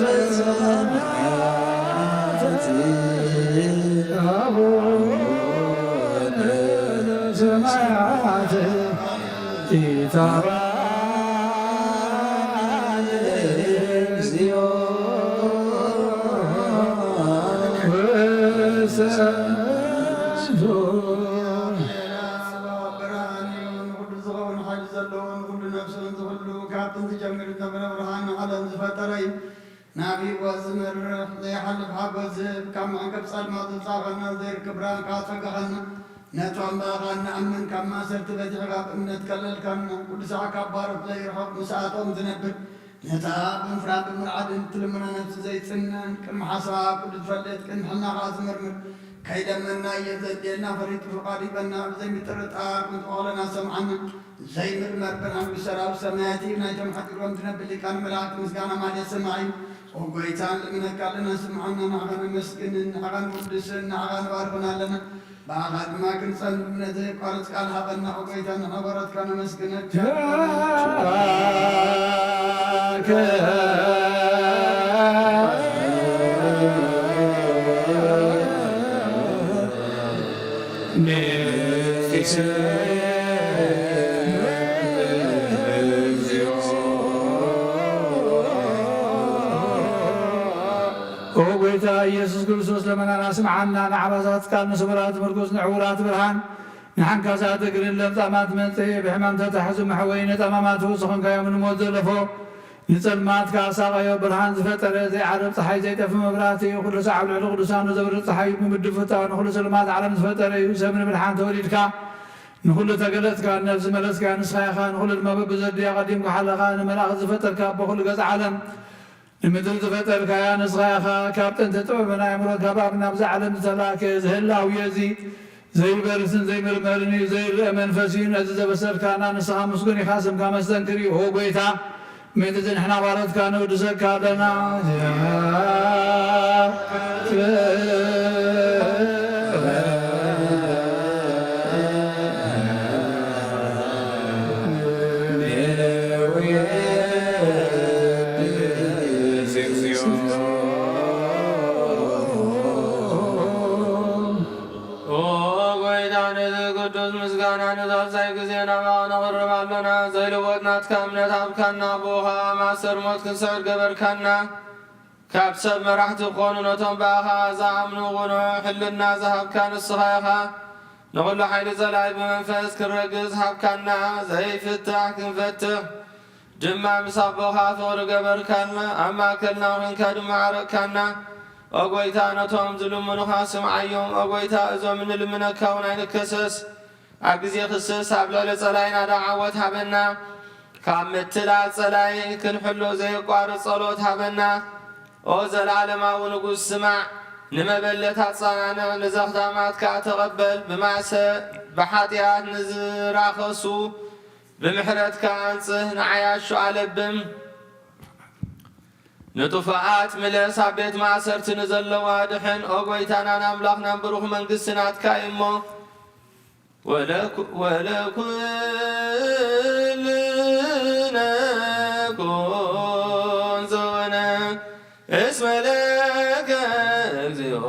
ዘበሰማያት ናቢ ወዝምርሕ ዘይሓልፍ ሓጎስ ዝህብ ካብ ማዕቀብ ጸልማት ዝጻኸና ዘይርክብራን ካጸጋኸና ነቶም በኻን ንኣምን ካብ ማሰርቲ በዚሕኻ ብእምነት ከለልካና ቅዱሳዕ ካብ ባሮት ዘይርኸብ ምስኣቶም ዝነብር ነታ ብምፍራን ብምርዓድን ትልምና ነፍሲ ዘይጽነን ቅድሚ ሓሳባ ቅዱስ ፈልጥ ቅድሚ ሕናኻ ዝምርምር ከይደመና እየዘድየልና ፈሪጡ ፍቓድ ይበና ብዘይምጥርጣር ምንተቐለና ሰምዓና ዘይምርመር ብርሃን ብሰራብ ሰማያት ናይቶም ሓጢሮም ዝነብር ሊቃን መላእክቲ ምስጋና ማለት ሰማዕ እዩ ወጎይታን ልእምነካ ኣለና ስምዓና ንዓኻ ነመስግንን ንዓኻ ንቅድስን ንዓኻ ንባርኽና ኣለና ብኣኻ ድማ ክንጸን እምነት ዘይቋርጽ ቃል ሃቐና ወጎይታ ንኸበረትካ ነመስግነካ ኦ ጌታ ኢየሱስ ኢየሱስ ክርስቶስ ለመናና ስምዓና ንዓባሳት ቃል ንስብራት ምርኩስ ንዕውራት ብርሃን ንሓንካሳት እግርን ለምጻማት መንጽሔ ብሕማም ተታሕዙ መሕወይነ ጠማማት ውስኹንካዮም ንሞት ዘለፎ ንጸልማት ካሳቐዮ ብርሃን ዝፈጠረ ዘይዓረብ ፀሓይ ዘይጠፊ መብራህቲ እዩ ኩሉ ሰዓብ ልዕሊ ቅዱሳኑ ዘብርቕ ፀሓይ ብምድብ ፍታዊ ንኩሉ ስልማት ዓለም ዝፈጠረ እዩ ሰብ ንብልሓን ተወሊድካ ንኩሉ ተገለጽካ ነብዚ መለስካ ንስኻ ኢኻ ንኩሉ ድማ በብዘድያ ቀዲምካ ሓለኻ ንመላእኽቲ ዝፈጠርካ በኩሉ ገጽ ዓለም ንምድሪ ዝፈጠርካያ ንስኻ ኢኻ ካብ ጥንቲ ጥበብና ኣእምሮካ ባብ ናብዚ ዓለም ዝተላከ ዝህላውየ እዚ ዘይበርስን ዘይምርመርን እዩ ዘይርአ መንፈስ እዩ ነዚ ዘበሰርካና ንስኻ ምስጉን ኢኻ ስምካ መስተንክር እዩ ኦ ጎይታ ምእንቲ ንሕና ባሮትካ ነውድሰካ ኣለና ዘይልወጥናትካ እምነት ኣብካና ብኻ ማእሰር ሞት ክንስዕድ ገበርካና ካብ ሰብ መራሕቲ ክኾኑ ነቶም በኣኻ ዝኣምኑ ቑኑዕ ሕልና ዝሃብካ ንስኻ ኢኻ ንኹሉ ሓይሊ ጸላይ ብመንፈስ ክንረግዝ ሃብካና ዘይፍታሕ ክንፈትሕ ድማ ምስ ኣቦኻ ፍቕሪ ገበርካና ኣብ ማእከልና ኮንካ ድማ ዓረቕካና ኦ ጐይታ ነቶም ዝልምኑኻ ስምዓዮም ኦ ጐይታ እዞም እንልምነካ እውን ኣይንከሰስ ኣብ ግዜ ክስስ ኣብ ልዕሊ ጸላይና ዳዓወት ሃበና ካብ ምትላል ጸላይ ክንሕሎ ዘይቋርጽ ጸሎት ሃበና ኦ ዘለዓለማዊ ንጉሥ ስማዕ ንመበለታት ጻናንዕ ንዘኽዳማትካ ተቐበል ብማእሰ ብሓጢኣት ንዝራኸሱ ብምሕረትካ አንጽህ ንዓያሹ ኣለብም ንጡፋኣት ምለስ ኣብ ቤት ማእሰርቲ ንዘለዋ ድሕን ኦ ጐይታናን ኣምላኽናን ብሩኽ መንግሥቲ ናትካ እሞ ولكلنا كن زونا اسم لك اكزيو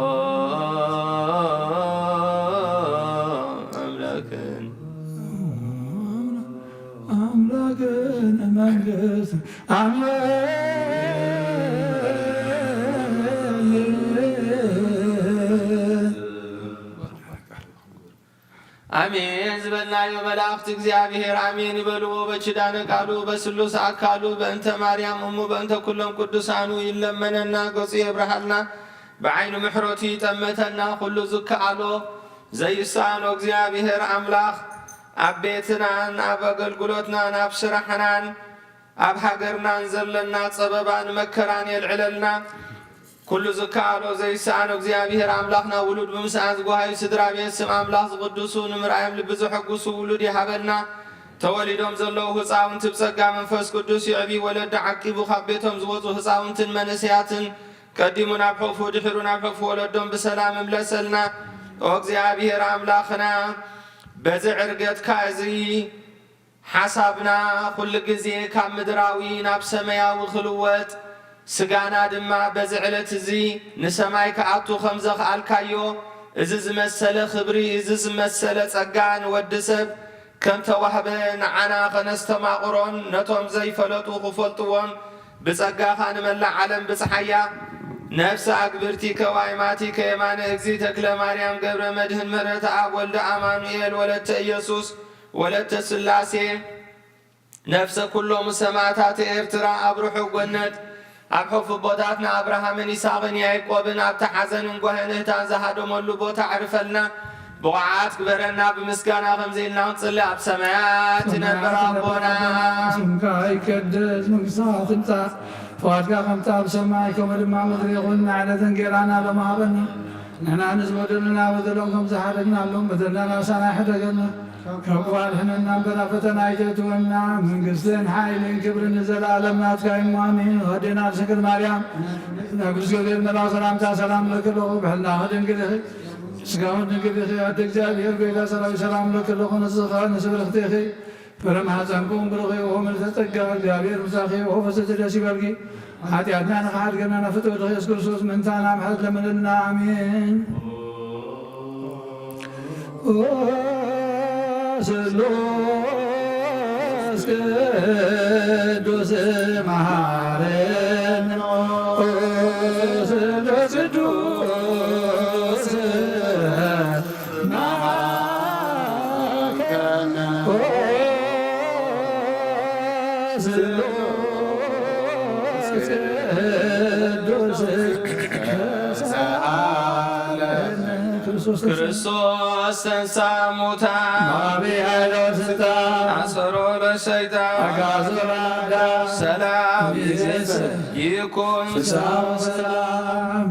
አሜን ዝበልናዮ መላእክት እግዚአብሔር አሜን ይበልዎ በችዳነ ቃሉ በስሉስ አካሉ በእንተ ማርያም እሙ በእንተ ኩሎም ቅዱሳኑ ይለመነና ገጹ የብርሃልና በዓይኑ ምሕረቱ ይጠመተና ሁሉ ዝከአሎ ዘይሳኖ እግዚአብሔር አምላኽ ኣብ ቤትናን ኣብ አገልግሎትናን ኣብ ስራሕናን ኣብ ሃገርናን ዘለና ጸበባን መከራን የልዕለልና ኩሉ ዝከአሎ ዘይሳኖ እግዚአብሔር አምላኽና ውሉድ ብምስኣን ዝጓሃዩ ስድራ ቤት ስም አምላኽ ዝቅዱሱ ንምርኣዮም ልቢ ዝሐጉሱ ውሉድ ይሃበልና ተወሊዶም ዘለዉ ህፃውንቲ ብጸጋ መንፈስ ቅዱስ ይዕቢ ወለዲ ዓቂቡ ካብ ቤቶም ዝወፁ ህፃውንትን መንእሰያትን ቀዲሙ ናብ ሕፉ ድሕሩ ናብ ሕፉ ወለዶም ብሰላም እምለሰልና ኦ እግዚአብሔር አምላኽና በዚ ዕርገትካ እዚ ሓሳብና ኩሉ ግዜ ካብ ምድራዊ ናብ ሰማያዊ ክልወጥ ስጋና ድማ በዚ ዕለት እዚ ንሰማይ ከኣቱ ከም ዘኽኣልካዮ እዚ ዝመሰለ ክብሪ እዚ ዝመሰለ ጸጋ ንወዲ ሰብ ከም ተዋህበ ንዓና ኸነስተማቕሮን ነቶም ዘይፈለጡ ክፈልጥዎን ብጸጋኻ ንመላእ ዓለም ብፀሓያ ነፍሲ ኣግብርቲከ ዋይማቲከ የማነ እግዚ ተክለ ማርያም ገብረ መድህን ምሕረተ ኣብ ወልደ ኣማኑኤል ወለተ ኢየሱስ ወለተ ስላሴ ነፍሰ ኩሎም ሰማዕታት ኤርትራ ኣብ ርሑቕ ጎነት ኣብ ሕፉ ቦታትና አብርሃምን ይስሐቅን ያዕቆብን ኣብ ተሓዘንን ጓህንህታን ዝሃደመሉ ቦታ ዕርፈልና ብቕዓት ግበረና ብምስጋና ከምዘኢልና ንጽልይ ኣብ ሰማያት ትነብር ኣቦና ስምካ ይቀደስ መንግሥትካ ትምጻእ ፈቃድካ ከምቲ ኣብ ሰማይ ከምኡ ድማ ምድሪ ይኹን ንዕለትን ጌራና ሎማሃበና ንሕና ንዝበደሉና በደሎም ከም ዝሓደግናሎም በደልና ሳና ይሕደገና ካብ ቋልሕንና እምበና ፈተና ኣይተእትወና መንግሥትን ሓይልን ክብርን ንዘለኣለም ናትካ እሞ ኣሜን ወዴና ድንግል ማርያም ንጉስ ገብርኤል መልአክ ሰላምታ ሰላም ለክለኹ ብሕልና ድንግል ኢኺ ስጋውን ድንግል ኢኺ ኣደ እግዚአብሔር ጌታ ሰራዊት ሰላም ለክለኹ ንስኻ ንስብርኽቲ ኢኺ በረማሕፀንኩም ብሩኽ ኢኹ ምልዕተ ጸጋ እግዚአብሔር ምሳኺ ኢኹ ፈሰቲ ደስ ይበልኪ ኃጢአትና ንኽሓድገና ፍትወት ኢየሱስ ክርስቶስ ምንታና ምሕረት ለምንልና አሜን ስሉስ ቅዱስ መሐረነ ስሉስ ቅዱስ ክርስቶስ ተንሥአ እሙታን በዐቢይ ኃይል ወሥልጣን አሰሮ ለሰይጣን አግዓዞ ለአዳም ሰላም ይእዜሰ ይኩን ፍስሐ ወሰላም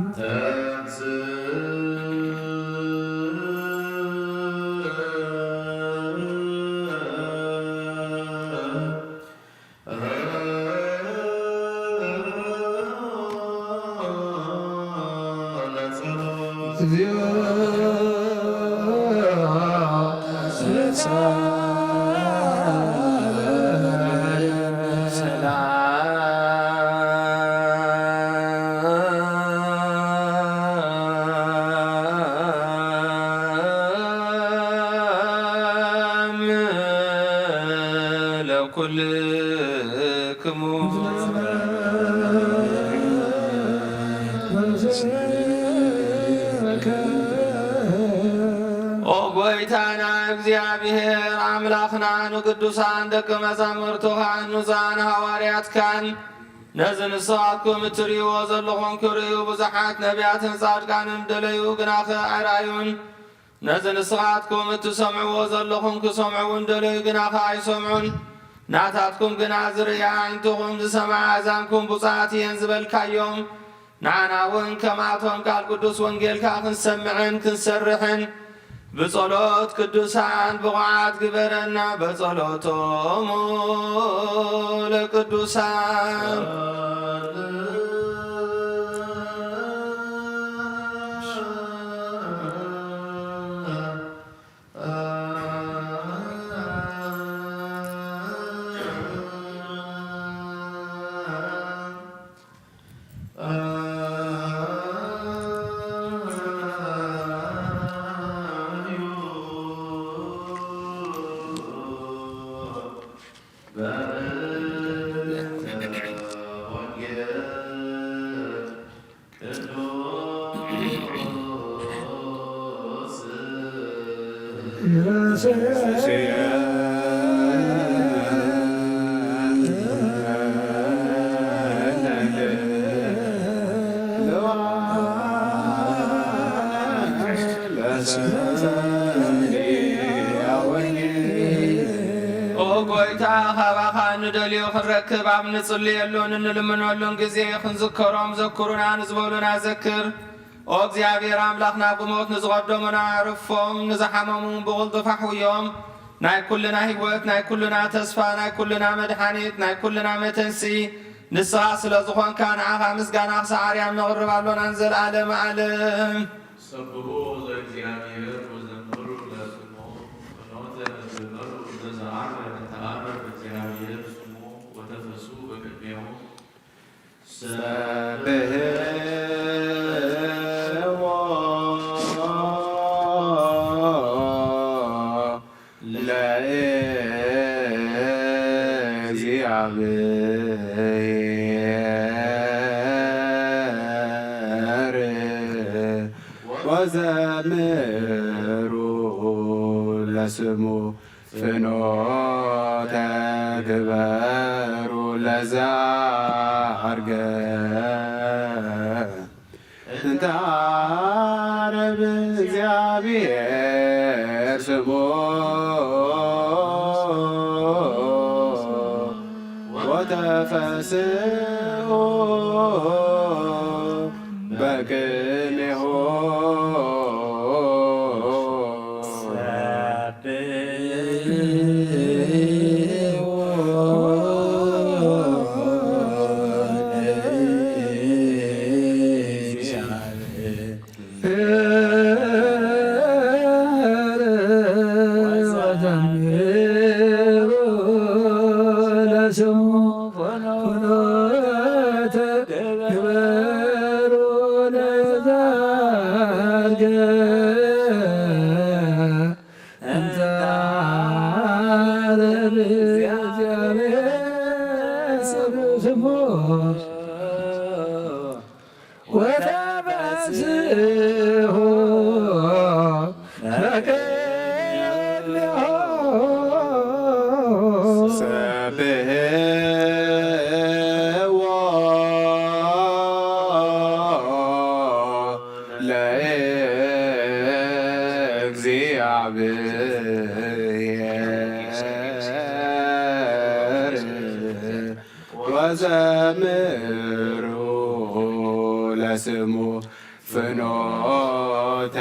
ለኩልክሙ ኦ ጎይታና እግዚአብሔር አምላኽና ንቅዱሳን ደቀ መዛሙርቱኻ ንዛን ሐዋርያትካን ነዚ ንስኻትኩም እትርእይዎ ዘለኹም ክርእዩ ብዙሓት ነቢያትን ጻድቃንን ደለዩ ግናኸ ኣይረኣዩን ነዚ ንስኻትኩም እትሰምዕዎ ዘለኹም ክሰምዑውን ደለዩ ግናኸ ኣይሰምዑን ናታትኩም ግና ዝርያ ዓይንትኹም ዝሰምዓ ኣዛንኩም ብፁዓት እየን ዝበልካዮም ንዓና እውን ከማቶም ቃል ቅዱስ ወንጌልካ ክንሰምዕን ክንሰርሕን ብጸሎት ቅዱሳን ብቑዓት ግበረና በጸሎቶሙ ለቅዱሳን ጎይታ ኻባኻ ንደልዮ ክንረክብ ኣብ ንጽልየሉን እንልምነሉን ጊዜ ክንዝከሮም ዘክሩና ንዝበሉና ዘክር ኦ እግዚኣብሔር ኣምላኽና ብሞት ንዝቐደሙና ርፎም ንዝሓመሙ ብቕልጡፍ ኣሕውዮም ናይ ኩልና ህይወት ናይ ኩልና ተስፋ ናይ ኩልና መድሓኒት ናይ ኩልና መተንሲ ንስኻ ስለ ዝኾንካ ንዓኻ ምስጋና ክሳዓርያም ነቕርብ ኣሎናን ዘለዓለም ዓለም ሰብሑ ዘእግዚአብሔር ወዘምሩ ለስሙ ፍኖተ ዝመሩ ዘዘአመር ተአመር በእግዚአብሔር ስሙ ወተፈሱ በቅድሜሁ ሰብሕዎ ለእግዚአብሔር ወዘምሩ ለስሙ ፍኖተ ግበሩ ለዘዐርገ እንተ ዓረብ እግዚአብሔር ስሙ ወተፈስሑ በቅኔሁ እግዚአብሔር ወዘምሩ ለስሙ ፍኖተ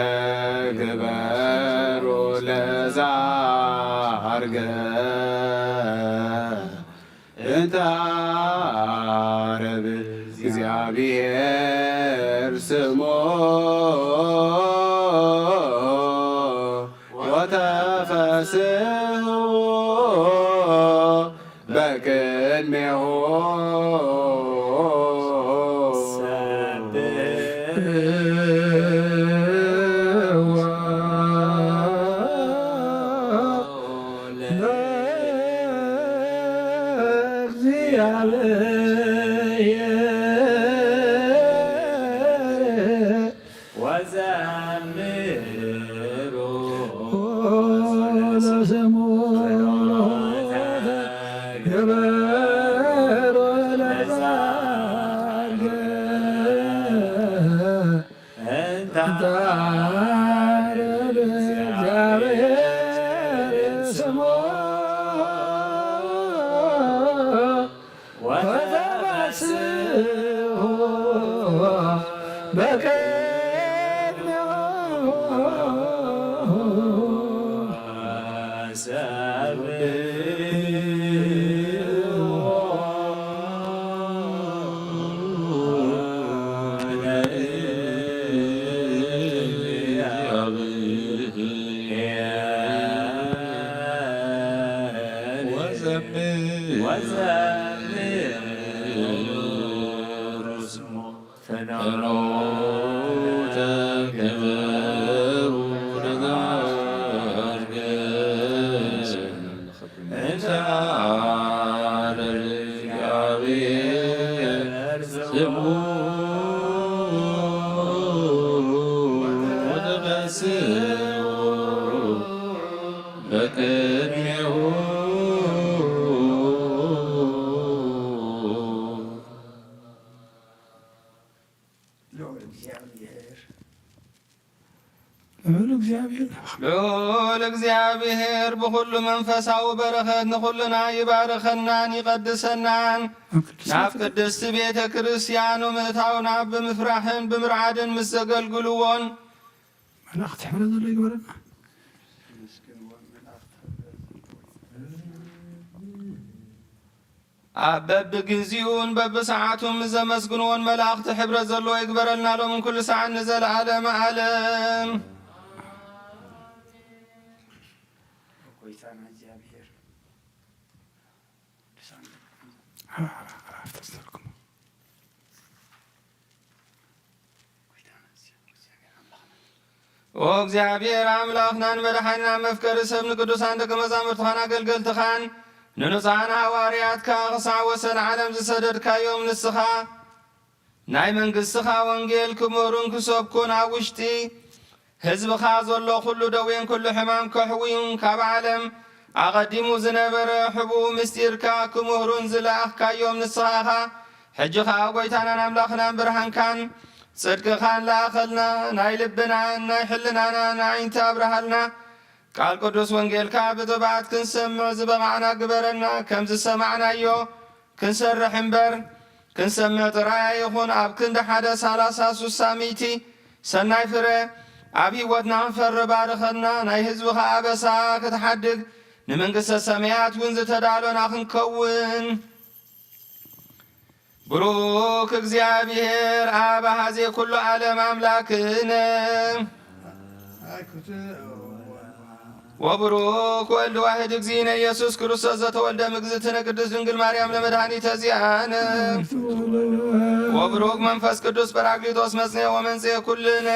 ግበሩ ለዛርገ እንተ ዓረብ እግዚአብሔር ስሞ ወተፈስሑ በቅድሜሁ ልዑል እግዚአብሔር ብኩሉ መንፈሳዊ በረኸት ንኹልና ይባርከናን ይቀድሰናን ናብ ቅድስቲ ቤተ ክርስቲያኑ ምእታውና ብምፍራሕን ብምርዓድን ምስ ዘገልግልዎን መላእኽቲ ሕብረት ዘሎ ይግበረና ኣብ በብግዚኡን በብሰዓቱን ምስ ዘመስግንዎን መላእኽቲ ሕብረት ዘለዎ ይግበረልና ሎምን ኩሉ ሰዓት ንዘለዓለመ ዓለም ኦ እግዚአብሔር አምላክናን መድኃኒና መፍቀሪ ሰብን ቅዱሳን ደቀ መዛሙርትኻን አገልገልትኻን ንንጹሐን ሐዋርያትካ ክሳዕ ወሰን ዓለም ዝሰደድካዮም ንስኻ ናይ መንግሥትኻ ወንጌል ክምህሩን ክሰብኩን ኣብ ውሽጢ ህዝብኻ ዘሎ ኩሉ ደዌን ኩሉ ሕማም ከሕውዩን ካብ ዓለም ኣቐዲሙ ዝነበረ ሕቡእ ምስጢርካ ክምህሩን ዝለኣኽካዮም ንስኻ ኢኻ ሕጂ ኸዓ ጐይታናን ኣምላኽናን ብርሃንካን ጽድቅኻን ላኸልና ናይ ልብናን ናይ ሕልናናን ዓይንቲ ኣብርሃልና ቃል ቅዱስ ወንጌልካ ብጥብዓት ክንሰምዕ ዝበቕዓና ግበረና ከም ዝሰማዕናዮ ክንሰርሕ እምበር ክንሰምዕ ጥራይ ይኹን ኣብ ክንዲ 1:30-60 ሰናይ ፍረ ኣብ ህይወትና ክንፈሪ ባርኸና ናይ ህዝብኻ ኣበሳ ክትሓድግ ንመንግሥተ ሰማያት እውን ዝተዳሎና ክንከውን ብሩክ እግዚአብሔር አብ አኀዜ ኩሉ ዓለም አምላክነ ወብሩክ ወልድ ዋሕድ እግዚእነ ኢየሱስ ክርስቶስ ዘተወልደ ምግዝእትነ ቅድስት ድንግል ማርያም ለመድኃኒተ ዚአነ ወብሩክ መንፈስ ቅዱስ ጰራቅሊጦስ መጽንዔ ወመንጽሔ ኩልነ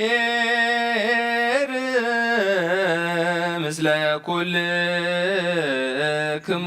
እግዚአብሔር ምስለ ኩልክሙ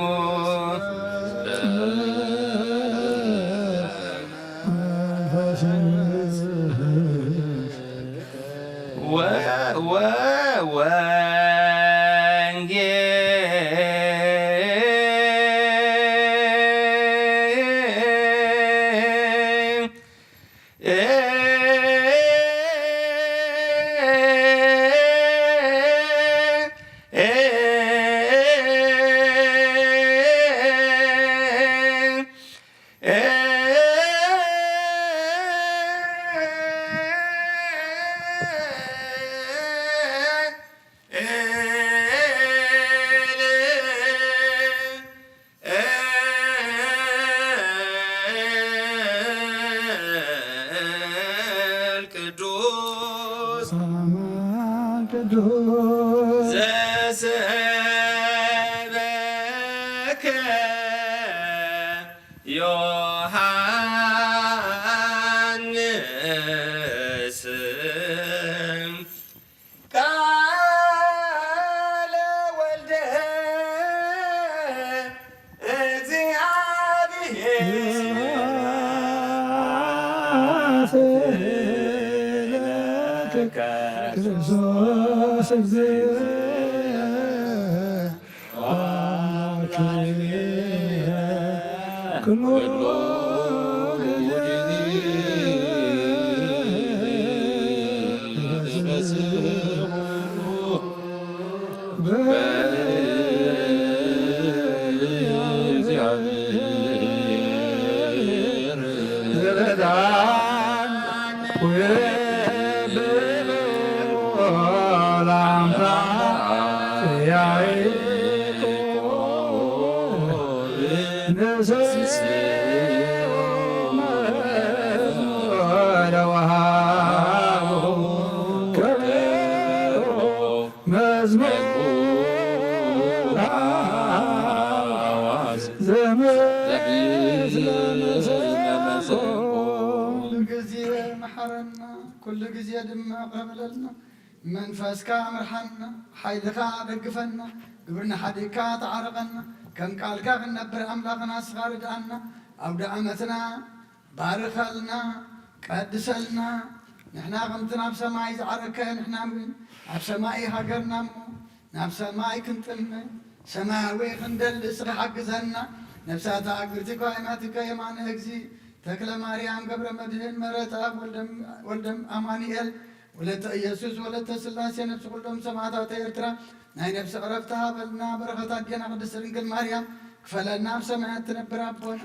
ዘሰበከ ዮሐንስ ቃለ ወልደ كل ጊዜ ድማ ቀብለልና መንፈስካ ምርሐና ኃይልካ ደግፈና ግብርና ሐዲካ ተዓረቀና ከም ቃልካ ክንነብር አምላክና ስኻርዳና አውደ ዓመትና ባርከልና ቀድሰልና ንሕና ከምቲ ናብ ሰማይ ዝዓረከ ንሕና ኣብ ሰማይ ሃገርና እሞ ናብ ሰማይ ክንጥልመ ሰማያዊ ክንደሊ እስኻ ሓግዘና ነፍሳታ እግርቲካ ኢማቲከ የማነ እግዚ ተክለ ማርያም ገብረ መድህን መረታ ወልደም አማኑኤል ወለተ ኢየሱስ ወለተ ስላሴ ነፍስ ኩሎም ሰማዕታት ኤርትራ ናይ ነፍሲ ዕረፍቲ ሃበልና በረኸት አድየና ቅድስት ድንግል ማርያም ክፈለና ኣብ ሰማያት ትነብር ኣቦና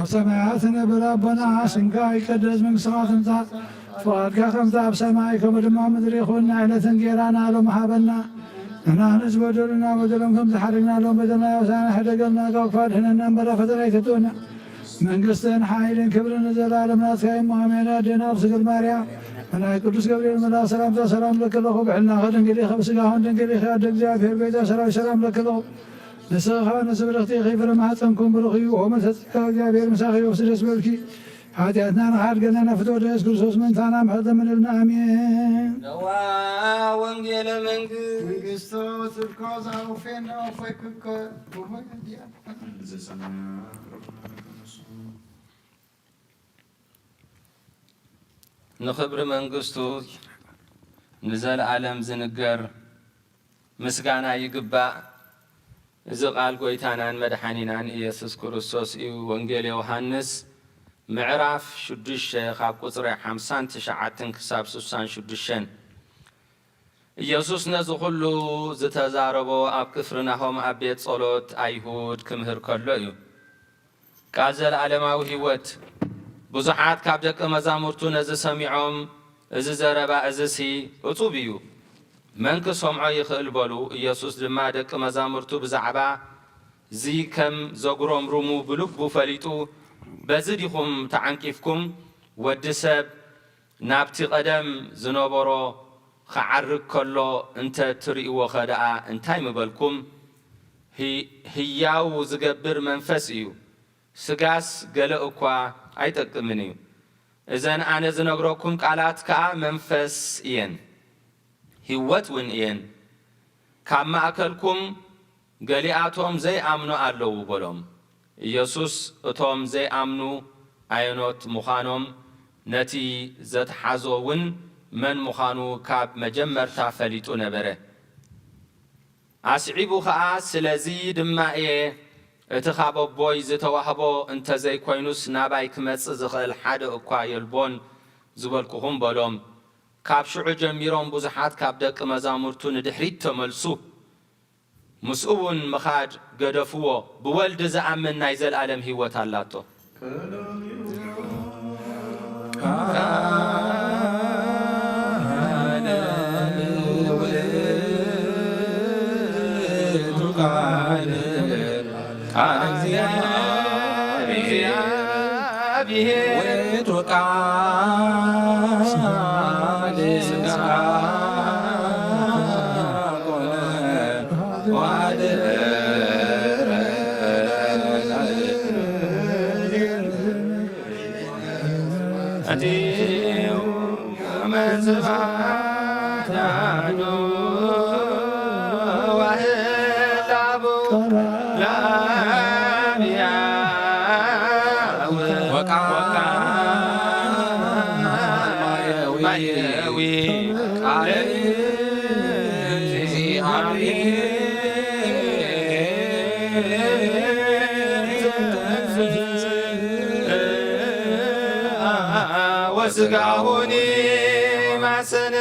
ኣብ ሰማያት ትነብር ኣቦና ስምካ ይቀደስ መንግሥትካ ትምጻእ ፍቓድካ ከምቲ ኣብ ሰማይ ከምኡ ድማ ምድሪ ይኹን ዓይነትን ጌራና ሎም ሃበና ንሕና ንዝበደሉና በደሎም ከም ዝሓደግና ሎም በደልና ያውሳና ሕደገልና ካብ ክፋድሕነና እምበራ ፈተና ይትጥኡና መንግሥትን ሓይልን ክብርን ዘለዓለም ናትካ እሞ ኣሜን። ኣዴና ብስግል ማርያም ናይ ቅዱስ ገብርኤል መልአክ ሰላምታ ሰላም ለክለኹ ብዕልና ድንግል ኢኸ ብስጋኹን ድንግል ኢኸ ኣደ እግዚአብሔር ቤተ ሰራዊት ሰላም ለክለኹ ንስኻ ንስብርኽቲ ኸይፍረ ማኅፀንኩም ብሩኽ እዩ ወመሰፅካ እግዚአብሔር ምሳኺ ወስ ደስ በልኪ ኃጢአትና ንሓድገና ነፍቶ ደስ ክርስቶስ መንታና ምሕረት ለምንልና አሜን። ነዋ ወንጌለ መንግሥቶ ጽድቆ ዛውፌነ ወፈይክከ ዲያ ንኽብሪ መንግሥቱ ንዘለዓለም ዝንገር ምስጋና ይግባእ። እዚ ቃል ጐይታናን መድኃኒናን ኢየሱስ ክርስቶስ እዩ። ወንጌል ዮሐንስ ምዕራፍ 6 ካብ ቁፅሪ 59 ክሳብ 66 ኢየሱስ ነዚ ኩሉ ዝተዛረቦ ኣብ ክፍርናሆም ኣብ ቤት ጸሎት ኣይሁድ ክምህር ከሎ እዩ። ቃል ዘለዓለማዊ ህይወት ብዙሓት ካብ ደቀ መዛሙርቱ ነዚ ሰሚዖም እዚ ዘረባ እዚ ሲ እጹብ እዩ መን ክሰምዖ ይኽእል በሉ ኢየሱስ ድማ ደቀ መዛሙርቱ ብዛዕባ እዚ ከም ዘጉረምርሙ ብልቡ ፈሊጡ በዚ ዲኹም ተዓንቂፍኩም ወዲ ሰብ ናብቲ ቀደም ዝነበሮ ክዓርግ ከሎ እንተ ትርእይዎ ኸደኣ እንታይ ምበልኩም ህያው ዝገብር መንፈስ እዩ ስጋስ ገለ እኳ ኣይጠቅምን እዩ እዘን ኣነ ዝነግረኩም ቃላት ከዓ መንፈስ እየን ህይወት ውን እየን ካብ ማእከልኩም ገሊኣቶም ዘይኣምኑ ኣለዉ በሎም ኢየሱስ እቶም ዘይኣምኑ ኣይኖት ምዃኖም ነቲ ዘተሓዞ ውን መን ምዃኑ ካብ መጀመርታ ፈሊጡ ነበረ ኣስዒቡ ከዓ ስለዚ ድማ እየ እቲ ካብ ኣቦይ ዝተዋህቦ እንተዘይኮይኑስ ናባይ ክመጽእ ዝኽእል ሓደ እኳ የልቦን ዝበልኩኹም በሎም ካብ ሽዑ ጀሚሮም ብዙሓት ካብ ደቂ መዛሙርቱ ንድሕሪት ተመልሱ ምስኡ ውን ምኻድ ገደፍዎ ብወልዲ ዝኣምን ናይ ዘለኣለም ህይወት ኣላቶ ወስጋሁኒ ማሰነ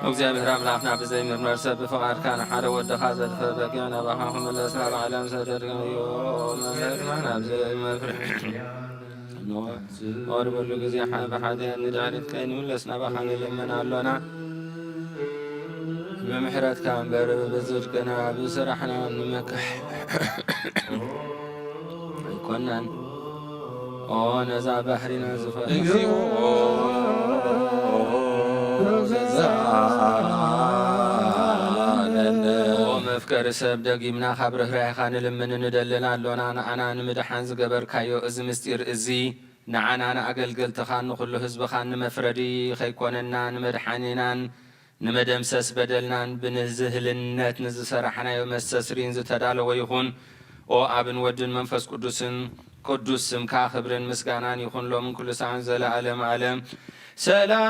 እግዚአብሔር አምላክና በዘይ ምርመር ሰብ በፈቃድ ካን ሓደ ወደኻ ዘድፈበክ ናባኻኹም ለስና በዓለም ሰደድገዮ መምህርና በዘይ መፍርሕ ወር በሉ ጊዜ በሓደ ንድዕሪት ከይን ለስና ባኻን ለመና ኣሎና በምሕረትካ እምበር በዝድቅና ብስራሕና ንመክሕ ኣይኮናን ነዛ ባሕሪና ዝፈእግዚኦ መፍቀሪ ሰብ ደጊምና ካብ ርህራይኻ ንልምን ንደልን ኣሎና ንዓና ንምድሓን ዝገበርካዮ እዚ ምስጢር እዚ ንዓና ንኣገልገልትኻ ንኹሉ ህዝብኻ ንመፍረዲ ከይኮነና ንመድሓኒናን ንመደምሰስ በደልናን ብንዝህልነት ንዝሰራሕናዮ መስተስሪን ዝተዳለወ ይኹን ኦ ኣብን ወድን መንፈስ ቅዱስን ቅዱስ ስምካ ክብርን ምስጋናን ይኹን ሎምን ኩሉ ሰዓን ዘለዓለም ዓለም ሰላም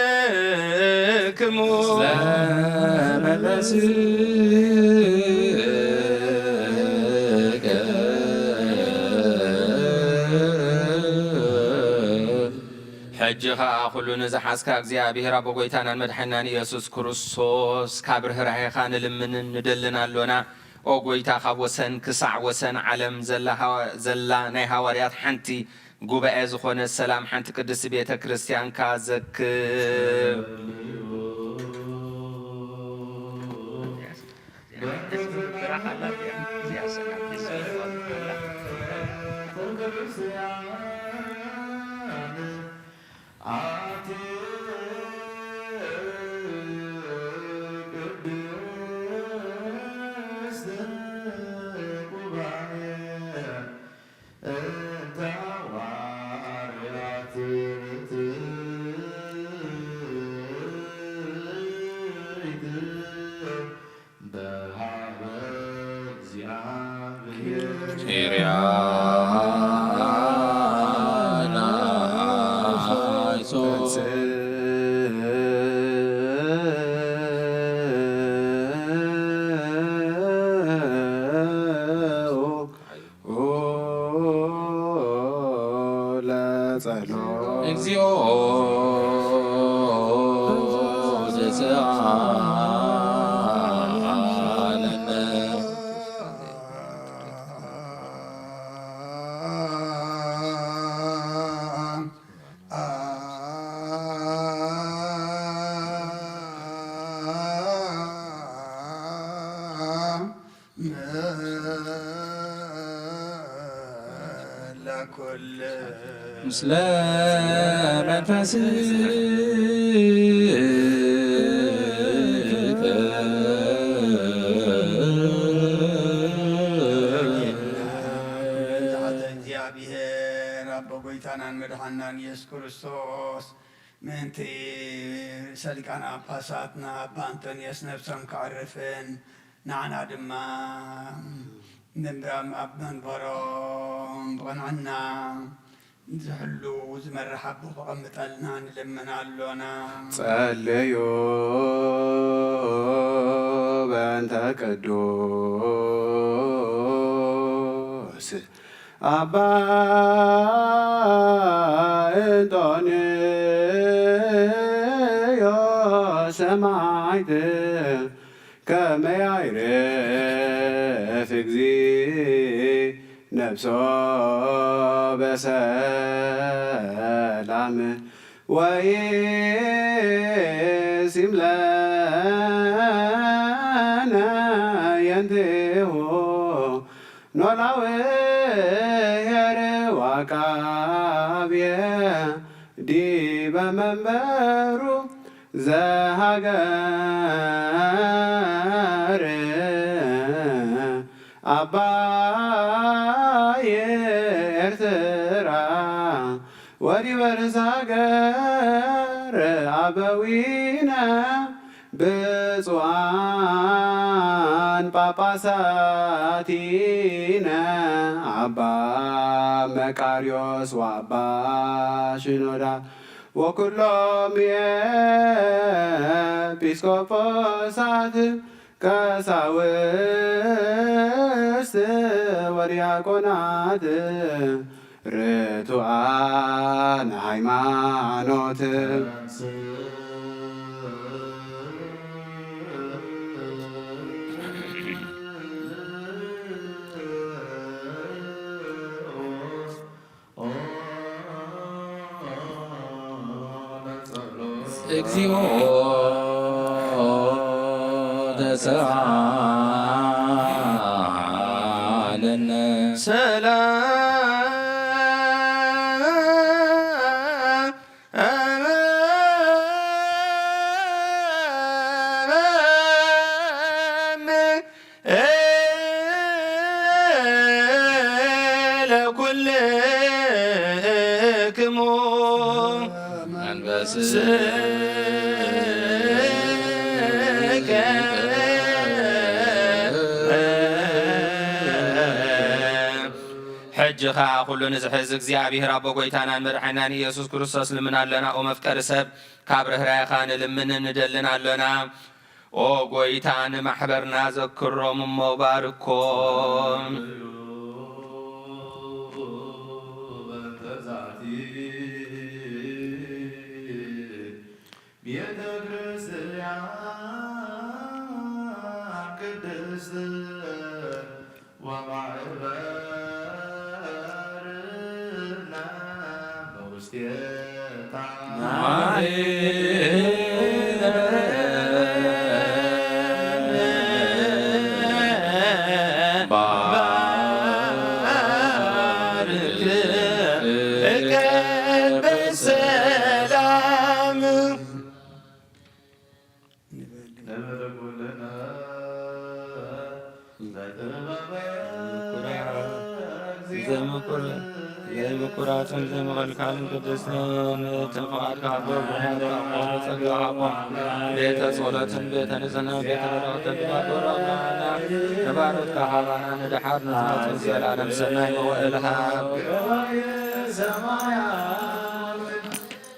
ለኩልክሙ ስለመለስ ሕጂኻ ኩሉ ንዝሓዝካ እግዚኣብሔር ኣቦ ጐይታናን መድሓኒናን ኢየሱስ ክርስቶስ ካብ ርህራሄኻ ንልምንን ንደልን ኣሎና ኦ ጐይታ ካብ ወሰን ክሳዕ ወሰን ዓለም ዘላ ናይ ሃዋርያት ሓንቲ ጉባኤ ዝኾነ ሰላም ሓንቲ ቅድስቲ ቤተ ክርስቲያንካ ዘክብ ጸሎት እግዚኦ ዘፀአለነ ምስለ መንፈስከ እግዚአብሔር አቦ ጎይታናን መድኃናን ኢየሱስ ክርስቶስ ምንቲ ሰሊቃና ጳጳሳትና አባ አንቶኒዮስ ነፍሶም ከዓረፍን ንዓና ድማ ንምራም ኣብ መንበሮም ብቐንዕና ዝሕሉ ዝመርሕ ኣቦ ክቐምጠልና ንልመና ኣሎና። ጸለዮ በእንተ ቅዱስ አባ እንጦንዮስ ሰማዕት ከመ ያዕርፍ እግዚእ ነፍሶ በሰላም ወይሲም ለነ የንቴሆ ኖላዊ ዋቃብየ ዲበ መንበሩ ዘሃገር አባየ ኤርትራ ወዲበ ርእሰ ሀገር አበዊነ ብፁዓን ጳጳሳቲነ አባ መቃርዮስ ወአባ ሽኖዳ ወኩሎም ኤጲስቆጶሳት ቀሳውስት ወዲያቆናት ርቱዓን ሃይማኖት እግዚኦ ተሰአለነ ለኩልክሙ መንፈስ ሕጂ ኸ ኩሉ ንዝሕዝ እግዚአብሔር ኣቦ ጎይታናን መድሓኒናን ኢየሱስ ክርስቶስ ልምን ኣለና። ኦ መፍቀሪ ሰብ ካብ ርህራይኻ ንልምን ንደልን ኣለና። ኦ ጎይታ ንማሕበርና ዘክሮም እሞ ባርኮም ቤተ ክርስቲያን ቅድስት ወማዕበርና በውስቴታ ዘምኩራትን ዘመኸልካልን ቅድስትን ተንፈቃድካ ኣቦ ብርሃን ኣቆ ጸጋ ኣቦ ቤተ ጸሎትን ቤተ ንጽሕና ቤተ ረድኤትን ባዶራና ነባሮትካ ሃባና ንድሓር ንትመፅን ዘላለም ሰናይ መውዕልሃ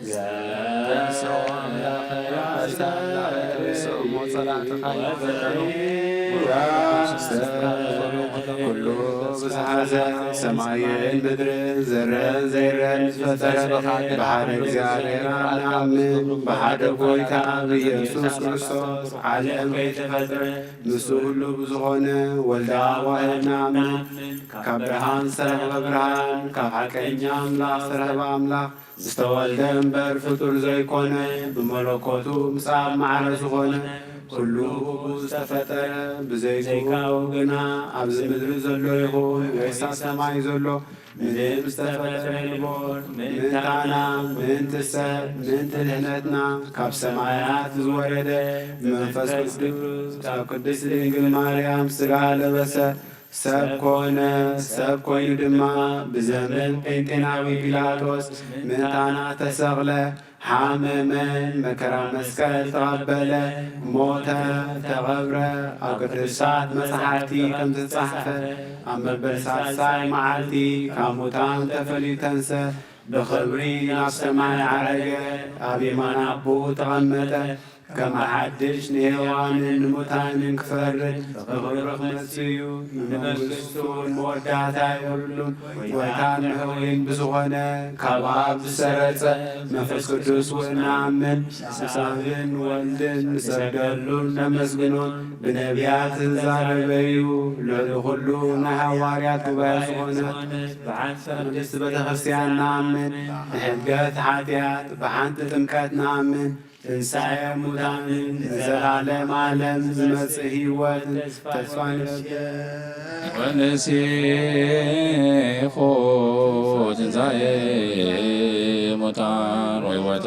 ዘንስኦ ኣምላኸ ሓሪታ ኣምላኸ ተንስኦ ሞጸላእትኻ ይዘረኑ ኩሉ ብዝሓዘ ሰማይን ምድርን ዘረን ዘይረን ዝፈጠረ ብሓደ እግዚአብሔር ንኣምን ብሓደ ጎይታ ብኢየሱስ ክርስቶስ ዓለም ከይተፈጥረ ምስኡ ሁሉ ብዝኾነ ወልዳ ዋህድ ንኣምን ካብ ብርሃን ዝተረኸበ ብርሃን ካብ ሓቀኛ ኣምላኽ ዝተረኸበ ኣምላኽ ዝተወልደ እምበር ፍጡር ዘይኮነ ብመለኮቱ ምጻብ ማዕረ ዝኾነ ኩሉ ዝተፈጠረ ብዘይካው ግና ኣብዚ ምድሪ ዘሎ ይኹን ወይስ ኣብ ሰማይ ዘሎ ምንም ዝተፈጠረ ይኹን ምንታና ምንቲ ሰብ ምንቲ ድሕነትና ካብ ሰማያት ዝወረደ መንፈስ ቅዱስ ካብ ቅድስቲ ድንግል ማርያም ሥጋ ለበሰ ሰብ ኮነ ሰብ ኮይኑ ድማ ብዘመን ጴንጤናዊ ጲላጦስ ምንታና ተሰቕለ ሓመመን መከራ መስቀል ተቐበለ ሞተ ተቐብረ ኣብ ቅዱሳት መጽሓፍቲ ከም ዝተጻሕፈ ኣብ መበል ሳልሳይ መዓልቲ ካብ ሙታን ተፈሊዩ ተንሰ ብኽብሪ ናብ ሰማይ ዓረገ ኣብ የማን ኣቦኡ ተቐመጠ ከም ሓድሽ ንሔዋንን ንሙታንን ክፈርድ ብኽብሪ ክመጽእ እዩ ንመንግሥቱን መወዳእታ የብሉን ወይታን መህወይን ብዝኾነ ካብ ኣብ ዝሰረጸ መንፈስ ቅዱስ እውን ንኣምን ንሳብን ወልድን ንሰግደሉን ነመስግኖን ብነቢያት ዝዛረበ እዩ ልዕሊ ኩሉ ናይ ሃዋርያት ጉባኤ ዝኾነ ቅድስቲ ቤተ ክርስቲያን ንኣምን ንሕድገት ሓጢኣት ብሓንቲ ጥምቀት ንኣምን ትንሣኤ ሙታንን ንዘላለም ዓለም ዝመጽእ ሕይወትን ተስፋን ወንሴፎ ትንሣኤ ሙታን ወሕይወተ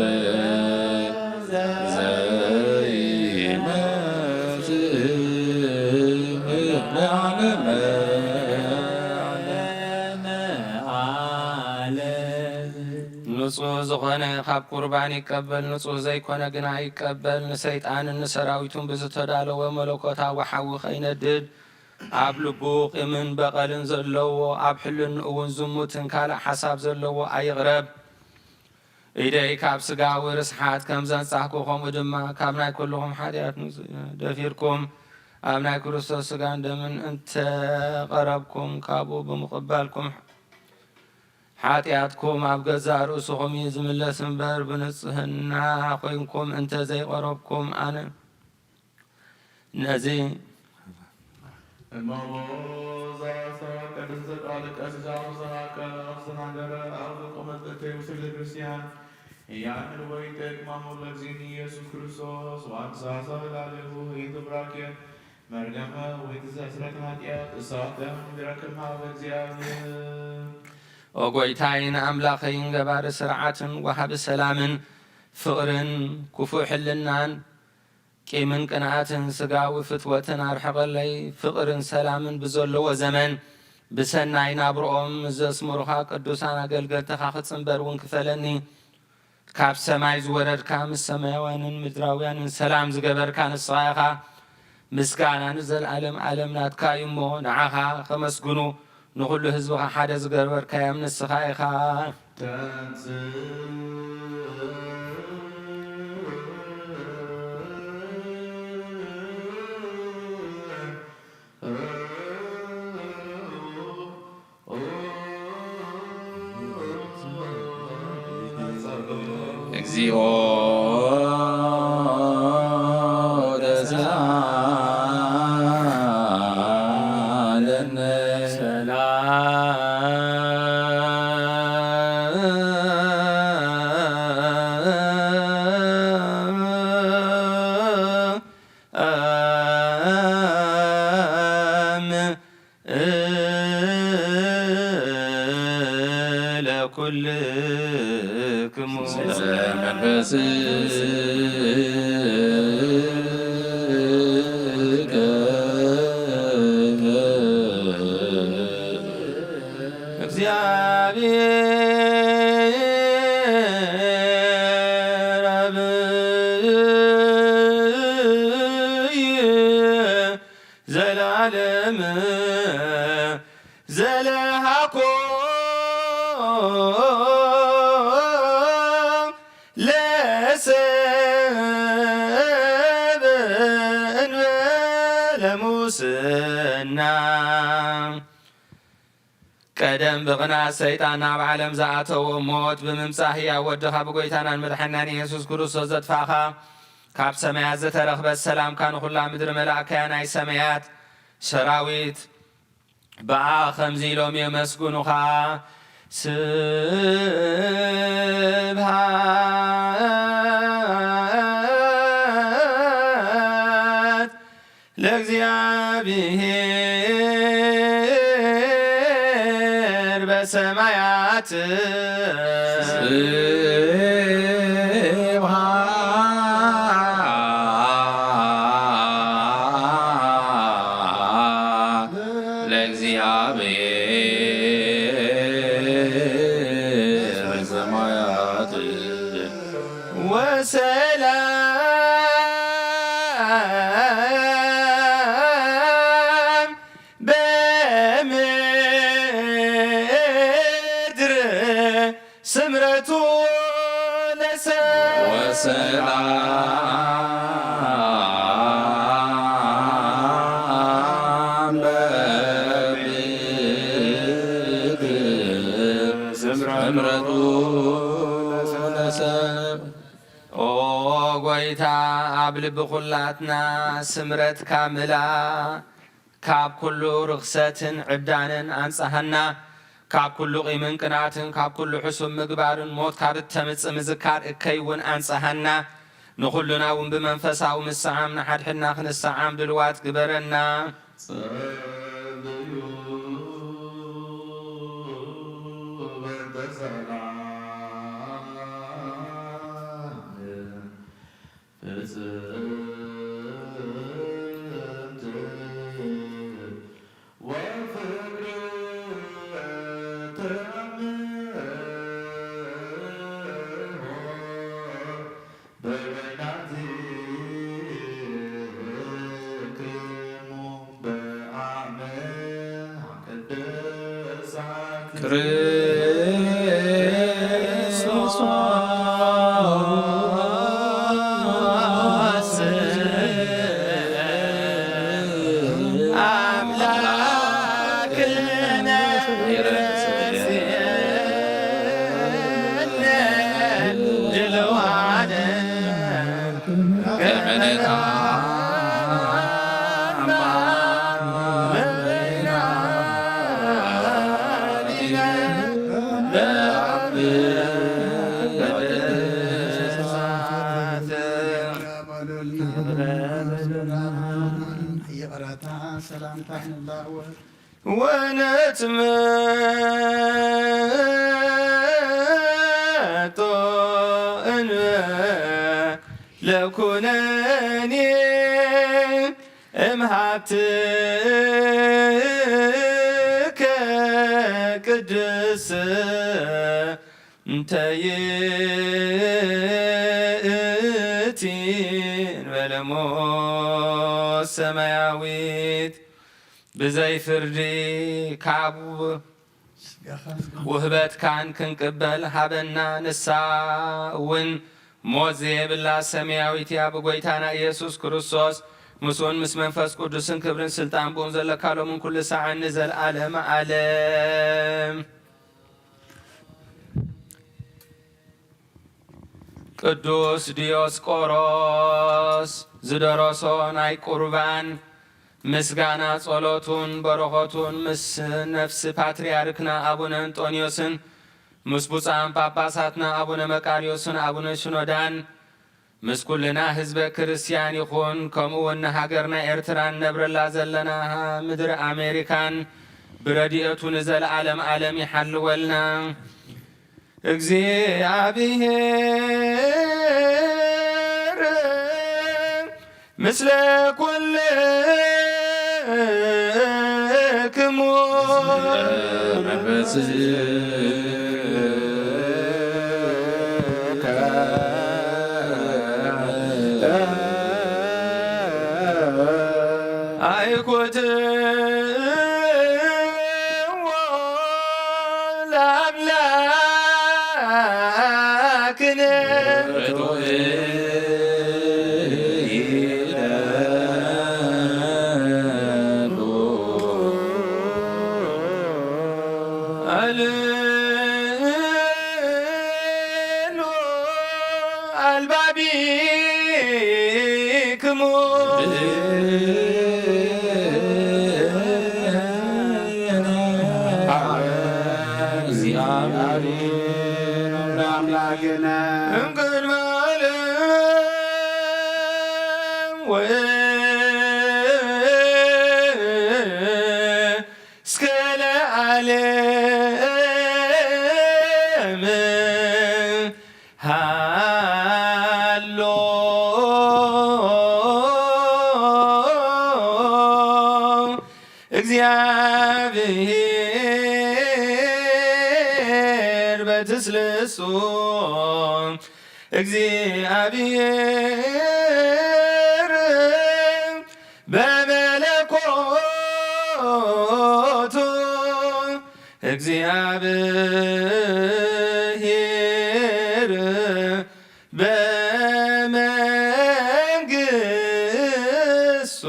ዘይመጽእ ለዓለመ ንጹህ ዝኾነ ካብ ቁርባን ይቀበል ንጹህ ዘይኮነ ግና ይቀበል ንሰይጣንን ንሰራዊቱን ብዝተዳለወ መለኮታዊ ሓዊ ኸይነድድ ኣብ ልቡ ቂምን በቐልን ዘለዎ ኣብ ሕልንኡ እውን ዝሙትን ካልእ ሓሳብ ዘለዎ ኣይቕረብ ኢደይ ካብ ስጋዊ ርስሓት ከም ዘንጻሕኩ ከምኡ ድማ ካብ ናይ ኩልኹም ሓጢኣት ደፊርኩም ኣብ ናይ ክርስቶስ ስጋን ደምን እንተቐረብኩም ካብኡ ብምቕባልኩም ሓጢኣትኩም ኣብ ገዛ ርእስኹም እዩ ዝምለስ እምበር ብንጽህና ኮይንኩም እንተዘይቐረብኩም ኣነ ነዚ ያንን ወይ ደግማሞ ለእግዚእኒ ኢየሱስ ክርስቶስ ዋንሳሳ ላለሁ ይትብራክየ መርገመ ወይ ትዘስረት ኃጢአት እሳተም ይረክብማ በእግዚአብሔር ኦ ጐይታይ ንኣምላኸይን ገባሪ ስርዓትን ወሃቢ ሰላምን ፍቕርን ክፉእ ሕልናን ቂምን ቅንዓትን ስጋዊ ፍትወትን ኣርሕቐለይ ፍቕርን ሰላምን ብዘለዎ ዘመን ብሰናይ ናብርኦም ዘስምሩኻ ቅዱሳን ኣገልገልትኻ ክጽንበር እውን ክፈለኒ ካብ ሰማይ ዝወረድካ ምስ ሰማያውያንን ምድራውያንን ሰላም ዝገበርካ ንስኻ ኢኻ ምስጋና ንዘለዓለም ዓለም ናትካ እዩ እሞ ንዓኻ ከመስግኑ ንኹሉ ህዝብኻ ሓደ ዝገበርካዮም ንስኻ ኢኻ እግዚኦ ተሳለነ ለኩልክሙ መንፈስ እግዚአብሔር አብይ ዘላለም ዘለሃኮ ለሰብ እንበለ ሙስና ቀደም ብቕናት ሰይጣን ናብ ዓለም ዝኣተዎ ሞት ብምምጻእ ሕያው ወድኻ ብጐይታናን መድሓናን ኢየሱስ ክርስቶስ ዘጥፋእኻ ካብ ሰማያት ዘተረኽበት ሰላምካ ንኹላ ምድሪ መላእካያ ናይ ሰማያት ሰራዊት በኣ ኸምዚ ኢሎም የመስግኑኻ ስብሃት ለእግዚአብሔር በሰማያት ወሰላም በምድር ስምረቱ ለሰብ ወሰላም በምድር ስምረቱ ለሰብ ኦ ጐይታ ኣብ ልቢ ኹላትና ስምረት ካምላ ካብ ኩሉ ርኽሰትን ዕዳንን አንጻሃና ካብ ኩሉ ቂምን ቅንዓትን ካብ ኩሉ ሕሱም ምግባርን ሞት ካብ እተምጽእ ምዝካር እከይውን አንጻሃና ንኹሉና እውን ብመንፈሳዊ ምስዓም ንሓድሕድና ክንሰዓም ድልዋት ግበረና ክርስቶስ አምላክነ ድልዋነ ገመነታ ወነትመጦ እንበ ለኩነኔ እምሃብትከ ቅድስ እንተ ይእቲ እንበለ ሞት ሰማያዊት ብዘይ ፍርዲ ካብ ውህበትካን ክንቅበል ሃበና ንሳ እውን ሞት ዘየብላ ሰማያዊት እያ ብጐይታና ኢየሱስ ክርስቶስ ምስኡን ምስ መንፈስ ቅዱስን ክብርን ስልጣን ብኡን ዘለካሎምን ኩሉ ሰዓን ዘለዓለመ ዓለም ቅዱስ ዲዮስቆሮስ ዝደረሶ ናይ ቁርባን ምስጋና ጸሎቱን በረኸቱን ምስ ነፍሲ ፓትርያርክና አቡነ አንጦኒዮስን ምስ ብፁዓን ጳጳሳትና አቡነ መቃርዮስን አቡነ ሽኖዳን ምስ ኩልና ህዝበ ክርስቲያን ይኹን ከምኡውን ሃገርና ኤርትራን ነብረላ ዘለና ምድሪ አሜሪካን ብረድኤቱ ንዘለዓለም ዓለም ይሓልወልና እግዚአብሔር ምስለ ኩልክሙ አይኩት ለአምላክነ ወልባቢክሙ አምላክነ እምቅድመ ዓለም ወእስከ ለዓለም ሃሎ እግዚአብሔር በትስልሱ እግዚአብሔር በመለኮቱ እግዚአብሔር በመንግሥቱ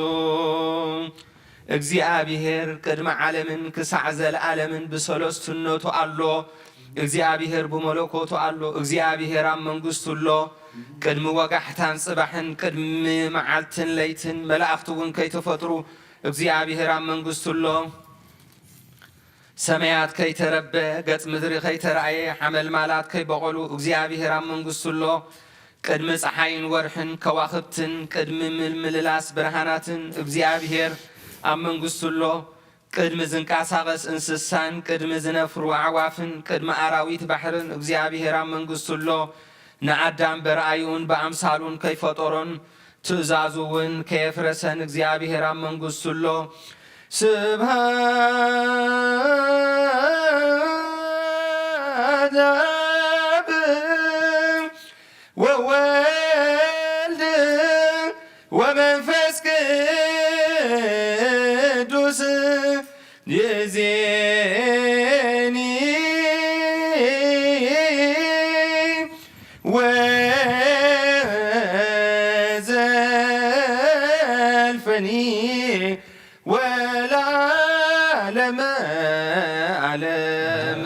እግዚአብሔር ቅድመ ዓለምን ክሳዕ ዘለዓለምን ብሰለስትነቱ አሎ እግዚአብሔር ብመለኮቱ አሎ እግዚአብሔር ኣብ መንግሥቱ ኣሎ ቅድሚ ወጋሕታን ጽባሕን ቅድሚ መዓልትን ለይትን መላእኽቲ እውን ከይተፈጥሩ እግዚአብሔር ኣብ መንግሥቱ ኣሎ ሰማያት ከይተረበ ገጽ ምድሪ ከይተረአየ ሓመልማላት ከይበቐሉ እግዚአብሔር ኣብ መንግሥቱ ኣሎ ቅድሚ ፀሓይን ወርሕን ከዋኽብትን ቅድሚ ምልምላስ ብርሃናትን እግዚአብሔር ኣብ መንግሥቱ ኣሎ ቅድሚ ዝንቃሳቐስ እንስሳን ቅድሚ ዝነፍሩ ኣዕዋፍን ቅድሚ ኣራዊት ባሕርን እግዚአብሔር ኣብ መንግሥቱ ኣሎ ንኣዳም በረአዩን ብኣምሳሉን ከይፈጠሮን ትእዛዙ እውን ከየፍረሰን እግዚአብሔር ኣብ መንግሥቱ ኣሎ ስብሃት አብ ወወልድ ወመንፈስ ቅዱስ ይእዜኒ ወዘልፈኒ ወለዓለመ ዓለም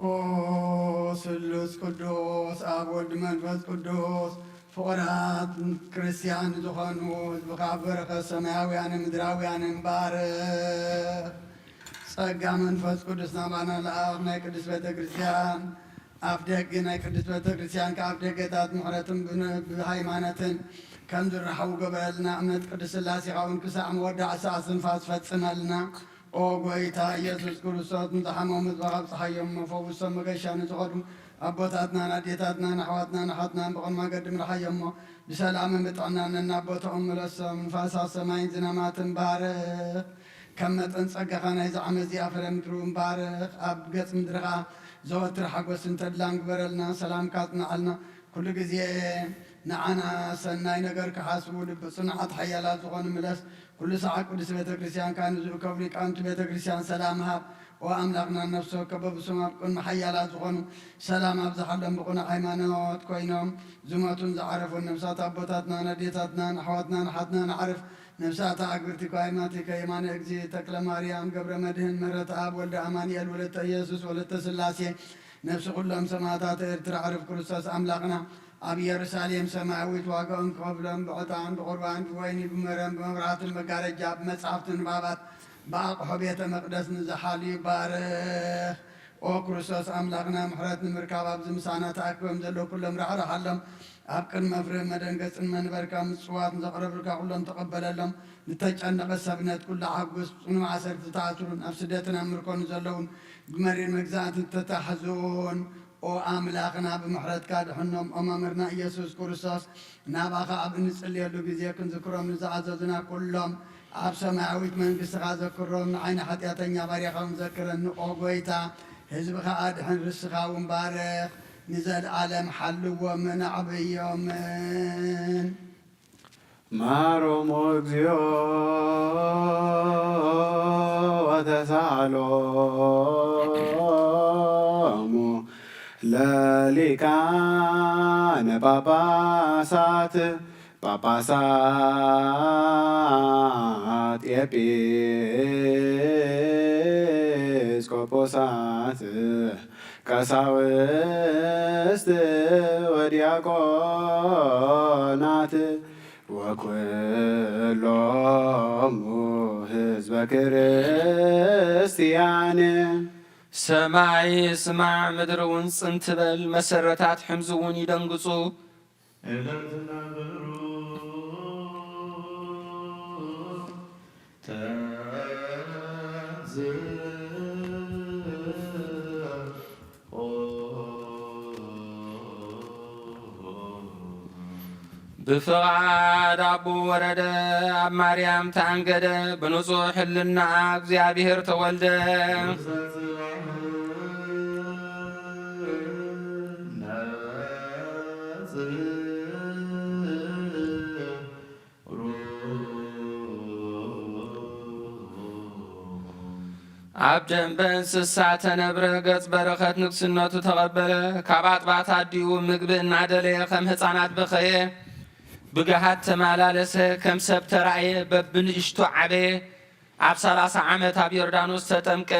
ኦ ስሉስ ቅዱስ አብ ወልድ መንፈስ ቅዱስ ፍቁራት ክርስቲያን ዝኾኑ ህዝብኻ በረኸት ሰማያውያን ምድራውያንን ባርኽ ጸጋ መንፈስ ቅዱስ ናባና ለኣኽ ናይ ቅዱስ ቤተ ክርስቲያን ኣፍ ደጊ ናይ ቅዱስ ቤተ ክርስቲያን ከኣፍ ደገታት ምሕረትን ብሃይማኖትን ከም ዝረሓቡ ገበረልና እምነት ቅዱስ ሥላሴኻ እውን ክሳዕ መወዳዕ ሰዓት ስንፋስ ፈጽመልና ኦ ጎይታ ኢየሱስ ክርስቶስ ንዝሓመሙ ህዝብኻ ብፀሓዮም መፈውሶም መገሻ ንዝኸዱ ኣቦታትናን ኣዴታትናን ኣሕዋትናን ኣሓትናን ብቕን መገዲ ምርሓዮም እሞ ብሰላምን ብጥዕናን ነናቦቶኦም ምለሶም ንፋሳት ሰማይን ዝናማትን ባርኽ ከም መጠን ጸጋኻ ናይ ዝዓመ እዚኣ ፍረ ምድሩ ባርኽ ኣብ ገጽ ምድርኻ زوتر حقوس انتدلان قبرلنا سلام كاتنا علنا كل جزء نعنا سناي نجار كحاسبو لبصنعات حيالات زغن ملس كل ساعة كل سبيت كريستيان كان زوكبريك أنت بيت كريستيان سلامها وأملكنا نفسه كبب سما كن محيالات زغن سلام أبزح لهم بقنا حيمانات كوينهم زماتون زعرف والنفسات أبوتاتنا نديتاتنا نحواتنا نحتنا نعرف نفسات أكبرتي كايماتي كيمان إجزي تكل مريم قبر مدهن مرت أب ولد أمانيل ولد يسوع ولد سلاسي نفس كلهم سماتات تعرف كريستوس أملكنا أبي يرساليم سماوي تواقعن قبلهم بعطان بقربان ويني بمرم بمرات المقارجة بمصحف بابات باق حبيت مقدس نزحالي بارخ او كريستوس أملاقنا محرات نمركاب أبز مسانا تأكبهم زلو كلهم رعر حلم أبقن مفرم مدنقس من بركة مصوات نزقرب لك كلهم تقبل لهم نتجعل نقص بنات كل عقوس ونمع عسر تتعاتلون أفسدتنا أمركون زلون بمرين مجزات تتحزون او أملاقنا بمحرات كادحنهم أمامرنا يسوس كريستوس ناباقا أبن نسألي اللو بزيكن ذكرهم نزعززنا كلهم أب سماويت من قصة ذكرهم عين حتياتنا باريخهم ذكرن أوغويتا حزبك أدحن رسخا ومبارك نزل عالم حلو ومن عبي يومين مارو مغزيو وتسالومو لليكان باباسات باباسات ኤጲስቆጶሳት ቀሳውስት ወዲያቆናት ወኩሎሙ ሕዝበ ክርስቲያን ሰማይ ስማዕ ምድር እውን ጽንት በል መሰረታት ሕምዝ እውን ይደንግጹ بفقعاد أبو ورد أب مريم تانقد بنصوح لنا እግዚአብሔር ተወልደ أب جنب انسسا تنبر قص برخت نقصناتو تقبل كابات بات عديو مقب نعدلي خم هصانات بخيه بقهات تمالالسه كم سبت رأيه ببن اشتو عبيه أب 30 عمت أب يردانوس تتمك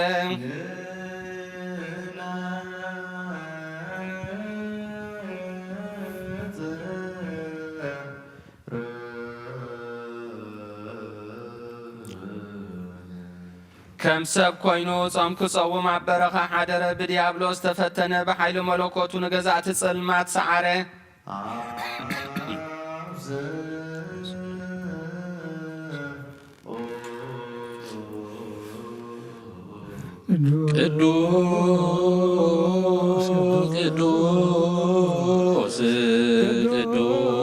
كم سب كوينو صامكو صوم عبرخا حدر بديابلوس تفتن بحيل ملوكوتو نجزات الصلمات سعره قدوس قدوس قدوس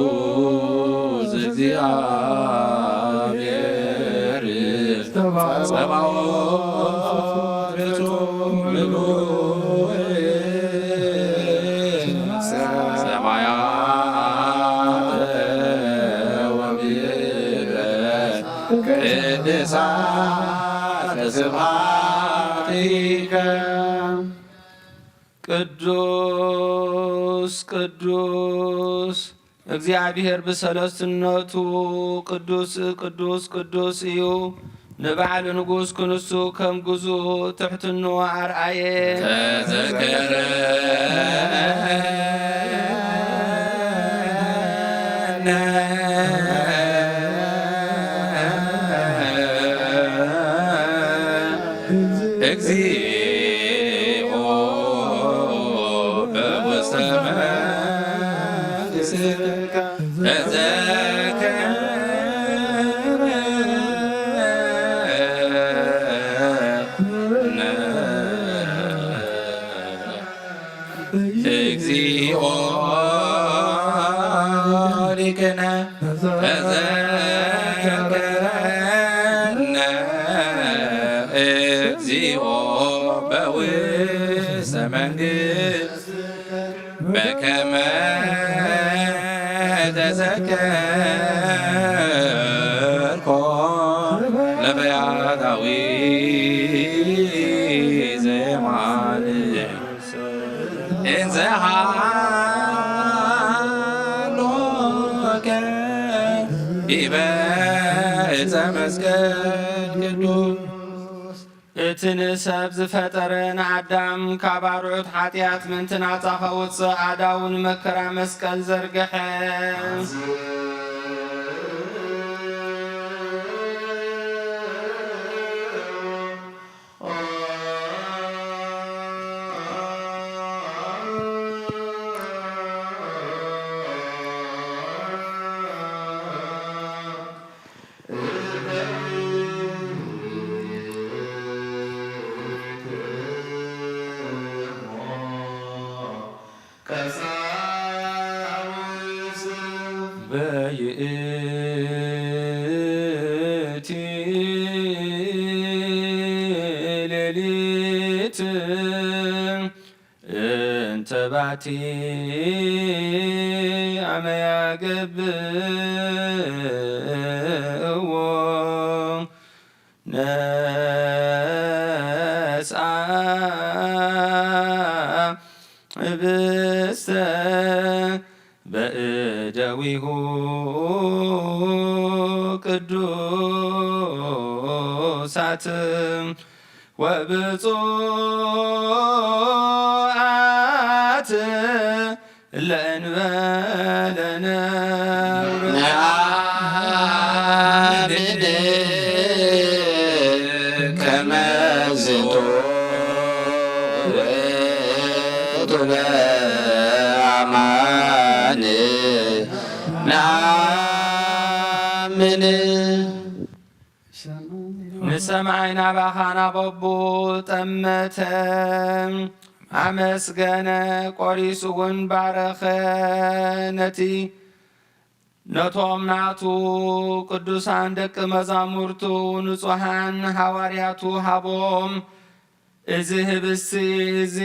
እግዚአብሔር ጸባኦት ሰማያት ወምድር ቅድሳት ስብሐቲከ ቅዱስ ቅዱስ እግዚአብሔር በሰለስትነቱ ቅዱስ ቅዱስ ቅዱስ እዩ نبعل نقوس كنسو كم قزو تحتنو عرعيه تذكر اكزيو بوستمسك تذكر لكنا تذكرنا اكزيو بوستمسك ውስተ መንግሥት በከመ ተዘከርኮ ለፈያታዊ ዘየማን እንዘ ሀሎከ ዲበ ዕፀ መስቀል ቅዱስ እትንሰብ ዝፈጠረን አዳም ካባርዑት ኃጢአት ምንትን አጻፈ ውፅእ አዳውን መከራ መስቀል ዘርግሐ በይእቲ ሌሊት እንተ ባቲ አመ ያገብእዎ ነስአ ህብስተ በእደዊሁ ቅዱሳት ወብፁዓት ለእንበለ ነውር ነአምን ከመ ዝንቱ ውእቱ በአማን ነአምን ንሰማይና ባኻና በቡ ጠመተ አመስገነ ቆሪሱ እውን ባረኸ ነቲ ነቶም ናቱ ቅዱሳን ደቂ መዛሙርቱ ንጹሓን ሐዋርያቱ ሃቦም እዚ ህብስቲ እዚ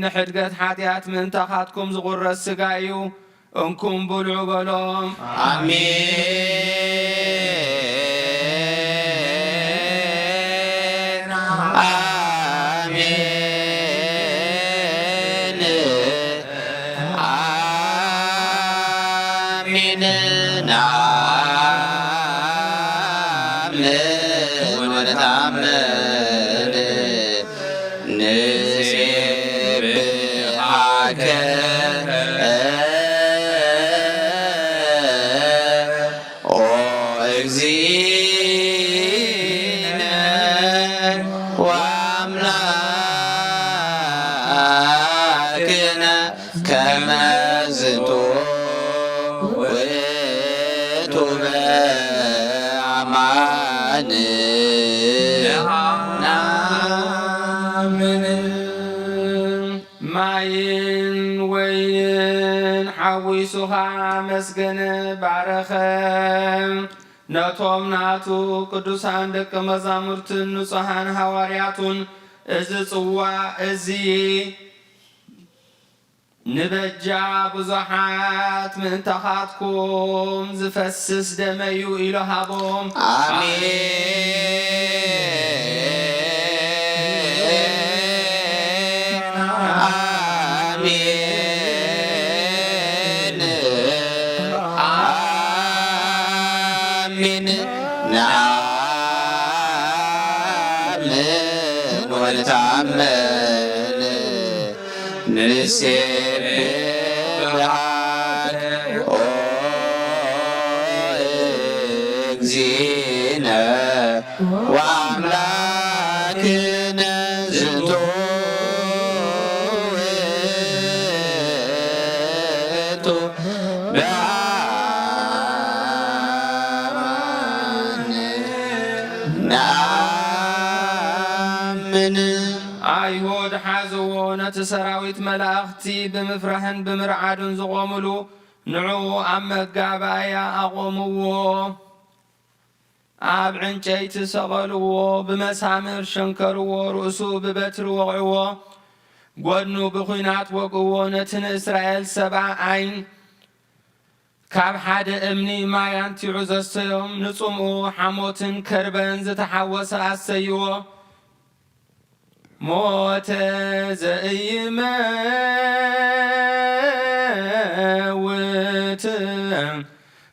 ንሕድገት ኃጢአት ምንተኻትኩም ዝቑረስ ሥጋ እዩ እንኩም ብልዑ በሎም። አሜን አሜን አሜን ናምን ወነታምን ንሴብሐከ ኦ እግዚእነ ወአምላክነ ከመ ዝንቱ ውእቱ በአማን ናምን ማይን ወይንን ሓዊሱኻ መስገነ ባረኸ ነቶም ናቱ ቅዱሳን ደቂ መዛሙርትን ንጹሓን ሐዋርያቱን እዚ ጽዋዕ እዚ ንበጃ ብዙሓት ምእንተኻትኩም ዝፈስስ ደመዩ ኢሎ ሃቦም። አሜን አሜን ናምን ወነታምን ንሴብሐከ ኦ እግዚእነ ወአምላክነ ዝንቱ ውእቱ በአማን ናምን አይሁድ ሓዝዎ ነቲ ሰራዊት መላእኽቲ ብምፍራህን ብምርዓድን ዝቖምሉ ንዕኡ ኣብ መጋባእያ ኣቖምዎ ኣብ ዕንጨይቲ ሰቐልዎ ብመሳምር ሸንከርዎ ርእሱ ብበትሪ ወቕዕዎ ጎድኑ ብኹናት ወቅዎ ነትን እስራኤል ሰብአ ዓይን ካብ ሓደ እምኒ ማይ አንቲዑ ዘስተዮም ንጹምኡ ሓሞትን ከርበን ዝተሓወሰ አሰይዎ ሞተ ዘኢይመውት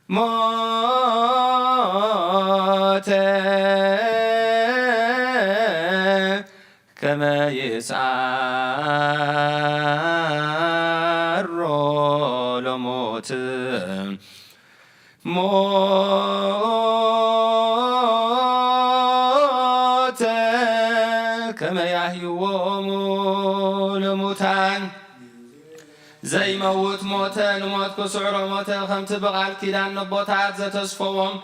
ሞተ ከመ ይስዓሮ ለሞት ሞተ ከመ ያህይዎሙ ለሙታን ዘይመውት ሞተ ንሞት ክስዕሮ ሞተ ከምቲ ብቓል ኪዳን ነቦታት ዘተስፈዎም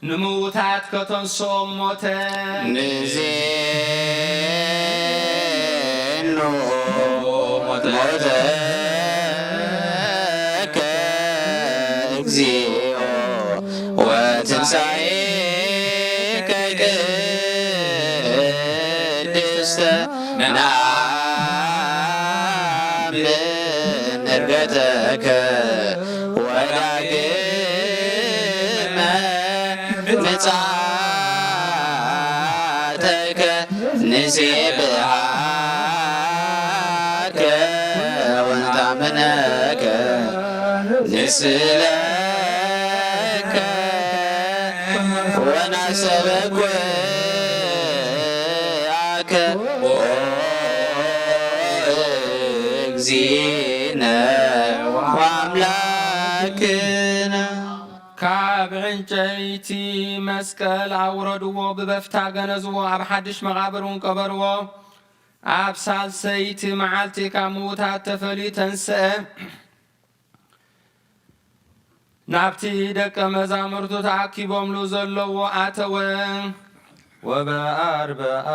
ንምውታት ከተንስኦም ሞተ ንዜኑ ሞተ ከእግዚኦ ወትንሣኤከ ቅድስተ ነአምን ዕርገተከ ወዳግመ ምጽአተከ ንሴብሐከ ወንታምነከ ንስእለከ ወናሰበኩያከ እግዚእነ ወአምላክነ ካብ ዕንጨይቲ መስቀል አውረድዎ ብበፍታ ገነዝዎ ኣብ ሓድሽ መቓብር እውን ቀበርዎ ኣብ ሳልሰይቲ መዓልቲ ካብ ምዉታት ተፈልዩ ተንስአ ናብቲ ደቀ መዛሙርቱ ተኣኪቦምሉ ዘለዎ ኣተወ ወበኣርብዓ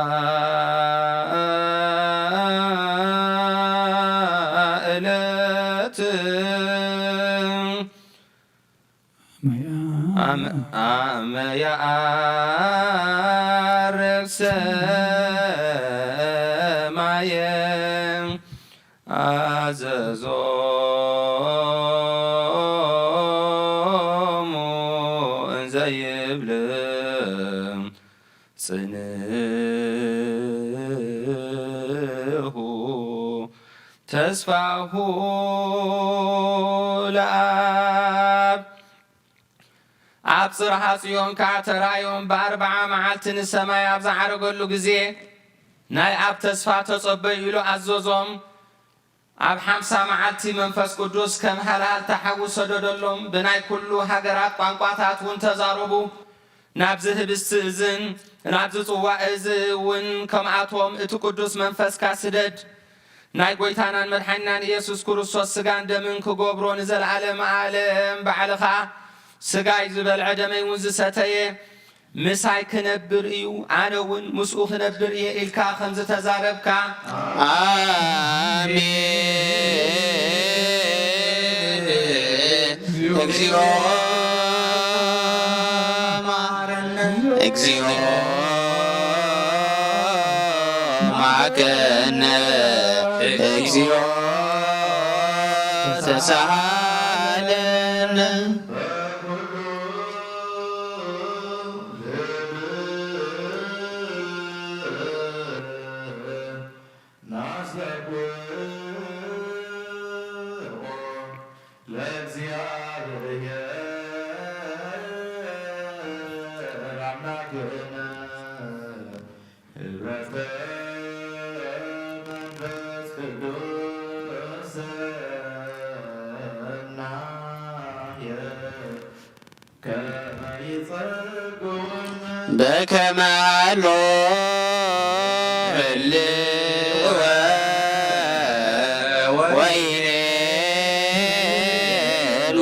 ዕለት አመ ያዐርግ ሰማየ አዘዞሙ እንዘ ይብል ጽንሑ ተስፋሁ ለአብ ኣብ ጽርሐ ጽዮን ከዓ ተራእዮም በ40 መዓልቲ ንሰማይ ኣብ ዝዓረገሉ ግዜ ናይ ኣብ ተስፋ ተጸበዩ ኢሉ ኣዘዞም ኣብ 50 መዓልቲ መንፈስ ቅዱስ ከም ሃልሃል ተሓዊ ሰደደሎም ብናይ ኩሉ ሃገራት ቋንቋታት እውን ተዛረቡ ናብዚ ህብስቲ እዝን ናብዚ ጽዋዕ እዚ እውን ከምኣቶም እቲ ቅዱስ መንፈስካ ስደድ ናይ ጎይታናን መድሓኒናን ኢየሱስ ክርስቶስ ስጋን ደምን ክገብሮ ንዘለዓለም ዓለም ባዕልኻ ስጋይ ዝበልዐ ደመይ እውን ዝሰተየ ምሳይ ክነብር እዩ ኣነ እውን ምስኡ ክነብር እየ ኢልካ ከም ዝተዛረብካ አሜን እግዚኦ መሐረነ እግዚኦ መሐከነ እግዚኦ ተሳሃለነ በከመ ሀሎ ህልወ ወይኔሎ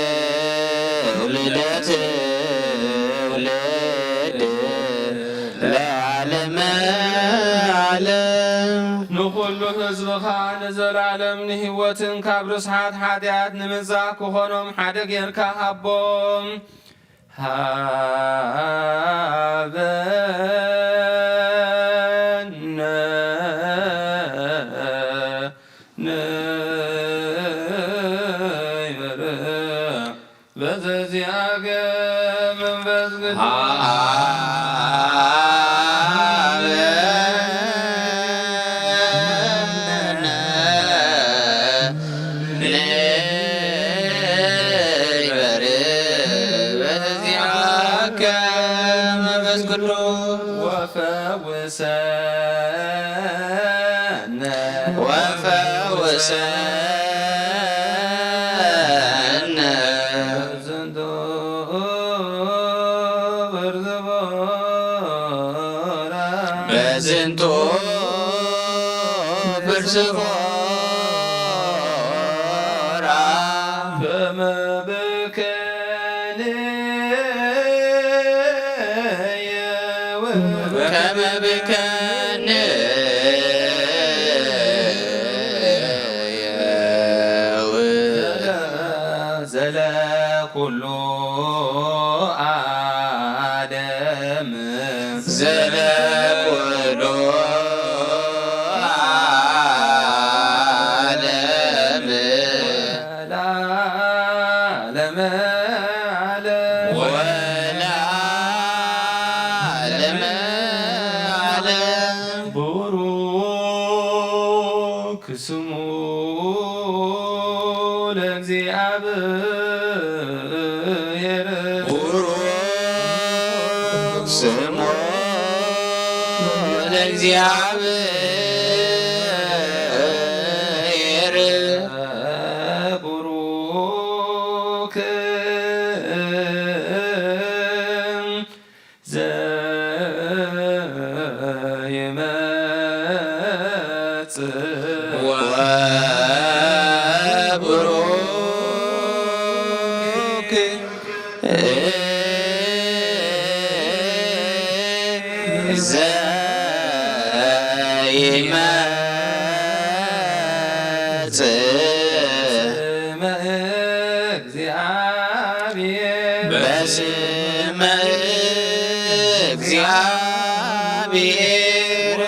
ለትውልደ ትውልድ ለዓለመ ዓለም ንኩሉ ህዝብኻ ንዘላለም ንህይወትን ካብ ርስሓት ሓጢኣት ንምንጻእ ክኾኖም ሓደ ጌርካ ሃቦም ሃበነ ወፈውሰነ ዝንቱ ብርዝቦራ በዝንቱ ብርዝቦራ ከመ ዘለ ኩሉ አደም ዘለ ኩሉ ዓለም ለዓለመ ዓለም ወለዓለመ ዓለም ቡሩክ ስሙ ለእግዚአብሔር ቡሩክ ስሙ ለእግዚአብሔር ቡሩክ ዘይመጽእ ወቡሩክ ዘይመጽእ በስመ እግዚአብሔር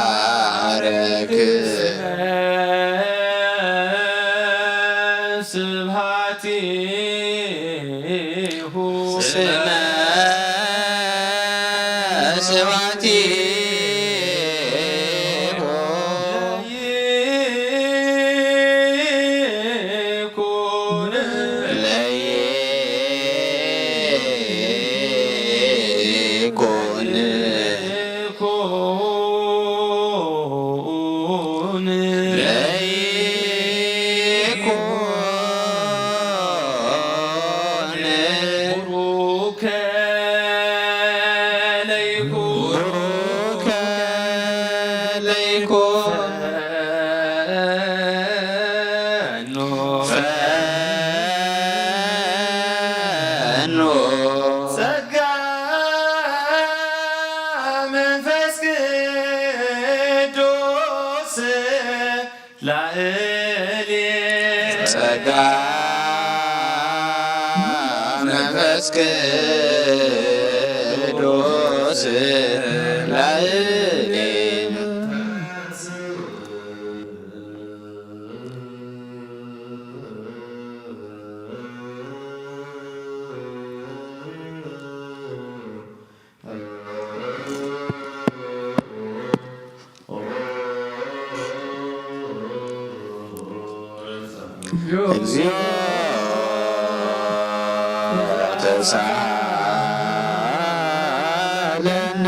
ወይትባረክ ስብሐቲሁ ስመ ስብሐቲሁ ይኩን ለይኩን ይኩን ለይኩን ቡሩከ ለይኩን ቡሩከ ለይኩን ፈኖ ጸጋ መንፈስ ቅዱስ ላዕሌ ጸጋ መንፈስ ቅዱስ ላዕሌ እግዚኦ ተሳለነ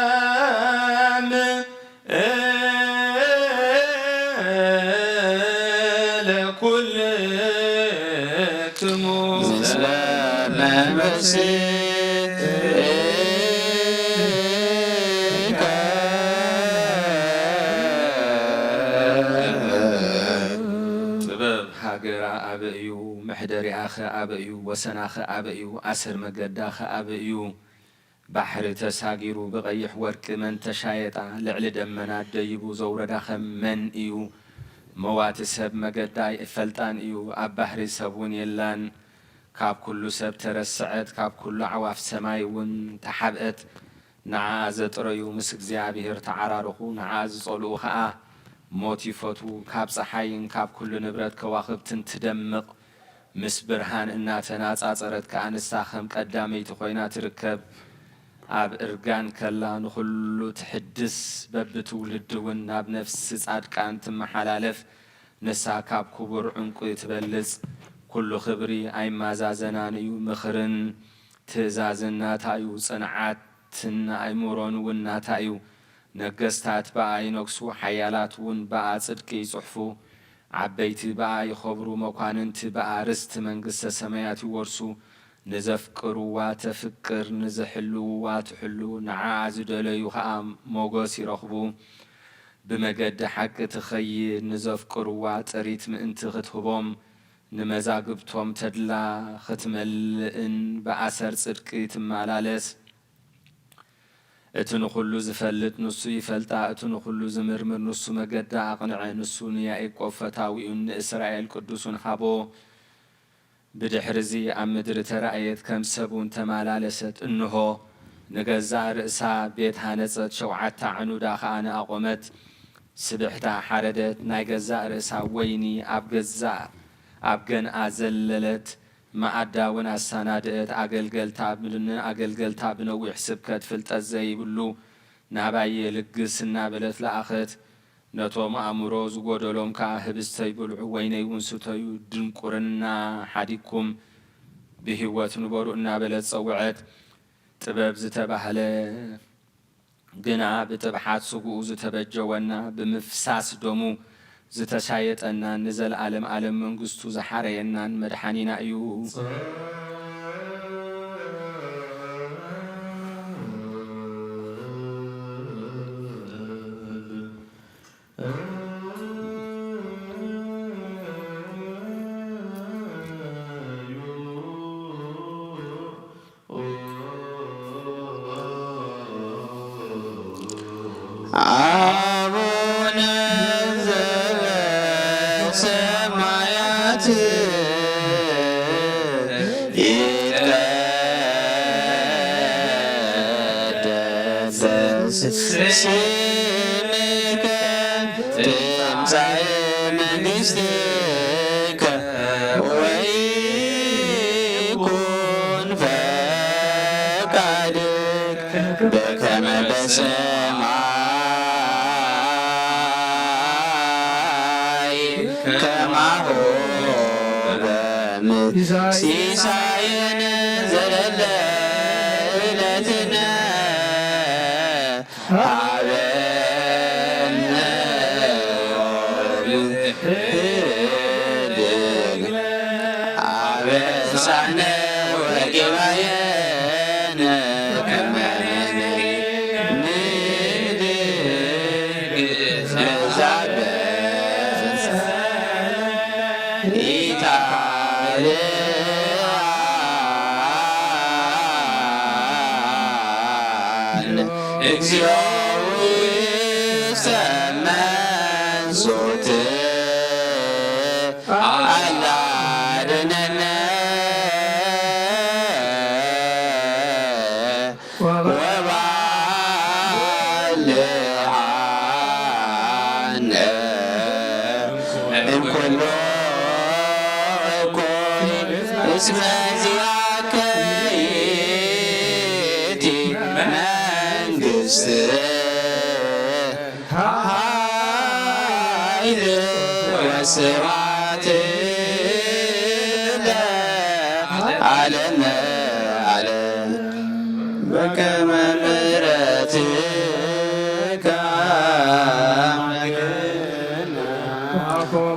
ሰላም ለኩልክሙ ምስለ መንፈስከ ጥበብ ሃገራ ኣበ እዩ ምሕደሪኣኸ ኣበ እዩ ወሰናኸ ኣበ እዩ ኣስር መገዳኸ ኣበ እዩ ባሕሪ ተሳጊሩ ብቐይሕ ወርቂ መን ተሻየጣ ልዕሊ ደመና ደይቡ ዘውረዳኸ መን እዩ መዋቲ ሰብ መገዳይ እፈልጣን እዩ ኣብ ባሕሪ ሰብ እውን የላን ካብ ኩሉ ሰብ ተረስዐት ካብ ኩሉ ዓዋፍ ሰማይ እውን ተሓብአት ንዓ ዘጥረዩ ምስ እግዚኣብሔር ተዓራርኹ ንዓ ዝጸልኡ ኸዓ ሞት ይፈቱ ካብ ፀሓይን ካብ ኩሉ ንብረት ከዋኽብትን ትደምቕ ምስ ብርሃን እናተናጻጸረት ከአንሳ ከም ቀዳመይቲ ኮይና ትርከብ ኣብ እርጋን ከላ ንኹሉ ትሕድስ በብትውልድ እውን ናብ ነፍሲ ጻድቃን ትመሓላለፍ ንሳ ካብ ክቡር ዕንቁ ትበልጽ ኩሉ ክብሪ ኣይማዛዘናን እዩ ምኽርን ትእዛዝን ናታ እዩ ጽንዓትን ኣይሙሮን እውን ናታ እዩ ነገስታት በኣ ይነግሱ ሓያላት እውን በኣ ጽድቂ ይጽሕፉ ዓበይቲ በኣ ይኸብሩ መኳንንቲ በኣ ርስቲ መንግስተ ሰማያት ይወርሱ ንዘፍቅሩዋ ተፍቅር ንዝሕልውዋ ትሕሉ ንዓ ዝደለዩ ከዓ ሞገስ ይረኽቡ ብመገዲ ሓቂ ትኸይድ ንዘፍቅሩዋ ጥሪት ምእንቲ ክትህቦም ንመዛግብቶም ተድላ ክትመልእን ብኣሰር ጽድቂ ትመላለስ እቲ ንኹሉ ዝፈልጥ ንሱ ይፈልጣ እቲ ንኹሉ ዝምርምር ንሱ መገዳ ኣቕንዐ ንሱ ንያዕቆብ ፈታዊኡን ንእስራኤል ቅዱሱን ሃቦ ብድሕርዚ ኣብ ምድሪ ተራእየት ከም ሰብውን ተመላለሰት እንሆ ንገዛእ ርእሳ ቤት ሃነፀት 7 ዓኑዳ ከዓ ንኣቖመት ስብሕታ ሓረደት ናይ ገዛእ ርእሳ ወይኒ ኣብ ገንኣ ዘለለት ማኣዳ እውን ኣሳናድአት ኣገልገልታ ብነዊሕ ስብከት ፍልጠት ዘይብሉ ናባየ ልግስ እናበለት ለኣኸት ነቶም ኣእምሮ ዝጎደሎም ከዓ ህብስተ ይብልዑ ወይነይ እውን ስተዩ ድንቁርና ሓዲኩም ብህይወት ንበሩ እናበለት ፀውዐት ጥበብ ዝተባህለ ግና ብጥብሓት ስጉኡ ዝተበጀወና ብምፍሳስ ደሙ ዝተሻየጠና ንዘለዓለም ዓለም መንግስቱ ዝሓረየናን መድሓኒና እዩ ሲሳየን ዘለለ ዕለትነ ሃበነ አበሳነ ወጌባየነ ከመ እግዚኦ ሰመን ዞት አላድነነ ወባልዓነ እንኩሎ እኩይ እስመ ዚአከ ይእቲ መንግሥት ኃይል ወስብሐት ለዓለመ ዓለም በከመ ምሕረትከ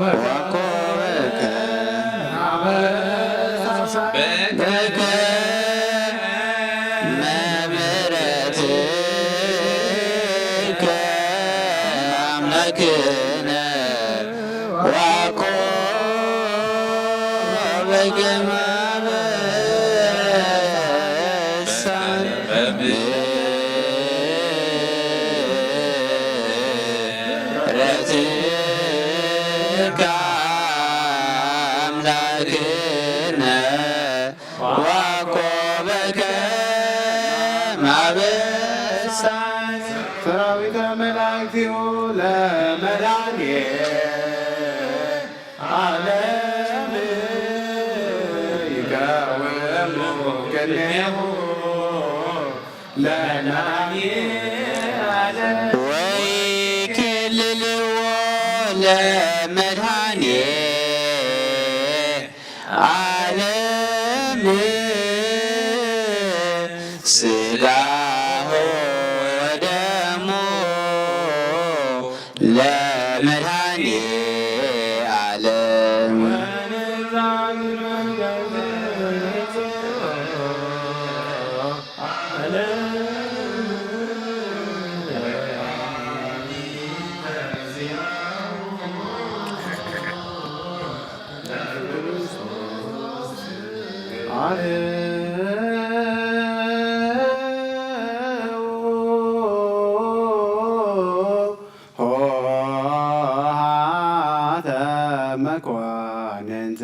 ወኮበከ በከመ ምሕረትከ አምላክነ ወኮበከ ምሕረትከ አምላክነ ወኮበከ ማበሳን ሰራዊተ መላእክቲሁ ለመድኃኒየ ዓለም ቅኔሁ ለናኒ ወይ ክልልዎ ለመድኃኔ ዓለም ሥጋሁ ወደሙ ለመድኃኔ ዓለም ሆሃተ መኳንንት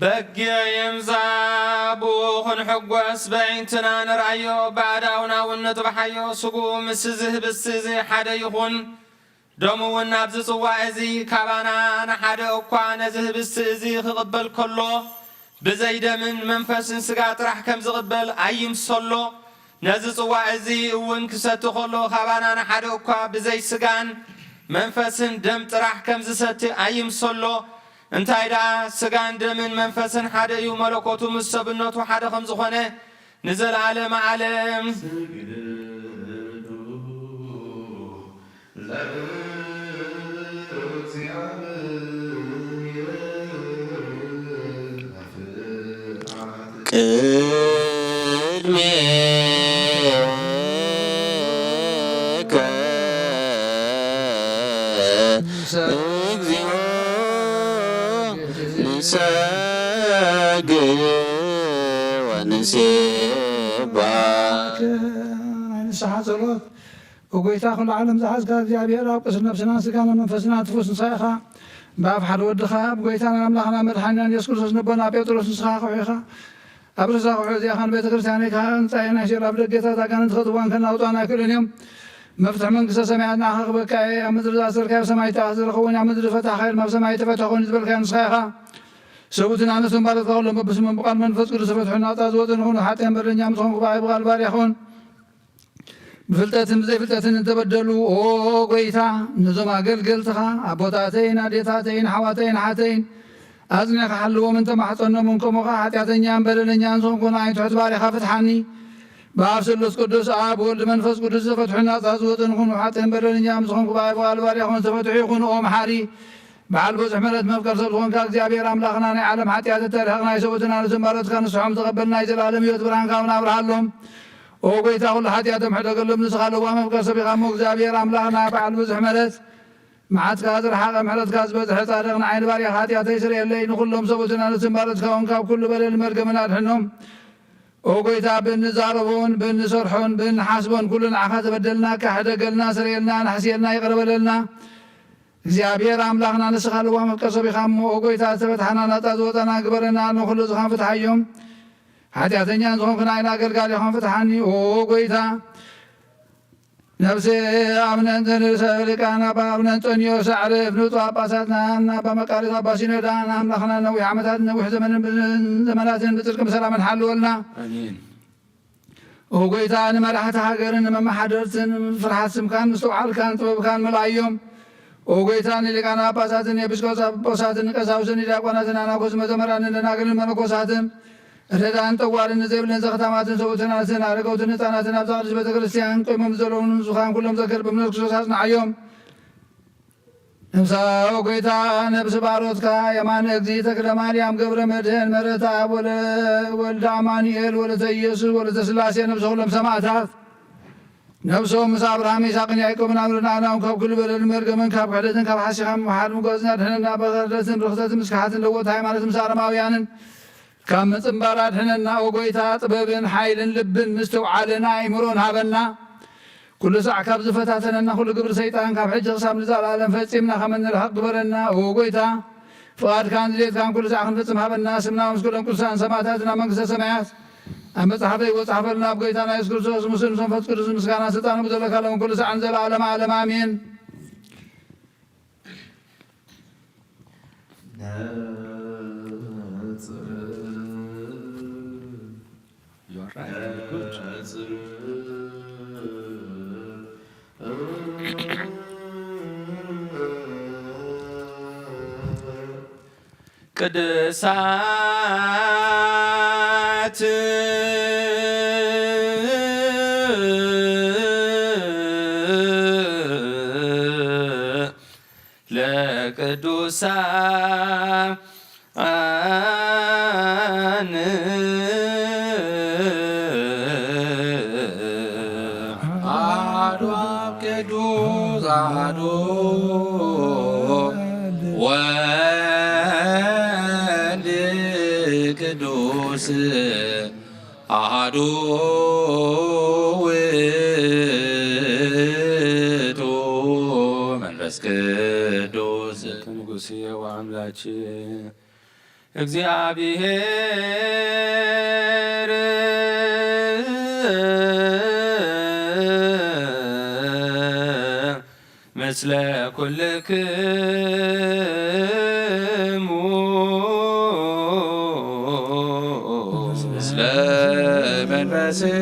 በጊ የምዛቡ ክንሕጐስ በዒንትና ንርአዮ ባዕዳውናውነቱ ባሓዮ ስጉ ምስ ዝህብስ ሓደ ይኹን ደሙ እውን ናብዚ ጽዋዕ እዚ ካባና ንሓደ እኳ ነዚ ህብስቲ እዚ ክቕበል ከሎ ብዘይ ደምን መንፈስን ስጋ ጥራሕ ከም ዝቕበል ኣይምሰሎ ነዚ ጽዋዕ እዚ እውን ክሰቲ ከሎ ካባና ንሓደ እኳ ብዘይ ስጋን መንፈስን ደም ጥራሕ ከም ዝሰቲ ኣይምሰሎ እንታይ ደኣ ስጋን ደምን መንፈስን ሓደ እዩ መለኮቱ ምስ ሰብነቱ ሓደ ከም ዝኾነ ንዘለዓለመ ዓለም ቅድሜከ እግዚኦ ንሰግድ ወንሴባህ ንስሓ ጸሎት ወጎይታ ኩሉ ዓለም ዝሓዝካ እግዚኣብሔር ኣብ ቅስር ነብስና ስጋና መንፈስና ትፉስ ንሳኢኻ ብኣብ ሓደ ወድኻ ብጎይታና ኣምላኽና መድሓኒና ኢየሱስ ክርስቶስ ንቦና ጴጥሮስ ንስኻ ኽውሒኻ ኣብ ርእሳ ኽውሒ እዚኣኻን ቤተ ክርስቲያነይካ ህንፃየ ናይ ሸር ኣብ ደገታት ኣጋንንት ኸጥዋን ከናውጣና ኣይክእሉን እዮም መፍትሒ መንግስተ ሰማያት ንኣኻ ክበካ እየ ኣብ ምድሪ ዝኣሰርካዮ ሰማይ ዝረኸቡን ኣብ ምድሪ ፈታሕ ኢልማ ኣብ ሰማይ ተፈትሐ ኮይኑ ዝበልካዮ ንስኻ ኢኻ ሰቡትን ኣነስን ባለትካ ኩሎም በብስሞም ብቓል መንፈስ ቅዱስ ተፈትሑ ናውጣ ዝወፅን ይኹኑ ሓጢአን በደለኛ ምስኾንኩ ብቓል ባርያ ይኹን ብፍልጠትን ብዘይፍልጠትን እንተበደሉ ኦ ጎይታ ነዞም ኣገልገልትኻ ኣቦታተይን ኣዴታተይን ሓዋተይን ሓተይን ኣጽኒዕካ ሓልዎም እንተማሕፀኖም እንከምኻ ሓጢአተኛን በደለኛን ዝኾንኩ ንዓይ ትሑት ባርያኻ ፍትሓኒ በኣብ ስሉስ ቅዱስ ኣብ ወልድ መንፈስ ቅዱስ ተፈትሑ ናውጣ ዝወፅን ይኹኑ ሓጢአን በደለኛ ምስኾንኩ ብቓል ባርያ ይኹን ተፈትሑ ይኹኑ ኦ መሓሪ በዓል ብዙሕ ምሕረት መፍቀር ሰብ ዝኾንካ እግዚኣብሔር ኣምላኽና ናይ ዓለም ሓጢአት ተሪሕቕ ናይ ሰብኡትን ኣነስን ባሮትካ ንስሖም ተቐበል ናይ ዘለዓለም ህይወት ብርሃንካ ኣብናብርሃሎም ኦ ጎይታ ኩሉ ሓጢአቶም ሕደገሎም ንስኻ ለዋ መፍቀር ሰብ ኢኻ እሞ እግዚኣብሔር ኣምላኽና በዓል ብዙሕ ምሕረት መዓትካ ዝረሓቐ ምሕረትካ ዝበዝሐ ጻድቕ ንዓይኒ ባርያኻ ሓጢአተይ ስርየለይ ንኹሎም ሰብኡትን ኣነስን ባሮትካ እውን ካብ ኩሉ በደል መርገምን ኣድሕኖም ኦ ጎይታ ብንዛረቦን ብንሰርሖን ብንሓስቦን ኩሉ ንዓኻ ተበደልናካ ሕደገልና ስርየልና ንሕስየልና ይቕረበለልና እግዚኣብሔር ኣምላኽና ንስኻ ለዋ መፍቀር ሰብ ኢኻ እሞ ኦ ጎይታ ዝተፈትሓና ናጣ ዝወፀና ግበረና ንኹሉ ዝኻን ፍትሓዮም ሓጢአተኛን ዝኾንኩ ናይና ኣገልጋሊ ኢኹም ፍትሓኒ ኦ ጎይታ ነብሲ ኣቡነ ሊቃነ ኣቡነ አንጦንዮስ ኣዕርፍ ንብፁዕ ጳጳሳትና ኣባ መቃርስ ኣባ ሲኖዳ ንኣምላኽና ነዊሕ ዓመታት ነዊሕ ዘመናትን ብፅድቅን ብሰላምን ሓልወልና ኦ ጎይታ ንመራሕቲ ሃገርን ንመማሓደርትን ፍርሓት ስምካን ምስተውዓልካን ጥበብካን መላእዮም ኦ ጎይታ ንሊቃነ ጳጳሳትን ኤጲስቆጶሳትን ቀሳውስትን ዲያቆናትን ኣናኮስ መዘመራንን ደናግልን መነኮሳትን ረዳን ጠዋርን ዘይብለን ዘኸታማትን ሰቡትን ኣንስትን ኣረገውትን ህፃናትን ኣብ ዛቕድስ ቤተ ክርስቲያን ቆይሞም ዘለውን ዙኻን ኩሎም ዘክር ብእምነት ክርስቶስ ኣጽናዕዮም ነብሳዊ ጎይታ ነብሲ ባሮትካ የማነ እግዚ ተክለ ማርያም ገብረ መድህን መረታ ወልደ አማኑኤል ወለተ ኢየሱስ ወለተ ስላሴ ነብሰ ኩሎም ሰማዕታት ነብሶም ምስ አብርሃም ይስሐቅን ያዕቆብን አብረናናውን ካብ ኩሉ በደል መርገምን ካብ ክሕደትን ካብ ሓሲኻን ምሓድ ምጎዝና ድሕነና በኸርደትን ርኽሰትን ምስካሓትን ለወት ሃይማኖት ምስ ኣረማውያንን ካብ ምፅምባር ኣድሕነና ኦ ጎይታ ጥበብን ሓይልን ልብን ምስተውዓልን ኣእምሮን ሃበና ኩሉ ሰዕ ካብ ዝፈታተነና ኩሉ ግብሪ ሰይጣን ካብ ሕጂ ክሳብ ንዘለዓለም ፈፂምና ከመ ንርሕቕ ግበረና ኦ ጎይታ ፍቓድካን ድሌትካን ኩሉ ሰዕ ክንፍፅም ሃበና ስምና ምስ ኩሎም ቅዱሳን ሰማዕታትና መንግስተ ሰማያት መጽሐፈ ወጻፈልና በጌታና ኢየሱስ ክርስቶስ ሙስሊም መንፈስ ቅዱስ ምስጋና ስልጣን በዘለካ ለመንኩል ሰዓን ዘላለም ዓለም አሜን። ቅድሳት ለቅዱሳን አሐዱ አብ ቅዱስ አሐዱ ወልድ ቅዱስ አሐዱ ውእቱ መንፈስ ቅዱስ ንጉሥ ወአምላችን እግዚአብሔር ምስለ ኩልክሙ ምስለ መንፈስከ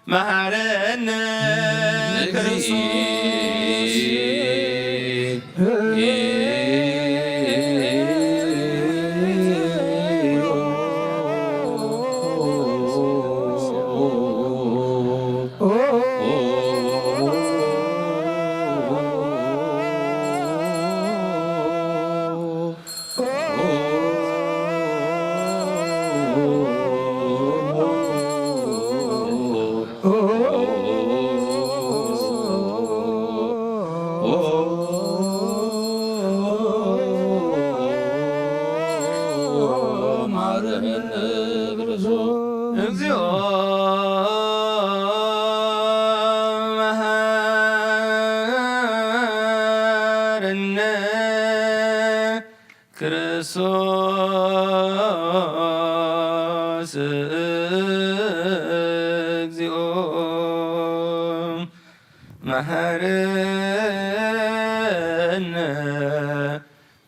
መሐረነ እግዚኦ መሐረነ ክርስቶስ እግዚኦ መሐረነ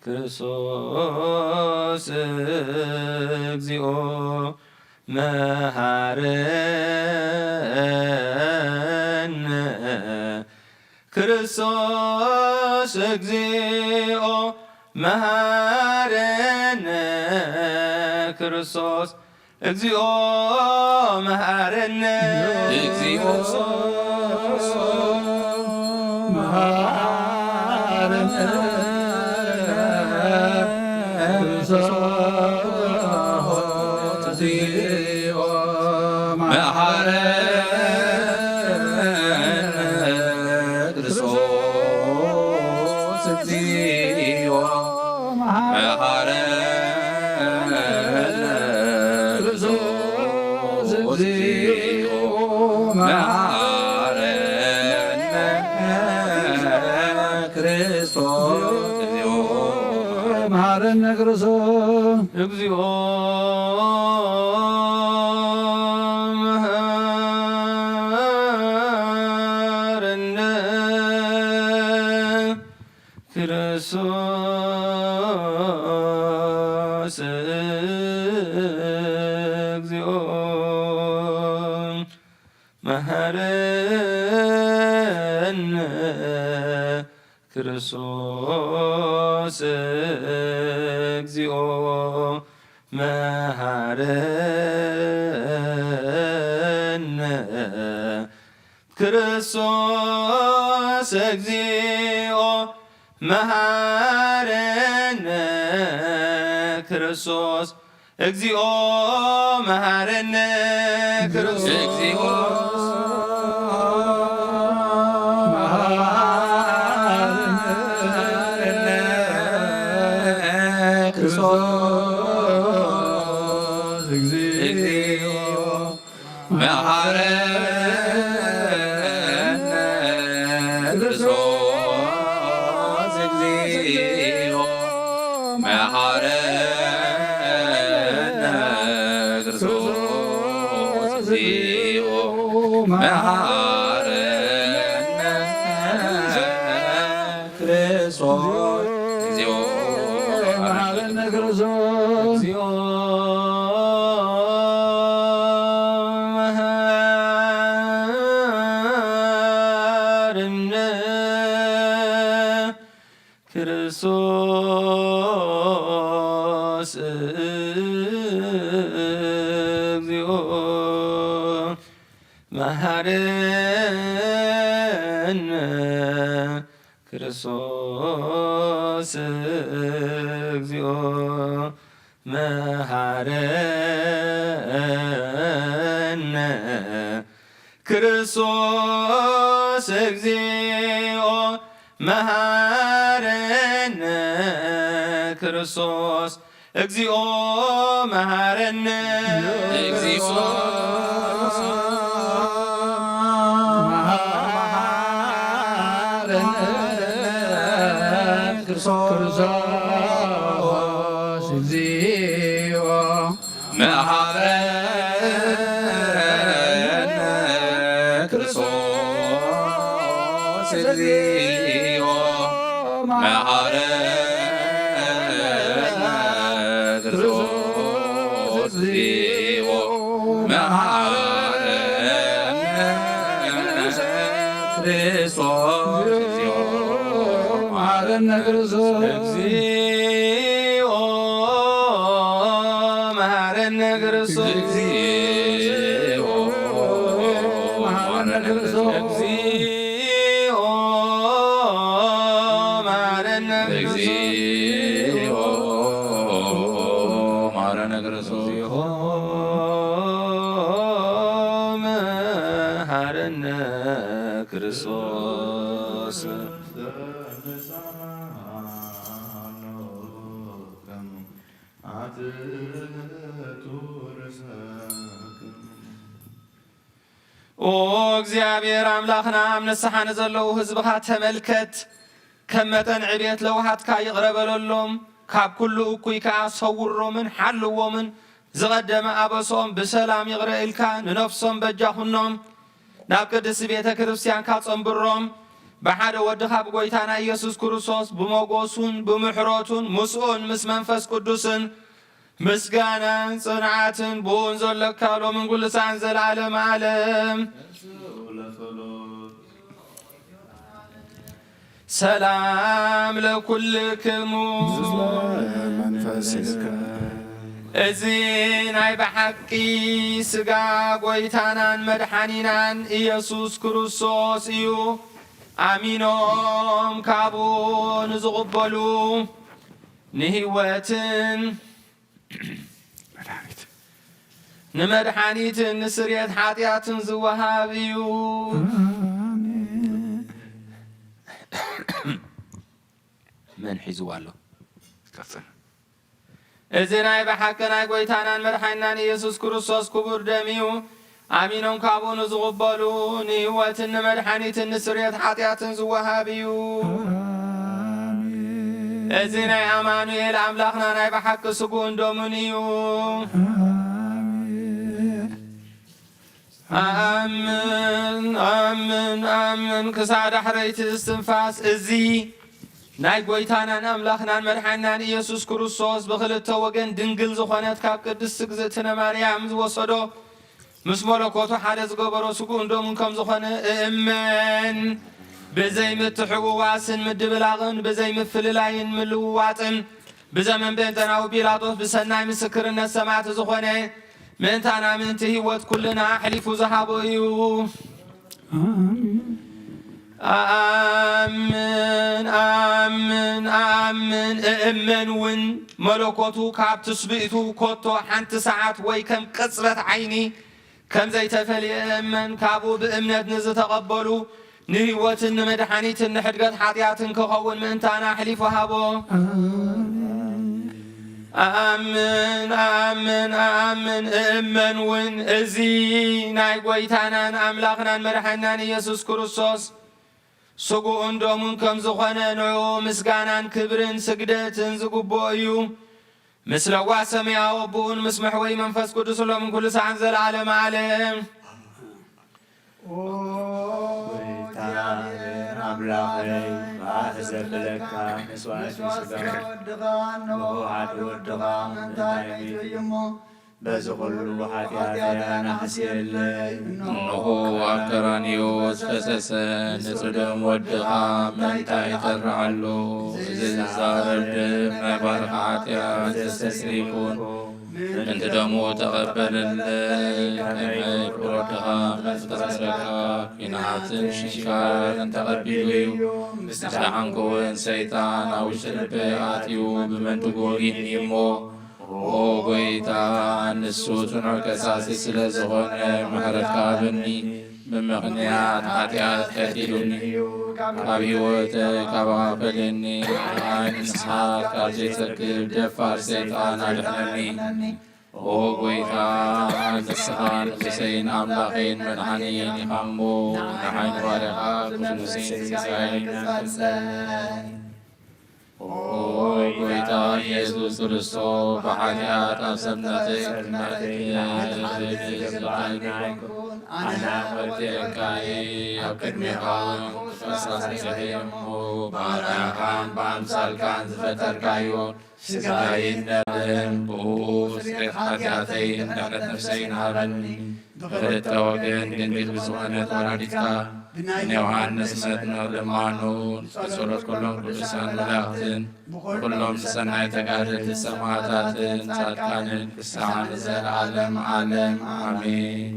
ክርስቶስ እግዚኦ መሐረነ ክርስቶስ እግዚኦ መሐረነ ክርስቶስ እግዚኦ መሐረነ እግዚኦ መሐረነ መሐረነ ክርስቶስ እግዚኦ መሐረነ ክርስቶስ እግዚኦ መሐረነ ክርስቶስ እግዚኦ መሐረነ ክርስቶስ እግዚኦ መሐረነ ክርስቶስ እግዚኦ መሐረነ ክርስቶስ እግዚኦ ክርስቶስ እግዚኦ መሐረነ ክርስቶስ እግዚኦ መሐረነ ክርስቶስ እግዚኦ መሐረነ ክርስቶስ እግዚኦ መሐረነ ክርስቶስ እግዚኦ መሐረነ ክርስቶስ እግዚኦ መሐረነ ክርስቶስ እግዚኦ መሐረነ ክርስቶስ እግዚኦ መሐረነ ክርስቶስ እግዚኦ መሐረነ እግዚኦ ክርስቶስ እግዚኦ መሐረነ ክርስቶስ እግዚኦ መሐረነ ክርስቶስ እግዚኦ መሐረነ ክርስቶስ እግዚኦ መሐረነ ክርስቶስ እግዚኦ መሐረነ ክርስቶስ እግዚኦ መሐረነ ክርስቶስ እግዚኦ መሐረነ እግዚኦ መሐረነ ክርስቶስ መሐረነ ክርስቶስ ኦ እግዚአብሔር አምላኽና ንስሓ ንዘለዉ ህዝብኻ ተመልከት። ከም መጠን ዕብየት ለውሃትካ ይቕረበለሎም ካብ ኩሉ እኩይ ከዓ ሰውሮምን ሓልዎምን ዝቐደመ ኣበሶም ብሰላም ይቕረ ኢልካ ንነፍሶም በጃኹኖም ናብ ቅድስቲ ቤተ ክርስቲያን ካጸንብሮም ብሓደ ወድኻ ብጎይታና ኢየሱስ ክርስቶስ ብመጎሱን ብምሕረቱን ምስኡን ምስ መንፈስ ቅዱስን ምስጋናን ጽንዓትን ብኡን ዘለካ ሎምን ኩሉ ሰዓን ዘለዓለም ዓለም ሰላም ለኩልክሙ መንፈስከ እዚ ናይ ብሓቂ ስጋ ጎይታናን መድሓኒናን ኢየሱስ ክርስቶስ እዩ። ኣሚኖም ካብኡ ንዝቕበሉ ንህይወትን ንመድሓኒትን ንስርየት ሓጢኣትን ዝወሃብ እዩ። መን ሒዝዎ ኣሎ? እዚ ናይ ብሓቂ ናይ ጎይታናን መድሓኒናን ኢየሱስ ክርስቶስ ክቡር ደም እዩ። ኣሚኖም ካብኡ ንዝቕበሉ ንህይወትን ንመድሓኒትን ንስርየት ሓጢኣትን ዝወሃብ እዩ። እዚ ናይ ኣማኑኤል ኣምላኽና ናይ ብሓቂ ስጉኡን ደሙን እዩ። ኣምን ኣምን ኣምን ክሳብ ዳሕረይቲ እስትንፋስ እዚ ናይ ጎይታናን ኣምላኽናን መድሓኒናን ኢየሱስ ክርስቶስ ብክልተ ወገን ድንግል ዝኾነት ካብ ቅድስቲ እግዝእትነ ማርያም ዝወሰዶ ምስ መለኮቱ ሓደ ዝገበሮ ስጉኡን ደሙን ከም ዝኾነ እመን። ብዘይ ምትሕውዋስን ምድብላቕን ብዘይ ምፍልላይን ምልውዋጥን ብዘመን በእንተናዊ ጲላጦስ ብሰናይ ምስክርነት ሰማዕቲ ዝኾነ ምእንታና ምእንቲ ህይወት ኩልና ኣሕሊፉ ዝሃቦ እዩ። ኣምን ኣምን ኣምን እእመን እውን መለኮቱ ካብ ትስብእቱ ኮቶ ሓንቲ ሰዓት ወይ ከም ቅጽበት ዓይኒ ከም ዘይተፈልየ እመን። ካብኡ ብእምነት ንዝተቐበሉ ንህይወትን ንመድሓኒትን ንሕድገት ሓጢኣትን ክኸውን ምእንታና ኣሕሊፉ ሃቦ። ኣምን ኣምን ኣምን እእመን እውን እዚ ናይ ጎይታናን ኣምላኽናን መድሓኒናን ኢየሱስ ክርስቶስ ስጉኡን ደሙን ከም ዝኾነ ንዑ ምስጋናን ክብርን ስግደትን ዝግብኦ እዩ። ምስ ለዋ ሰማያዊ ኣቦኡን ምስ መሕወይ መንፈስ ቅዱስ ሎምን ኩሉ ሰዓን ዘለዓለም ዓለም አምላኸይ ባሕዘብለካ መስዋዕት ስጋ ንውሓድ ወድኻ እንታይ እሞ በዚ ኩሉ ኃጢአትያን ኣሕስየለይ እንሆ ኣብ ቀራንዮ ዝፈሰሰ ንጹህ ደም ወድኻ ምንታይ ይጠርዓሉ? እዚ ዝዛረብ ደም ናይ ባርኻ ኃጢአት ዘስተስሪፉን ምንቲ ደሙ ተቐበለለይ ከመይ ወድኻ ምፍጠረካ ኲናትን ሽንካርን ተቐቢሉ እዩ። ንስሓንኩ እውን ሰይጣን ኣብ ውሽጢ ልበይ ኣትዩ ብመንድጎ ጊኒ እሞ ኦ ጎይታ ንሱ ጽኑዕ ቀሳሲ ስለ ዝኾነ ምሕረትካ በኒ ብምኽንያት ኃጢአት ከቲሉኒ ካብ ሕይወተይ ካብኻ ፈለኒ ናይ ንስሓት ካብ ዘይጸግብ ደፋር ሰይጣን ኣድሕነኒ። ኦ ጎይታ ንስኻ ንጉሰይን ኣምላኸይን መድኃኒን ኢኻ እሞ ንዓይኒ ባሪኻ ቅዱሴን ሲሳይን ጌታ ኢየሱስ ክርስቶስ በኃጢአት አሰብነትህ አና ወልቴካይ ኣብ ቅድሜኻ ፈሳሲከደሞ ባርያኻን በአምሳልካን ዝፈጠርካዮ ስጋይን ደምን ብኡስ ኃጢአተይ እንዳለት ነፍሰይን ሃበኒ ብክልተ ወገን ድንግል ብዝኾነት ወላዲትካ ንዮሃንስ መጥምቅ ልማኑን ብጸሎት ኩሎም ቅዱሳን መላእኽትን ኩሎም ሰናይ ተጋድልቲ ሰማዕታትን ጻድቃንን ክሳዕ ዘለዓለም ዓለም አሜን።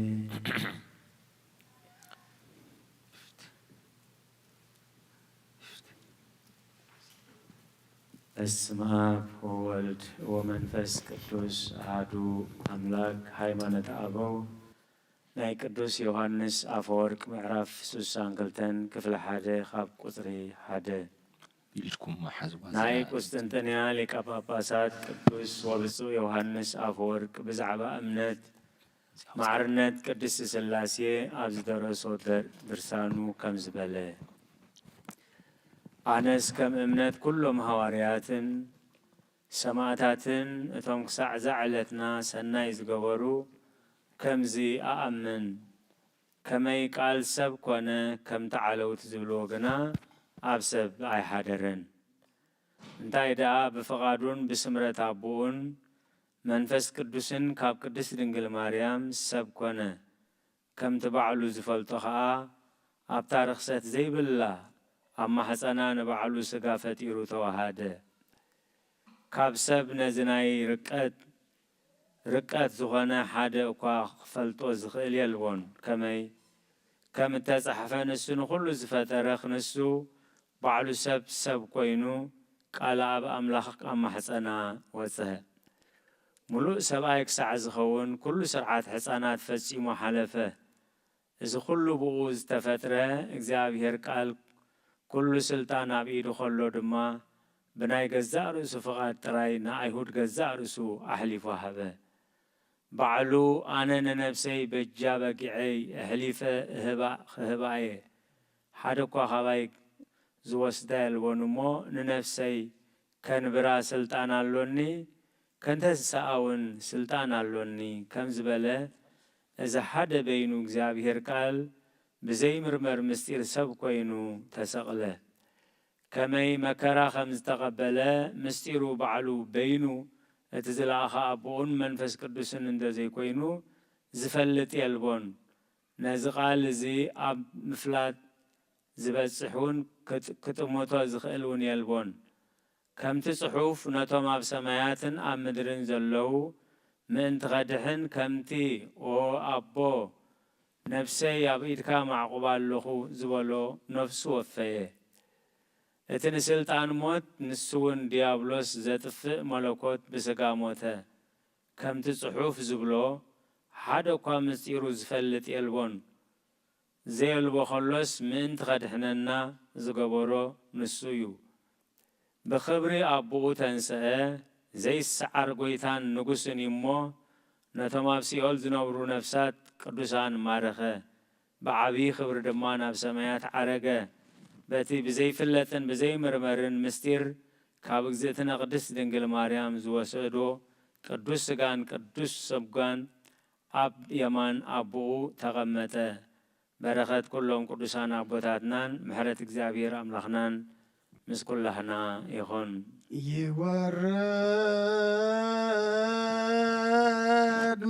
በስመ አብ ወወልድ ወመንፈስ ቅዱስ አሐዱ አምላክ። ሃይማኖተ አበው ናይ ቅዱስ ዮሐንስ አፈወርቅ ምዕራፍ 62 ክፍሊ 1 ካብ ቁፅሪ 1 ናይ ቁስጥንጥንያ ሊቀ ጳጳሳት ቅዱስ ወብፁዕ ዮሐንስ አፈወርቅ ብዛዕባ እምነት ማዕርነት ቅድስት ሥላሴ ኣብ ዝደረሶ ድርሳኑ ከም ዝበለ ኣነስ ከም እምነት ኩሎም ሃዋርያትን ሰማዕታትን እቶም ክሳዕ ዛዕለትና ሰናይ ዝገበሩ ከምዚ ኣኣምን ከመይ ቃል ሰብ ኮነ ከም ተዓለውት ዝብልዎ ግና ኣብ ሰብ ኣይሓደረን። እንታይ ደኣ ብፍቓዱን ብስምረት ኣቦኡን መንፈስ ቅዱስን ካብ ቅድስት ድንግል ማርያም ሰብ ኮነ ከምቲ ባዕሉ ዝፈልጦ ኸዓ ኣብታ ርኽሰት ዘይብላ ኣብ ማሕፀና ንባዕሉ ስጋ ፈጢሩ ተዋሃደ። ካብ ሰብ ነዚ ናይ ርቀት ዝኾነ ሓደ እኳ ክፈልጦ ዝኽእል የልዎን። ከመይ ከም እተጻሕፈ ንሱ ንኹሉ ዝፈጠረ ንሱ ባዕሉ ሰብ ኮይኑ ቃል ኣብ ኣምላኽ ኣብ ማሕፀና ወፅአ። ሙሉእ ሰብኣይ ክሳዕ ዝኸውን ኩሉ ስርዓት ሕፃናት ፈጺሙ ሓለፈ። እዚ ኩሉ ብኡ ዝተፈጥረ እግዚኣብሔር ቃል ኩሉ ስልጣን ኣብ ኢዱ ከሎ ድማ ብናይ ገዛእ ርእሱ ፍቓድ ጥራይ ንኣይሁድ ገዛእ ርእሱ ኣሕሊፉ ሃበ። ባዕሉ ኣነ ንነፍሰይ በጃ በጊዐይ ኣሕሊፈ ክህባ እየ ሓደ እኳ ኻባይ ዝወስዳ የልቦን እሞ ንነፍሰይ ከንብራ ስልጣን ኣሎኒ ከንተንስኣ እውን ስልጣን ኣሎኒ ከም ዝበለ እዚ ሓደ በይኑ እግዚኣብሔር ቃል ብዘይ ምርመር ምስጢር ሰብ ኮይኑ ተሰቕለ። ከመይ መከራ ከም ዝተቐበለ ምስጢሩ ባዕሉ በይኑ እቲ ዝለኣኸ ኣቦኡን መንፈስ ቅዱስን እንተዘይኮይኑ ዝፈልጥ የልቦን። ነዚ ቃል እዚ ኣብ ምፍላጥ ዝበፅሕ እውን ክጥምቶ ዝኽእል እውን የልቦን። ከምቲ ጽሑፍ ነቶም ኣብ ሰማያትን ኣብ ምድርን ዘለዉ ምእንቲ ኸድሕን ከምቲ ኦ ኣቦ ነፍሰይ ኣብ ኢድካ ማዕቁባ ኣለኹ ዝበሎ ነፍሱ ወፈየ። እቲ ንስልጣን ሞት ንሱ እውን ዲያብሎስ ዘጥፍእ መለኮት ብስጋ ሞተ። ከምቲ ጽሑፍ ዝብሎ ሓደ እኳ ምስጢሩ ዝፈልጥ የልቦን። ዘየልቦ ኸሎስ ምእንቲ ኸድሕነና ዝገበሮ ንሱ እዩ። ብኽብሪ ኣቦኡ ተንስአ ዘይሰዓር ጐይታን ንጉስን እሞ ነቶም ኣብ ሲኦል ዝነብሩ ነፍሳት ቅዱሳን ማረኸ። ብዓብዪ ክብሪ ድማ ናብ ሰማያት ዓረገ። በቲ ብዘይፍለጥን ብዘይምርመርን ምስጢር ካብ እግዝእትነ ቅድስት ድንግል ማርያም ዝወሰዶ ቅዱስ ስጋን ቅዱስ ሰብጓን ኣብ የማን ኣቦኡ ተቐመጠ። በረኸት ኩሎም ቅዱሳን ኣቦታትናን ምሕረት እግዚአብሔር ኣምላኽናን ምስ ኩላህና ይኹን። ይወርድ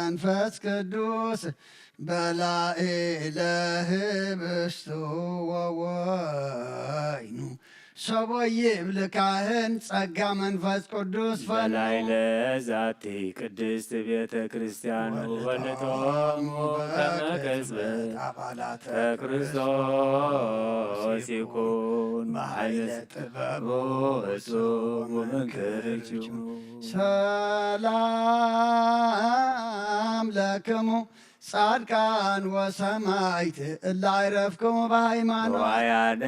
መንፈስ ቅዱስ በላዕለ ህብስቱ ወወይኑ ሰቦይ ይብልካህን ጸጋ መንፈስ ቅዱስ በላዕለ ዛቲ ቅድስት ቤተ ክርስቲያን ወልቶሙ ከመ ቅጽበት አባላተ ክርስቶስ ይኩን በኃይለ ጥበቡ እጹብ ወመንክርችሙ ሰላም ለክሙ ጻድቃን ወሰማዕት እለ አይረፍክሙ በሃይማኖት ዋያነ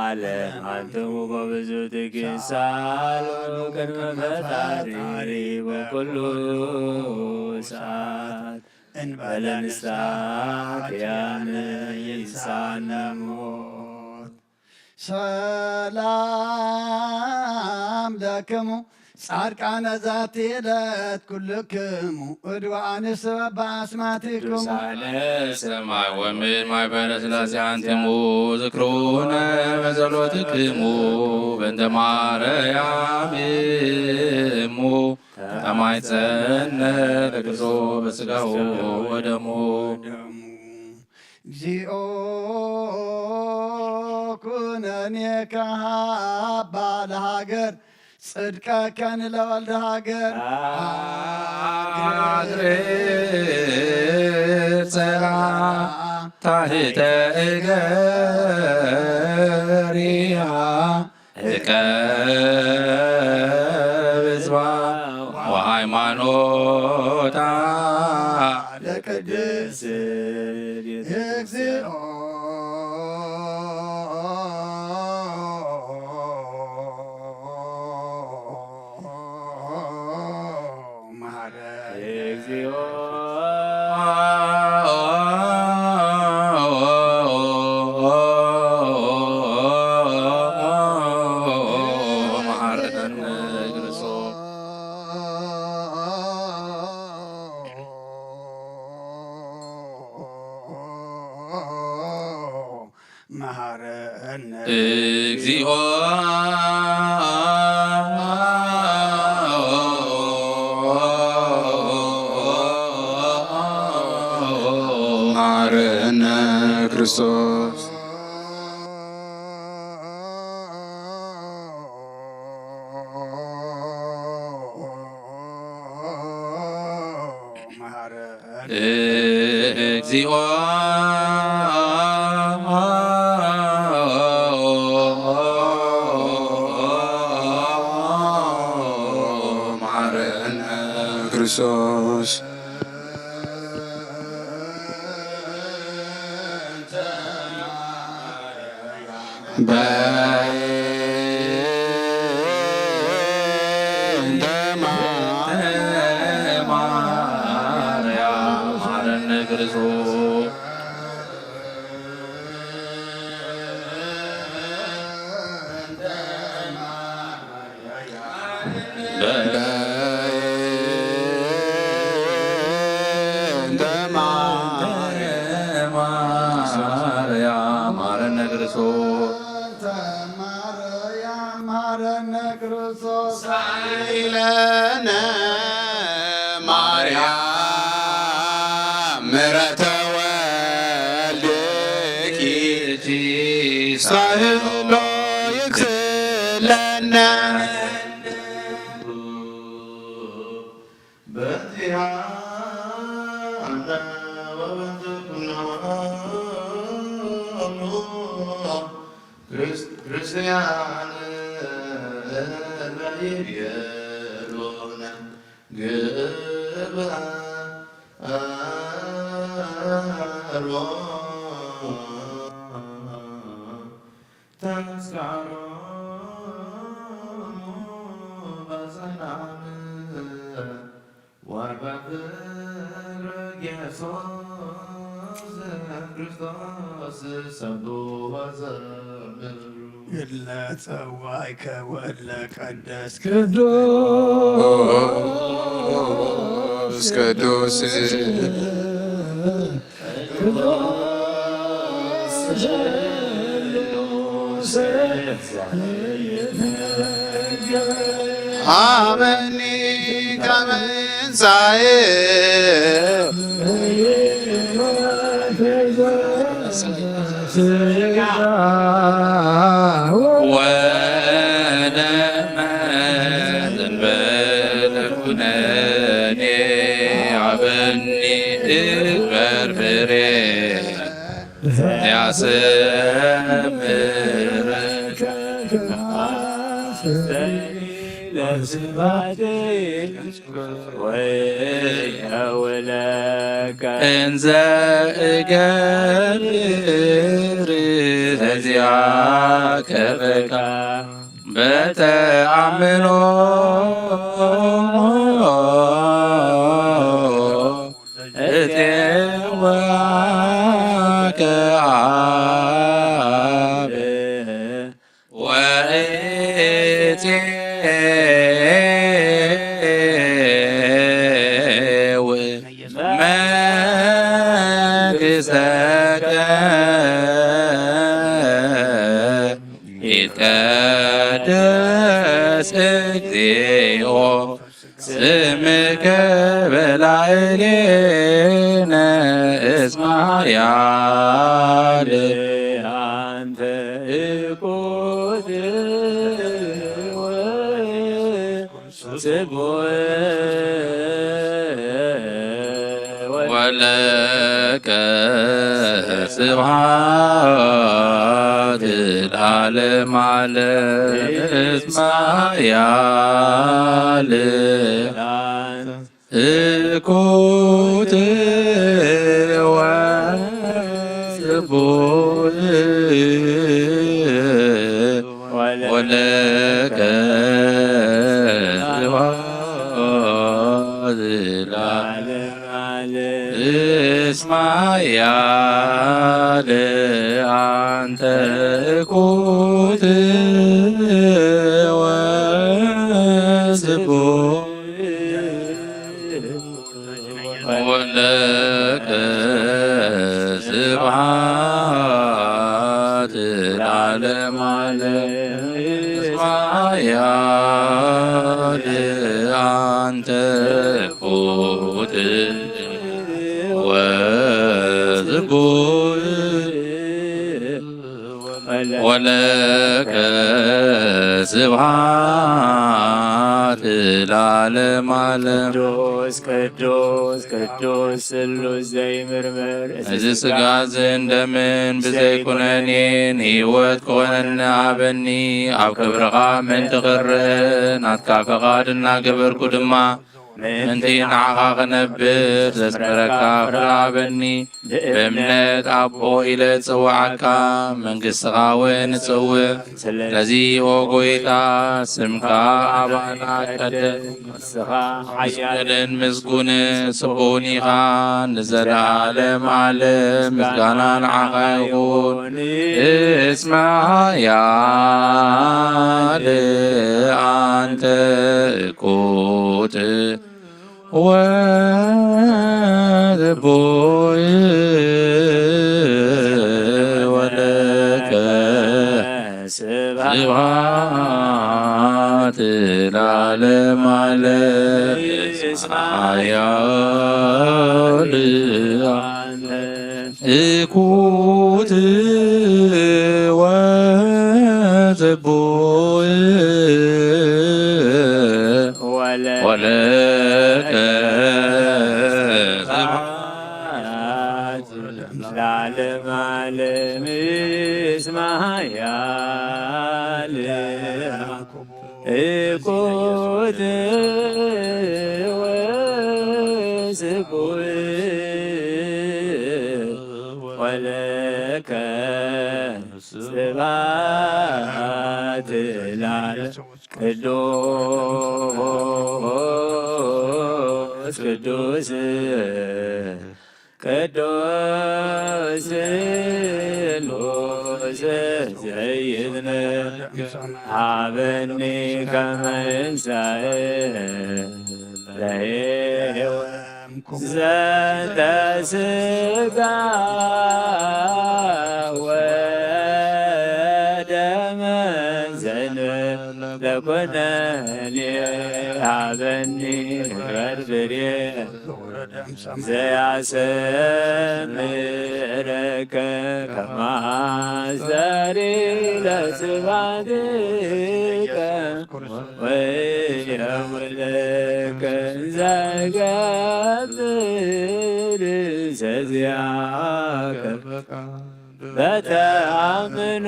ዓለም አንትሙ በብዙ ትዕግሥት ሳሉ ቅድመ ፈጣሪ በኩሉ ሰዓት እንበለ ንስሐ ኪያነ ይንሣነ ሞት ሰላም ለክሙ ጻድቃነ ዛቲ ዕለት ኩልክሙ እድዋ አንስበ በአስማቲክሙ ቅዱሳነ ሰማይ ወምድር ማኅበረ ሥላሴ አንትሙ ዝክሩነ በጸሎትክሙ በእንተ ማርያም እሙ ተማኅፀነ ለክርሶ በሥጋሁ ወደሙ እግዚኦ ኩነኔከ ሀባ ለሀገር ጽድቀከን ለወልደ ሀገር ጸራ ታሕተ እገሪሃ እቀብጽባ ወሃይማኖታ ለቅድስት እግዚኦ እግዚኦ መሐረነ ክርስቶስ እግዚኦ መሐረነ ክርስቶስ በእንተ ማርያም መሐረነ ክርስቶስ በእንተ ማርያም መሐረነ ክርስቶስ ማርያም መሐረነ ክርስቶስ ሳይለነ ማርያም ምሕረተ ወልድኪ ሳህሎ ይክስለነ ክርስቲያን በይቤሎነ ግብአ አሮ ተስካሮሙ በሰላም ወበፍቅር ኢየሱስ ክርስቶስ ሰብሖ ወዘምሩ እለ ጸዋዕከ ወእለ ቀደስከ ቅዱስ ቅዱስ አመኒ ከመ እንሣኤ ወደመ ዘእንበለ ኩነኔ አበኒ እግበር ፍሬ ያሰምረከ እንዘ እገብር ለዚአከ ፈቃድ በተአምኖ እቴወከ አብ በላዕሌነ እስመ ኃያል አንተ እቁት ወለከ ስብሐት ለዓለመ ዓለም እስመ ኃያል እኩት ወስቡሕ ወለከ ስብሐት ለዓለመ ዓለም እስመ ኃያል አንተ እኩት ወስቡሕ ወለከ ስብሐት ለዓለመ ዓለም እስመ ኃያል አንተ እኩት ወስቡሕ ወለከ ስብሐት ለዓለመ ዓለም ቅዱስ ቅዱስ ስሉስ ዘይምርምር እዚ ሥጋ ዘእንደምን ብዘይኩነኔን ሕይወት ኮነና አበኒ ኣብ ክብርኻ ምንቲ ኽርእ ናትካ ፈቓድ እናገበርኩ ድማ ምንቲ ንዓኻ ክነብር ዘስመረካ ክረአበኒ ብእምነት ኣቦ ኢለ ጽዋዓካ መንግሥትኻ እውን እጽውዕ ስለዚ ኦ ጐይታ ስምካ ኣባና ቀደስ ሓያልን ምስጉንን ስቡሕን ኢኻ ንዘለዓለም ዓለም ምስጋና ንዓኻ ይኹን እስመ ኃያል አንተ እኩት ወስቡሕ ወለከ ስብሐት ለዓለመ ዓለም እስመ ኃያል እኩት ወስቡሕ ወለከ ስብሐት ለዓለመ ዓለም እስመ ኃያል እኩት ወስቡሕ ወለከ ስብሐት ለዓለመ ቅዱስ ቅዱስ ቅዱስ ስሉስ ዘይትነግር ሀበኒ ከመ እንሣእ ለሕይወት ዘንተ ሥጋ ወደመ ለኮነኒ ሀበኒ በርብሬ ዘያሰምረከ ከማሰሪ ለስብሐትከ ወየውለከ ዘገብር ሰዚአከ በተአምኖ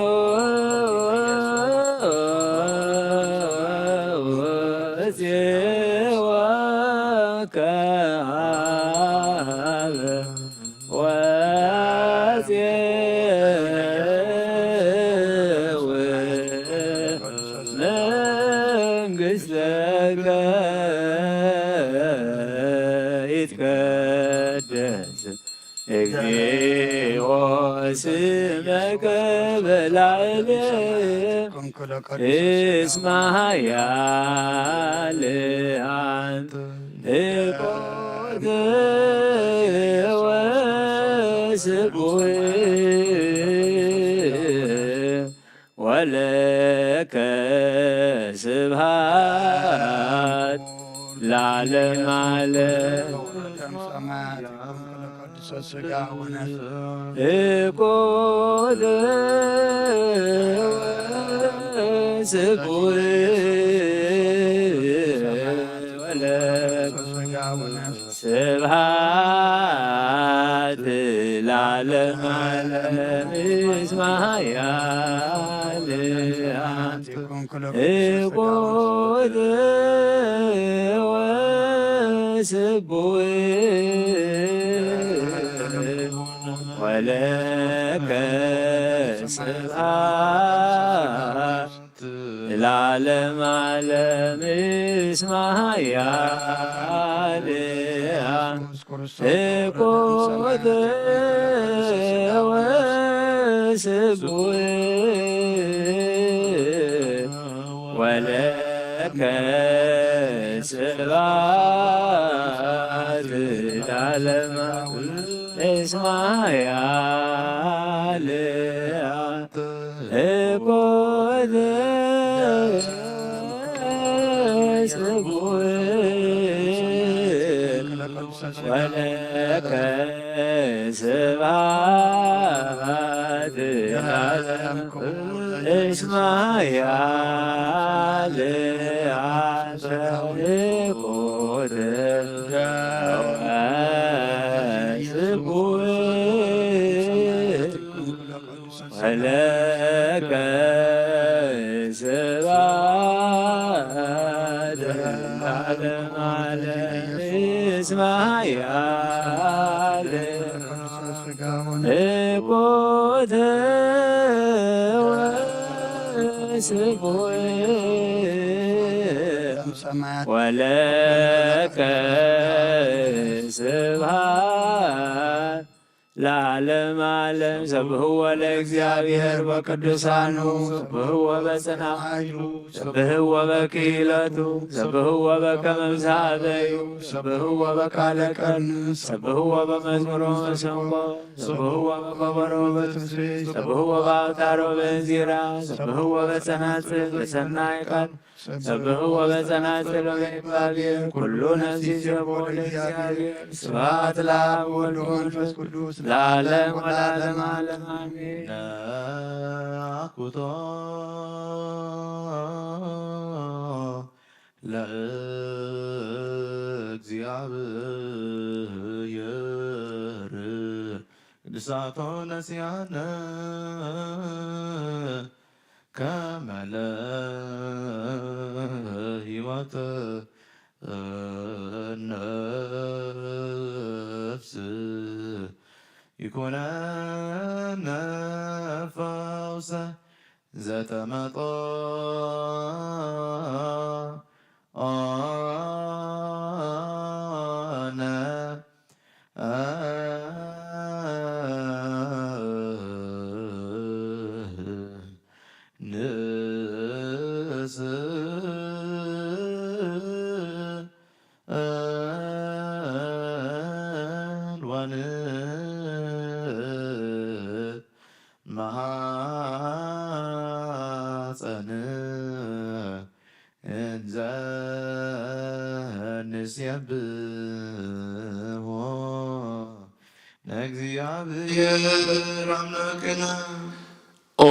እግዚኦ ስመከ በላዕሌነ እስመ ኃያል አንተ እኩት ወስቡሕ ወለከ ስብሐት ለዓለም ዓለም ሰማያት ቅዱስ ሥጋ ወነፍስ እቆደ ስቡሕ ስብሐት ለዓለም ዓለም እስመ ኃያል እቆደ ወስቡሕ ወለከ ስብሐት ለዓለም ዓለም እስመ ኃያል እቆደ ወስቡሕ ወለከ ስብሐት ለዓለም እስመ ኃያል እቆደ ወለከ ስብሐት ለዓለም እስመ ኃያል እቆደ ወስቡሕ ወለከ ስብሐት ለዓለም ዓለም እስመ ኃያል እቆደ ወስቡሕ ወለከ ስብሐት ለዓለም ዓለም ሰብህዎ ለእግዚአብሔር በቅዱሳኑ ሰብህዎ በጽንዓ ኃይሉ ሰብህዎ በክህለቱ ሰብህዎ በከመ ምሳበዩ ሰብህዎ በቃለ ቀንስ ሰብህዎ በመዝሙሮ መሰንቆ ሰብህዎ በከበሮ በትፍስሕት ሰብህዎ በአውታሮ በእንዚራ ሰብህዎ በጸናጽል በሰናይ ቃል ሰብህዎ በጸናጽል በመባቤል ኩሉ ነፍስ ይሴብሖ ለእግዚአብሔር ስብሐት ለአብ ወወልድ ወመንፈስ ቅዱስ ለዓለም ወለዓለመ ዓለም አሜን። አኩቶ ለእግዚአብሔር ቅዱሳቶ ነሲያነ ከመ ለሕይወተ ነፍስ ይኩነነ ፈውሰ ዘተመጦ አነ ንስ ዋን መሐፀን እንዘ ንሴብሖ ለእግዚአብሔር አምላክነ ኦ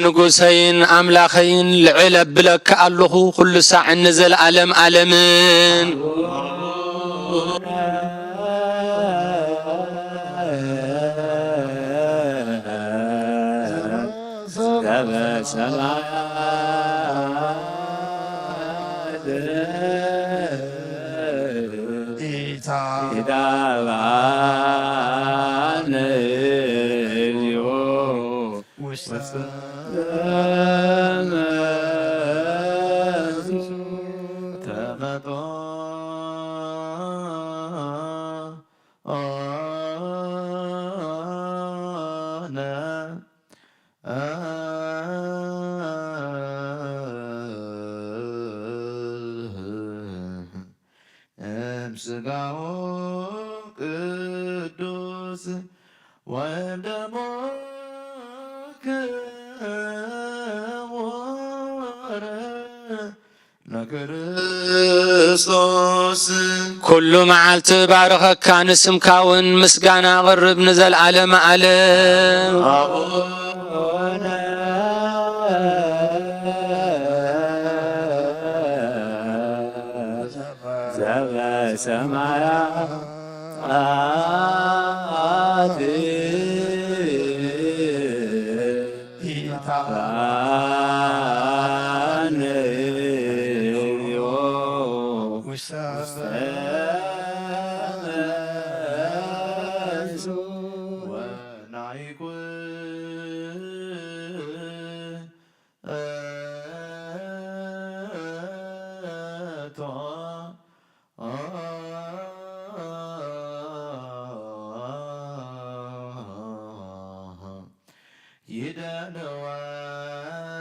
ንጉሰይን አምላኸይን ልዕል አብለካ ኣለኹ ኩሉ ሳዕ ንዘለዓለም ዓለምን ሰማያት ኢታብአነ እግዚኦ ውስተ ተመጦ አነ እምሥጋሁ ቅዱስ ወደሙ ክቡር ክርስቶስ ኩሉ መዓልቲ ባረኸካ ንስምካውን ምስጋና ቕርብ ንዘለዓለመ ዓለም አቡነ ዘበሰማያት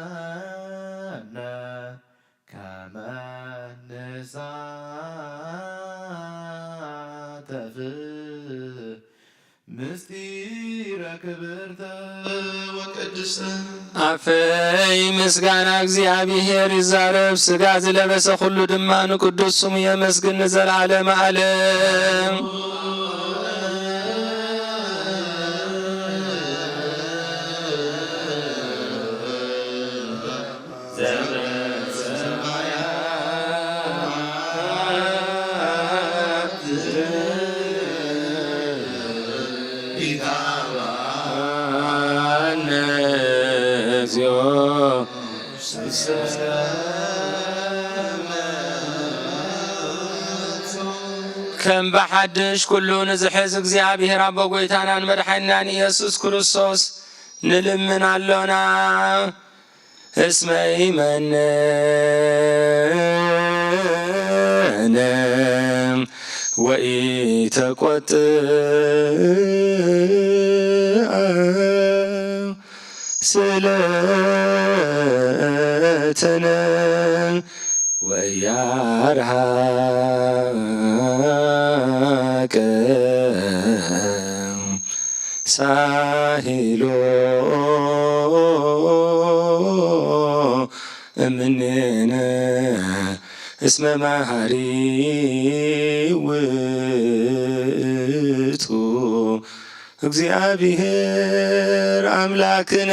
ይደልወነ ከመ ንሳተፍ ምስጢረ ክብርተ ወቅድስተ አፈይ ምስጋና እግዚአብሔር ይዛረብ ሥጋ ዝለበሰ ኩሉ ድማ ንቅዱስ ስሙ የመስግን ንዘለዓለመ ዓለም ከም በሓድሽ ኩሉ ንዝሕዝ እግዚአብሔር አቦ ጐይታናን መድሓኒናን ኢየሱስ ክርስቶስ ንልምን ኣሎና እስመ ኢመነነ ወኢተቈጥአ ስለተነ ወያርሃቀ ሳሂሎ እምኔነ እስመ መሃሪ ውእቱ እግዚአብሔር አምላክነ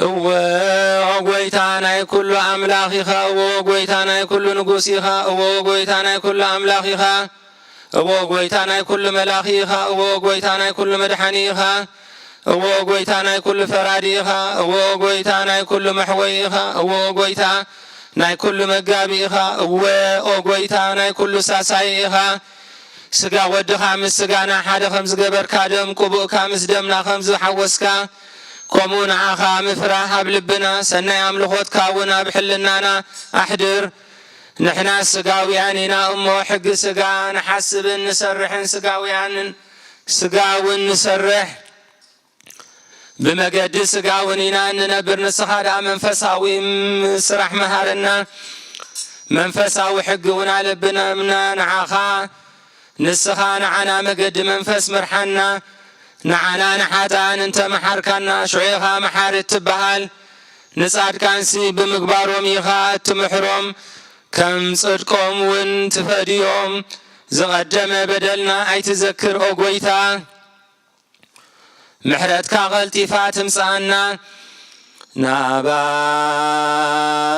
እወ ጐይታ ናይ ኩሉ ኣምላኽ ኢኻ እወ ጐይታ ናይ ኩሉ ንጉስ ኢኻ እወ ጐይታ ናይ ኩሉ ኣምላኽ ኢኻ እወ ጐይታ ናይ ኩሉ መላኺ ኢኻ እወ ጐይታ ናይ ኩሉ መድሓኒ ኢኻ እወ ጐይታ ናይ ኩሉ ፈራዲ ኢኻ እወ ጐይታ ናይ ኩሉ መሕወይ ኢኻ እወ ጐይታ ናይ ኩሉ መጋቢ ኢኻ እወ ጐይታ ናይ ኩሉ ሳሳይ ኢኻ ስጋ ወድኻ ምስ ስጋና ሓደ ከም ዝገበርካ ደም ቁቡእካ ምስ ደምና ከም ዝሓወስካ ከምኡ ንዓኻ ምፍራህ ኣብ ልብና ሰናይ ኣምልኾትካ እውን ኣብ ሕልናና ኣሕድር ንሕና ስጋውያን ኢና እሞ ሕጊ ስጋ ንሓስብን ንሰርሕን ስጋውን ንሰርሕ ብመገዲ ስጋውን ኢና እንነብር ንስኻ ደኣ መንፈሳዊ ስራሕ መሃረና መንፈሳዊ ሕጊ እውን ኣለብና ንዓኻ ንስኻ ንዓና መገዲ መንፈስ ምርሓና ንዓና ንሓጣን እንተ መሓርካና ሽዑኻ መሓርት ትበሃል ንጻድቃንሲ ብምግባሮም ኢኻ እትምሕሮም ከም ጽድቆም እውን ትፈድዮም ዝቐደመ በደልና ኣይትዘክር ኦ ጐይታ ምሕረትካ ቐልጢፋ ትምጽአና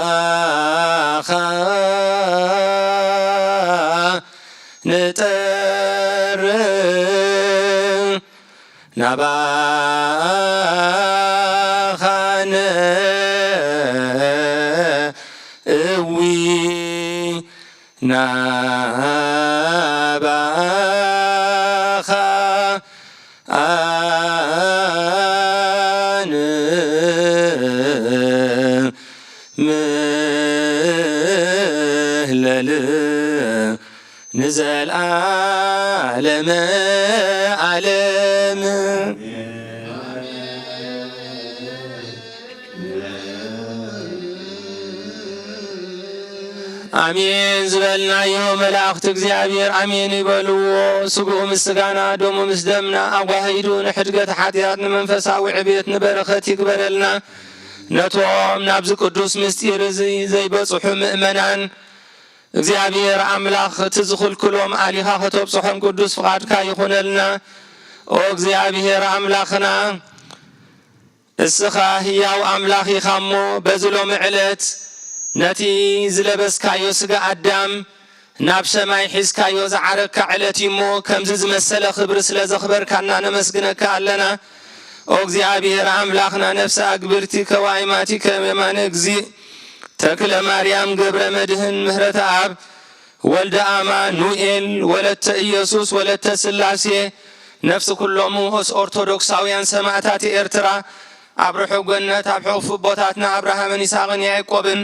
ናባኻ ንጠር ናባኻ ነእዊ ናባኻ አንምህለል ንዘለዓለመ ዓለም አሜን ዝበልናዮ መላእክቲ እግዚአብሔር አሜን ይበልዎ። ስጉኡ ምስጋና ደሙ ምስ ደምና አዋሂዱ ንሕድገት ሓጢአት ንመንፈሳዊ ዕቤት ንበረኸት ይግበረልና። ነቶም ናብዚ ቅዱስ ምስጢር እዚ ዘይበጽሑ ምእመናን እግዚአብሔር አምላኽ እቲ ዝኽልክሎም አሊኻ ከተብጽሖም ቅዱስ ፍቓድካ ይኹነልና። ኦ እግዚአብሔር አምላኽና እስኻ ህያው አምላኽ ኢኻ እሞ በዚ ሎሚ ዕለት ነቲ ዝለበስካዮ ስጋ አዳም ናብ ሰማይ ሒዝካዮ ዝዓረግካ ዕለት እሞ ከምዚ ዝመሰለ ክብሪ ስለ ዘኽበርካና ነመስግነካ ኣለና። ኦ እግዚአብሔር አምላኽና ነፍሰ አግብርቲ ከዋይማቲ ከመማነ እግዚእ ተክለ ማርያም ገብረ መድህን ምህረተ አብ ወልደ አማኑኤል ወለተ ኢየሱስ ወለተ ስላሴ ነፍሲ ኩሎሙ ኦርቶዶክሳውያን ሰማዕታት ኤርትራ ኣብ ርሑቕ ገነት ኣብ ሕቑፍ ቦታትና አብርሃምን ይስሐቅን ያዕቆብን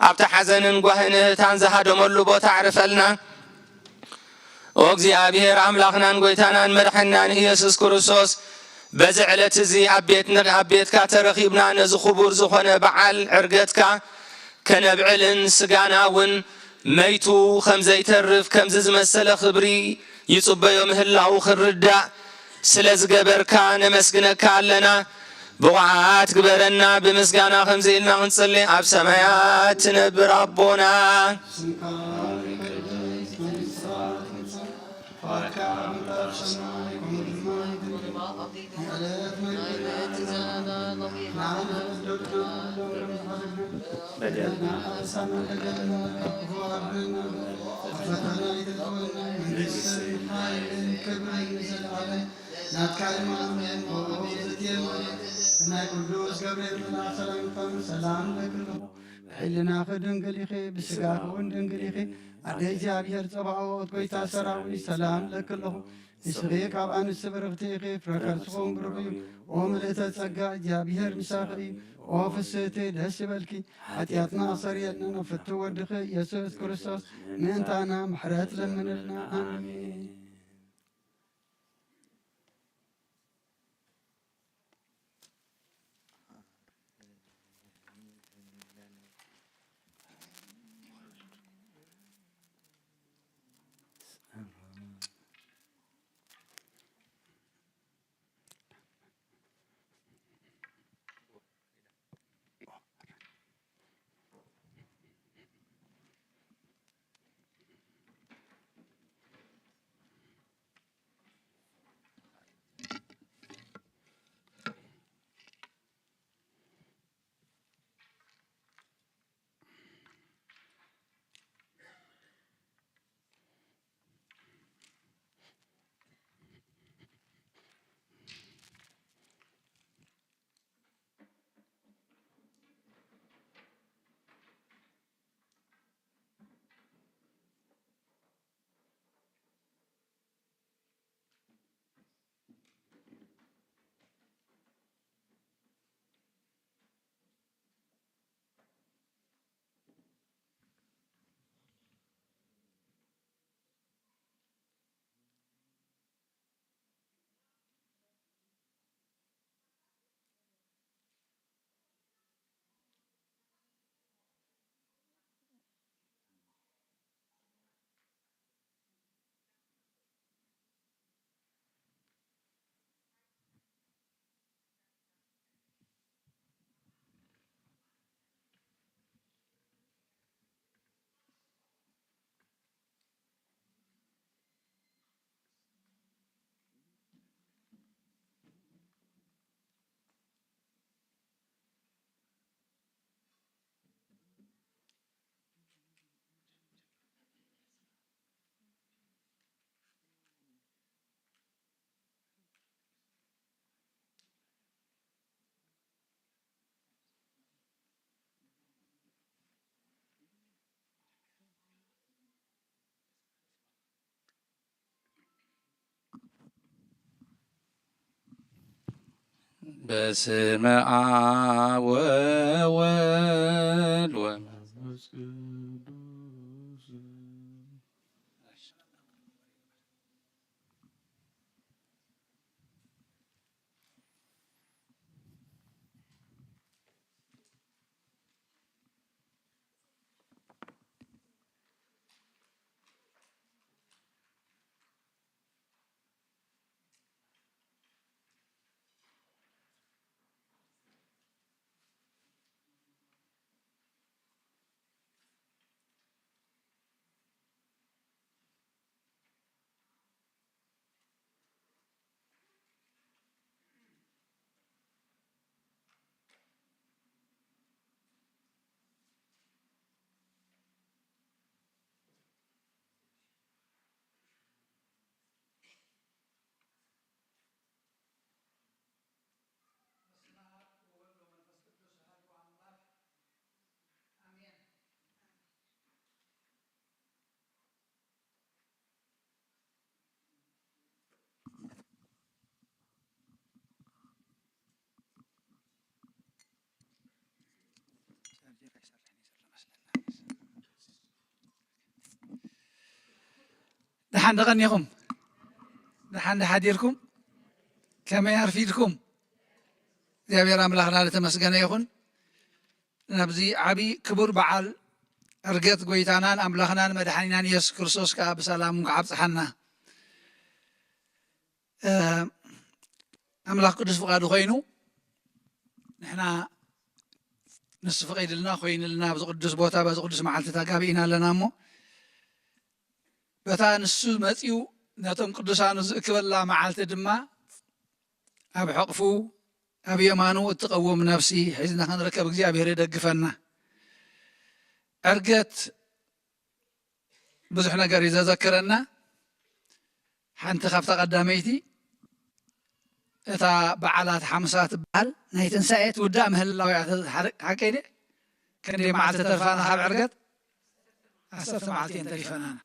ኣብቲ ሓዘንን ጓህን እህታን ዝሃደመሉ ቦታ ኣዕርፈልና። ኦ እግዚአብሔር አምላኽናን ጎይታናን መድሓኒናን ኢየሱስ ክርስቶስ በዚ ዕለት እዚ ኣብ ቤትካ ተረኺብና ነዚ ክቡር ዝኾነ በዓል ዕርገትካ ከነብዕልን ስጋና እውን መይቱ ከም ዘይተርፍ ከምዚ ዝመሰለ ክብሪ ይጽበዮ ምህላው ክርዳእ ስለ ዝገበርካ ነመስግነካ ኣለና። ብቑዓት ግበረና ብምስጋና ከምዚ ኢልና ክንጽልይ ኣብ ሰማያት ትነብር ኣቦና ናይ ቅዱስ ገብርኤል መልአክ ሰላምታን ሰላም ለክልኹ ብሕልና ድንግል ኢኺ ብስጋኽ እውን ድንግል ኢኺ ኣደ እግዚኣብሔር ፀባዖት ጎይታ ሰራዊት ሰላም ለክልኹ ንስኺ ካብ ኣንስቲ ብርኽቲ ኢኺ ፍረ ከርስኹም ብሩኽ እዩ። ኦ ምልእተ ጸጋ እግዚኣብሔር ምሳኺ እዩ። ኦ ፍስሕቲ ደስ ይበልኪ ሓጢአትና ኣሰሪየልና ፍቱ ወድኺ ኢየሱስ ክርስቶስ ምእንታና ምሕረት ለምንልና ኣሜን። በስመ አብ ወወልድ ወመንፈስ ቅዱስ دحان دغنيكم دحان دحاديركم كما يرفيدكم እግዚአብሔር አምላክና ለተመስገነ ይሁን ነብዚ ዓቢ ክቡር በዓል ዕርገት ጎይታናን አምላክናን መድኃኒናን ኢየሱስ ክርስቶስ ካ በሰላም ከዓብጽሐና አምላክ ቅዱስ ፍቃዱ ኮይኑ ንሕና ንስ ፈቂድልና ኮይንልና ኣብዚ ቅዱስ ቦታ በዚ ቅዱስ መዓልቲ ተጋቢእና ኣለና እሞ በታ ንሱ መፂኡ ነቶም ቅዱሳኑ ዝእክበላ መዓልቲ ድማ ኣብ ሕቕፉ ኣብ የማኑ እትቀውም ነፍሲ ሒዝና ክንርከብ እግዚአብሔር ይደግፈና ዕርገት ብዙሕ ነገር ይዘዘክረና ሓንቲ ካብታ ቀዳመይቲ እታ በዓላት ሓምሳ ትበሃል ናይ ትንሳኤ ትውዳእ ምህላው ሓቂ ደ ክንደይ መዓልቲ ተርፋና ካብ ዕርገት 10 መዓልቲ ተሪፈናና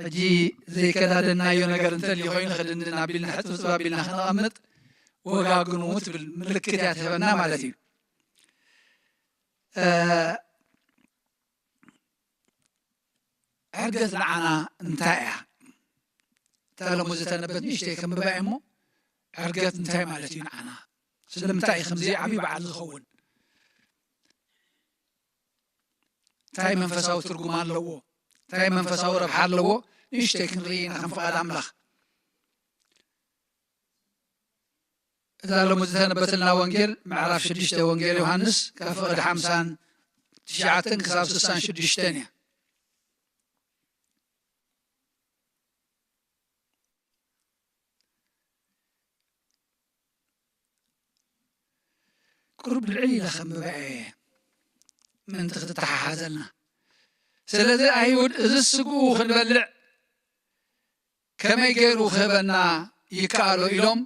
ሕጂ ዘይከዳደናዮ ነገር እንተልዩ ኮይኑ ክድንድና ቢልና ሕፅብ ፅባ ቢልና ክንቐምጥ ወጋግኑ ትብል ምልክት እያ ትህበና ማለት እዩ ዕርገት ንዓና እንታይ እያ ተለሙ ዝተነበት ንእሽተይ ከምብባይ እሞ ዕርገት እንታይ ማለት እዩ ንዓና ስለምንታይ እዩ ከምዚ ዓብዪ በዓል ዝኸውን እንታይ መንፈሳዊ ትርጉም ኣለዎ እንታይ መንፈሳዊ ረብሓ ኣለዎ ንእሽተይ ክንርኢ ኢና ከም ፍቓድ ኣምላኽ እዛ ሎሚ ዝተነበተልና ወንጌል ምዕራፍ 6 ወንጌል ዮሃንስ ካብ ፍቕዲ 59 ክሳብ 66 እያ ቁርብ ልዕሊ ኢለ ከምብበአ ምንቲ ክትተሓሓዘልና ስለዚ ኣይሁድ እዚ ስግኡ ክንበልዕ ከመይ ገይሩ ክህበና ይከኣሎ ኢሎም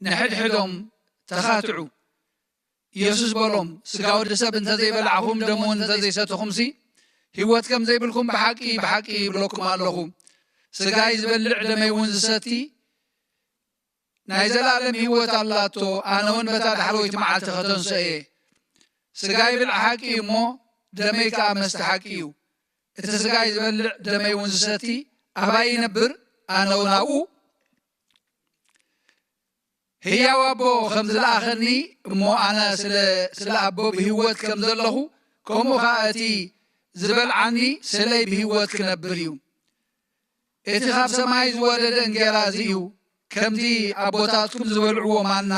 ንሕድሕዶም ተኻትዑ ኢየሱስ በሎም ስጋ ወዲ ሰብ እንተዘይበላዕኹም ደሙ እንተዘይሰትኹምሲ ህይወት ከም ዘይብልኩም ብሓቂ ብሓቂ ይብለኩም ኣለኹ ስጋይ ዝበልዕ ደመይ እውን ዝሰቲ ናይ ዘላለም ህይወት ኣላቶ ኣነ እውን በታ ዳሕረወይቲ መዓልቲ ከተንስአ እየ ስጋይ ብልዕ ሓቂ እሞ ደመይ ከዓ መስተ ሓቂ እዩ እቲ ስጋይ ዝበልዕ ደመይ እውን ዝሰቲ ኣባይ ይነብር ኣነ እውን ኣብኡ ህያው ኣቦ ከም ዝለኣኸኒ እሞ ኣነ ስለ ኣቦ ብህይወት ከም ዘለኹ ከምኡ ከዓ እቲ ዝበልዓኒ ስለይ ብህይወት ክነብር እዩ እቲ ካብ ሰማይ ዝወረደ እንጌራ እዚ እዩ ከምቲ ኣቦታትኩም ዝበልዕዎ ማና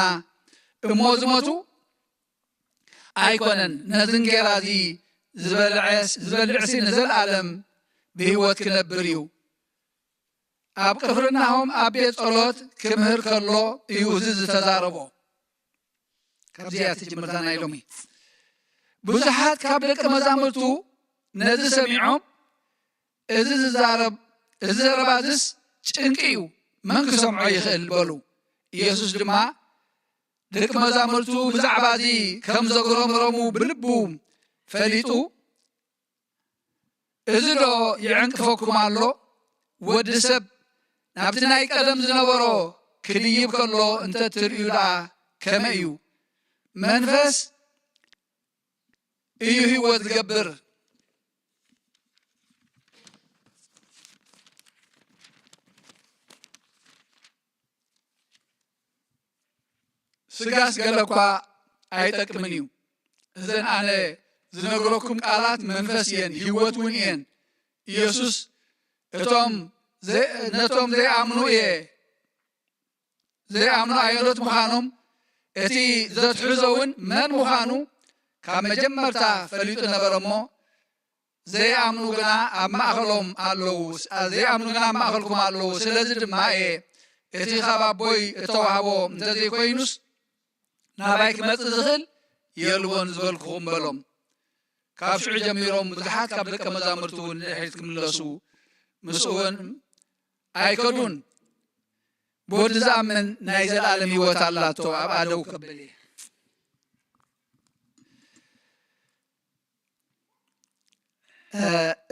እሞ ዝሞቱ ኣይኮነን ነዚ እንጌራ እዚ ዝበልዕሲ ንዘለኣለም ብህይወት ክነብር እዩ ኣብ ቅፍርናሆም ኣብ ቤት ጸሎት ክምህር ከሎ እዩ እዚ ዝተዛረቦ ካብዚያ ትጅምርታ ናይ ሎሚ ብዙሓት ካብ ደቀ መዛሙርቱ ነዚ ሰሚዖም እዚ ዘረባዝስ ጭንቂ እዩ መን ክሰምዖ ይኽእል በሉ ኢየሱስ ድማ ደቀ መዛሙርቱ ብዛዕባ እዚ ከም ዘግረምረሙ ብልቡ ፈሊጡ እዚ ዶ ይዕንቅፈኩም ኣሎ ወዲ ሰብ ናብቲ ናይ ቀደም ዝነበሮ ክድይብ ከሎ እንተትርእዩ ደኣ ከመይ እዩ መንፈስ እዩ ህይወት ዝገብር ስጋስ ገለ እኳ ኣይጠቅምን እዩ እዘን ኣነ ዝነግረኩም ቃላት መንፈስ እየን ህይወት እውን እየን ኢየሱስ ነቶም ዘይኣምኑ ዘይኣምኑ ኣየሎት ምዃኖም እቲ ዘትሕዞ እውን መን ምዃኑ ካብ መጀመርታ ፈሊጡ ነበረ እሞ ዘይኣምኑ ግና ኣብ ማእኸሎም ኣለዉ ዘይኣምኑ ግና ኣብ ማእኸልኩም ኣለዉ ስለዚ ድማ እቲ ካብ ኣቦይ እተዋህቦ እንተዘይኮይኑስ ናባይ ክመፅእ ዝኽእል የልዎን ዝበልክኹም በሎም ካብ ሽዑ ጀሚሮም ብዙሓት ካብ ደቀ መዛሙርቱ እውን ንድሕሪት ክምለሱ ምስኡ እውን ኣይከዱን ብወዲ ዝኣምን ናይ ዘለኣለም ህይወት ኣላቶ ኣብ ኣደው ከበል እየ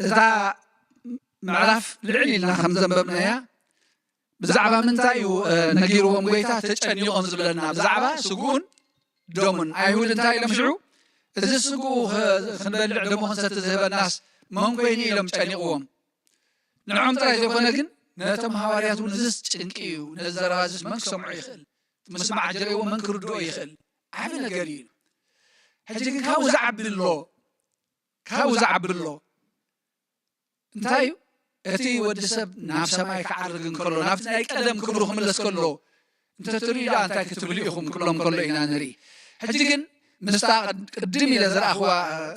እታ ምዕራፍ ልዕል ኢልና ከም ዘንበብና እያ ብዛዕባ ምንታይ እዩ ነጊርዎም ጎይታ ተጨኒቖም ዝብለና ብዛዕባ ስጉኡን ደሙን ኣይሁድ እንታይ ኢሎም ሽዑ እዝስጉ ክንበልዕ ደሞ ክንሰቲ ዝህበናስ መን ኮይኑ ኢሎም ጨኒቕዎም ንዖም ጥራይ ዘይኮነ ግን ነቶም ሃዋርያት እውን እዝስ ጭንቂ እዩ ነዚ ዘረባ እዝስ መን ክሰምዖ ይኽእል ምስማዕ ጀሪእዎ መን ክርድኦ ይኽእል ዓብ ነገር እዩ ሕጂ ግን ካብኡ ዝዓብሎ እንታይ እዩ እቲ ወዲ ሰብ ናብ ሰማይ ክዓርግ እንከሎ ናብቲ ናይ ቀደም ክብሩ ክምለስ ከሎ እንተትሪኡ ዳ እንታይ ክትብሉ ኢኹም ክብሎም ከሎ ኢና ንርኢ ሕጂ ግን ምስታ ቅድም ኢለ ዝረኣኽዋ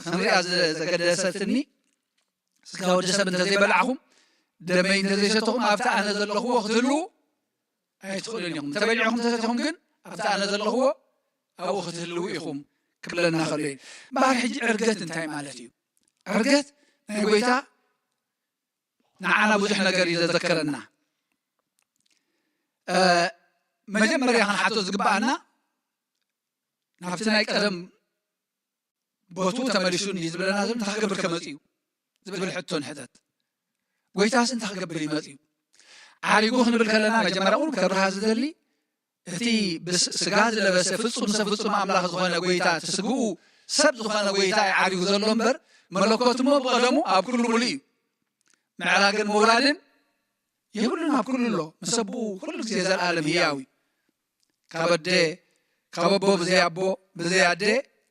ክንሪኣ ዘገደሰትኒ ስጋ ወዲ ሰብ እንተዘይበላዕኹም ደመይ እንተዘይሰተኹም ኣብቲ ኣነ ዘለኽዎ ክትህልው ኣይትኽእሉን ኢኹም እንተበሊዕኹም እንተሰቲኹም ግን ኣብቲ ኣነ ዘለኽዎ ኣብኡ ክትህልው ኢኹም ክብለና ከሎ እዩ እምበኣር ሕጂ ዕርገት እንታይ ማለት እዩ ዕርገት ናይ ጎይታ ንዓና ብዙሕ ነገር እዩ ዘዘከረና መጀመርያ ክንሓቶ ዝግባአና ናብቲ ናይ ቀደም ቦቱ ተመሊሱን እዩ ዝብለና ዘሎ እንታይ ክገብር ከመፅ እዩ ዝብል ሕቶ ንሕተት ጎይታስ እንታይ ክገብር ይመፅ እዩ ዓሪጉ ክንብል ከለና መጀመርያ እውን ከብርሃ ዝደሊ እቲ ስጋ ዝለበሰ ፍጹም ሰብ ፍጹም ኣምላኽ ዝኾነ ጎይታ ትስግኡ ሰብ ዝኾነ ጎይታ ዓሪጉ ዘሎ እምበር መለኮት እሞ ብቐደሙ ኣብ ኩሉ ሙሉእ እዩ ምዕራግን ምውላድን የብሉን ኣብ ኩሉ ኣሎ ምሰብኡ ኩሉ ግዜ ዘለኣለም ህያዊ ካብ ኣደ ካብ ኣቦ ብዘይ ኣቦ ብዘይ ኣደ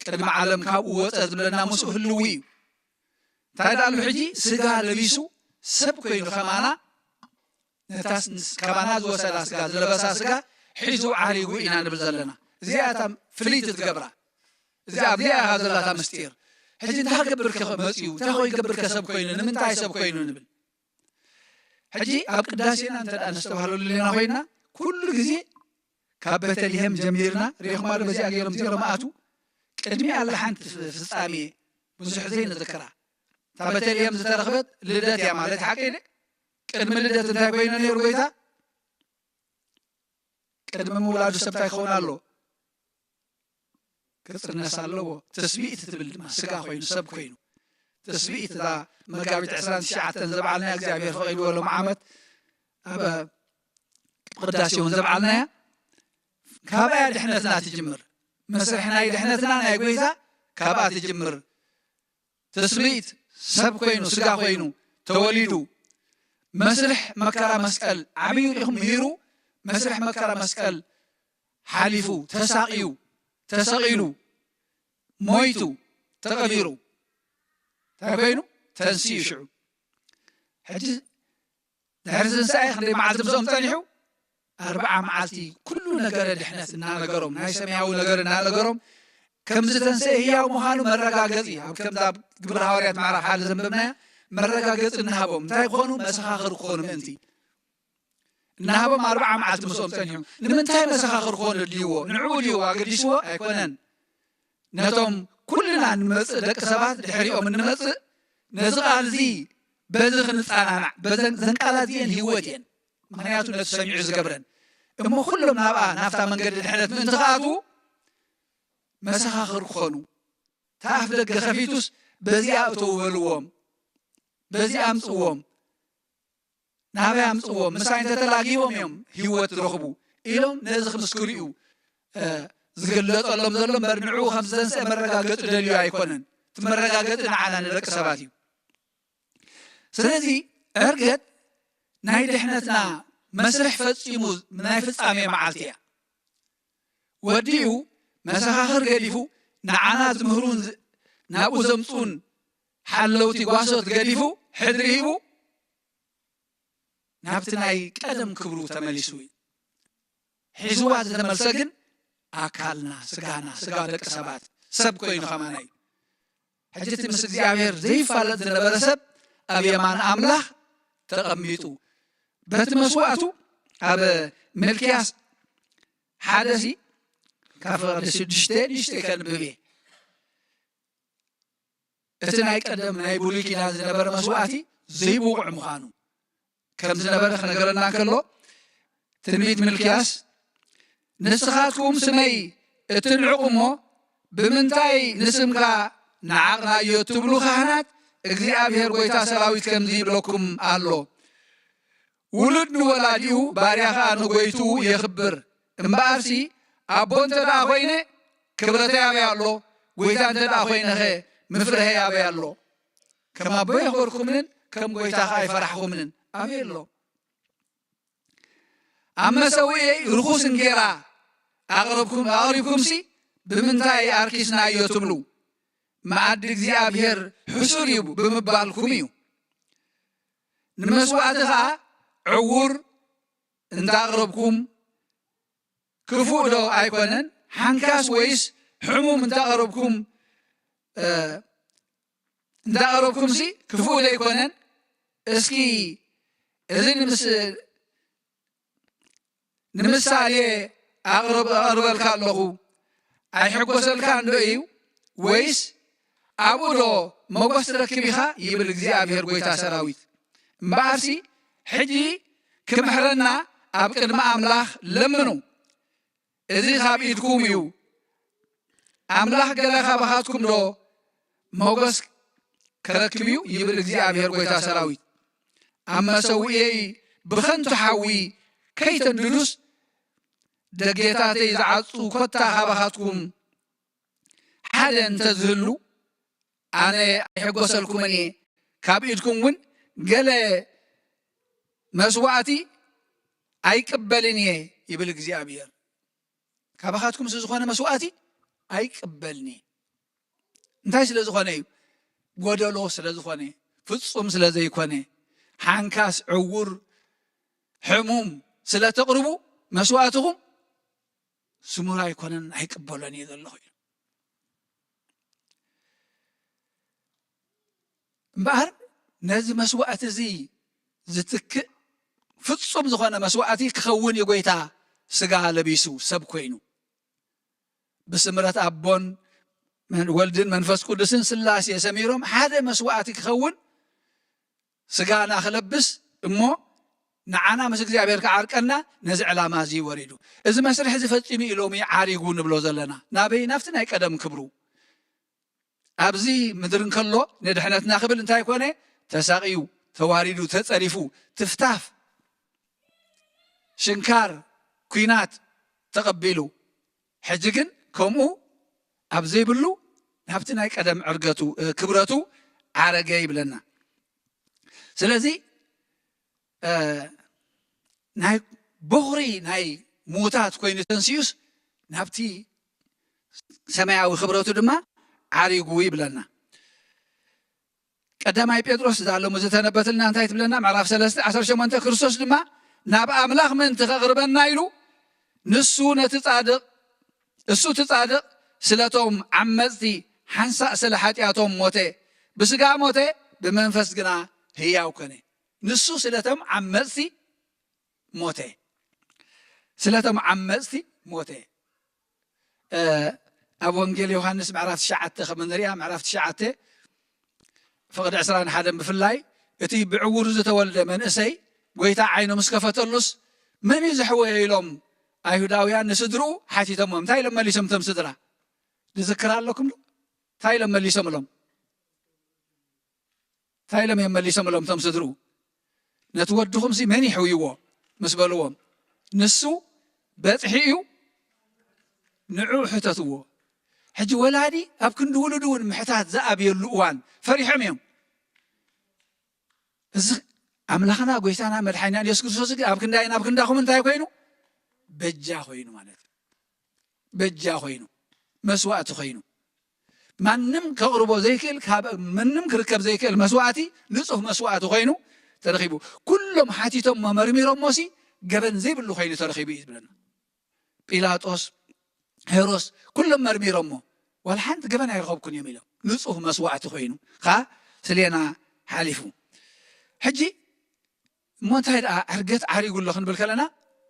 ቅድሚ ዓለም ካብኡ ወፀ ዝብለና ምስኡ ህልው እዩ እንታይ ዳሉ ሕጂ ስጋ ለቢሱ ሰብ ኮይኑ ኸማና ነታስ ካባና ዝወሰዳ ስጋ ዝለበሳ ስጋ ሒዙ ዓሪጉ ኢና ንብል ዘለና እዚኣታ ፍልይቲ ትገብራ እዚኣ ኣብዚኣ ኢኻ ዘላታ ምስጢር ሕጂ እንታይ ክገብር መፅኡ እንታይ ኮይ ይገብር ከሰብ ኮይኑ ንምንታይ ሰብ ኮይኑ ንብል ሕጂ ኣብ ቅዳሴና እንተዳ ነስተባህለሉ ሌና ኮይና ኩሉ ግዜ ካብ ቤተልሔም ጀሚርና ሪኢኹም ኣሎ በዚኣ ገይሮም መኣቱ ቅድሚ ኣላ ሓንቲ ፍጻሜ ብዙሕ ዘይ ንዝክራ እታ ቤተልሔም ዝተረኽበት ልደት እያ ማለት ሓቂ ደ ቅድሚ ልደት እንታይ ኮይኑ ነይሩ ጎይታ ቅድሚ ምውላዱ ሰብ እንታይ ክኸውን ኣሎ ክፅነስ ኣለዎ ተስቢኢት ትብል ድማ ስጋ ኮይኑ ሰብ ኮይኑ ተስቢኢት እታ መጋቢት 29 ዘበዓልናያ እግዚኣብሔር ፈቒድዎ ሎም ዓመት ኣብ ቅዳሴ እውን ዘበዓልናያ ካብኣ ድሕነትና ትጅምር መስርሕ ናይ ድሕነትና ናይ ጎይታ ካብኣ ትጅምር ተስቢኢት ሰብ ኮይኑ ስጋ ኮይኑ ተወሊዱ መስርሕ መከራ መስቀል ዓብዩ ኢኹም ምሂሩ መስርሕ መከራ መስቀል ሓሊፉ ተሳቂዩ ተሰቂሉ ሞይቱ ተቐቢሩ እንታይ ኮይኑ ተንስኡ ሽዑ ሕጂ ድሕሪ ትንሳኤ ክንደይ መዓልቲ ምስኦም ፀኒሑ 40 መዓልቲ ኩሉ ነገረ ድሕነት እናነገሮም ናይ ሰማያዊ ነገር እናነገሮም ከምዚ ተንስአ ህያው ምዃኑ መረጋገፂ ኣብ ከምዛ ግብረ ሃዋርያት ምዕራፍ ሓደ ዘንበብናያ መረጋገፂ እናሃቦም እንታይ ክኾኑ መሰኻኽር ክኾኑ ምእንቲ እናሃቦም 40 መዓልቲ ምስኦም ፀኒሑ ንምንታይ መሰኻኽር ክኾኑ ድልይዎ ንዕኡ ድልይዎ ኣገዲስዎ ኣይኮነን ነቶም ኩልና ንመፅእ ደቂ ሰባት ድሕሪኦም እንመፅእ ነዚ ቃል እዚ በዚ ክንፃናናዕ ዘን ቃላት እየን ህይወት እየን ምክንያቱ ነቲ ሰሚዑ ዝገብረን እሞ ኩሎም ናብኣ ናብታ መንገዲ ድሕነት ምእንቲ ከኣትዉ መሰኻኽር ክኾኑ ተኣፍ ደገ ከፊቱስ በዚኣ እተው በልዎም በዚኣ ኣምፅዎም ናበይ ኣምፅዎም ምሳይ እንተተላጊቦም እዮም ህይወት ዝረኽቡ ኢሎም ነዚ ክምስክሩ እዩ ዝግለፀሎም ዘሎ እምበር ንዕኡ ከም ዝተንስአ መረጋገፂ ደልዩ ኣይኮነን እቲ መረጋገፂ ንዓና ንደቂ ሰባት እዩ ስለዚ ዕርገት ናይ ድሕነትና መስርሕ ፈፂሙ ናይ ፍጻሜ መዓልቲ እያ ወዲኡ መሰኻኽር ገዲፉ ንዓና ዝምህሩን ናብኡ ዘምፁን ሓለውቲ ጓሶት ገዲፉ ሕድሪ ሂቡ ናብቲ ናይ ቀደም ክብሩ ተመሊሱ እዩ ሒዝዋ ዝተመልሰ ግን ኣካልና ስጋና ስጋ ደቂ ሰባት ሰብ ኮይኑ ኸማና እዩ ሕጂ እቲ ምስ እግዚኣብሔር ዘይፋለጥ ዝነበረ ሰብ ኣብ የማን ኣምላኽ ተቐሚጡ በቲ መስዋዕቱ ኣብ መልክያስ ሓደሲ ካብ ፍቕዲ 6 ከንብብ እየ እቲ ናይ ቀደም ናይ ብሉይ ኪዳን ዝነበረ መስዋዕቲ ዘይብቑዕ ምዃኑ ከም ዝነበረ ክነገረና ከሎ ትንቢት መልክያስ ንስኻትኩም ስመይ እትንዕቑ እሞ ብምንታይ ንስምካ ንዓቕናዮ ትብሉ ካህናት እግዚኣብሔር ጎይታ ሰራዊት ከምዚ ይብለኩም ኣሎ ውሉድ ንወላዲኡ ባርያ ከዓ ንጎይቱ የኽብር እምበኣርሲ ኣቦ እንተደኣ ኮይነ ክብረተይ ኣበይ ኣሎ ጎይታ እንተዳ ኮይነኸ ምፍርህ ያበይ ኣሎ ከም ኣቦይ ኣኽበርኩምን ከም ጎይታኸ ኣይፈራሕኩምን ኣበይ ኣሎ ኣብ መሰዊዒ ርኩስ እንጌራ ኣቕሪብኩምሲ ብምንታይ ኣርኪስናዮ ትብሉ መዓዲ እግዚኣብሔር ሕሱር እዩ ብምባልኩም እዩ ንመስዋዕቲ ከዓ ዕውር እንታቕረብኩም ክፉእ ዶ ኣይኮነን ሓንካስ ወይስ ሕሙም እንታቐረብኩምሲ ክፉእ ዶ ኣይኮነን እስኪ እዚ ንምሳሌ ኣቕርበልካ ኣለኹ ኣይሕጐሰልካ እንዶ እዩ ወይስ ኣብኡ ዶ መጎስ ትረክብ ኢኻ ይብል እግዚኣብሔር ጎይታ ሰራዊት እምበኣርሲ ሕጂ ክምሕረና ኣብ ቅድሚ ኣምላኽ ለምኑ እዚ ካብ ኢድኩም እዩ ኣምላኽ ገለ ካባኻትኩም ዶ መጎስ ከረክብ እዩ ይብል እግዚኣብሔር ጎይታ ሰራዊት ኣብ መሰዊዒ ብኸንቱ ሓዊ ከይተንድዱስ ደጌታተይ ዝዓፁ ኮታ ካባኻትኩም ሓደ እንተዝህሉ ኣነ ኣይሕጐሰልኩምን እየ ካብ ኢድኩም እውን ገለ መስዋዕቲ ኣይቅበልን እየ ይብል እግዚኣብሔር ካባኻትኩም ዝኾነ መስዋዕቲ ኣይቅበልን እየ እንታይ ስለ ዝኾነ እዩ ጎደሎ ስለ ዝኾነ ፍጹም ስለ ዘይኮነ ሓንካስ ዕውር ሕሙም ስለ ተቕርቡ መስዋዕትኹም ስሙር ኣይኮነን ኣይቅበሎን እየ ዘለኹ እዩ እምበኣር ነዚ መስዋዕቲ እዚ ዝትክእ ፍጹም ዝኾነ መስዋዕቲ ክኸውን የጎይታ ስጋ ለቢሱ ሰብ ኮይኑ ብስምረት ኣቦን ወልድን መንፈስ ቅዱስን ስላሴ ሰሚሮም ሓደ መስዋዕቲ ክኸውን ስጋና ክለብስ እሞ ንዓና ምስ እግዚኣብሔር ክዓርቀና ነዚ ዕላማ እዚ ወሪዱ እዚ መስርሕ ዝፈፂሙ ኢሎሚ ዓሪጉ ንብሎ ዘለና ናበይ ናብቲ ናይ ቀደም ክብሩ ኣብዚ ምድር እንከሎ ንድሕነትና ክብል እንታይ ኮነ ተሳቂዩ ተዋሪዱ ተፀሪፉ ትፍታፍ ሽንካር ኩናት ተቐቢሉ ሕጂ ግን ከምኡ ኣብ ዘይብሉ ናብቲ ናይ ቀደም ዕርገቱ ክብረቱ ዓረገ ይብለና ስለዚ ናይ በኹሪ ናይ ሙታት ኮይኑ ተንስዩስ ናብቲ ሰማያዊ ክብረቱ ድማ ዓሪጉ ይብለና ቀዳማይ ጴጥሮስ ዛሎሙ ዝተነበተልና እንታይ ትብለና ምዕራፍ 3:18 ክርስቶስ ድማ ናብ ኣምላኽ ምንቲ ከቕርበና ኢሉ ንሱ ነቲ ጻድቕ እሱ ትጻድቕ ስለቶም ዓመፅቲ ሓንሳእ ስለ ሓጢኣቶም ሞተ ብስጋ ሞተ ብመንፈስ ግና ህያው ኮነ ንሱ ስለቶም ዓመፅቲ ሞተ ስለቶም ዓመፅቲ ሞተ ኣብ ወንጌል ዮሐንስ ምዕራፍ 9 ከም ንሪኣ ምዕራፍ 9 ፍቅዲ 21 ብፍላይ እቲ ብዕውር ዝተወልደ መንእሰይ ጎይታ ዓይኑ ምስ ከፈተሉስ መን እዩ ዘሕወየ ኢሎም ኣይሁዳውያን ንስድርኡ ሓቲቶሞም እንታይ ኢሎም መሊሶም ቶም ስድራ ንዝክር ኣለኩም ዶ እንታይ ኢሎም መሊሶም ኢሎም እንታይ ኢሎም መሊሶም ኢሎም ቶም ስድርኡ ነቲ ወድኹምሲ መን ይሕውይዎ ምስ በልዎም ንሱ በፅሒ እዩ ንዑ ሕተትዎ ሕጂ ወላዲ ኣብ ክንዲ ውሉዱ እውን ምሕታት ዝኣብየሉ እዋን ፈሪሖም እዮም እዚ ኣምላኽና ጎይታና መድሓኒና ኢየሱስ ክርስቶስ ኣብ ክንዳይና ኣብ ክንዳኹም እንታይ ኮይኑ በጃ ኮይኑ ማለት በጃ ኮይኑ መስዋዕቲ ኮይኑ ማንም ከቕርቦ ዘይክእል ካብ ምንም ክርከብ ዘይክእል መስዋዕቲ ንጹህ መስዋዕቲ ኮይኑ ተረኺቡ ኩሎም ሓቲቶም መርሚሮም ሞሲ ገበን ዘይብሉ ኮይኑ ተረኺቡ እዩ ዝብለና ጲላጦስ ሄሮስ ኩሎም መርሚሮም ሞ ወላ ሓንቲ ገበን ኣይረኸብኩን እዮም ኢሎም ንጹህ መስዋዕቲ ኮይኑ ካ ስለና ሓሊፉ ሕጂ እሞ እንታይ ደኣ ዕርገት ዓሪጉሎ ክንብል ከለና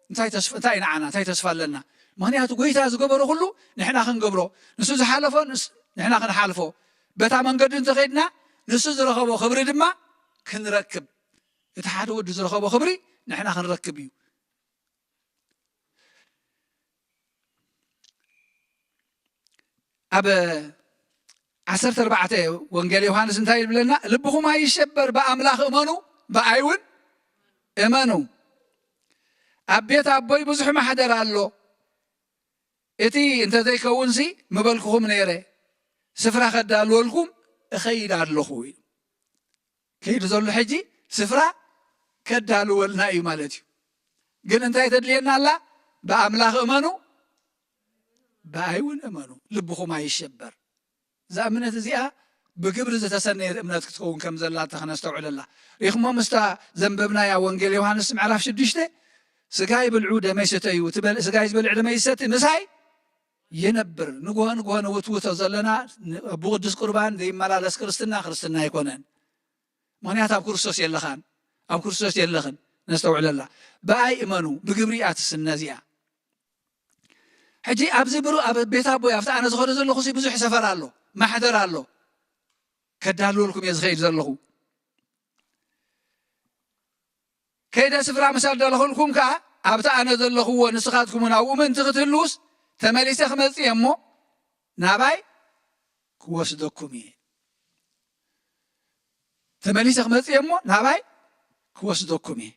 እንታይ ንዓና እንታይ ተስፋ ኣለና ምክንያቱ ጎይታ ዝገበሮ ኩሉ ንሕና ክንገብሮ ንሱ ዝሓለፎ ንሕና ክንሓልፎ በታ መንገዲ እንተኸይድና ንሱ ዝረኸቦ ክብሪ ድማ ክንረክብ እቲ ሓደ ወዲ ዝረኸቦ ክብሪ ንሕና ክንረክብ እዩ ኣብ 14 ወንጌል ዮሐንስ እንታይ ይብለና ልብኹም ኣይሸበር በኣምላኽ እመኑ በኣይ እውን እመኑ ኣብ ቤት ኣቦይ ብዙሕ ማሕደር ኣሎ እቲ እንተዘይከውንሲ ምበልክኹም ነይረ ስፍራ ከዳልወልኩም እኸይድ ኣለኹ ከይድ ዘሎ ሕጂ ስፍራ ከዳልወልና እዩ ማለት እዩ ግን እንታይ ተድልየና ኣላ በአምላኽ እመኑ በአይውን እመኑ ልብኹም አይሸበር እዛ እምነት እዚኣ بكبر زتسنى እምነት ክትከውን ከም ዘላ ተኸነስተውዕለላ ኢኽሞ ምስታ ዘንበብናያ ወንጌል ዮሐንስ ምዕራፍ 6 ስጋ ይብልዑ ደመ ይሰተዩ ትበል ስጋ ይብልዕ ደመ ይሰት ምሳይ ينبر نقول وتوت زلنا بقدس قربان ذي ملالس كرستنا يكونن مانيات أب كرسوس يلخان أب كرسوس يلخن نستوعب الله باي إيمانو بجبريات السنازية حجي أبزي برو أب بيت أبو يفتح أنا زخور زلوا خصي بزح سفر الله ما حضر الله كدالو لكم يزخير زلوا كيدا سفر مسال دلخو لكم كا أبتع أنا زلوا نسخاتكم أو من تغتلوس تمليس خمس يمو ناباي كوسدكمي تمليس خمس يمو ناباي كوسدكمي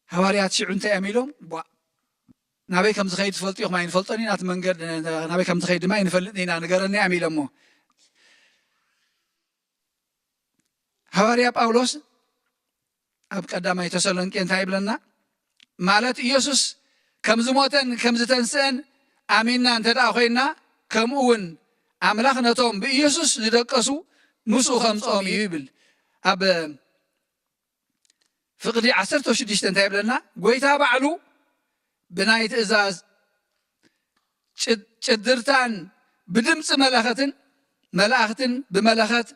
حواريات شعون تأميلهم بوا ناباي كم تخيد فلتي وما ينفلتني نات منقر ناباي كم تخيد ما ينفلتني نقرني أميلهم حواريات باولوس أب قدام يتسلن كين تايب لنا مالت يسوس كم زموتن كم زتنسن آميننا أنت أخوينا كم أون أملاخنا توم بيسوس زدقسو مسو خمس يبل أب فقدي عصرت وشديش تنتهي لنا قويتها بعلو بناية إزاز شدرتان بدمس ملاختن بملاخت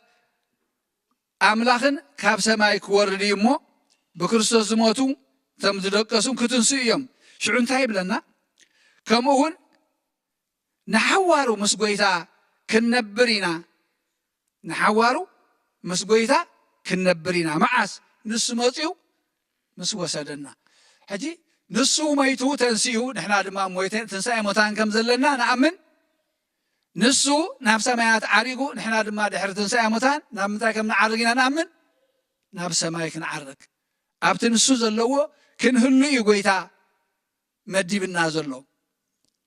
أملاخن كاب سمايك وردي مو بكريستوس زموتو تم تدقسون كتنسيهم شعون تايب لنا كم هون نحوارو مسقويتا كنبرينا نحوارو مسقويتا كنبرينا معاس نسو مطيو مسو سادنا حجي نسو ميتو تنسيو نحنا دما مويتين تنساي موتان كم زلنا نأمن نسو نفس مايات عريقو نحنا دما دحر تنساي موتان نامتا كم نعرقنا نأمن نفس مايك نعرق أبت نسو زلوو كن هلو يقويتا مدي بالنازل له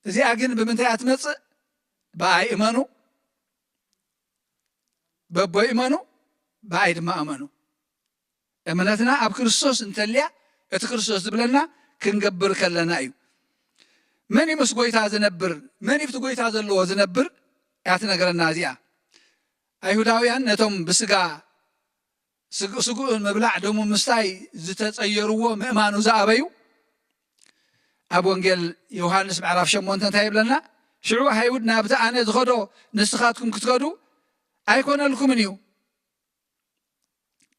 زي أجن بمنتهى أتمص باي إيمانو بابو إيمانو بايد ما أمانو أمانتنا أب كريستوس انتليا اتكريستوس دبلنا كنقبر كلنا أيو من يمسقويتا زنبر من يفتقويتا زلو زنبر يعطينا قرنا زيا أيهوداويان نتوم بسقا سقو المبلع دوم مستاي زتت أيروه مأمانو زابيو أبو انجيل يوحنس معرف شمون تنتهي لنا شعو هيودنا بتاعنا تخدو نسخاتكم كتخدو أيكون لكم منيو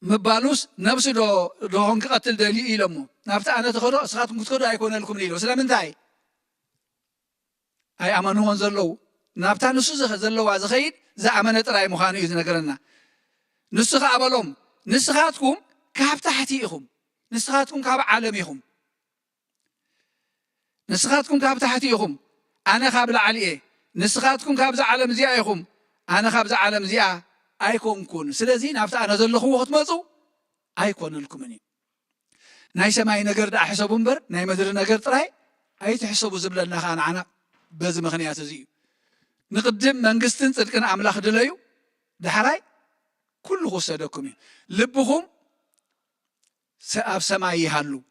مبالوس نفس دو هنك قتل دليل إلمو نبتاعنا تخدو نسخاتكم كتخدو أيكون لكم منيو سلام انتهي أي أمانو انزلو نبتاعنا سوزخ زلو وازخيد زا أمانة رأي مخانو يزنقرنا نسخ أبالوم نسخاتكم كاب تحتيهم نسخاتكم كاب عالميهم نسخاتكم كاب تحتيهم أنا خاب العليه نسخاتكم كاب عالم زيائهم أنا خاب عالم زياء أيكم كون سلازين أفتح أنا ذل أخوه تمزو أيكون لكمني ناي سماي نقرد أحسبهم بر ناي مدر نقرد راي أي تحسبوا زبلنا خان عنا بز مخنيات زيو نقدم منقستن صدقنا أملاخ دليو دحراي كل غسدكم لبهم سأب سماي هالو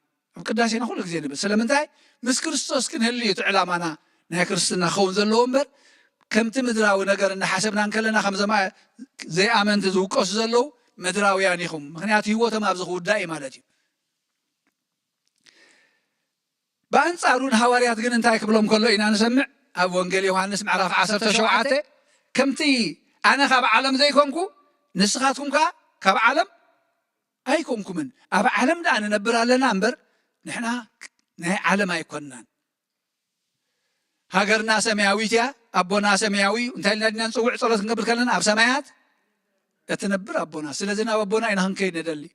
قداسينا كل زين بس لمنتاي مس كريستوس كن هلي تعلامنا نا كريستنا خون زلوهم بر كم تمدراو نجر إن حسبنا كلنا خمسة ما زي آمنت زوقس زلو مدراو يعني خم مخنيات هو تما بزخود دائما لاتي بانصارون حواريات جن انتاي قبلهم كله إن أنا سمع أبو انجيل يوحنس معرف 10 شوعاته كمتي أنا خاب عالم زيكمكو نسخاتكم كاب عالم أيكمكم من أب عالم ده أنا نبر على نمبر نحنا نه عالم أيكوننا هاجرنا سماوي تيا أبونا سماوي أنت اللي لنا نسوي صلاة قبل كلنا أب سمايات يتنبر أبونا سلزنا أبونا إن هنكيد ندلي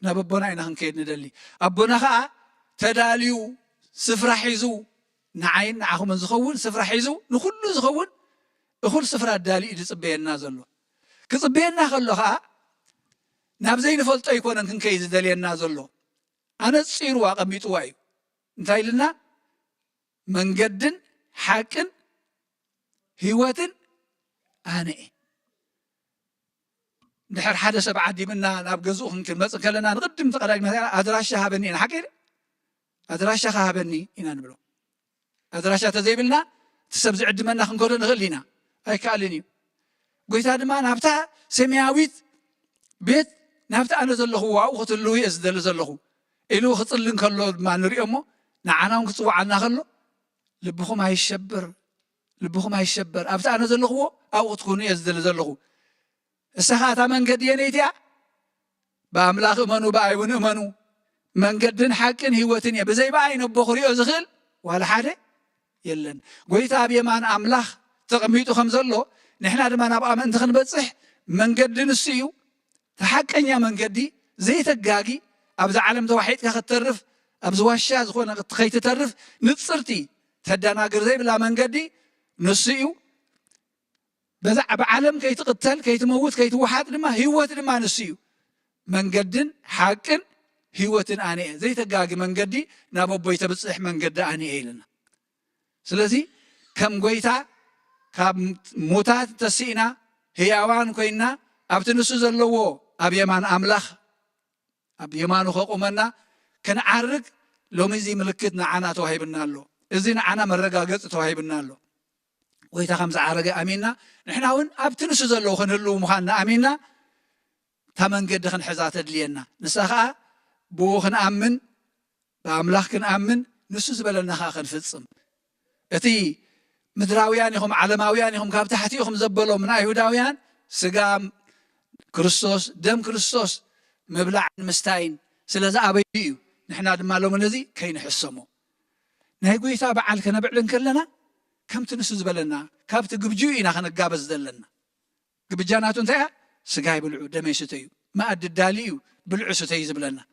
نبأبونا إن هنكيد ندلي أبونا خا تداليو سفر حيزو نعين نعهم نزخون سفر حيزو نخل نزخون أخل سفر الدالي إذا صبينا زلوا كصبينا خلوها نابزين فلت أيكون أنكن كيز دليلنا زلوا أنا تصير واقع ميتواي انتهي لنا من جدن حقن هيوتن أنا نحر حدا سبعة دي منا نابجزوه يمكن بس كلنا نقدم تقرأ مثلا أدراشها بني أنا حكي أدراشها بني إن نبلو أدراشها تزيبلنا تسبز عد منا خنقول نغلينا أي كالني قلت هذا ما نبتها سمياويت بيت نبتها أنا زله أو خطلوه يزدل زله إلو خطلن كله ما نريمه نعنا ونكتوا عنا خلو لبخم هاي الشبر أبتها أنا زله أو تكون يزدل زله السخاتة من قد ينيتيا بأملاخ أمنو بأيون أمنو من قدن حقن هيوتن بزي باين بخوري أزخل ولا حدا يلن قويت أبي مان أملاخ تقميتو خمزلو نحنا دما نبقى من تخن بتصح من قدن السيو تحقن يا من قدي زي تقاقي أبز عالم توحيد كخترف أبز واشاز خونا تخيت ترف نتصرتي تهدانا قرزي بلا من قدي نسيو بزع بعالم كي تقتل كي تموت كي توحد لما هيوت لما نسيو من قدن حاكن هيوت أني زي تقاقي من قدي نابو بيت بتصح من قد أني إيلنا سلازي كم قويتا كم موتات تسينا هيوان كوينا أبتنسو زلوو أبيمان أملاخ أبيمان خلقو منا كان عرق لو مزي ملكتنا عنا توهيبنا له إذن عنا مرقاقت توهيبنا له ويتا خمس عرق أمينا نحن هون أبتنسو زلو خنهلو مخانا أمينا تمن قد خن حزات دلينا نساخا بو خن أمن بأملاخ كن أمن نسو زبلنا خن فتصم اتي مدراويانهم علماويانهم كاب تحتيهم زبلوا من أيهوداويان سقام كريستوس دم كريستوس مبلع مستاين سلازا أبيو نحنا دما لو منزي كي نحسمو نهيقو يتابع على كنا بعلن كلنا كم تنسو زبلنا كاب تقبجوينا خنا قابز دلنا قبجاناتو انتهى سقاي بلعو دمي ستيو ما أد الداليو بلعو ستي زبلنا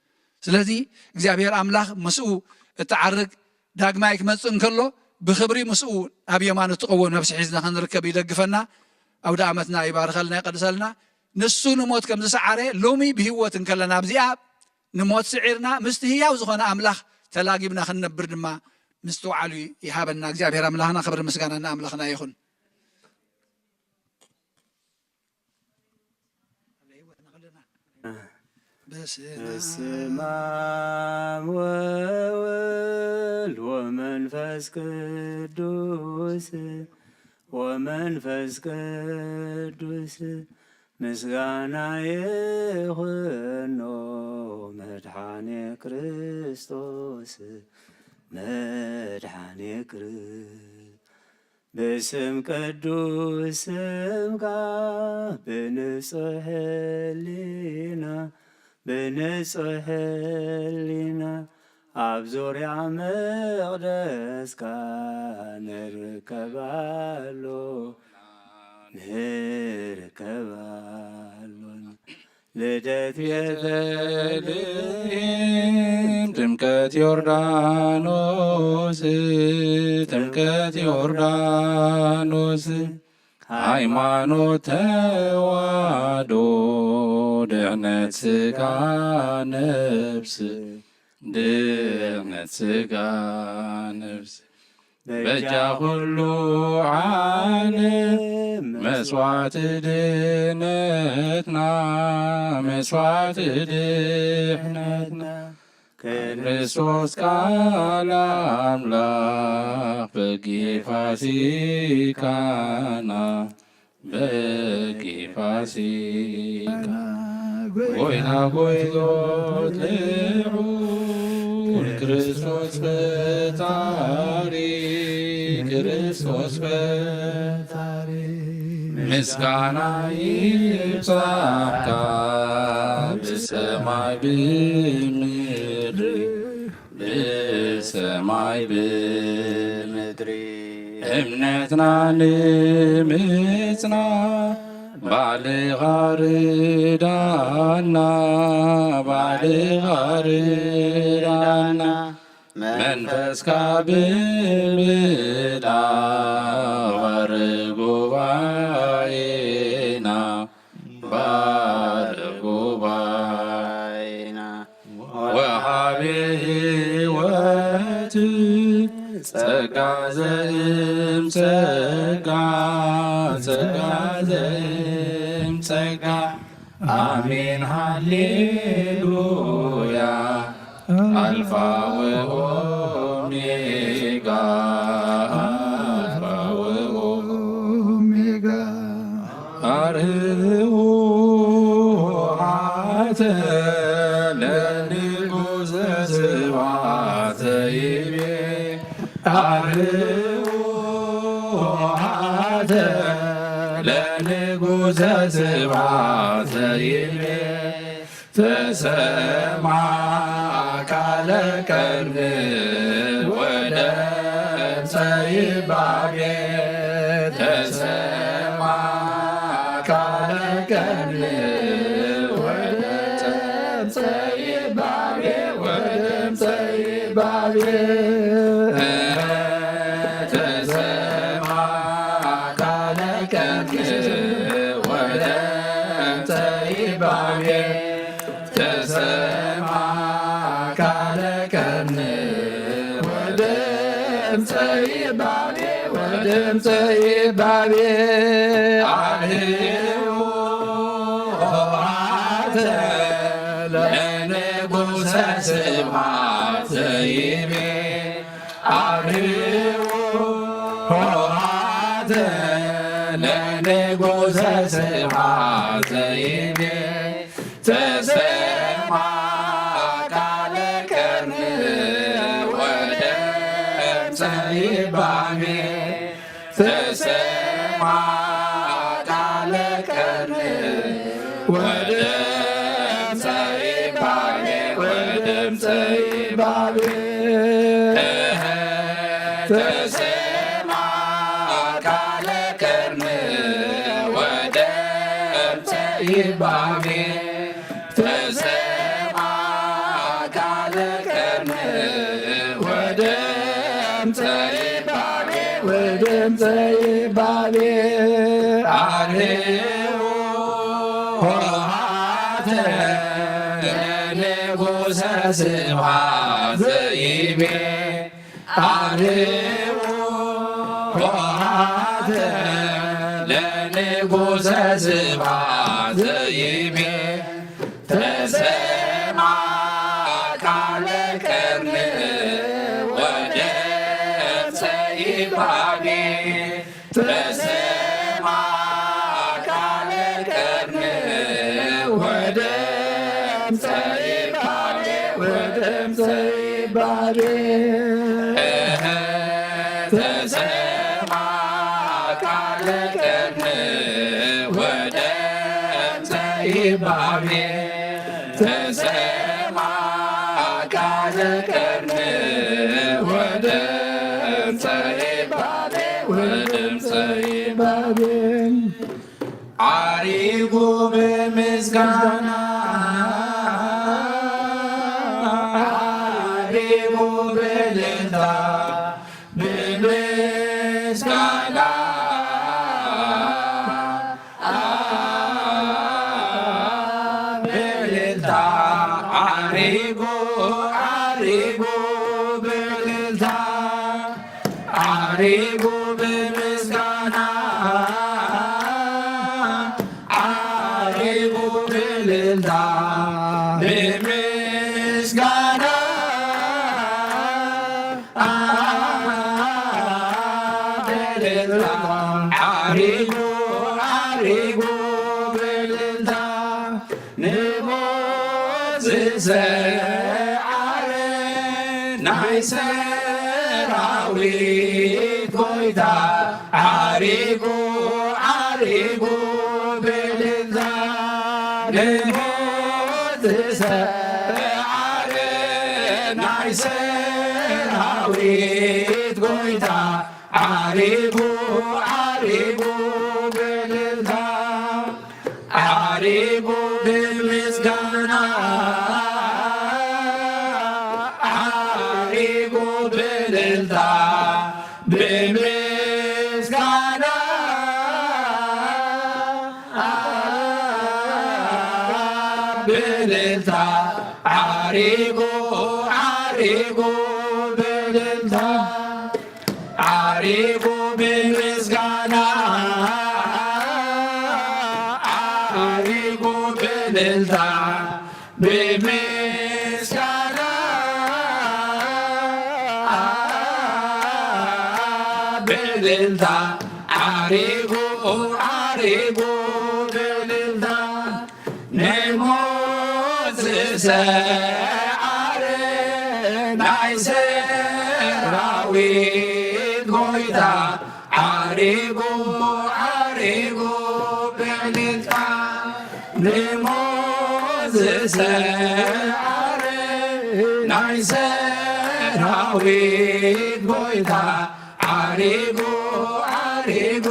سلازي እግዚአብሔር أملاخ مسؤول التعرق داق مايك مصن كله بخبري مسؤول أبي ما نتقوى نفس حزنا خنركب يدقفنا أو دعمتنا يبارخلنا يقدسلنا نسو نموت كم سعره لومي بهوت كلنا بزياب نموت سعرنا مستهيا وزخنا أملاخ تلاقي بنا خلنا بردما مستو علي يهابنا እግዚአብሔር أملاخنا خبر مسكاننا أملاخنا يخون በስመ አብ ወወልድ ወመንፈስ ቅዱስ ምስጋና ይሁን መድኃኔ ክርስቶስ መድኃኔ በስም ቅዱስ ስምካ በንጹሕ ሕሊና بنصح لنا أبزور مقدس كان نركبالو لدت يتلين تمكت يوردانوس ሃይማኖት ተዋሕዶ ድኅነት ሥጋ ነፍስ በእጃ ሁሉ ዓለም መስዋዕት ድኅነትና ክርስቶስ ቃል አምላክ በጌፋሲካና ጎይታ ጎይቶት ልዑል ክርስቶስ ፈጣሪ ምስጋና ይብዛካ በሰማይ በሰማይ በምድር እምነትና ንምጽና ባልኻርዳና መንፈስካ ብምልአ ባርጉባኤና ወሃቤ ሕይወት ጸጋ ጸጋ ጸጋ ጸጋ አሜን ሃሌሉያ አልፋ ወኦሜጋ አልፋ ወኦሜጋ አርኅዉ ኆኃተ ለንጉሠ ስብሐተ ይቤ አርኅዉ ኆኃተ ለንጉሠ ስብሐተ ይቤ ተሰማ ቃለ ቀርብ ወደ ይባቤ ተሰማ ቃለ ቀርብ ወደ ይባቤ ወደ ይባቤ ተሰማ ቃለ ቀርብ ወደ ይባቤ ተሰማ ቃለ ቀርብ ወደ ይባቤ ወደ ይባቤ አርኅዉ ኆኃተ ለንጉሠ ስብሐተ ይቤ አርኅዉ ኆኃተ ለንጉሠ ስብሐተ ይቤ ተሰማ ቃለ ቀርብ ወደ ይባቤ ተሰማ ቃለ ቀርብ ወደ ይባቤ ወደ ይባቤ ተሰማ ቃለ ቀርብ ወደ ይባቤ ተሰማ ቃለ ቀርብ ወደ ይባቤ ወደ ይባቤ አርኅዉ ኆኃተ ለንጉሠ ስብሐተ ይቤ አርኅዉ ኆኃተ ለንጉሠ ስብሐተ ይቤ ተሰማ ቃለ ቀርብ ወደ ይባቤ ተሰማ ቃለ ቀርብ ወደ ይባቤ ወደ ይባቤ ተሰማ ቃለ ቀርብ ወደ ይባቤ ተሰማ ቃለ ቀርብ ወደ ይባቤ ወደ ይባቤ አሪጉ በምስጋና አሪጉ በእልልታ በምስጋና በእልልታ አሪጉ አሪጉ በእልልታ አሪጉ በምስጋና አሪጉ በእልልታ በምስጋና በእልልታ አሪጉ አሪጉ በእልልታ ንጉሥ ዘሰዓረ ናይ ሰራዊት ጎይታ አሪጉ አሪጉ በእልልታ ንጉሥ ዘሰዓረ ናይ ሰራዊት ጎይታ አሪጉ አሪጉ በእልልታ አሪጉ በምስጋና አሪጉ በእልልታ በምስጋና በእልልታ አሪጉ አሪጉ በእልልታ አሪጉ በምስጋና አሪጉ በእልልታ በምስጋና በእልልታ አሪጉ አሪጉ በእልልታ ነሞት ዘሰዓረ ናይ ሰራዊት ጐይታ አሪጉ አሪጉ በእልልታ ነሞት ዘሰዓረ ናይ ሰራዊት ጐይታ አሪጉ አሪጉ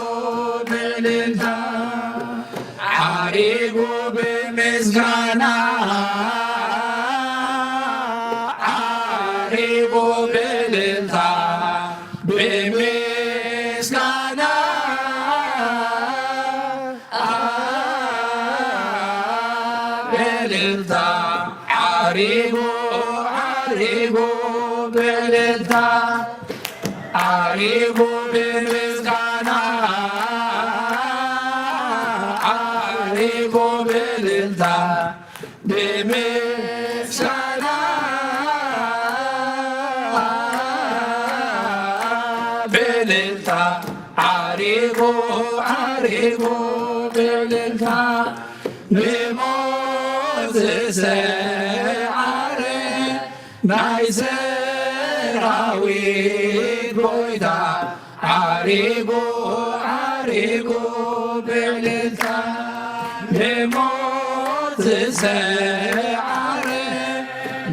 በእልልታ አሪጉ በምስጋና አሪጉ በእልልታ በምስጋና በእልልታ አሪጉ አሪጉ በእልልታ አሪጉ በምስጋና አሪጉ በእልልታ በምስጋና በእልልታ አሪጉ አሪጉ በእልልታ ነሞት ዘሰዓረ ናይ ሰራዊት ጐይታ አሪጉ አሪጉ በእልልታ ነሞት ዘሰዓረ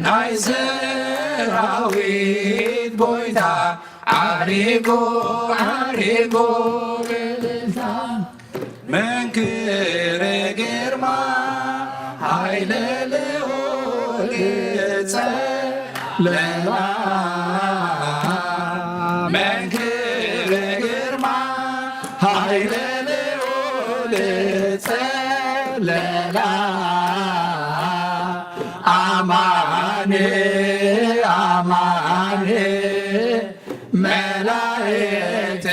ናይ ሰራዊት ጐይታ አሪጉ አሪጉ በእልልታ መንክረ ግርማ ኃይለ ልዑል ጸለላ መንክረ ግርማ ኃይለ ልዑል ጸለላ አማኔ አማኔ መላእክት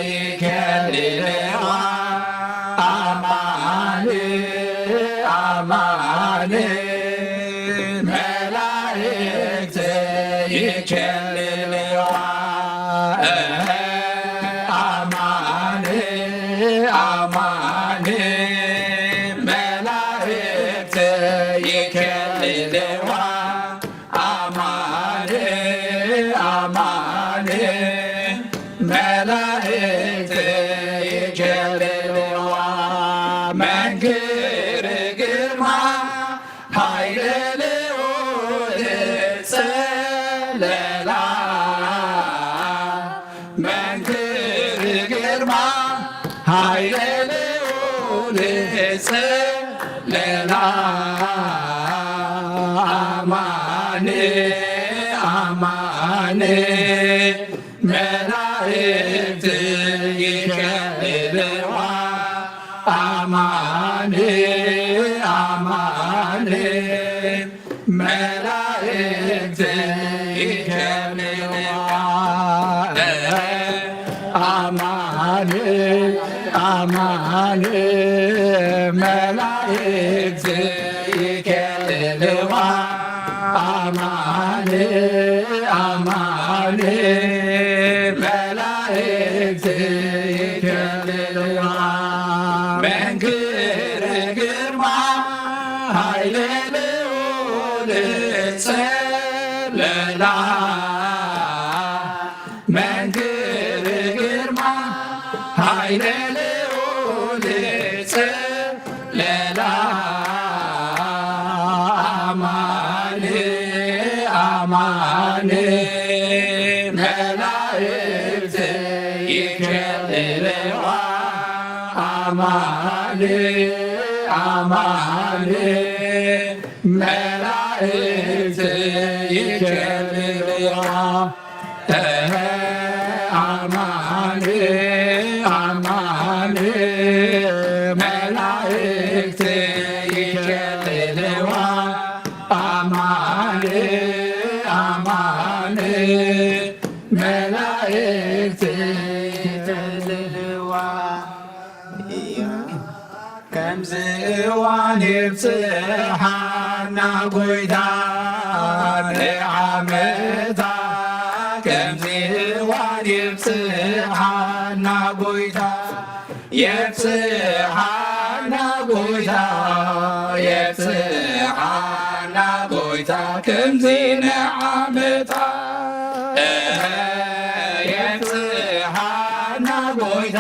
ይከልለዋ አማኔ አማኔ መላእክት ይከልለዋ አማኔ አማኔ መላእክት ይከልለዋ አማኔ አማኔ መላእክት ይከልለዋ መንክር ግርማ ኃይለ ልዑል ጸለላ መንክር ግርማ ኃይለ ልዑል ጸለላ አማኔ አማኔ መላእክት ይከልለዋ አማኔ አማኔ መላእክት ይከልለዋ አማኔ አማኔ መላእክት ይከልለዋ አማኔ አማኔ መላእክት ይከልለዋ መንክር ግርማ ኃይለ ልዑል ጸለላ መንክር ግርማ ኃይለ ልዑል ጸለላ አማኔ አማኔ መላእክት ይከልለዋ አማኔ አማኔ መላእክት ይከልለዋ አማኔ አማኔ መላእክት ይከልለዋ አማኔ አማኔ መላእክት ከምዝዋን የብፅሓና ጎይታ ንዓመታ ከምዝዋን የብፅሓና ጎይታ የብፅሓና ጎይታ የብፅሓና ጎይታ ከምዚ ንዓመታ የብፅሓና ጎይታ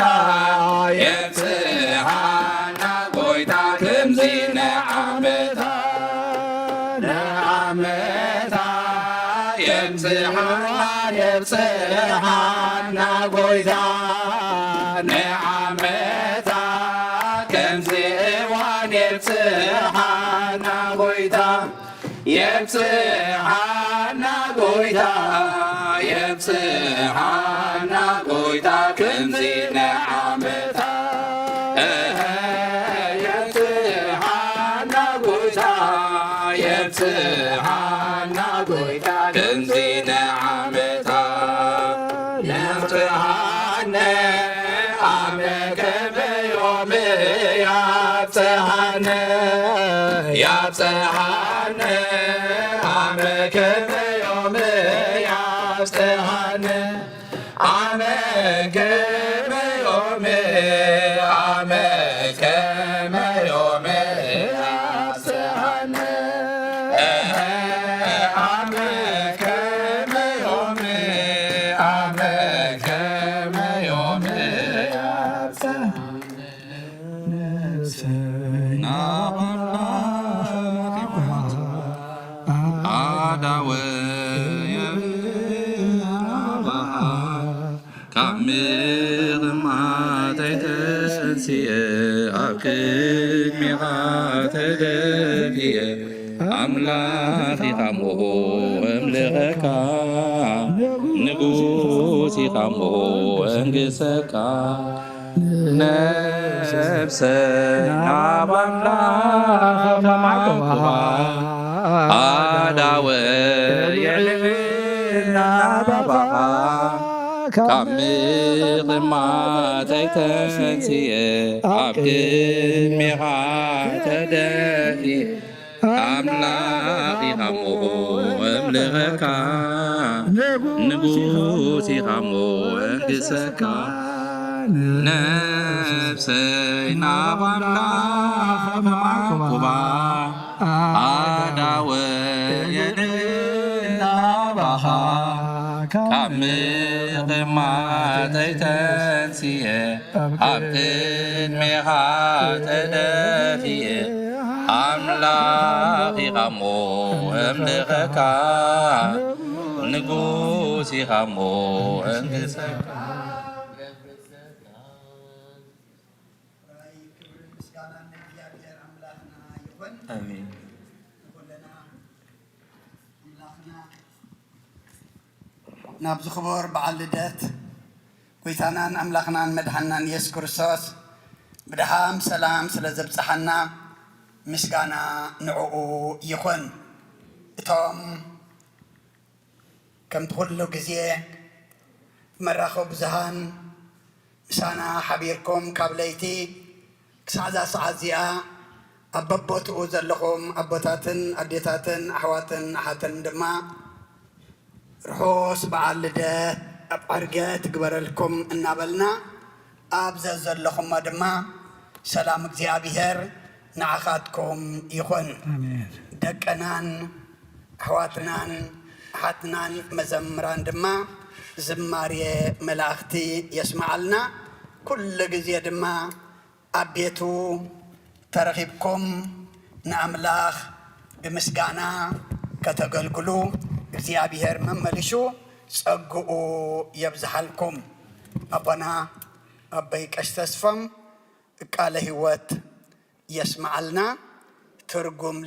የብፅሓና ጎይታ ከምዚ ንዓመታ ንዓመታ የብፅሓና ጎይታ ንዓመታ ከምዚ እዋን የብፅሓና ጎይታ የብፅሓና ጎይታ የብፅሓና ጎይታ ከምዚ ንዓመታ የብፅሓና ጎይታ የብፅሓና ጎይታ ከምዚ ንዓመታ የብፅሓነ አመ ከመዮም ያብፅሓነ ያብፅሓነ አመ ከመዮም ያብፅሓነ አመ ከመዮም አመ ከመዮም ያብፅሓነ አመ ከመዮም አመ ከመዮም ያብፅሓነ ነፍሰና አዳወ ካምቕማተይተንስየ ኣብ ቅድሚኻ ተደፊየ ኣምላኽ ኢኻ እሞ እምልኸካ ንጉስ ኢኻ እሞ እንግሰካ ነፍሰይ ናብ ኣምላኽ ተማዕቁባ ኣዳወ የልናባኻ ካብ ምቕማተይ ተንስየ ኣብ ቅድሚኻ ተደፊየ ኣምላኽ ኢኻ እሞ እምልኸካ ንጉስ ኢኻ እሞ እንግሰካ ነፍሰይ ናብ ኣምላኽ ተማዕቁባ ኣዳወ የልናባኻ ካብ ምቕማተይ ተንስየ ኣብ ቅድሚኻ ተደፊየ ኣምላኽ ኢኻ እሞ እምልኸካ ንጉስ ኢኻ እሞ እንግሰካ አሜን። ናብ ዝኽበር በዓል ልደት ጎይታናን ኣምላኽናን መድሓናን ኢየሱስ ክርስቶስ ብድሓም ሰላም ስለ ዘብፅሓና ምስጋና ንዕኡ ይኹን። እቶም ከምቲ ኩሉ ግዜ መራኸቢ ብዙሃን ምሳና ሓቢርኩም ካብ ለይቲ ክሳዕ እዛ ሰዓት እዚኣ ኣብ በቦትኡ ዘለኹም ኣቦታትን ኣዴታትን ኣሕዋትን ኣሓትን ድማ ርሑስ በዓል ልደት ኣብ ዕርገት ግበረልኩም እናበልና ኣብዘ ዘለኹሞ ድማ ሰላም እግዚኣብሔር ንዓኻትኩም ይኹን። ደቀናን ኣሕዋትናን ኣሓትናን መዘምራን ድማ ዝማርየ መላእኽቲ የስማዓልና ኩሉ ግዜ ድማ ኣብ ቤቱ ተረኺብኩም ንኣምላኽ ብምስጋና ከተገልግሉ እግዚአብሔር መመልሹ ጸግኡ የብዝሓልኩም። አባና አበይ ቀሽ ተስፋም ቃለ ሕይወት የስማዓልና ትርጉም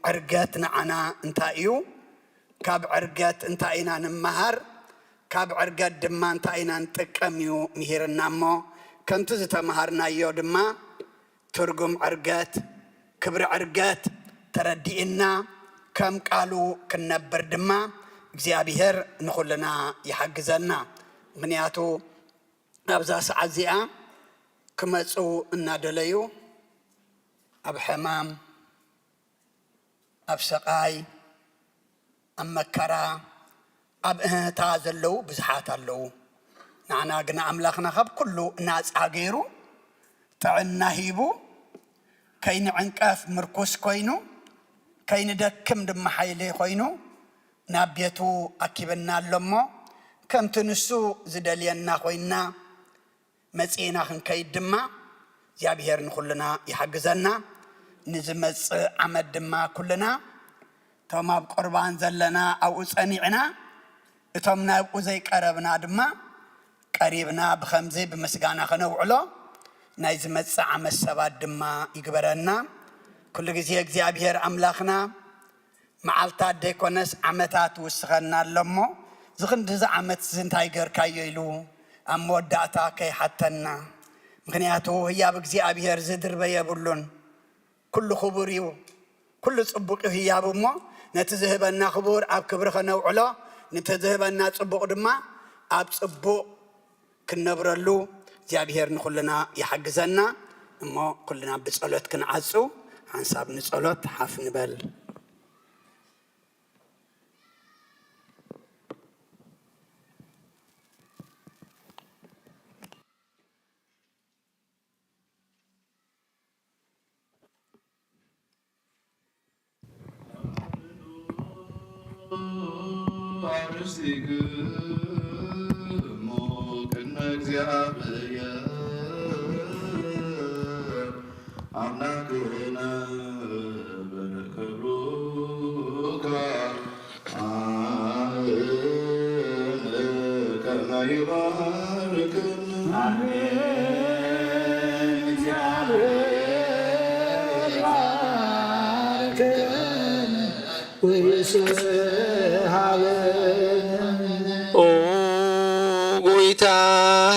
ዕርገት ንዓና እንታይ እዩ? ካብ ዕርገት እንታይ ኢና ንመሃር? ካብ ዕርገት ድማ እንታይ ኢና ንጥቀም እዩ ምሂርና እሞ ከምቲ ዝተምሃርናዮ ድማ ትርጉም ዕርገት ክብሪ ዕርገት ተረዲእና ከም ቃሉ ክነብር ድማ እግዚአብሔር ንኹልና ይሓግዘና። ምክንያቱ ኣብዛ ሰዓት እዚኣ ክመፁ እናደለዩ أب حمام أب سقاي أب مكرا أب تازلو بزحات اللو نعنا قنا أملاخنا خب كله ناس عقيرو تعنا هيبو كاين عنكاف مركوس كوينو كاين دكم دم حيلي كوينو نابيتو أكيبنا اللمو كم تنسو زدالينا كوينا مسئينا خن كايد دما زيابير نخلنا يحجزنا نزمت عمد دما كلنا توما بقربان زلنا أو أسأنيعنا تومنا وزي قربنا دما قريبنا بخمزي بمسقانا خنوعلو نايزمت عمد سباد دما يقبرنا كل جزيه زيابير أملاخنا معالتات ديكونس عمتات وسخنا اللمو زخن دزا عمت زنتايقر كايلو أموداتا كي حتنا مغنياتو هي بزيابير زدر بيابولون كل خبوريو كل صبوك هي بمو نتذهبنا خبور أب كبرخ نوعلا نتذهبنا صبوك دما أب صبوك كنبرلو زيابير نخلنا يحجزنا أما كلنا بصلوت كنعزو حنساب نصلوت حاف نبل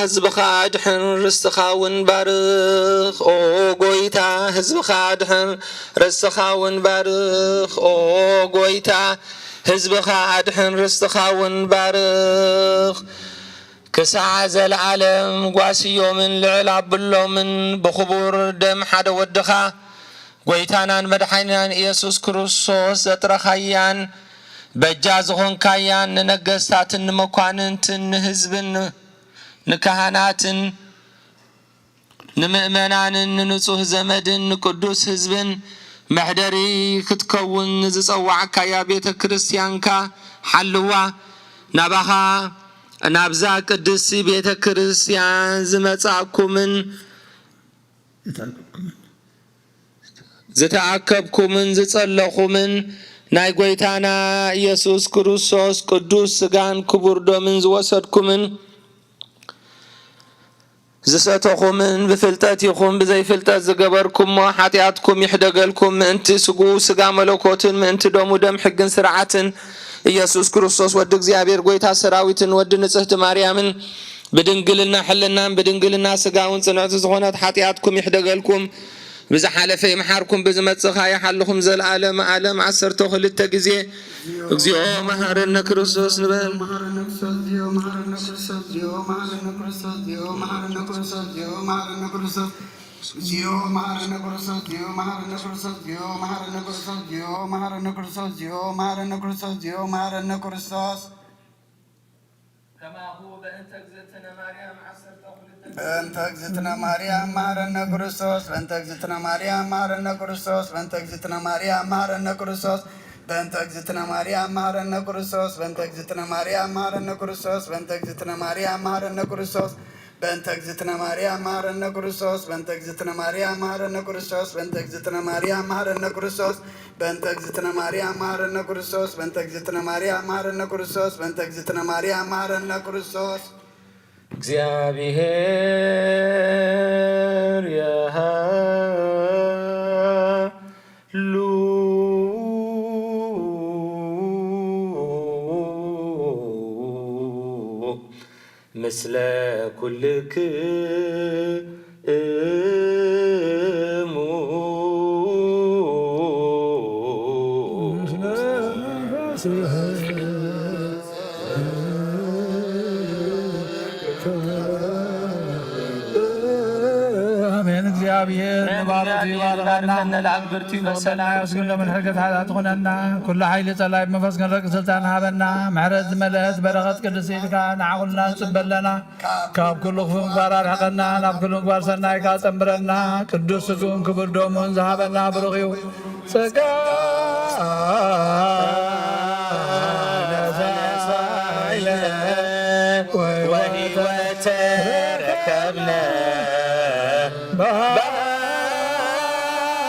ህዝብኻ ድሕን ርስትኻ ውን ባርኽ ኦ ጎይታ ህዝብኻ ድሕን ርስትኻ ውን ባርኽ ኦ ጎይታ ህዝብኻ ድሕን ርስትኻ ውን ባርኽ ክሳዕ ዘለዓለም ጓስዮምን ልዕል ኣብሎምን ብኽቡር ደም ሓደ ወድኻ ጎይታናን መድሓኒናን ኢየሱስ ክርስቶስ ዘጥረኻያን በጃ ዝኾንካያን ንነገስታትን ንመኳንንትን ንህዝብን ንካህናትን ንምእመናንን ንንጹህ ዘመድን ንቅዱስ ህዝብን መሕደሪ ክትከውን ዝጸዋዕካያ ቤተ ክርስቲያንካ ሓልዋ ናባኻ ናብዛ ቅድስቲ ቤተ ክርስቲያን ዝመጻእኩምን ዝተኣከብኩምን ዝጸለኹምን ናይ ጎይታና ኢየሱስ ክርስቶስ ቅዱስ ስጋን ክቡር ደምን ዝወሰድኩምን ዝሰተኹምን ብፍልጠት ይኹን ብዘይፍልጠት ዝገበርኩሞ ሓጢኣትኩም ይሕደገልኩም ምእንቲ ስጉ ስጋ መለኮትን ምእንቲ ደሙ ደም ሕግን ስርዓትን ኢየሱስ ክርስቶስ ወዲ እግዚአብሔር ጎይታ ሰራዊትን ወዲ ንጽሕቲ ማርያምን بدنقلنا حلنا بدنقلنا سقاون صنعت زخونات حطياتكم يحدقلكم بزحالف يمحاركم بزمتصخا يحلكم زل عالم عالم عسرتو خلت غزي اغزيو مهارنا كريستوس نبل مهارنا كريستوس ديو مهارنا كريستوس ديو مهارنا كريستوس ديو مهارنا كريستوس ديو مهارنا كريستوس ديو مهارنا كريستوس ديو مهارنا كريستوس ديو مهارنا كريستوس ديو مهارنا كريستوس ديو مهارنا كريستوس ديو مهارنا كريستوس كما هو بأنت اجزتنا مريم عسرتو بنت اجزتنا مريم مهارنا كريستوس بنت اجزتنا مريم مهارنا كريستوس بنت اجزتنا مريم مهارنا كريستوس بنت اجزتنا مريم مهارنا كريستوس بنت اجزتنا مريم مهارنا كريستوس بنت اجزتنا مريم مهارنا كريستوس بنت اجزتنا مريم مهارنا كريستوس بنت اجزتنا مريم مهارنا كريستوس بنت اجزتنا مريم مهارنا كريستوس بنت اجزتنا مريم مهارنا كريستوس بنت اجزتنا مريم مهارنا كريستوس بنت اجزتنا مريم مهارنا كريستوس እግዚአብሔር ያሃሉ ምስለ ኩልክሙ እግዚአብሔር ንባሮት ይባርከና ለአግብርቲ በሰላም ያስገለ ምን ሕገት ኃጢአት ኾነና ኩሉ ኃይሊ ጸላይ መንፈስ ክንረቅ ስልጣን ሃበና ምሕረት ዝመልአት በረኸት ቅድስት ኢልካ ንዓኹልና ንጽበለና ካብ ኩሉ ክፉእ ምግባር ኣርሕቐና ናብ ኩሉ ምግባር ሰናይ ካ ጸምብረና ቅዱስ ስጉን ክቡር ደሙን ዝሃበና ብሩኽ እዩ ጸጋ وهوة ركبنا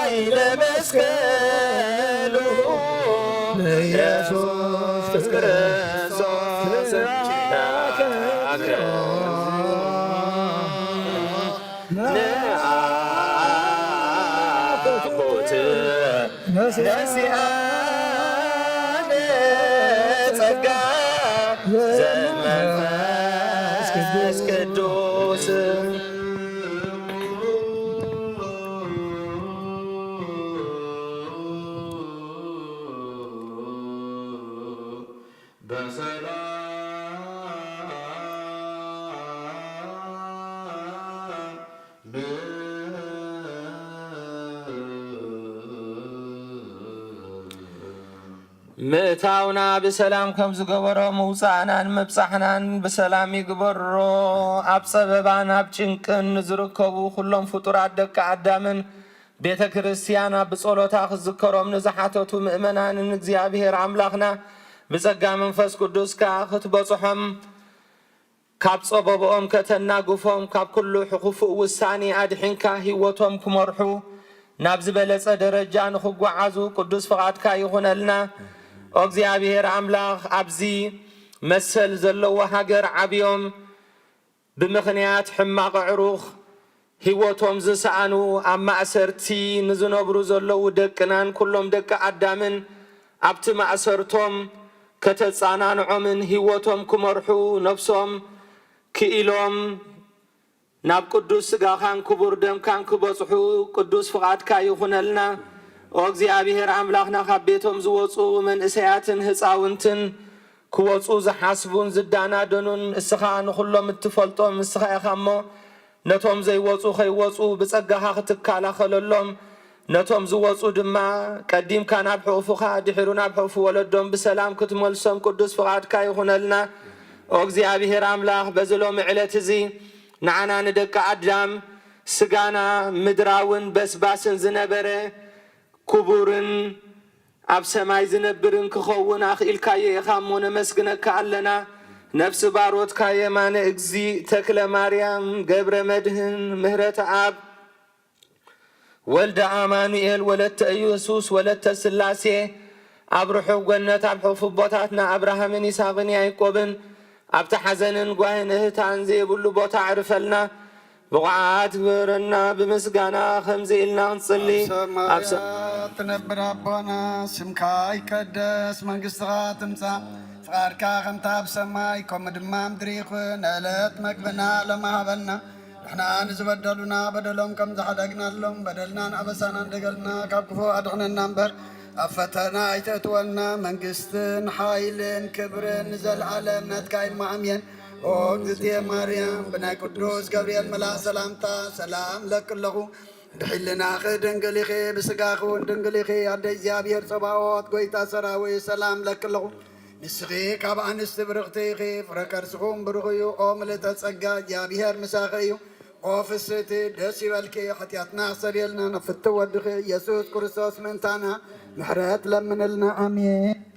بين مسكله ليسوس كريستوس نعبوت نسيان ጸጋ ዘመንፈስ ቅዱስ ምእታውና ብሰላም ከም ዝገበሮ ምውፃእናን መብፃሕናን ብሰላም ይግበሮ ኣብ ፀበባን ኣብ ጭንቅን ዝርከቡ ኩሎም ፍጡራት ደቂ ኣዳምን ቤተ ክርስቲያን ኣብ ብጸሎታ ክዝከሮም ንዝሓተቱ ምእመናንን እግዚአብሔር ኣምላኽና ብጸጋ መንፈስ ቅዱስካ ክትበጽሖም ካብ ፀበቦኦም ከተናግፎም ካብ ኩሉ ሕኹፍእ ውሳኔ ኣድሒንካ ህይወቶም ክመርሑ ናብ ዝበለጸ ደረጃ ንኽጓዓዙ ቅዱስ ፍቓድካ ይኹነልና። እግዚአብሔር አምላክ አብዚ መሰል ዘለዎ ሃገር ዓብዮም ብምኽንያት ሕማቕ ዕሩኽ ህይወቶም ዝሰኣኑ ኣብ ማእሰርቲ ንዝነብሩ ዘለዉ ደቅናን ኩሎም ደቂ ኣዳምን ኣብቲ ማእሰርቶም ከተጻናንዖምን ህይወቶም ክመርሑ ነፍሶም ክኢሎም ናብ ቅዱስ ስጋኻን ክቡር ደምካን ክበጽሑ ቅዱስ ፍቓድካ ይኹነልና። እግዚአብሔር አምላክና ካብ ቤቶም ዝወፁ መንእሰያትን ህፃውንትን ክወፁ ዝሓስቡን ዝዳናደኑን እስኻ ንኹሎም እትፈልጦም እስኻ ኢኻ እሞ ነቶም ዘይወፁ ከይወፁ ብጸጋኻ ክትከላኸለሎም ነቶም ዝወፁ ድማ ቀዲምካ ናብ ሕቑፉኻ ድሕሩ ናብ ሕቑፉ ወለዶም ብሰላም ክትመልሶም ቅዱስ ፍቓድካ ይኹነልና። እግዚአብሔር አምላክ በዚ ሎሚ ዕለት እዚ ንዓና ንደቂ ኣዳም ስጋና ምድራውን በስባስን ዝነበረ ክቡርን ኣብ ሰማይ ዝነብርን ክኸውን ኣኽኢልካዮ ኢኻ እሞ ነመስግነካ ኣለና። ነፍሲ ባሮትካ የማነ እግዚ ተክለ ማርያም ገብረ መድህን ምህረተ አብ ወልደ አማኑኤል ወለተ ኢየሱስ ወለተ ስላሴ ኣብ ርሑቕ ገነት ኣብ ሕፉብ ቦታትና አብርሃምን ይስሐቅን ያዕቆብን ኣብቲ ሓዘንን ጓህን እህታን ዘይብሉ ቦታ ዕርፈልና። ብቕዓት ግበረና ብምስጋና ከምዚ ኢልና ክንጽሊ ኣብ ሰማያት ትነብር ኣቦና ስምካ ይቀደስ መንግስትኻ ትምጻእ ፍቃድካ ከምታ ኣብ ሰማይ ከምኡ ድማ ምድሪ ይኹን ዕለት መግብና ሎሚ ሃበና ንሕና ንዝበደሉና በደሎም ከም ዝሓደግናሎም በደልናን ኣበሳናን ደገልና ካብ ክፉእ ኣድሕነና እምበር ኣብ ፈተና ኣይተእትወና መንግስትን ሓይልን ክብርን ንዘለዓለም ናትካ ኢልማ ኣምየን። ኦ እግዝእትየ ማርያም ብናይ ቅዱስ ገብርኤል መልኣክ ሰላምታ ሰላም ለክለኹ ድሒልናኺ ድንግል ኢኺ ብስጋኺ እውን ድንግል ኢኺ ኣደ እግዚኣብሔር ፀባኦት ጎይታ ሰራዊት ሰላም ለክለኹ ንስኺ ካብ ኣንስቲ ብርኽቲ ኢኺ ፍረ ከርስኹም ብሩኽ እዩ። ኦ ምልዕተ ጸጋ እግዚኣብሔር ምሳኺ እዩ። ኦ ፍስቲ ደስ ይበልኪ ሓጢኣትና ሰሪየልና ነፍቲ ወድኺ ኢየሱስ ክርስቶስ ምእንታና ምሕረት ለምንልና ኣሜን።